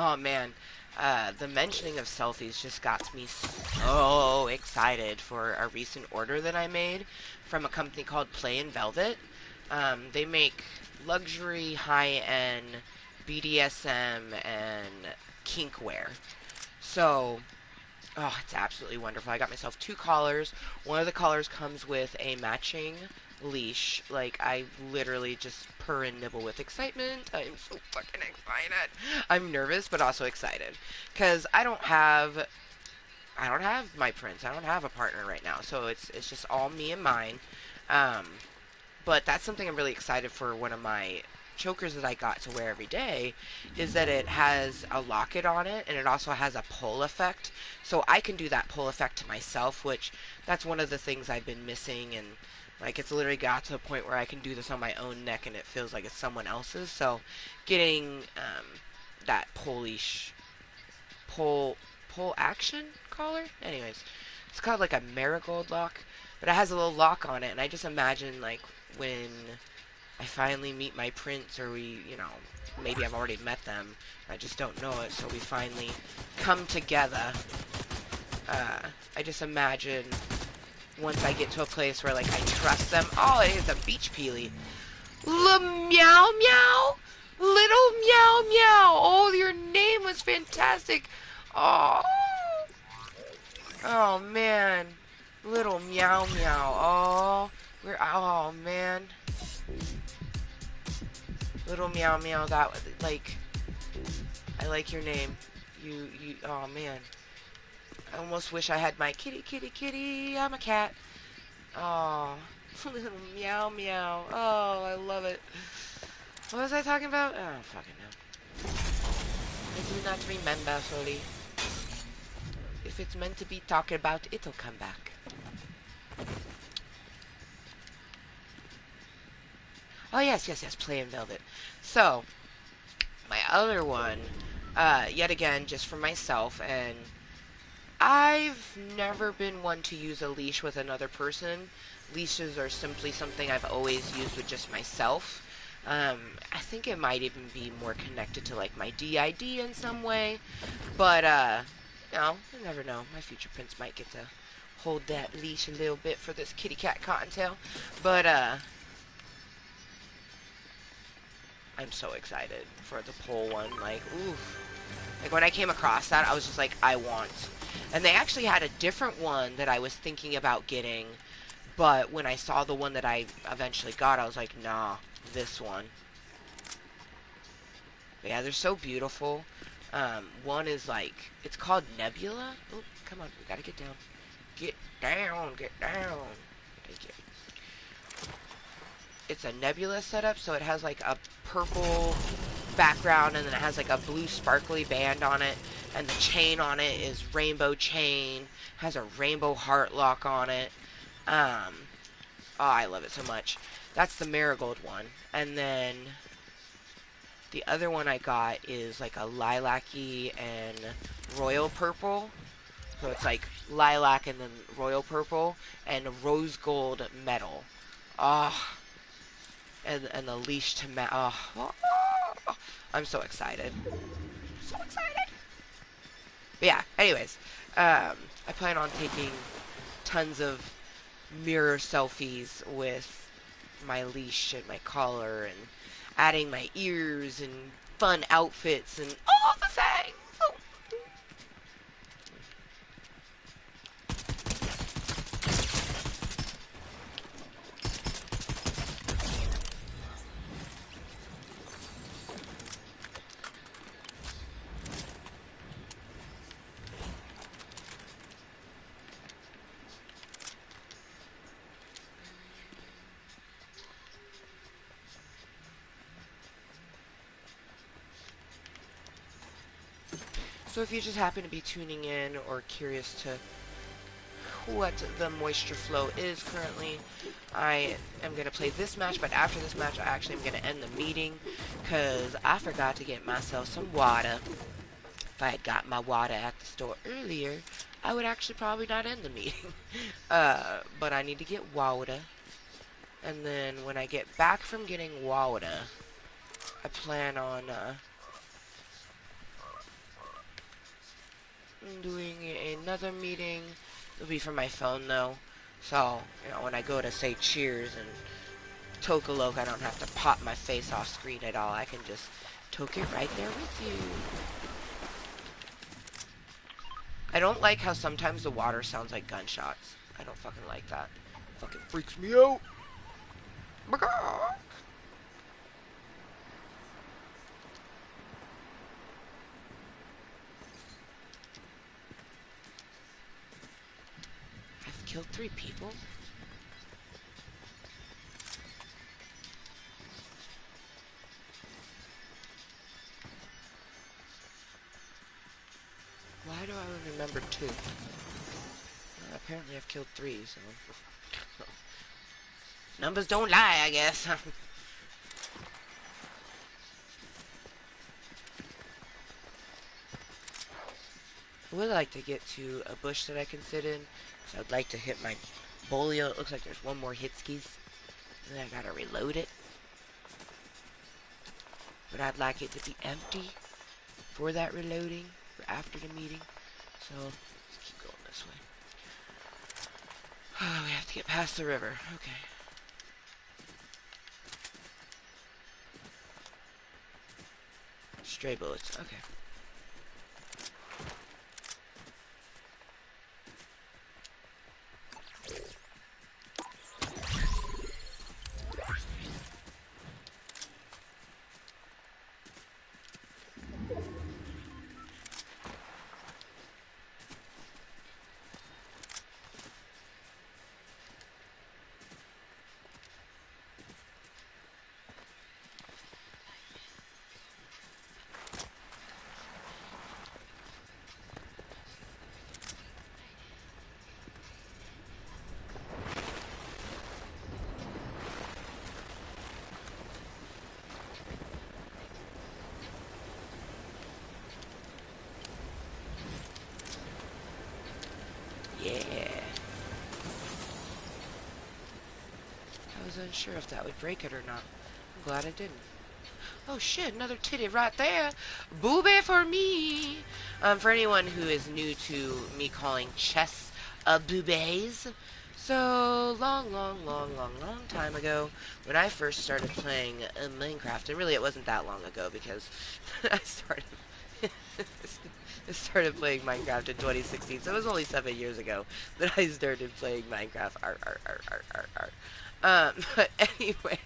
Oh man, the mentioning of selfies just got me so excited for a recent order that I made from a company called Play in Velvet. They make luxury, high-end BDSM and kink wear. So, oh, it's absolutely wonderful. I got myself two collars. One of the collars comes with a matching leash. Like, I literally just purr and nibble with excitement. I'm so fucking excited. I'm nervous, but also excited. Because I don't have my prince. I don't have a partner right now. So it's just all me and mine. Um, but that's something I'm really excited for. One of my chokers that I got to wear every day is that it has a locket on it and it also has a pull effect. So I can do that pull effect to myself, which that's one of the things I've been missing. And like, it's literally got to a point where I can do this on my own neck and it feels like it's someone else's. So getting that pull pull action collar. Anyways, it's called like a marigold lock, but it has a little lock on it, and I just imagine like when I finally meet my prince, or maybe I've already met them. I just don't know it. So we finally come together. Uh, I just imagine once I get to a place where like I trust them. Oh, it is a beach peely. Meow meow. Little meow meow. Oh, your name was fantastic. Oh. Oh man. Little meow meow. Oh man. Little meow meow. That, like, I like your name. Oh man. I almost wish I had my kitty kitty kitty. I'm a cat. Oh. Meow meow. Oh, I love it. What was I talking about? Oh, fucking no. I do not remember, sorry. If it's meant to be talked about, it'll come back. Oh, yes, yes, yes, Play in Velvet. So, my other one, yet again, just for myself, and I've never been one to use a leash with another person. Leashes are simply something I've always used with just myself. I think it might even be more connected to like my DID in some way, but you never know. My future prince might get to hold that leash a little bit for this kitty cat cottontail, but I'm so excited for the pole one. Like, oof. Like, when I came across that, I was just like, I want. And they actually had a different one that I was thinking about getting, but when I saw the one that I eventually got, I was like, nah, this one. But yeah, they're so beautiful. One is like, it's called Nebula. Oh, come on, we gotta get down. Get down, get down. Thank you. It's a Nebula setup, so it has like a purple background, and then it has like a blue sparkly band on it, and the chain on it is rainbow chain, has a rainbow heart lock on it. Oh, I love it so much. That's the marigold one. And then the other one I got is like a lilac-y and royal purple. So it's like lilac and then royal purple and rose gold metal. Oh, and the leash to oh, I'm so excited. So excited. But yeah, anyways, I plan on taking tons of mirror selfies with my leash and my collar and adding my ears and fun outfits and all the things. So if you just happen to be tuning in or curious to what the moisture flow is currently, I am going to play this match, but after this match I actually am going to end the meeting because I forgot to get myself some water. If I had got my water at the store earlier, I would actually probably not end the meeting. But I need to get water, and then when I get back from getting water, I plan on doing another meeting. It'll be from my phone though, so when I go to say cheers and Tokaloke, I don't have to pop my face off screen at all. I can just toke it right there with you. I don't like how sometimes the water sounds like gunshots. I don't fucking like that. It fucking freaks me out. I've killed 3 people. Why do I remember 2? Well, apparently I've killed 3, so... Numbers don't lie, I guess. I would like to get to a bush that I can sit in, so I'd like to hit my bolio. It looks like there's one more hit skis, and then I gotta reload it. But I'd like it to be empty for that reloading, for after the meeting. So, let's keep going this way. Oh, we have to get past the river. Okay. Stray bullets. Okay. Yeah. I was unsure if that would break it or not. I'm glad I didn't. Oh shit, another titty right there. Booby for me. For anyone who is new to me calling chess boobies. So, long time ago, when I first started playing Minecraft, and really it wasn't that long ago because I started I started playing Minecraft in 2016, so it was only 7 years ago that I started playing Minecraft. But anyways,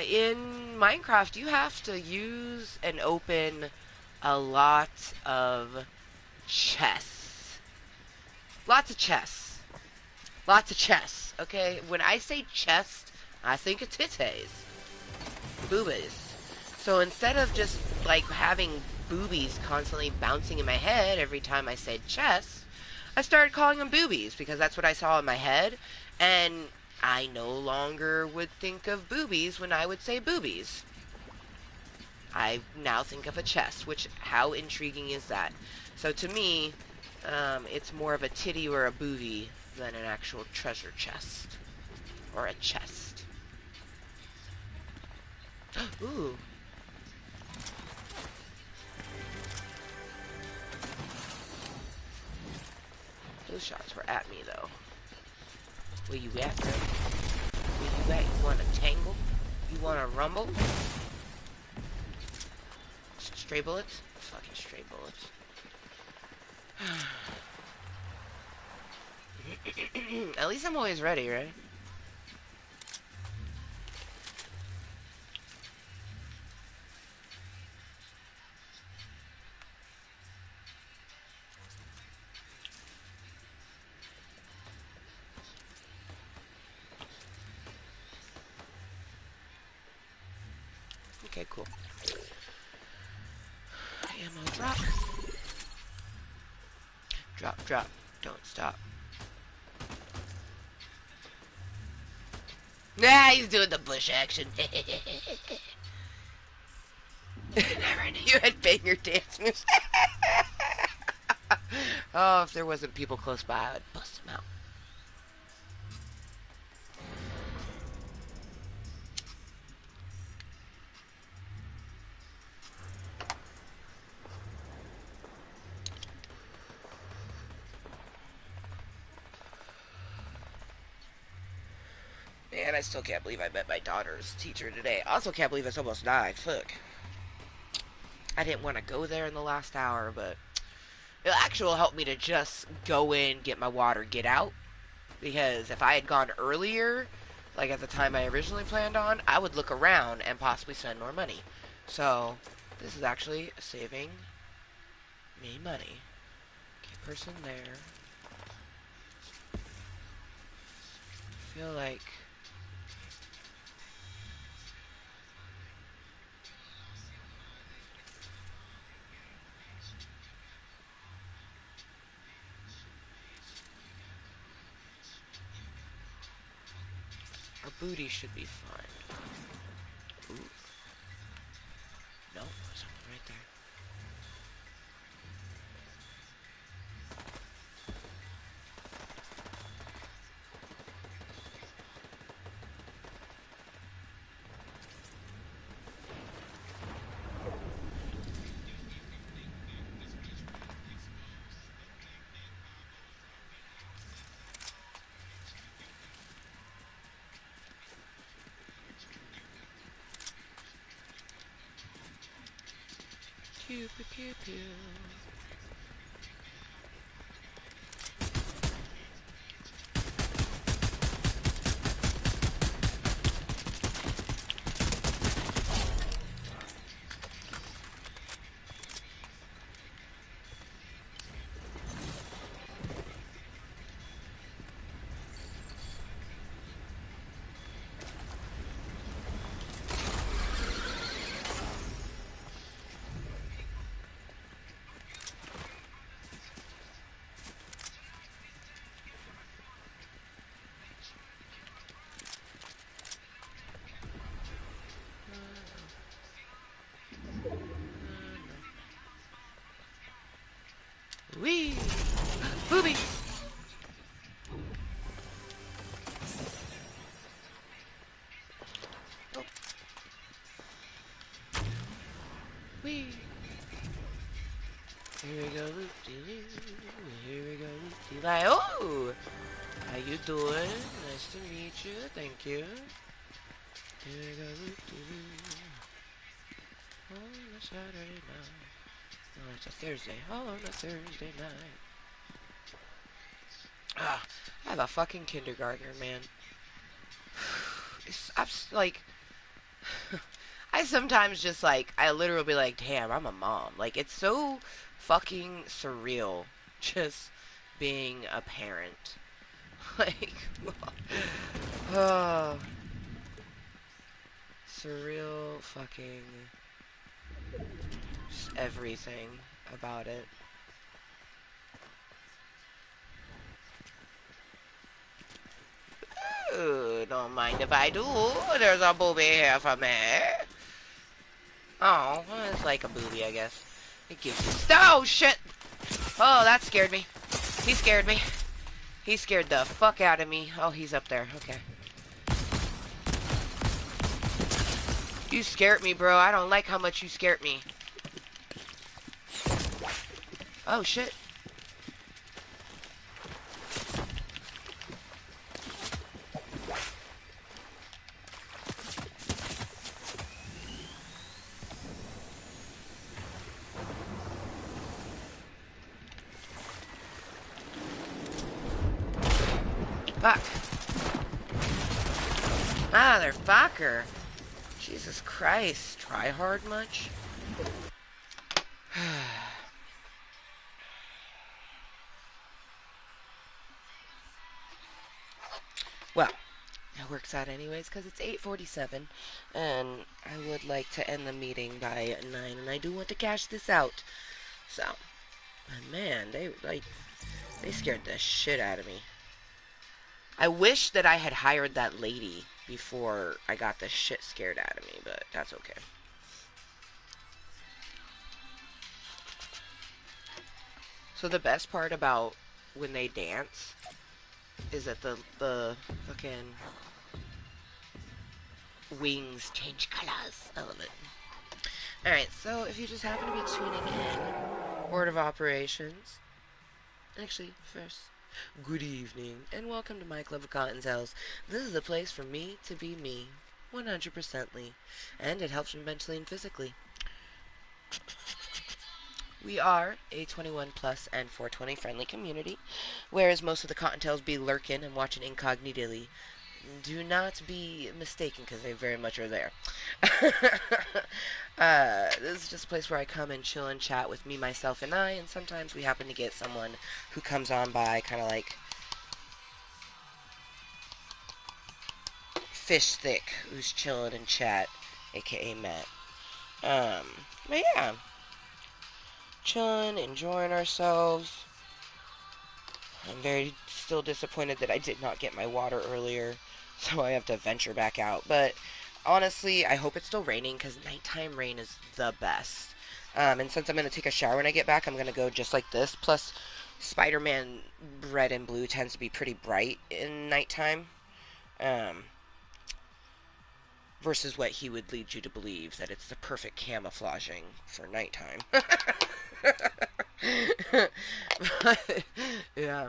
in Minecraft, you have to use and open a lot of chests. Lots of chests. Lots of chests, okay? When I say chest, I think of titties. Boobies. So instead of just, like, having boobies constantly bouncing in my head every time I said chest, I started calling them boobies because that's what I saw in my head, and I no longer would think of boobies when I would say boobies. I now think of a chest, which, how intriguing is that? So to me, it's more of a titty or a booby than an actual treasure chest. Or a chest. Ooh. Those shots were at me, though. Where you at, bro? Where you at? You wanna tangle? You wanna rumble? Stray bullets? Fucking stray bullets. At least I'm always ready, right? Okay, cool. Ammo drop. Drop, drop. Don't stop. Nah, he's doing the bush action. Never knew you had banger dance moves. Oh, if there wasn't people close by, I would bust them out. Man, I still can't believe I met my daughter's teacher today. I also can't believe it's almost 9. Fuck. I didn't want to go there in the last hour, but it actually will help me to just go in, get my water, get out. Because if I had gone earlier, like at the time I originally planned on, I would look around and possibly spend more money. So, this is actually saving me money. Okay, person there. I feel like our booty should be fine. Ooh. No, there's something right there. Pew pew pew pew. Like, oh, how you doing? Nice to meet you. Thank you. On a Saturday night. Oh, it's a Thursday. Oh, on a Thursday night. Ah, I have a fucking kindergartner, man. I'm like, I sometimes just like, I literally be like, damn, I'm a mom. Like, it's so fucking surreal just being a parent. Like, oh, surreal fucking just everything about it. Ooh, don't mind if I do. There's a booby here for me. Oh, well, it's like a booby, I guess. It gives you... Oh, shit! Oh, that scared me. He scared me. He scared the fuck out of me. Oh, he's up there. Okay. You scared me, bro. I don't like how much you scared me. Oh, shit. Fuck. Motherfucker. Jesus Christ. Try hard much? Well, it works out anyways because it's 8:47 and I would like to end the meeting by 9 and I do want to cash this out. So, man, they scared the shit out of me. I wish that I had hired that lady before I got the shit scared out of me, but that's okay. So the best part about when they dance is that the fucking wings change colors. I love it. Alright, so if you just happen to be tuning in, Board of Operations. Actually, first, good evening, and welcome to my Club of Cottontales. This is a place for me to be me, 100%ly, and it helps me mentally and physically. We are a 21 plus and 420 friendly community, whereas most of the Cottontales be lurking and watching incognitely. Do not be mistaken, because they very much are there. This is just a place where I come and chill and chat with me, myself, and I, and sometimes we happen to get someone who comes on by, kind of like Fish Thick, who's chilling and chat, aka Matt. But yeah, chilling, enjoying ourselves. I'm very still disappointed that I did not get my water earlier, so I have to venture back out. But honestly, I hope it's still raining because nighttime rain is the best. And since I'm going to take a shower when I get back, I'm going to go just like this. Plus, Spider-Man red and blue tends to be pretty bright in nighttime. Um, versus what he would lead you to believe, that it's the perfect camouflaging for nighttime. But, yeah.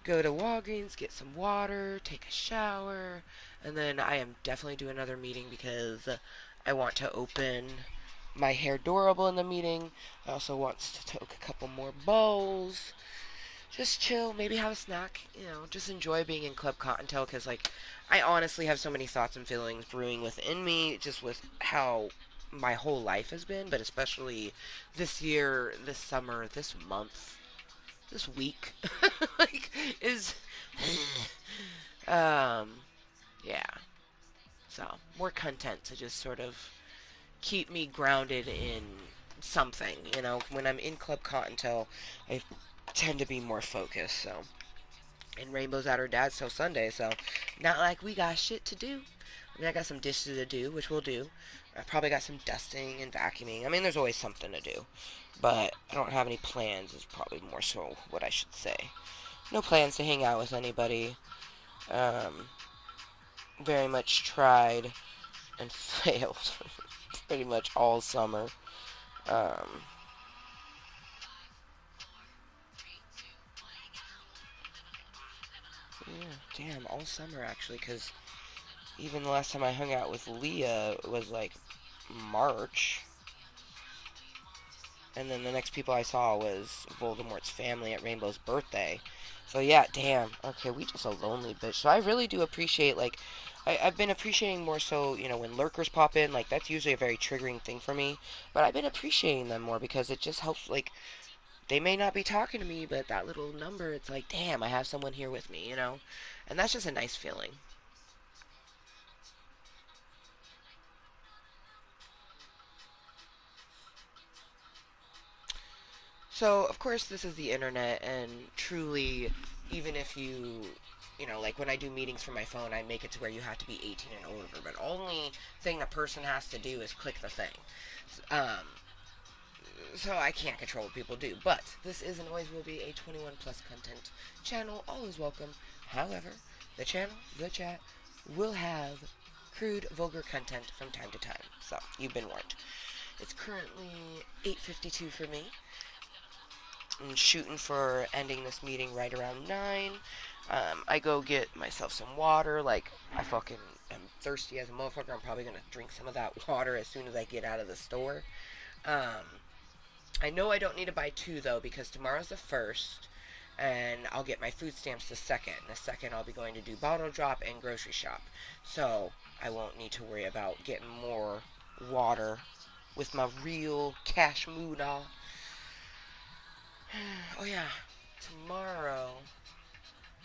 Go to Walgreens, get some water, take a shower, and then I am definitely doing another meeting because I want to open my hair durable in the meeting. I also want to take a couple more bowls. Just chill, maybe have a snack, just enjoy being in Club Cottontale because, like, I honestly have so many thoughts and feelings brewing within me just with how my whole life has been, but especially this year, this summer, this month, this week, like, is, um, yeah. So, more content to just sort of keep me grounded in something, When I'm in Club Cottontale, I tend to be more focused, so. And Rainbow's at her dad's till Sunday, so not like we got shit to do. I mean, I got some dishes to do, which we'll do. I probably got some dusting and vacuuming. I mean, there's always something to do. But I don't have any plans, is probably more so what I should say. No plans to hang out with anybody. Um, very much tried and failed pretty much all summer. Um, Damn, all summer actually, because even the last time I hung out with Leah was like March. And then the next people I saw was Voldemort's family at Rainbow's birthday. So yeah, damn. Okay, we just a lonely bitch. So I really do appreciate, like, I've been appreciating more so, when lurkers pop in, like, that's usually a very triggering thing for me. But I've been appreciating them more because it just helps, like, they may not be talking to me, but that little number, it's like, damn, I have someone here with me. And that's just a nice feeling. So, of course, this is the internet, and truly, even if like when I do meetings from my phone, I make it to where you have to be 18 and over, but only thing a person has to do is click the thing. Um, so I can't control what people do, but this is and always will be a 21 plus content channel. All is welcome. However, the channel, the chat, will have crude, vulgar content from time to time. So, you've been warned. It's currently 8:52 for me. I'm shooting for ending this meeting right around 9. I go get myself some water. Like, I fucking am thirsty as a motherfucker. I'm probably going to drink some of that water as soon as I get out of the store. Um, I know I don't need to buy two, though, because tomorrow's the 1st, and I'll get my food stamps the 2nd. The 2nd, I'll be going to do bottle drop and grocery shop. So, I won't need to worry about getting more water with my real cash moolah. Oh yeah, tomorrow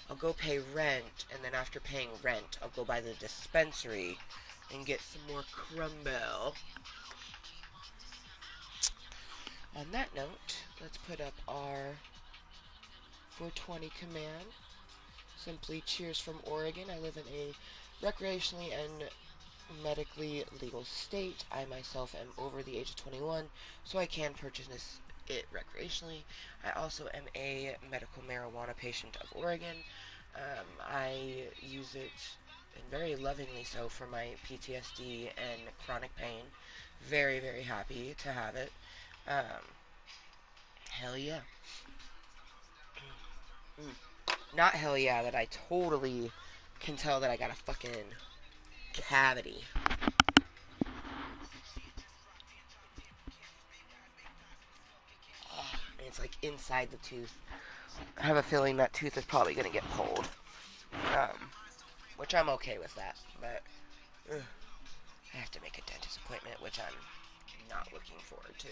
I'll go pay rent, and then after paying rent, I'll go by the dispensary and get some more crumble. On that note, let's put up our 420 command. Simply cheers from Oregon. I live in a recreationally and medically legal state. I myself am over the age of 21, so I can purchase it recreationally. I also am a medical marijuana patient of Oregon. I use it, and very lovingly so, for my PTSD and chronic pain. Very, very happy to have it. Um, hell yeah. Mm. Not hell yeah that I totally can tell that I got a fucking cavity. Oh, and it's like inside the tooth. I have a feeling that tooth is probably going to get pulled. Um, which I'm okay with that. But I have to make a dentist appointment, which I'm not looking forward to.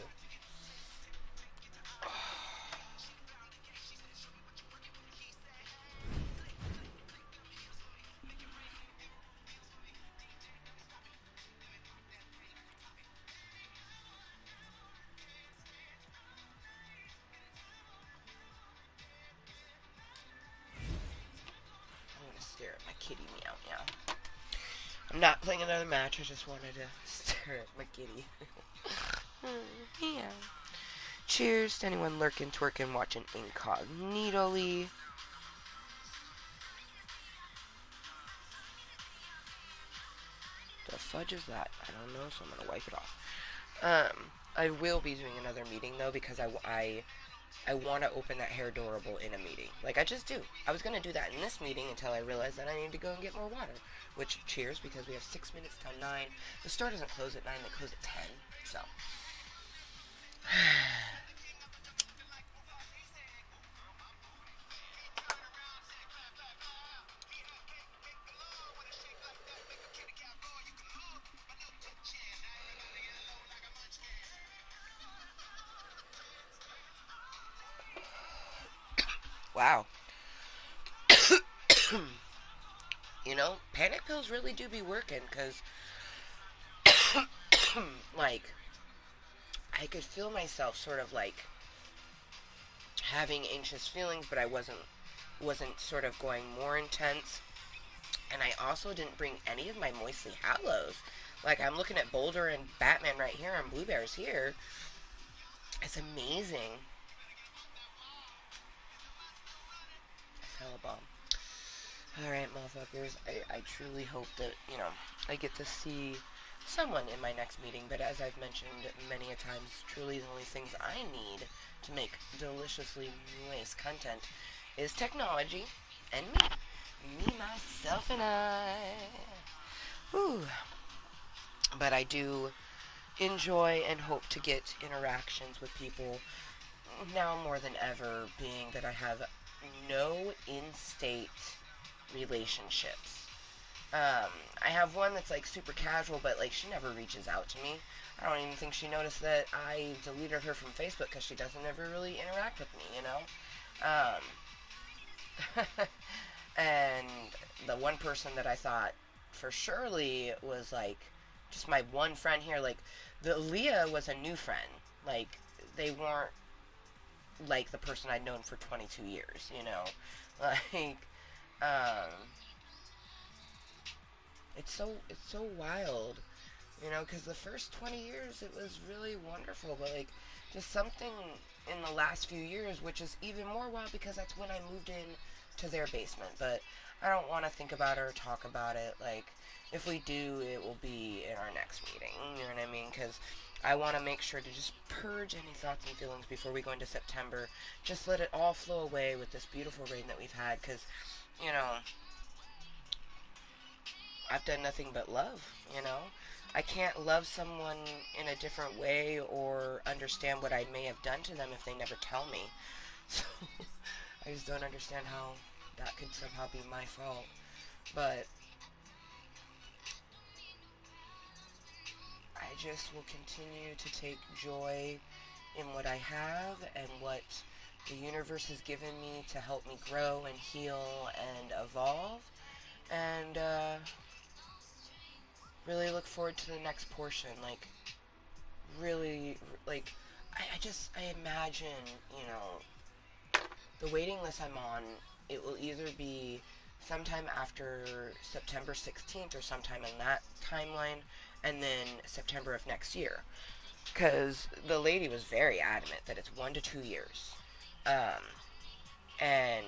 I'm going to stare at my kitty meow meow. I'm not playing another match. I just wanted to stare at my kitty. Yeah. Cheers to anyone lurking, twerking, watching incognitally. The fudge is that? I don't know, so I'm gonna wipe it off. I will be doing another meeting though because I want to open that hair durable in a meeting. Like I just do. I was gonna do that in this meeting until I realized that I need to go and get more water. Which cheers because we have 6 minutes till 9. The store doesn't close at 9; they close at 10. So. Wow. Panic pills really do be working because, like, I could feel myself sort of like having anxious feelings, but I wasn't sort of going more intense. And I also didn't bring any of my Mooiisstt Hallows. Like I'm looking at Boulder and Batman right here and Blue Bears here. It's amazing. Hella bomb. Alright, motherfuckers. I truly hope that, I get to see someone in my next meeting, but as I've mentioned many a times, truly the only things I need to make deliciously moist content is technology and me. Me, myself, and I. Whew. But I do enjoy and hope to get interactions with people now more than ever, being that I have no in-state relationships. Um, I have one that's like super casual, but like she never reaches out to me. I don't even think she noticed that I deleted her from Facebook because she doesn't ever really interact with me, you know. And the one person that I thought for surely was like just my one friend here, like the Leah was a new friend. Like they weren't like the person I'd known for 22 years, you know. Like um, it's so wild, you know, because the first 20 years it was really wonderful, but like just something in the last few years, which is even more wild because that's when I moved in to their basement. But I don't want to think about it or talk about it. Like if we do, it will be in our next meeting. You know what I mean? Because I want to make sure to just purge any thoughts and feelings before we go into September. Just let it all flow away with this beautiful rain that we've had. Because you know, I've done nothing but love, you know? I can't love someone in a different way or understand what I may have done to them if they never tell me. So I just don't understand how that could somehow be my fault. But I just will continue to take joy in what I have and what the universe has given me to help me grow and heal and evolve. And really look forward to the next portion. Like, really, like, I imagine, you know, the waiting list I'm on, it will either be sometime after September 16th or sometime in that timeline, and then September of next year. Because the lady was very adamant that it's 1 to 2 years. Um, and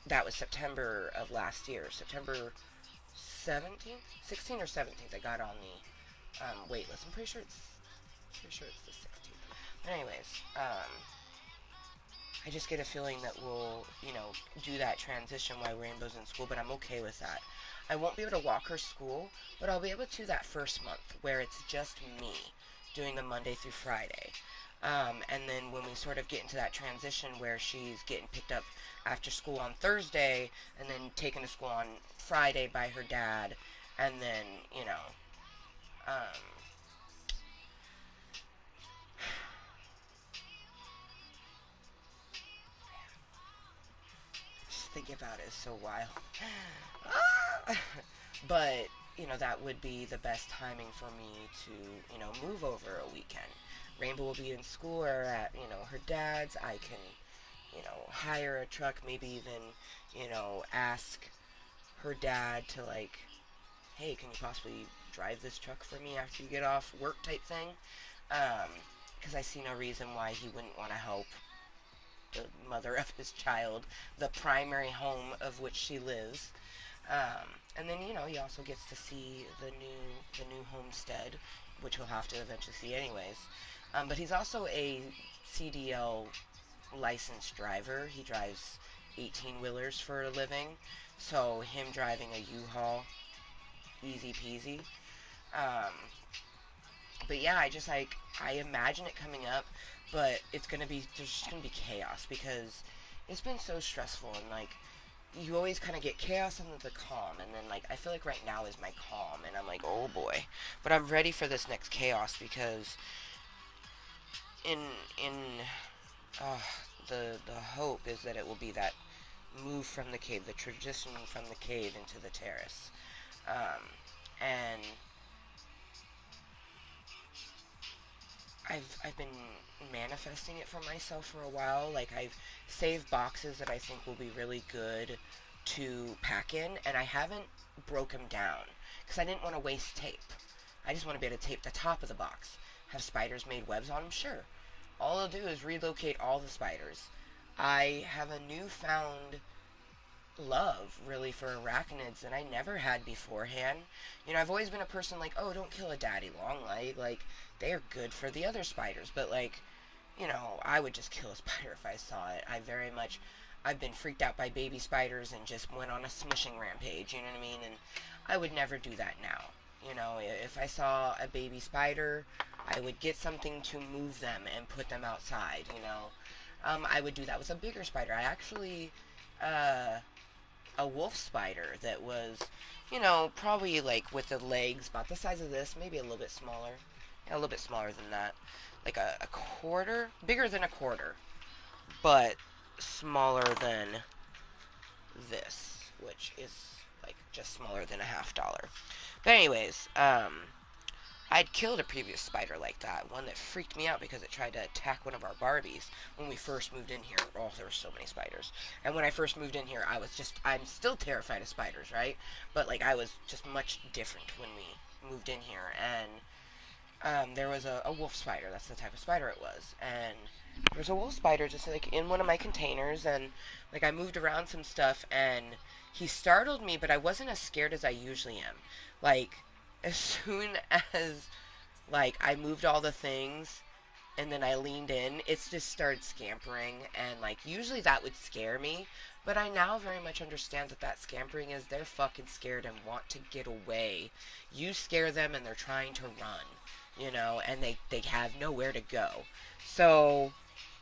that was September of last year. September 17th? 16th or 17th, I got on the wait list. I'm pretty sure it's the 16th. But anyways, I just get a feeling that we'll, you know, do that transition while Rainbow's in school, but I'm okay with that. I won't be able to walk her school, but I'll be able to that first month where it's just me doing the Monday through Friday. And then when we sort of get into that transition where she's getting picked up after school on Thursday and then taken to school on Friday by her dad, and then, you know, um, just thinking about it is so wild. But you know that would be the best timing for me to move over a weekend. Rainbow will be in school or at her dad's. I can hire a truck, maybe even ask her dad to like, hey, can you possibly drive this truck for me after you get off work type thing. Because I see no reason why he wouldn't want to help the mother of his child, the primary home of which she lives. And then he also gets to see the new homestead, which he'll have to eventually see anyways. But he's also a CDL licensed driver. He drives 18 wheelers for a living, so him driving a U-Haul, easy peasy. Um, but yeah, I imagine it coming up, but there's just gonna be chaos because it's been so stressful and like you always kind of get chaos and then the calm, and then like I feel like right now is my calm, and I'm like, oh boy, but I'm ready for this next chaos because in in uh, the hope is that it will be that move from the cave, the transition from the cave into the terrace, um, and I've been manifesting it for myself for a while. Like I've saved boxes that I think will be really good to pack in, and I haven't broke them down because I didn't want to waste tape. I just want to be able to tape the top of the box. Have spiders made webs on them? Sure. All I'll do is relocate all the spiders. I have a newfound love really for arachnids that I never had beforehand. I've always been a person like, oh, don't kill a daddy longleg. Like, they are good for the other spiders. But, like, I would just kill a spider if I saw it. I very much, I've been freaked out by baby spiders and just went on a smishing rampage, you know what I mean? And I would never do that now. You know, if I saw a baby spider, I would get something to move them and put them outside, you know. I would do that with a bigger spider. I actually, uh, a wolf spider that was, you know, probably like with the legs about the size of this, maybe a little bit smaller. Yeah, a little bit smaller than that. Like a quarter, bigger than a quarter, but smaller than this, which is like just smaller than a $1/2. But anyways, I'd killed a previous spider like that, one that freaked me out because it tried to attack one of our Barbies when we first moved in here. Oh, there were so many spiders. And when I first moved in here, I'm still terrified of spiders, right? But like I was just much different when we moved in here, and there was a wolf spider. That's the type of spider it was. And there was a wolf spider just like in one of my containers, and like I moved around some stuff, and he startled me, but I wasn't as scared as I usually am. Like as soon as like I moved all the things and then I leaned in, it just started scampering, and like usually that would scare me, but I now very much understand that that scampering is they're fucking scared and want to get away. You scare them and they're trying to run, you know, and they have nowhere to go. So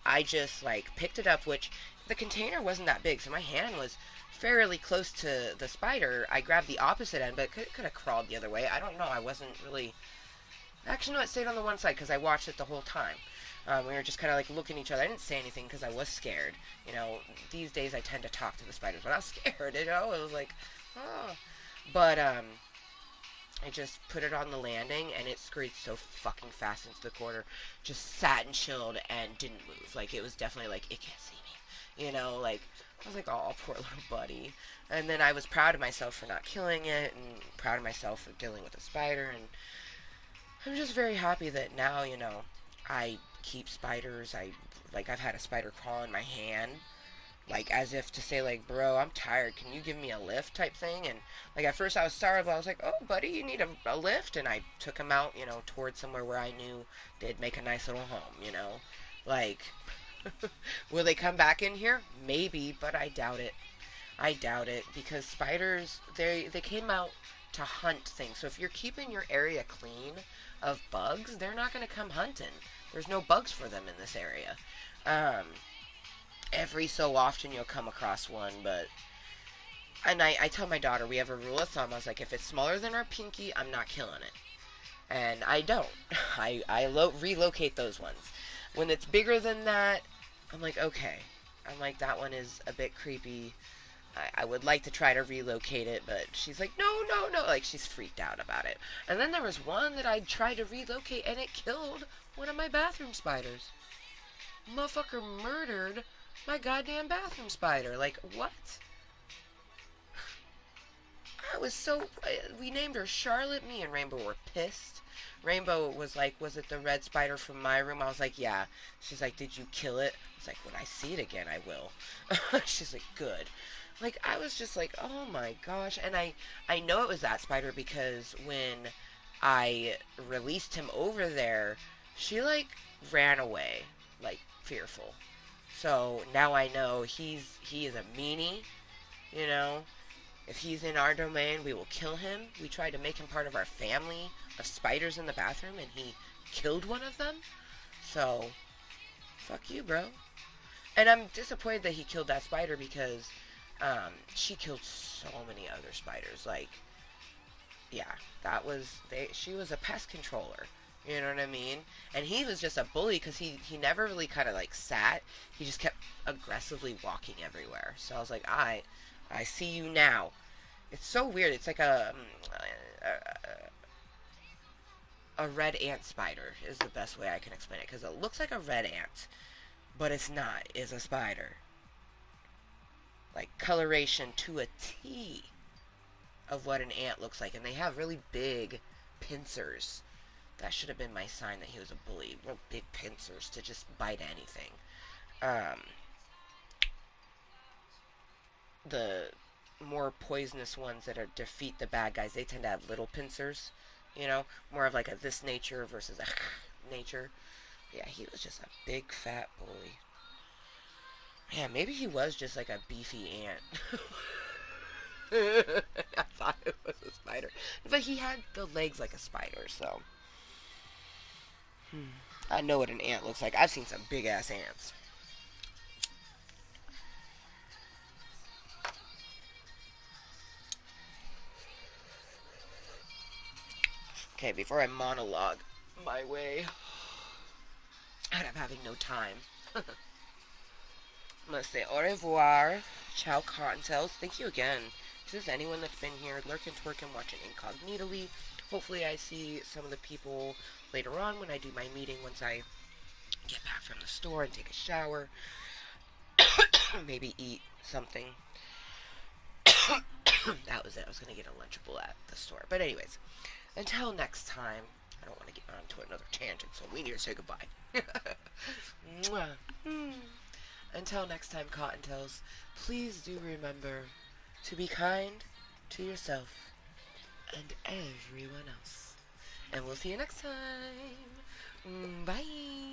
I just like picked it up, which the container wasn't that big, so my hand was fairly close to the spider. I grabbed the opposite end, but it could have crawled the other way. I don't know. I wasn't really. Actually, no, it stayed on the one side because I watched it the whole time. We were just kind of like looking at each other. I didn't say anything because I was scared. You know, these days I tend to talk to the spiders, but I was scared. You know, it was like, oh. But I just put it on the landing, and it scurried so fucking fast into the corner, just sat and chilled and didn't move. Like it was definitely like it can't see me. You know, like I was like, oh, poor little buddy. And then I was proud of myself for not killing it, and proud of myself for dealing with the spider, and I'm just very happy that now, you know, I keep spiders. I've had a spider crawl in my hand, like as if to say like, bro, I'm tired. Can you give me a lift type thing? And like at first I was sorry, but I was like, oh, buddy, you need a lift, and I took him out, you know, towards somewhere where I knew they'd make a nice little home, you know, like. Will they come back in here? Maybe, but I doubt it. I doubt it because spiders they came out to hunt things. So if you're keeping your area clean of bugs, they're not going to come hunting. There's no bugs for them in this area. Um, every so often you'll come across one, but and I tell my daughter we have a rule of thumb. I was like, if it's smaller than our pinky, I'm not killing it, and I don't. I relocate those ones. When it's bigger than that, I'm like okay. I'm like that one is a bit creepy. I would like to try to relocate it, but she's like, no, no, no. Like, she's freaked out about it. And then there was one that I tried to relocate, and it killed one of my bathroom spiders. Motherfucker murdered my goddamn bathroom spider. Like, what? I was so. We named her Charlotte. Me and Rainbow were pissed. Rainbow was like, was it the red spider from my room? I was like, yeah. She's like, did you kill it? I was like, when I see it again, I will. She's like, good. Like, I was just like, oh my gosh. And I know it was that spider because when I released him over there, she like ran away, like fearful. So now I know he is a meanie, you know. If he's in our domain, we will kill him. We tried to make him part of our family of spiders in the bathroom, and he killed one of them. So, fuck you, bro. And I'm disappointed that he killed that spider because she killed so many other spiders. Like, yeah, that was she was a pest controller. You know what I mean? And he was just a bully because he never really kind of like sat. He just kept aggressively walking everywhere. So I was like, I see you now. It's so weird. It's like a red ant spider is the best way I can explain it because it looks like a red ant, but it's not. It's a spider. Like coloration to a T of what an ant looks like, and they have really big pincers. That should have been my sign that he was a bully. Real big pincers to just bite anything. Um, the more poisonous ones that are defeat the bad guys, they tend to have little pincers. You know, more of like a this nature versus a nature. Yeah, he was just a big fat bully. Yeah, maybe he was just like a beefy ant. I thought it was a spider. But he had the legs like a spider, so. Hmm. I know what an ant looks like. I've seen some big ass ants. Okay, before I monologue my way out of having no time, I'm gonna say au revoir, ciao cottontails. Thank you again. This is anyone that's been here lurking, twerking, watching incognitally. Hopefully, I see some of the people later on when I do my meeting once I get back from the store and take a shower. Maybe eat something. That was it. I was gonna get a Lunchable at the store. But anyways, until next time, I don't want to get onto another tangent, so we need to say goodbye. Mwah. Until next time, Cottontails, please do remember to be kind to yourself and everyone else. And we'll see you next time. Bye.